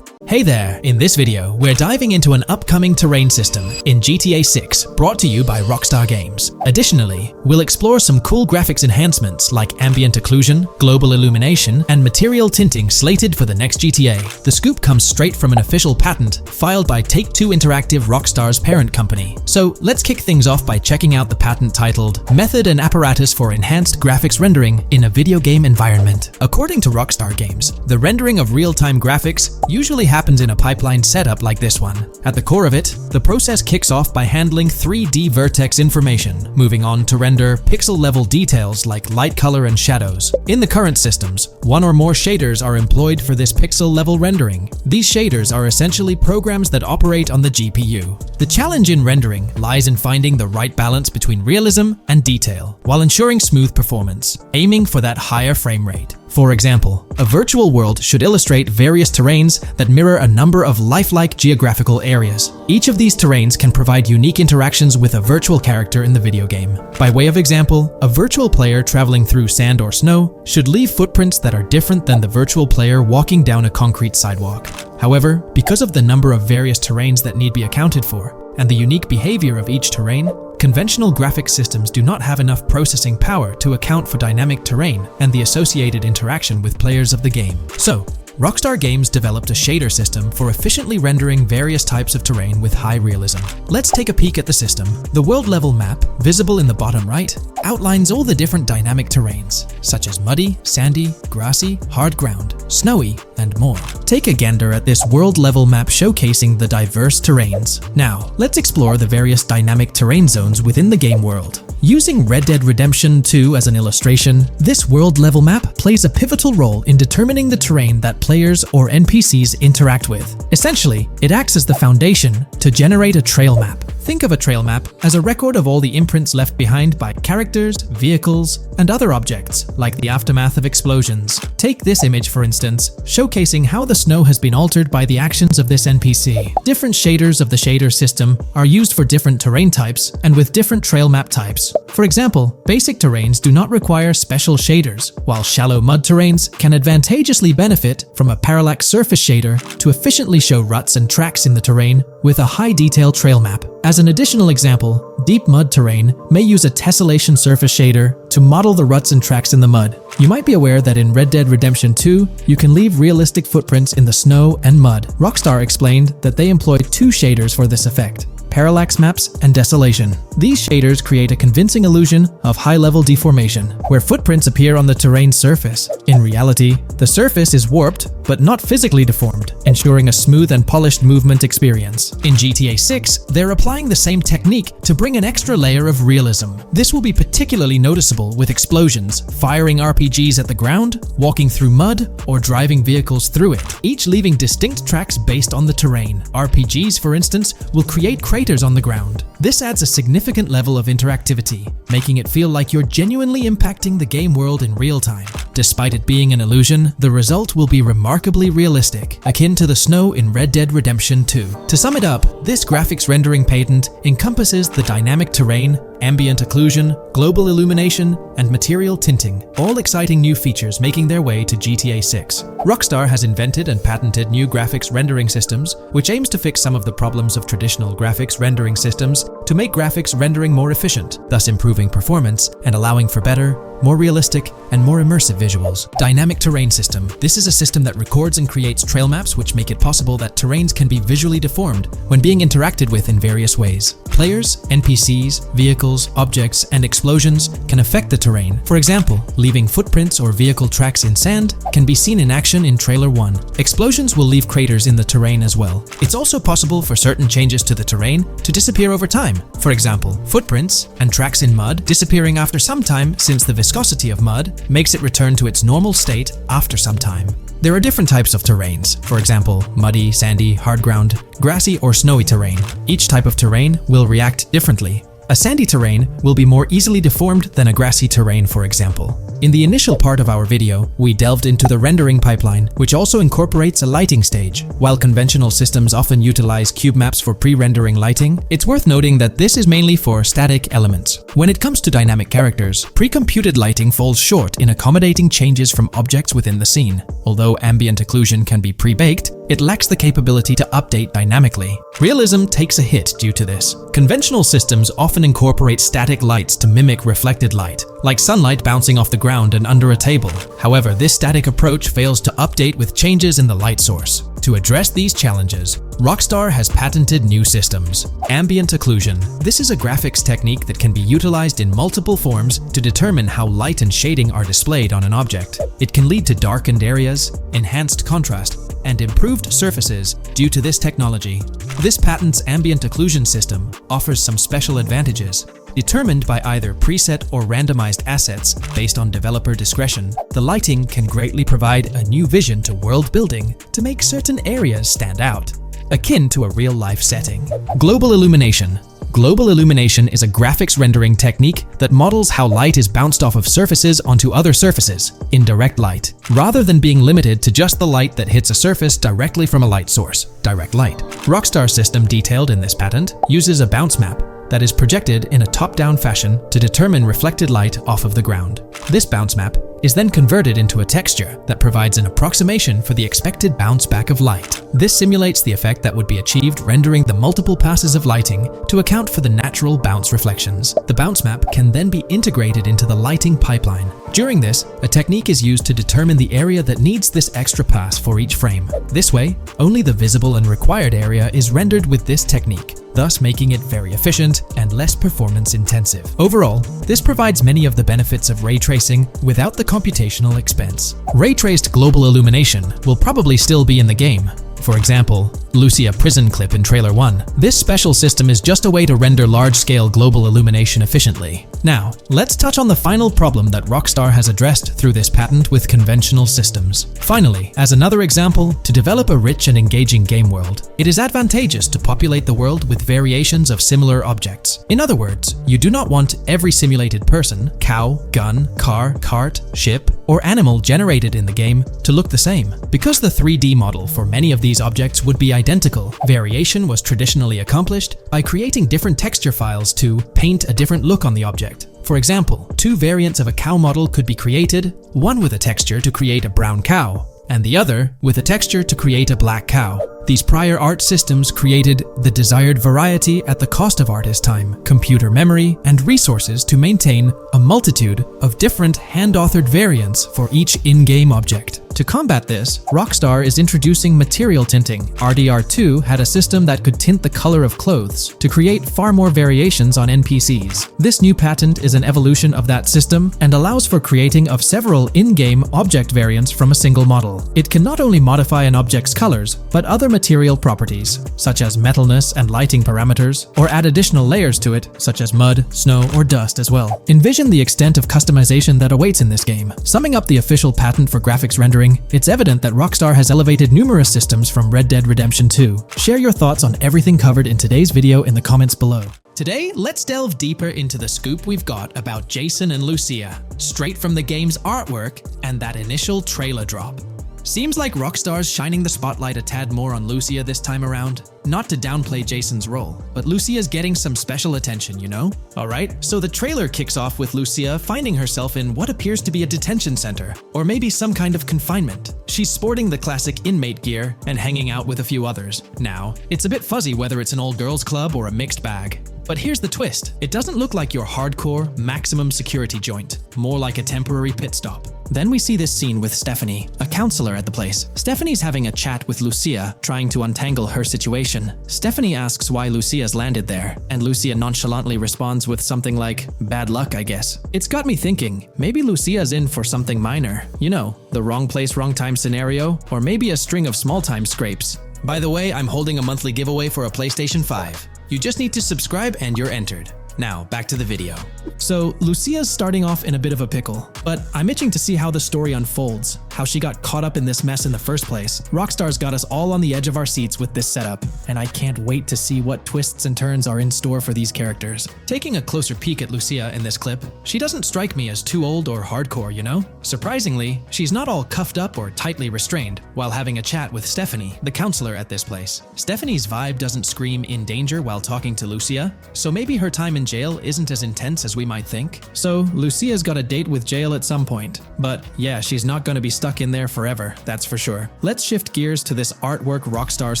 Hey there! In this video, we're diving into an upcoming terrain system in GTA 6, brought to you by Rockstar Games. Additionally, we'll explore some cool graphics enhancements like ambient occlusion, global illumination, and material tinting slated for the next GTA. The scoop comes straight from an official patent filed by Take-Two Interactive, Rockstar's parent company. So let's kick things off by checking out the patent titled Method and Apparatus for Enhanced Graphics Rendering in a Video Game Environment. According to Rockstar Games, the rendering of real-time graphics usually happens in a pipeline setup like this one. At the core of it, the process kicks off by handling 3D vertex information, moving on to render pixel-level details like light color and shadows. In the current systems, one or more shaders are employed for this pixel-level rendering. These shaders are essentially programs that operate on the GPU. The challenge in rendering lies in finding the right balance between realism and detail, while ensuring smooth performance, aiming for that higher frame rate. For example, a virtual world should illustrate various terrains that mirror a number of lifelike geographical areas. Each of these terrains can provide unique interactions with a virtual character in the video game. By way of example, a virtual player traveling through sand or snow should leave footprints that are different than the virtual player walking down a concrete sidewalk. However, because of the number of various terrains that need be accounted for, and the unique behavior of each terrain, conventional graphics systems do not have enough processing power to account for dynamic terrain and the associated interaction with players of the game. So, Rockstar Games developed a shader system for efficiently rendering various types of terrain with high realism. Let's take a peek at the system. The world level map, visible in the bottom right, outlines all the different dynamic terrains, such as muddy, sandy, grassy, hard ground, snowy, and more. Take a gander at this world level map showcasing the diverse terrains. Now, let's explore the various dynamic terrain zones within the game world. Using Red Dead Redemption 2 as an illustration, this world level map plays a pivotal role in determining the terrain that players or NPCs interact with. Essentially, it acts as the foundation to generate a trail map. Think of a trail map as a record of all the imprints left behind by characters, vehicles, and other objects, like the aftermath of explosions. Take this image for instance, showcasing how the snow has been altered by the actions of this NPC. Different shaders of the shader system are used for different terrain types and with different trail map types. For example, basic terrains do not require special shaders, while shallow mud terrains can advantageously benefit from a parallax surface shader to efficiently show ruts and tracks in the terrain with a high-detail trail map. As an additional example, deep mud terrain may use a tessellation surface shader to model the ruts and tracks in the mud. You might be aware that in Red Dead Redemption 2, you can leave realistic footprints in the snow and mud. Rockstar explained that they employed two shaders for this effect: parallax maps, and desolation. These shaders create a convincing illusion of high-level deformation, where footprints appear on the terrain's surface. In reality, the surface is warped, but not physically deformed, ensuring a smooth and polished movement experience. In GTA 6, they're applying the same technique to bring an extra layer of realism. This will be particularly noticeable with explosions, firing RPGs at the ground, walking through mud, or driving vehicles through it, each leaving distinct tracks based on the terrain. RPGs, for instance, will create craters on the ground. This adds a significant level of interactivity, making it feel like you're genuinely impacting the game world in real time. Despite it being an illusion, the result will be remarkably realistic, akin to the snow in Red Dead Redemption 2. To sum it up, this graphics rendering patent encompasses the dynamic terrain, ambient occlusion, global illumination, and material tinting, all exciting new features making their way to GTA 6. Rockstar has invented and patented new graphics rendering systems, which aims to fix some of the problems of traditional graphics rendering systems to make graphics rendering more efficient, thus improving performance and allowing for better, more realistic, and more immersive visuals. Dynamic terrain system. This is a system that records and creates trail maps which make it possible that terrains can be visually deformed when being interacted with in various ways. Players, NPCs, vehicles, objects, and explosions can affect the terrain. For example, leaving footprints or vehicle tracks in sand can be seen in action in Trailer 1. Explosions will leave craters in the terrain as well. It's also possible for certain changes to the terrain to disappear over time. For example, footprints and tracks in mud disappearing after some time, since the viscosity of mud makes it return to its normal state after some time. There are different types of terrains, for example, muddy, sandy, hard ground, grassy, or snowy terrain. Each type of terrain will react differently. A sandy terrain will be more easily deformed than a grassy terrain, for example. In the initial part of our video, we delved into the rendering pipeline, which also incorporates a lighting stage. While conventional systems often utilize cube maps for pre-rendering lighting, it's worth noting that this is mainly for static elements. When it comes to dynamic characters, pre-computed lighting falls short in accommodating changes from objects within the scene. Although ambient occlusion can be pre-baked, it lacks the capability to update dynamically. Realism takes a hit due to this. Conventional systems often incorporate static lights to mimic reflected light, like sunlight bouncing off the ground and under a table. However, this static approach fails to update with changes in the light source. To address these challenges, Rockstar has patented new systems. Ambient occlusion. This is a graphics technique that can be utilized in multiple forms to determine how light and shading are displayed on an object. It can lead to darkened areas, enhanced contrast, and improved surfaces due to this technology. This patent's ambient occlusion system offers some special advantages. Determined by either preset or randomized assets based on developer discretion, the lighting can greatly provide a new vision to world building to make certain areas stand out, akin to a real-life setting. Global illumination. Global illumination is a graphics rendering technique that models how light is bounced off of surfaces onto other surfaces in direct light, rather than being limited to just the light that hits a surface directly from a light source, direct light. Rockstar's system detailed in this patent uses a bounce map that is projected in a top-down fashion to determine reflected light off of the ground. This bounce map is then converted into a texture that provides an approximation for the expected bounce back of light. This simulates the effect that would be achieved rendering the multiple passes of lighting to account for the natural bounce reflections. The bounce map can then be integrated into the lighting pipeline. During this, a technique is used to determine the area that needs this extra pass for each frame. This way, only the visible and required area is rendered with this technique, thus making it very efficient and less performance intensive. Overall, this provides many of the benefits of ray tracing without the computational expense. Ray-traced global illumination will probably still be in the game. For example, Lucia prison clip in Trailer 1. This special system is just a way to render large-scale global illumination efficiently. Now, let's touch on the final problem that Rockstar has addressed through this patent with conventional systems. Finally, as another example, to develop a rich and engaging game world, it is advantageous to populate the world with variations of similar objects. In other words, you do not want every simulated person, cow, gun, car, cart, ship, or animal generated in the game to look the same. Because the 3D model for many of these objects would be identical, variation was traditionally accomplished by creating different texture files to paint a different look on the object. For example, two variants of a cow model could be created, one with a texture to create a brown cow, and the other with a texture to create a black cow. These prior art systems created the desired variety at the cost of artist time, computer memory, and resources to maintain a multitude of different hand-authored variants for each in-game object. To combat this, Rockstar is introducing material tinting. RDR2 had a system that could tint the color of clothes to create far more variations on NPCs. This new patent is an evolution of that system and allows for creating of several in-game object variants from a single model. It can not only modify an object's colors, but other material properties, such as metalness and lighting parameters, or add additional layers to it, such as mud, snow, or dust as well. Envision the extent of customization that awaits in this game. Summing up the official patent for graphics rendering, it's evident that Rockstar has elevated numerous systems from Red Dead Redemption 2. Share your thoughts on everything covered in today's video in the comments below. Today, let's delve deeper into the scoop we've got about Jason and Lucia, straight from the game's artwork and that initial trailer drop. Seems like Rockstar's shining the spotlight a tad more on Lucia this time around. Not to downplay Jason's role, but Lucia's getting some special attention, you know? Alright, so the trailer kicks off with Lucia finding herself in what appears to be a detention center, or maybe some kind of confinement. She's sporting the classic inmate gear and hanging out with a few others. Now, it's a bit fuzzy whether it's an all-girls club or a mixed bag. But here's the twist. It doesn't look like your hardcore, maximum security joint, more like a temporary pit stop. Then we see this scene with Stephanie, a counselor at the place. Stephanie's having a chat with Lucia, trying to untangle her situation. Stephanie asks why Lucia's landed there, and Lucia nonchalantly responds with something like, "Bad luck, I guess." It's got me thinking, maybe Lucia's in for something minor. You know, the wrong place, wrong time scenario, or maybe a string of small-time scrapes. By the way, I'm holding a monthly giveaway for a PlayStation 5. You just need to subscribe and you're entered. Now, back to the video. So, Lucia's starting off in a bit of a pickle, but I'm itching to see how the story unfolds, how she got caught up in this mess in the first place. Rockstar's got us all on the edge of our seats with this setup, and I can't wait to see what twists and turns are in store for these characters. Taking a closer peek at Lucia in this clip, she doesn't strike me as too old or hardcore, you know? Surprisingly, she's not all cuffed up or tightly restrained while having a chat with Stephanie, the counselor at this place. Stephanie's vibe doesn't scream in danger while talking to Lucia, so maybe her time in jail isn't as intense as we might think. So, Lucia's got a date with jail at some point. But yeah, she's not going to be stuck in there forever, that's for sure. Let's shift gears to this artwork Rockstar's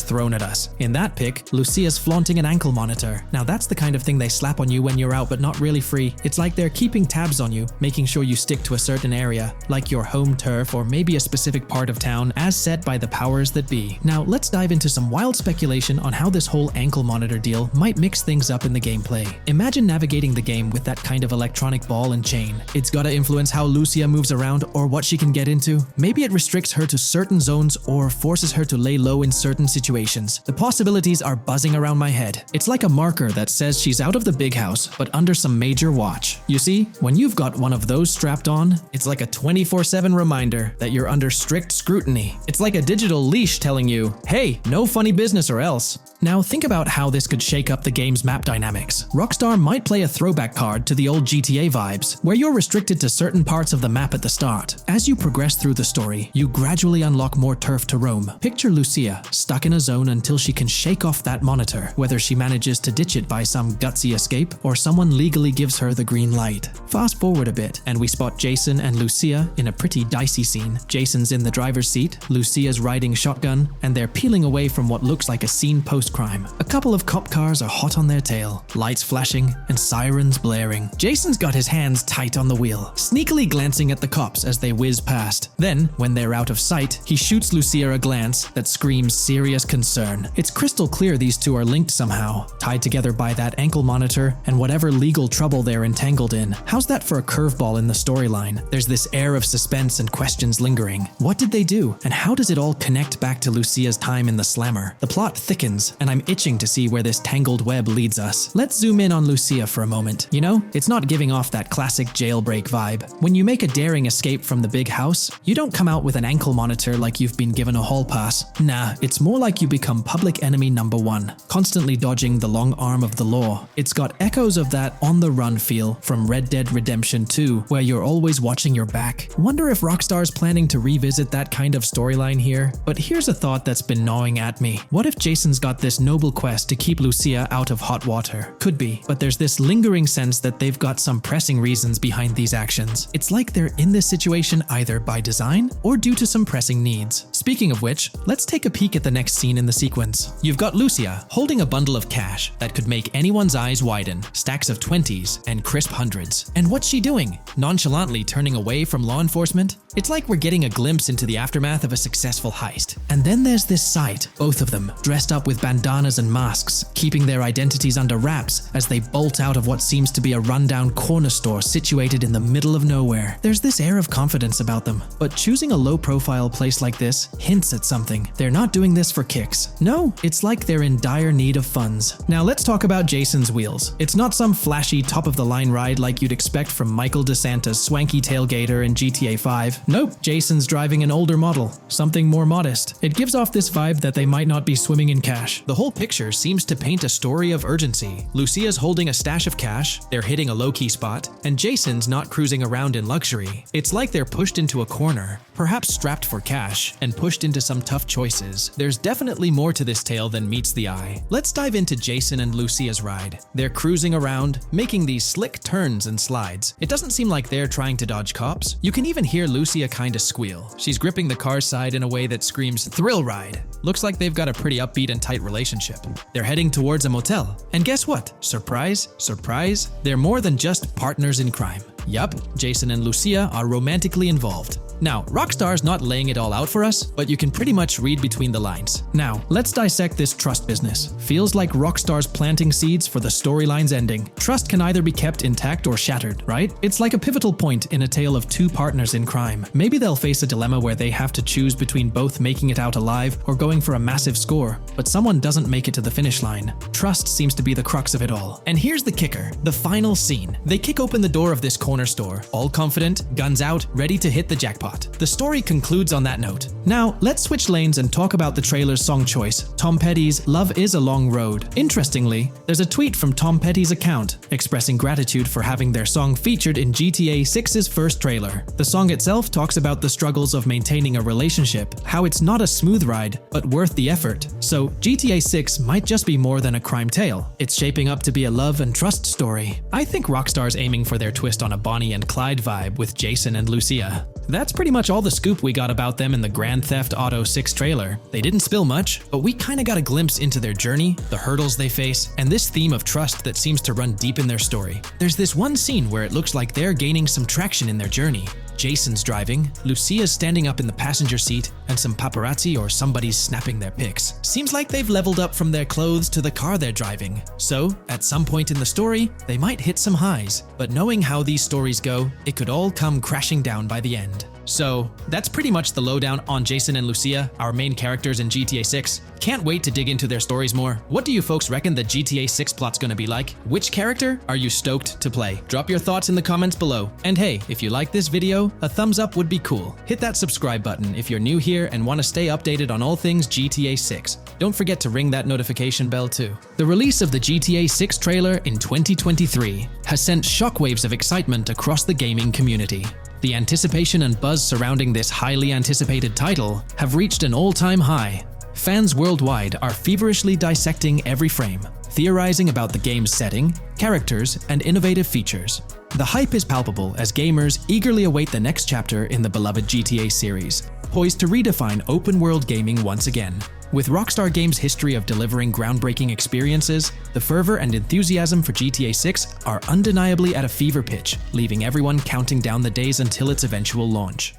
thrown at us. In that pic, Lucia's flaunting an ankle monitor. Now that's the kind of thing they slap on you when you're out but not really free. It's like they're keeping tabs on you, making sure you stick to a certain area, like your home turf or maybe a specific part of town as set by the powers that be. Now let's dive into some wild speculation on how this whole ankle monitor deal might mix things up in the gameplay. Imagine navigating the game with that kind of electronic ball and chain. It's gotta influence how Lucia moves around or what she can get into. Maybe it restricts her to certain zones or forces her to lay low in certain situations. The possibilities are buzzing around my head. It's like a marker that says she's out of the big house, but under some major watch. You see, when you've got one of those strapped on, it's like a 24/7 reminder that you're under strict scrutiny. It's like a digital leash telling you, hey, no funny business or else. Now think about how this could shake up the game's map dynamics. Rockstar might play a throwback card to the old GTA vibes, where you're restricted to certain parts of the map at the start. As you progress through the story, you gradually unlock more turf to roam. Picture Lucia, stuck in a zone until she can shake off that monitor, whether she manages to ditch it by some gutsy escape, or someone legally gives her the green light. Fast forward a bit, and we spot Jason and Lucia in a pretty dicey scene. Jason's in the driver's seat, Lucia's riding shotgun, and they're peeling away from what looks like a scene post-crime. A couple of cop cars are hot on their tail, lights flashing, and sirens blaring. Jason's got his hands tight on the wheel, sneakily glancing at the cops as they whiz past. Then, when they're out of sight, he shoots Lucia a glance that screams serious concern. It's crystal clear these two are linked somehow, tied together by that ankle monitor and whatever legal trouble they're entangled in. How's that for a curveball in the storyline? There's this air of suspense and questions lingering. What did they do, and how does it all connect back to Lucia's time in the slammer? The plot thickens, and I'm itching to see where this tangled web leads us. Let's zoom in on Lucia for a moment. You know, it's not giving off that classic jailbreak vibe. When you make a daring escape from the big house, you don't come out with an ankle monitor like you've been given a hall pass. Nah, it's more like you become public enemy number one, constantly dodging the long arm of the law. It's got echoes of that on-the-run feel from Red Dead Redemption 2, where you're always watching your back. Wonder if Rockstar's planning to revisit that kind of storyline here? But here's a thought that's been gnawing at me. What if Jason's got this noble quest to keep Lucia out of hot water? Could be, but there's this lingering sense that they've got some pressing reasons behind these actions. It's like they're in this situation either by design or due to some pressing needs. Speaking of which, let's take a peek at the next scene in the sequence. You've got Lucia holding a bundle of cash that could make anyone's eyes widen, stacks of 20s and crisp hundreds. And what's she doing? Nonchalantly turning away from law enforcement? It's like we're getting a glimpse into the aftermath of a successful heist. And then there's this sight, both of them, dressed up with bandanas and masks, keeping their identities under wraps as they bolt out of what seems to be a rundown corner store situated in the middle of nowhere. There's this air of confidence about them, but choosing a low-profile place like this hints at something. They're not doing this for kicks. No, it's like they're in dire need of funds. Now let's talk about Jason's wheels. It's not some flashy top-of-the-line ride like you'd expect from Michael DeSanta's swanky tailgater in GTA 5. Nope, Jason's driving an older model, something more modest. It gives off this vibe that they might not be swimming in cash. The whole picture seems to paint a story of urgency. Lucia's holding a stash of cash, they're hitting a low-key spot, and Jason's not cruising around in luxury. It's like they're pushed into a corner, perhaps strapped for cash, and pushed into some tough choices. There's definitely more to this tale than meets the eye. Let's dive into Jason and Lucia's ride. They're cruising around, making these slick turns and slides. It doesn't seem like they're trying to dodge cops. You can even hear Lucia kinda squeal. She's gripping the car's side in a way that screams thrill ride. Looks like they've got a pretty upbeat and tight relationship. They're heading towards a motel. And guess what? Surprise, surprise, they're more than just partners in crime. Yup, Jason and Lucia are romantically involved. Now, Rockstar's not laying it all out for us, but you can pretty much read between the lines. Now, let's dissect this trust business. Feels like Rockstar's planting seeds for the storyline's ending. Trust can either be kept intact or shattered, right? It's like a pivotal point in a tale of two partners in crime. Maybe they'll face a dilemma where they have to choose between both making it out alive or going for a massive score, but someone doesn't make it to the finish line. Trust seems to be the crux of it all. And here's the kicker, the final scene. They kick open the door of this corner store, all confident, guns out, ready to hit the jackpot. The story concludes on that note. Now, let's switch lanes and talk about the trailer's song choice, Tom Petty's Love Is a Long Road. Interestingly, there's a tweet from Tom Petty's account expressing gratitude for having their song featured in GTA 6's first trailer. The song itself talks about the struggles of maintaining a relationship, how it's not a smooth ride, but worth the effort. So, GTA 6 might just be more than a crime tale. It's shaping up to be a love and trust story. I think Rockstar's aiming for their twist on a Bonnie and Clyde vibe with Jason and Lucia. That's pretty much all the scoop we got about them in the Grand Theft Auto 6 trailer. They didn't spill much, but we kinda got a glimpse into their journey, the hurdles they face, and this theme of trust that seems to run deep in their story. There's this one scene where it looks like they're gaining some traction in their journey. Jason's driving, Lucia's standing up in the passenger seat, and some paparazzi or somebody's snapping their pics. Seems like they've leveled up from their clothes to the car they're driving. So, at some point in the story, they might hit some highs. But knowing how these stories go, it could all come crashing down by the end. So, that's pretty much the lowdown on Jason and Lucia, our main characters in GTA 6. Can't wait to dig into their stories more. What do you folks reckon the GTA 6 plot's gonna be like? Which character are you stoked to play? Drop your thoughts in the comments below. And hey, if you like this video, a thumbs up would be cool. Hit that subscribe button if you're new here and want to stay updated on all things GTA 6. Don't forget to ring that notification bell too. The release of the GTA 6 trailer in 2023 has sent shockwaves of excitement across the gaming community. The anticipation and buzz surrounding this highly anticipated title have reached an all-time high. Fans worldwide are feverishly dissecting every frame, theorizing about the game's setting, characters, and innovative features. The hype is palpable as gamers eagerly await the next chapter in the beloved GTA series, poised to redefine open-world gaming once again. With Rockstar Games' history of delivering groundbreaking experiences, the fervor and enthusiasm for GTA 6 are undeniably at a fever pitch, leaving everyone counting down the days until its eventual launch.